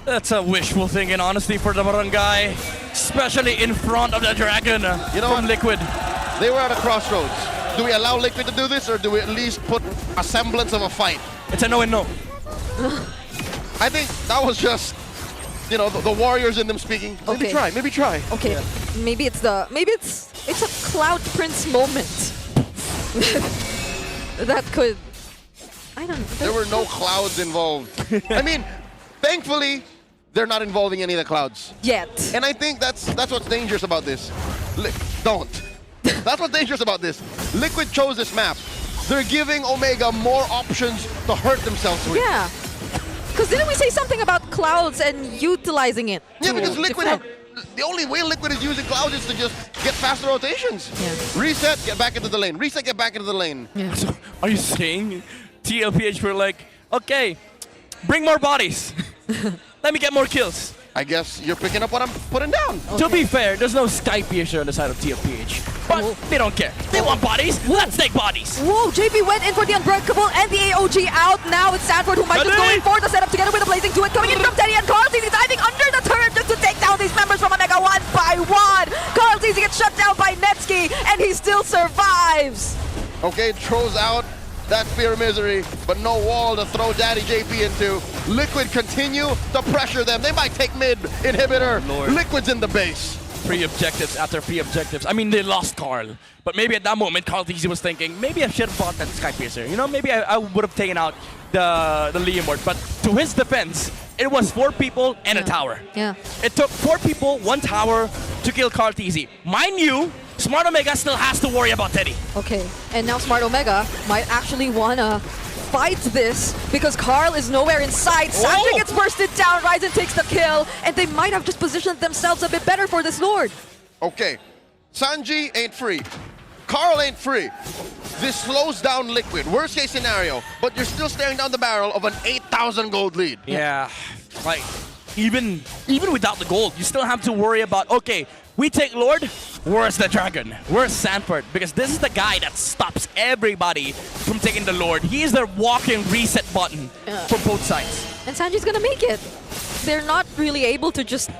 that's a wishful thinking, honestly, for the Barangay, especially in front of the Dragon from Liquid. They were at a crossroads. Do we allow Liquid to do this, or do we at least put a semblance of a fight? It's a no and no. I think that was just, you know, the warriors in them speaking. Maybe try, maybe try. Okay, yeah. maybe it's a Cloud Prince moment. That could, I don't know. There were no clouds involved. I mean, thankfully, they're not involving any of the clouds. Yet. And I think that's what's dangerous about this. Don't. That's what's dangerous about this. Liquid chose this map. They're giving Omega more options to hurt themselves with. Yeah. Because didn't we say something about clouds and utilizing it? Yeah, because Liquid the only way Liquid is using clouds is to just get faster rotations. Yeah. Reset, get back into the lane. Reset, get back into the lane. Yeah. So, are you saying TLPH were like, okay, bring more bodies. Let me get more kills. I guess you're picking up what I'm putting down. Okay. To be fair, there's no Sky Piercer on the side of TLPH. But they don't care. They want bodies. Let's take bodies. Whoa, JP went in for the Unbreakable and the AOG out. Now it's Sanford who might just go in for the setup together with a Blazing Duet coming in from Teddy and Carl Tizzy diving under the turret just to take down these members from Omega one by one. Carl Tizzy gets shut down by Netsky and he still survives. Okay, throws out that Fear of Misery, but no wall to throw Daddy JP into. Liquid continue to pressure them. They might take mid inhibitor. Lord. Liquid's in the base. free objectives after free objectives. I mean, they lost Carl. But maybe at that moment, Carl TZ was thinking, maybe I should have bought that Sky Piercer. You know, maybe I would have taken out the Leomord. But to his defense, it was 4 people and a tower. Yeah. It took 4 people, 1 tower to kill Carl TZ. Mind you, Smart Omega still has to worry about Teddy. Okay, and now Smart Omega might actually wanna fight this because Carl is nowhere in sight. Sanjay gets bursted down, Ryzen takes the kill, and they might have just positioned themselves a bit better for this Lord. Okay, Sanji ain't free. Carl ain't free. This slows down Liquid. Worst case scenario, but you're still staring down the barrel of an 8,000 gold lead. Yeah, like even without the gold, you still have to worry about, okay, we take Lord, where's the Dragon? Where's Sanford? Because this is the guy that stops everybody from taking the Lord. He is their walking reset button for both sides. And Sanji's gonna make it. They're not really able to just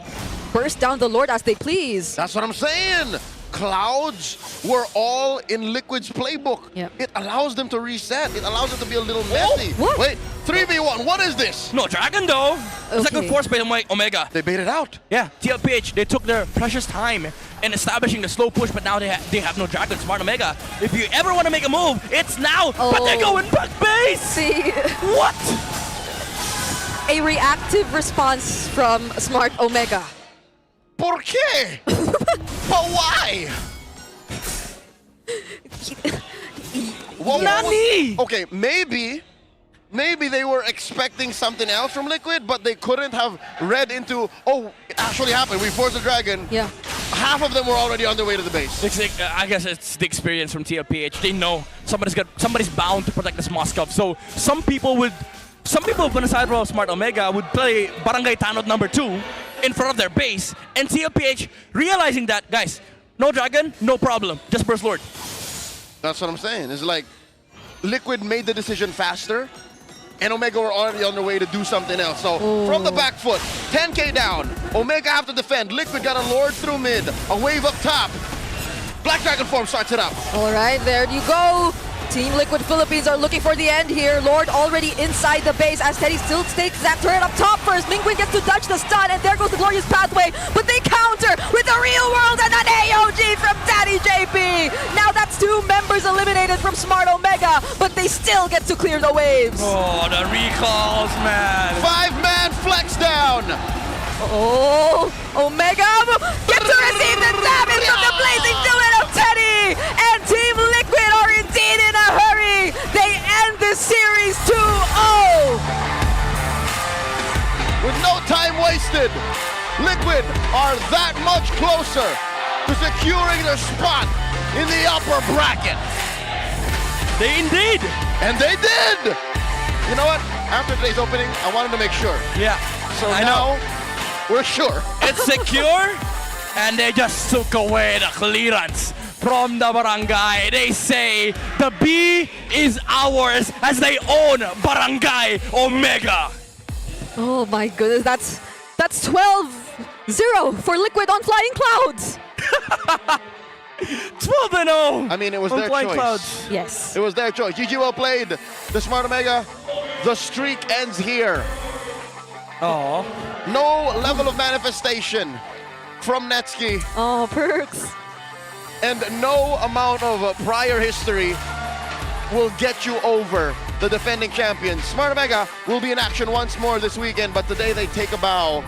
burst down the Lord as they please. That's what I'm saying. Clouds were all in Liquid's playbook. Yep. It allows them to reset. It allows them to be a little messy. what? Wait, 3v1, what is this? No Dragon though. It's a good force bait on Omega. They baited out. Yeah, TLPH, they took their precious time in establishing the slow push, but now they have no Dragon. Smart Omega, if you ever want to make a move, it's now. But they're going back base. See? What? A reactive response from Smart Omega. ¿Por qué? But why? Nani? Okay, maybe they were expecting something else from Liquid, but they couldn't have read into, oh, it actually happened. We forced the Dragon. Yeah. Half of them were already on their way to the base. I guess it's the experience from TLPH. They know somebody's bound to protect this Moskov. So some people on the side of Smart Omega would play Barangay Tanod number 2 in front of their base, and TLPH realizing that, guys, no Dragon, no problem, just burst Lord. That's what I'm saying. It's like Liquid made the decision faster, and Omega were already on their way to do something else. So from the back foot, 10k down, Omega have to defend. Liquid got a Lord through mid, a wave up top. Black Dragon form starts it up. All right, there you go. Team Liquid Philippines are looking for the end here. Lord already inside the base as Teddy still takes that turret up top first. Mingwin gets to dodge the stun, and there goes the Glorious Pathway. But they counter with a Real World and an AOG from Daddy JP. Now that's 2 members eliminated from Smart Omega, but they still get to clear the waves. Oh, the recalls, man. 5-man flex down. Oh, Omega get to receive the damage from the blazing duet of Teddy, and Team Liquid are indeed in a hurry. They end the series 2-0. With no time wasted, Liquid are that much closer to securing their spot in the upper bracket. They indeed. And they did. You know what? After today's opening, I wanted to make sure. Yeah. So now we're sure. It's secure, and they just took away the clearance from the barangay. They say the B is ours as they own Barangay Omega. Oh my goodness, that's 12-0 for Liquid on Flying Clouds. 12-0. I mean, it was on their Flying choice. Clouds. Yes. It was their choice. GG well played. The Smart Omega. The streak ends here. Oh. No level of manifestation from Netsky. Oh, perks. And no amount of prior history will get you over the defending champions. Smart Omega will be in action once more this weekend, but today they take a bow.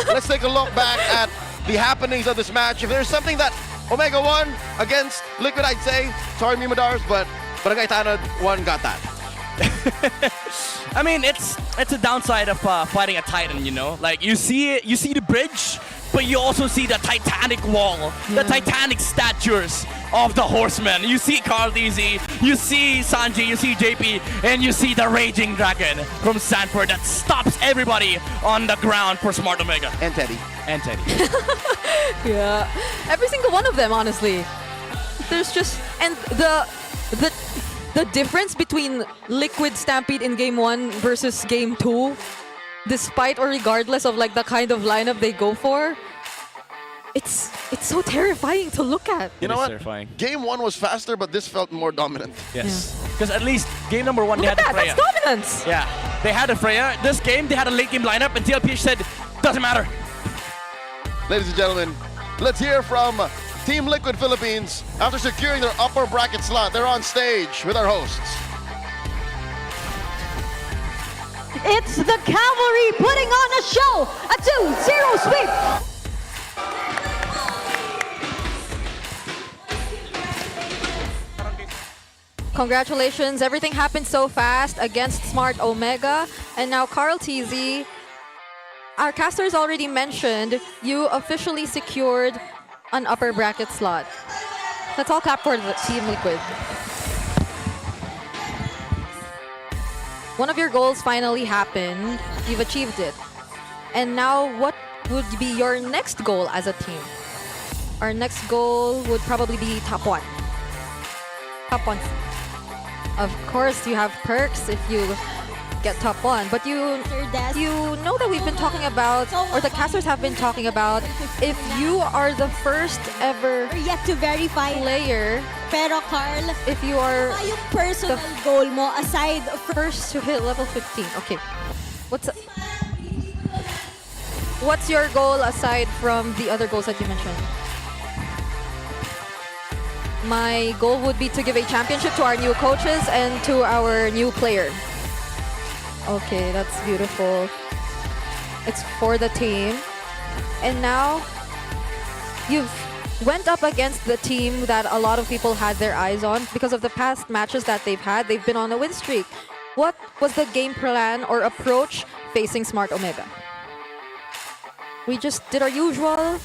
Let's take a look back at the happenings of this match. If there's something that Omega won against Liquid, I'd say, sorry Mimadars, but Barangay Tanod one got that. I mean, it's a downside of fighting a Titan, you know? Like, you see the bridge, but you also see the Titanic wall, the Titanic statues of the horsemen. You see Carl DZ, you see Sanji, you see JP, and you see the Raging Dragon from Sanford that stops everybody on the ground for Smart Omega. And Teddy. And Teddy. Yeah, every single one of them, honestly. There's just, and the difference between Liquid Stampede in Game 1 versus Game 2, despite or regardless of like the kind of lineup they go for, it's so terrifying to look at. You know what? Terrifying. Game 1 was faster, but this felt more dominant. Yes. Because at least game number 1, Look they at had the that, Freya. that's dominance. Yeah, they had the Freya. This game, they had a late game lineup, and TLPH said, doesn't matter. Ladies and gentlemen, Let's hear from Team Liquid Philippines. After securing their upper bracket slot, they're on stage with our hosts. It's the Cavalry putting on a show, a 2-0 sweep. Congratulations, everything happened so fast against Smart Omega. And now Carl TZ, our casters already mentioned, you officially secured an upper bracket slot. Let's all clap for the Team Liquid. One of your goals finally happened. You've achieved it. And now what would be your next goal as a team? Our next goal would probably be top 1. Top 1. Of course, you have perks if you get top 1, but you know that we've been talking about, or the casters have been talking about, if you are the first ever yet to verify player, pero Carl, if you are yung personal goal mo aside first to hit level 15. Okay. What's your goal aside from the other goals that you mentioned? My goal would be to give a championship to our new coaches and to our new player. Okay, that's beautiful. It's for the team. And now, you've went up against the team that a lot of people had their eyes on because of the past matches that they've had. They've been on a win streak. What was the game plan or approach facing Smart Omega? We just did our usual,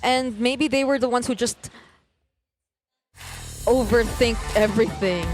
and maybe they were the ones who just overthink everything.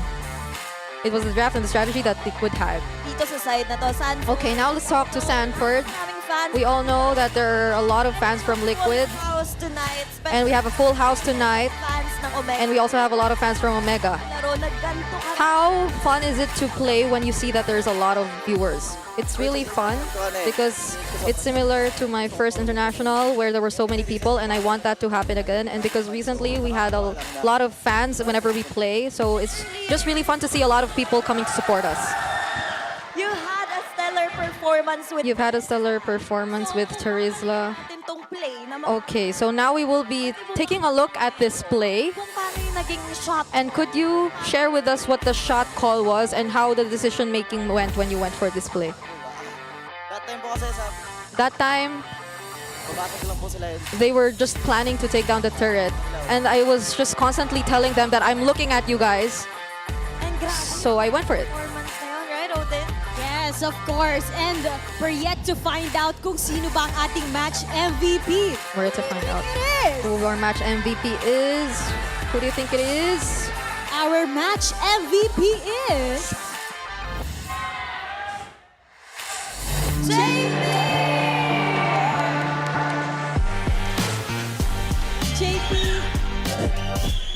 It was the draft and the strategy that Liquid had. Dito sa side na to, Sanford. Okay, now let's talk to Sanford. Fans. We all know that there are a lot of fans from Liquid. Full house tonight. And we have a full house tonight. Fans ng Omega. And we also have a lot of fans from Omega. Laro, nagganto kami. How fun is it to play when you see that there's a lot of viewers? It's really fun because it's similar to my first international where there were so many people, and I want that to happen again. And because recently we had a lot of fans whenever we play, so it's just really fun to see a lot of people coming to support us. You had a stellar performance with... You've had a stellar performance with Terizla. Play na Okay, so now we will be taking a look at this play. Kung paano yung naging shot. And could you share with us what the shot call was and how the decision making went when you went for this play? That time, they were just planning to take down the turret. And I was just constantly telling them that I'm looking at you guys. So I went for it. Right, Odin? Yes, of course. And we're yet to find out kung sino ba ang ating match MVP. We're yet to find out It is. who our match MVP is. Who do you think it is? Our match MVP is...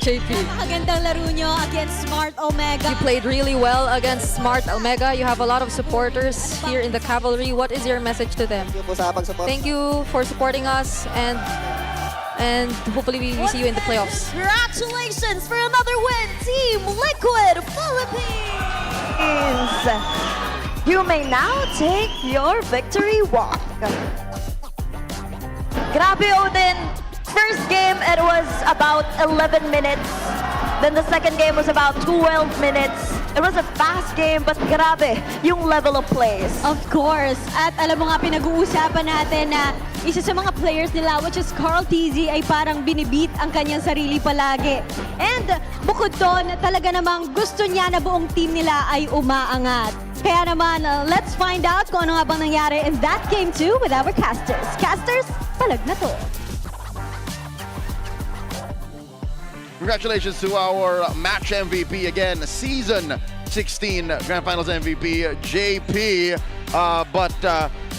JP. Napakagandang laro nyo against Smart Omega. You played really well against Smart Omega. You have a lot of supporters here in the Cavalry. What is your message to them? Thank you for supporting us, and hopefully we see you in the playoffs. Congratulations for another win, Team Liquid Philippines! You may now take your victory walk. Grabe, Odin. First game, it was about 11 minutes. Then the second game was about 12 minutes. It was a fast game, but grabe, yung level of plays. Of course. At alam mo nga, pinag-uusapan natin na isa sa mga players nila, which is Carl TZ, ay parang binibit ang kanyang sarili palagi. And bukod doon, talaga namang gusto niya na buong team nila ay umaangat. Kaya naman, let's find out kung ano nga bang nangyari in that game too with our casters. Casters, palag na to. Congratulations to our match MVP again, season 16 Grand Finals MVP, JP. But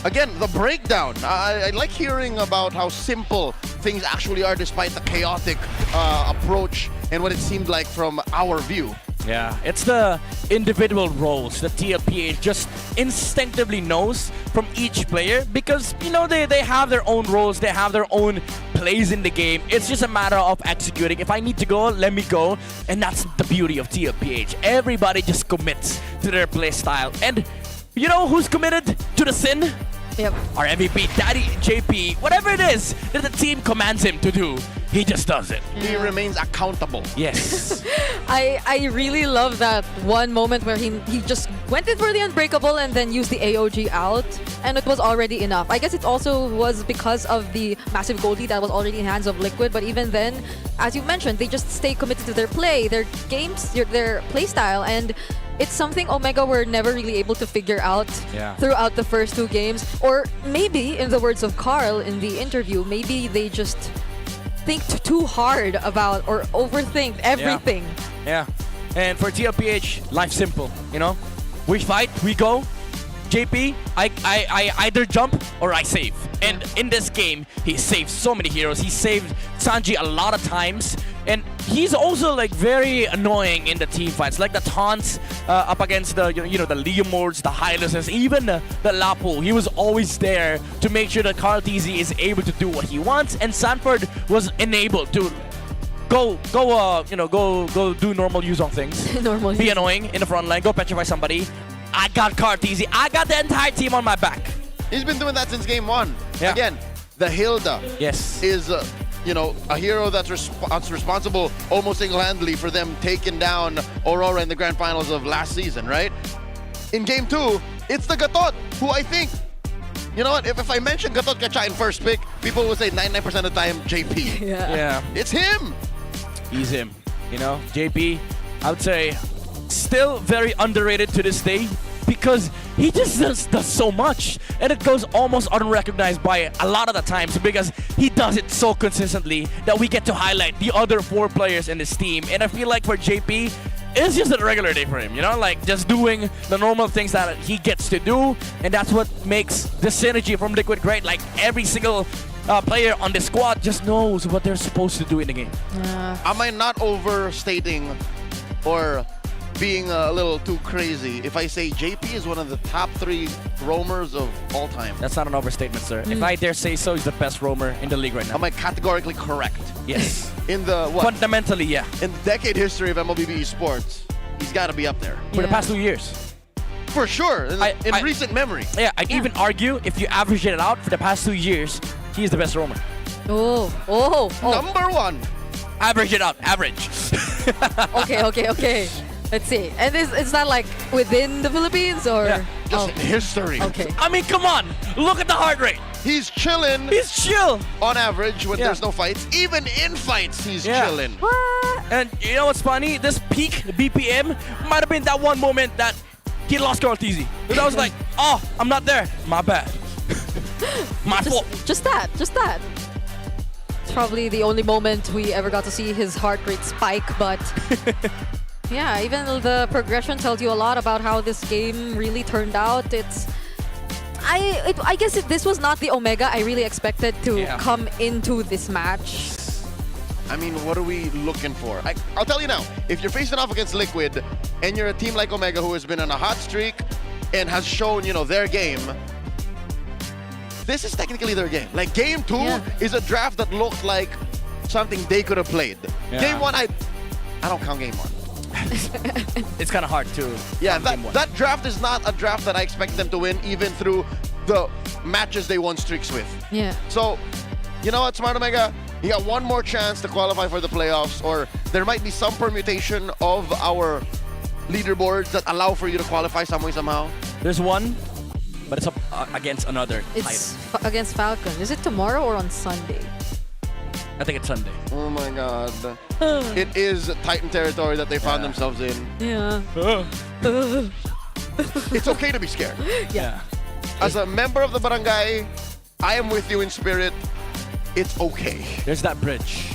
again, the breakdown. I like hearing about how simple things actually are despite the chaotic approach and what it seemed like from our view. Yeah, it's the individual roles that TLPH just instinctively knows from each player because, you know, they have their own roles, they have their own plays in the game. It's just a matter of executing. If I need to go, let me go. And that's the beauty of TLPH. Everybody just commits to their play style. And you know who's committed to the sin? Yep. Our MVP, Daddy JP, whatever it is that the team commands him to do, he just does it. He remains accountable. Yes. I really love that one moment where he just went in for the unbreakable and then used the AOG out, and it was already enough. I guess it also was because of the massive gold lead that was already in hands of Liquid, but even then, as you mentioned, they just stay committed to their play, their games, their play style, and it's something Omega were never really able to figure out throughout the first 2 games. Or maybe, in the words of Carl in the interview, maybe they just think too hard about or overthink everything. Yeah. And for TLPH, life's simple, you know? We fight, we go. JP, I either jump or I save. And in this game, he saved so many heroes. He saved Sanji a lot of times. And he's also like very annoying in the team fights, like the taunts up against the the Leomords, the Hyluses, even the Lapu. He was always there to make sure that Carl TZ is able to do what he wants, and Sanford was enabled to go do normal use on things. Be annoying in the front line, go petrify somebody. I got Carl TZ. I got the entire team on my back. He's been doing that since game 1. Yeah. Again, the Hilda is a hero that's responsible almost single-handedly for them taking down Aurora in the grand finals of last season, right? In game 2, it's the Gatot, who I think, you know what, if I mention Gatot Kacha in first pick, people will say 99% of the time JP. Yeah. It's him! He's him. JP, I would say, still very underrated to this day because he just does so much, and it goes almost unrecognized by a lot of the times because he does it so consistently that we get to highlight the other 4 players in this team. And I feel like for JP, it's just a regular day for him, like just doing the normal things that he gets to do, and that's what makes the synergy from Liquid great. Like every single player on the squad just knows what they're supposed to do in the game. Am I not overstating or being a little too crazy if I say JP is one of the top 3 roamers of all time? That's not an overstatement, sir. If I dare say so, he's the best roamer in the league right now. Am I categorically correct? Yes. In the what? Fundamentally, yeah. In the decade history of MLBB esports, he's got to be up there. For the past 2 years. For sure, in recent memory. Yeah, I'd even argue if you average it out for the past 2 years, he's the best roamer. Oh. Number 1. Average it out. Average. Okay. Let's see. And it's not like within the Philippines or just history. Okay. I mean, come on. Look at the heart rate. He's chilling. He's chill. On average when there's no fights. Even in fights, he's chilling. What? And you know what's funny? This peak BPM might have been that one moment that he lost Carl TZ. And I was like, oh, I'm not there. My bad. My fault. Just that. It's probably the only moment we ever got to see his heart rate spike, but yeah, even the progression tells you a lot about how this game really turned out. I guess if this was not the Omega I really expected to come into this match. I mean, what are we looking for? I'll tell you now, if you're facing off against Liquid and you're a team like Omega who has been on a hot streak and has shown, their game, this is technically their game. Like game 2 is a draft that looked like something they could have played. Yeah. Game 1, I don't count game 1. It's kind of hard to. Yeah, that draft is not a draft that I expect them to win, even through the matches they won streaks with. Yeah. So, you know what, Smart Omega? You got one more chance to qualify for the playoffs, or there might be some permutation of our leaderboards that allow for you to qualify some way, somehow. There's one, but it's up against another It's against Falcon. Is it tomorrow or on Sunday? I think it's Sunday. Oh my god. It is Titan territory that they found themselves in. Yeah. It's okay to be scared. Yeah. As a member of the barangay, I am with you in spirit. It's okay. There's that bridge,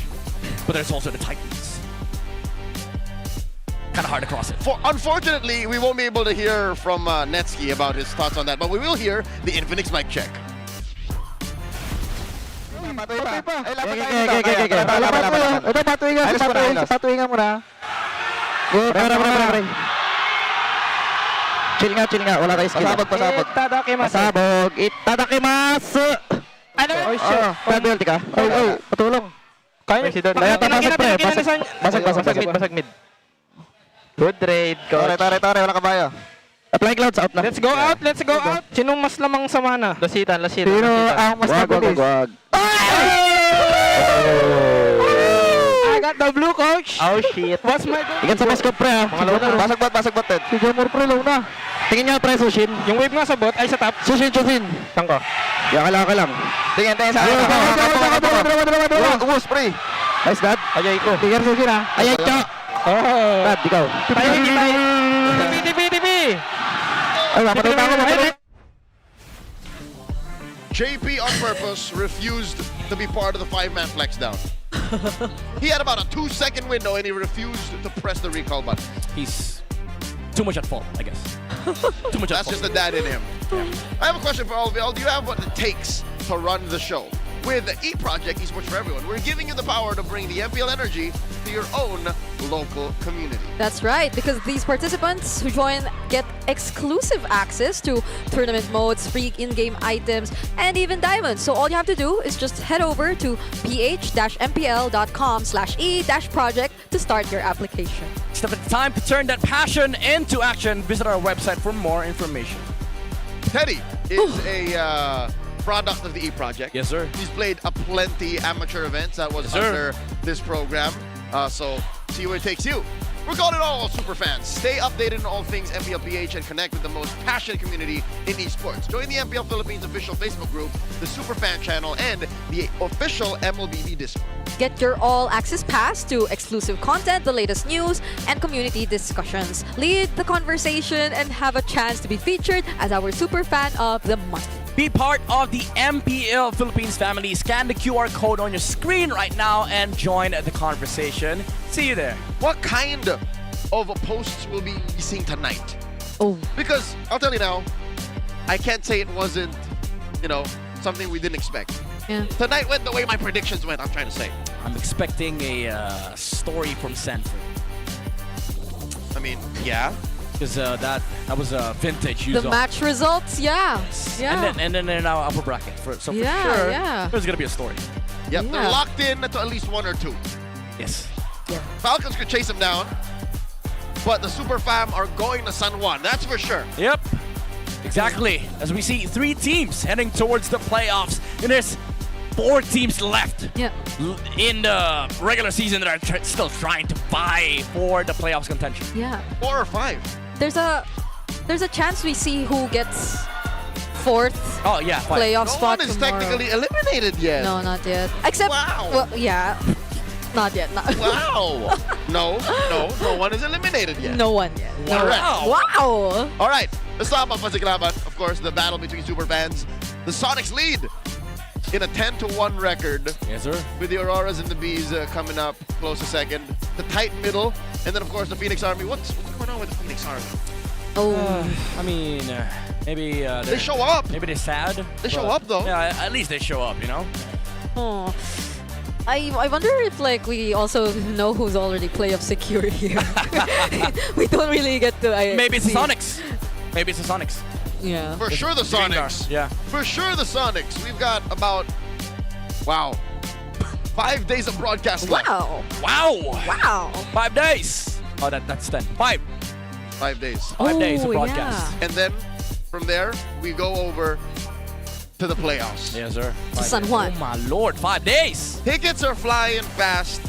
but there's also the Titans. Kind of hard to cross it. Unfortunately, we won't be able to hear from Netsky about his thoughts on that, but we will hear the Infinix mic check. Chill nga. Wala kayo skill. Pasabog. Itadakimasu. Ano? Penalty ka? Patulong. Kaya pasag pre. Basag mid. Good trade, coach. Tore. Wala kabayo. Flying Clouds out na. Let's go out, let's go out. Sinong mas lamang sa mana? Lasitan. Sino ang mas mabilis? Wag. I got the blue, coach. Oh shit. What's my goal? Ikan sa basket pre ha. Basag bot, Ted. Si Jamor pre, low na. Tingin nyo pre, Sushin. Yung wave nga sa bot ay sa top. Sushin. Tangko. Yan ka lang. Tingin sa akin. Umus pre. Nice dad. Ayay ko. Tingin Sushin ha. Ayay cho. Oh. Dad, ikaw. TV. Ay, mapatay pa ako. JP on purpose refused to be part of the 5-man flex down. He had about a 2-second window and he refused to press the recall button. He's too much at fault, I guess. Too much at That's fault. just the dad in him. I have a question for all of y'all. Do you have what it takes to run the show? With the E-Project Esports for Everyone, we're giving you the power to bring the MPL energy to your own local community. That's right, because these participants who join get exclusive access to tournament modes, free in-game items, and even diamonds. So all you have to do is just head over to ph-mpl.com/e-project to start your application. It's time to turn that passion into action. Visit our website for more information. Teddy is a product of the E-Project. Yes, sir. He's played a plenty amateur events that was under this program. So see where it takes you. We're calling it all super fans. Stay updated on all things MPLPH and connect with the most passionate community in esports. Join the MPL Philippines official Facebook group, the Superfan channel, and the official MLBB Discord. Get your all-access pass to exclusive content, the latest news, and community discussions. Lead the conversation and have a chance to be featured as our super fan of the month. Be part of the MPL Philippines family. Scan the QR code on your screen right now and join the conversation. See you there. What kind of posts will be seeing tonight? Oh. Because I'll tell you now, I can't say it wasn't, something we didn't expect. Yeah. Tonight went the way my predictions went, I'm trying to say. I'm expecting a story from Sanford. I mean, yeah. Because that was a vintage use The match results, yeah. And then they're now upper bracket. So for Yeah, sure, yeah. there's going to be a story. Yep, Yeah. they're locked in to at least one or two. Yes. Falcons could chase them down, but the Super Fam are going to San Juan, that's for sure. Yep. Exactly. As we see 3 teams heading towards the playoffs. And there's 4 teams left in the regular season that are still trying to vie for the playoffs contention. Yeah. 4 or 5. There's a chance we see who gets 4th playoff No spot one is tomorrow. technically eliminated yet. No, not yet. Except, well, yeah. Not yet. Wow. No one is eliminated yet. No one yet. Correct. Wow. All right, let's talk about Pasiklaban. Of course, the battle between super fans. The Sonics lead in a 10-1 record. Yes, sir. With the Auroras and the Bees coming up close a second. The tight middle, and then of course the Phoenix Army. What's going on with the Phoenix Army? I mean, maybe they show up. Maybe they're sad. They show up though. Yeah, at least they show up, Oh. I wonder if we also know who's already playoff secure here. We don't really get to. Maybe it's the Sonics. Maybe it's the Sonics. Yeah. For sure the Sonics. Yeah. For sure the Sonics. We've got about 5 days of broadcast left. Wow. 5 days. Oh, that's 10. 5. 5 days. 5 days of broadcast. And then from there we go over to the playoffs. Yes, sir. To San Juan. Oh my lord, 5 days. Tickets are flying fast.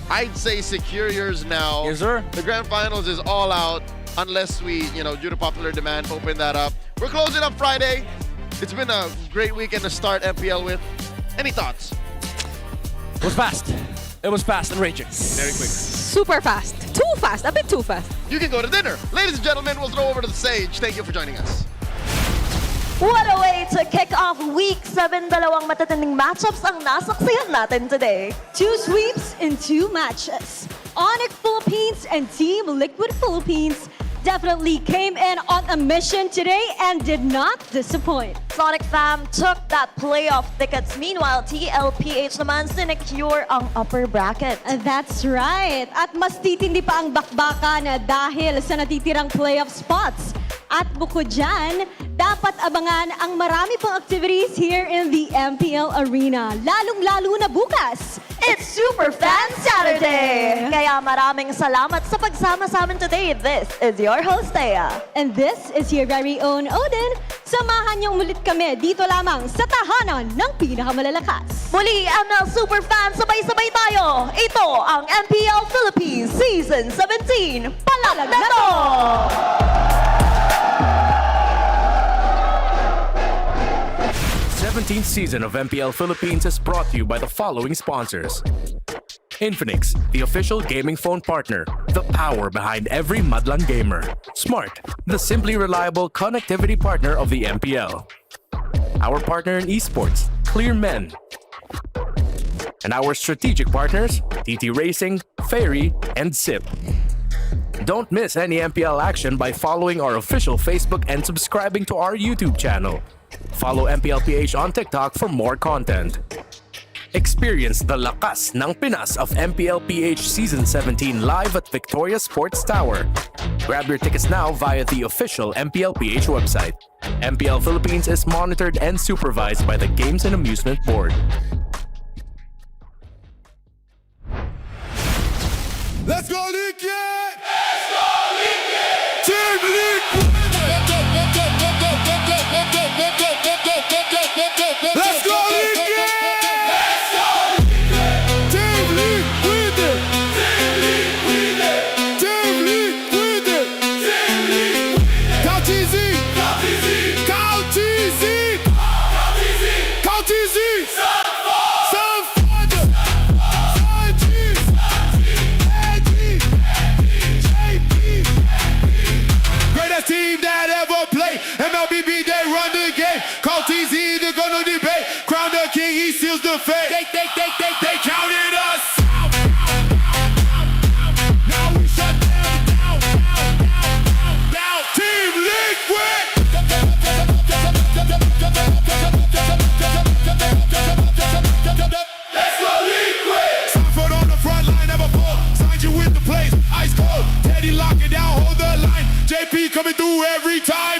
I'd say secure yours now. Yes, sir. The grand finals is all out unless we, due to popular demand, open that up. We're closing up Friday. It's been a great weekend to start MPL with. Any thoughts? It was fast. It was fast and raging. Very quick. Super fast. Too fast. A bit too fast. You can go to dinner. Ladies and gentlemen, we'll throw over to the stage. Thank you for joining us. What a way to kick off Week 7. Dalawang matatinding matchups ang nasaksihan natin today. 2 sweeps in 2 matches. ONIC Philippines and Team Liquid Philippines definitely came in on a mission today and did not disappoint. Sonic Fam took that playoff tickets. Meanwhile, TLPH naman sinecure ang upper bracket. That's right. At mas titindi pa ang bakbakan dahil sa natitirang playoff spots. At bukod dyan, dapat abangan ang marami pang activities here in the MPL Arena. Lalong-lalo na bukas. It's Super Fan Saturday! Kaya maraming salamat sa pagsama sa amin today. This is your host, Thea. And this is your very own Odin. Samahan niyong mulit kami dito lamang sa tahanan ng pinakamalalakas. Muli, ML Superfans, sabay-sabay tayo. Ito ang MPL Philippines Season 17. Palag na to! 17th season of MPL Philippines is brought to you by the following sponsors. Infinix, the official gaming phone partner, the power behind every Madlang gamer. Smart, the simply reliable connectivity partner of the MPL. Our partner in esports, Clear Men. And our strategic partners, TT Racing, Ferry, and SIP. Don't miss any MPL action by following our official Facebook and subscribing to our YouTube channel. Follow MPLPH on TikTok for more content. Experience the lakas ng Pinas of MPLPH Season 17 live at Victoria Sports Tower. Grab your tickets now via the official MPLPH website. MPL Philippines is monitored and supervised by the Games and Amusement Board. Let's go, Liquid! Let's go, Liquid! Team Liquid! Let's go, Liquid! Let's go, Liquid! Team Liquid! Team Liquid! Team Liquid! Team Liquid! Count easy! Count easy! Count easy! Count easy! Team that ever played MLBB, they run the game. Call TZ, they're gonna debate. Crown the king, he seals the fate. They counted us out. Now we shut them down. Team Liquid. Let's go Liquid. Sanford on the front line, never fall. Signed you with the plays, ice cold. Teddy lock it down, hold the line. JP coming through every time.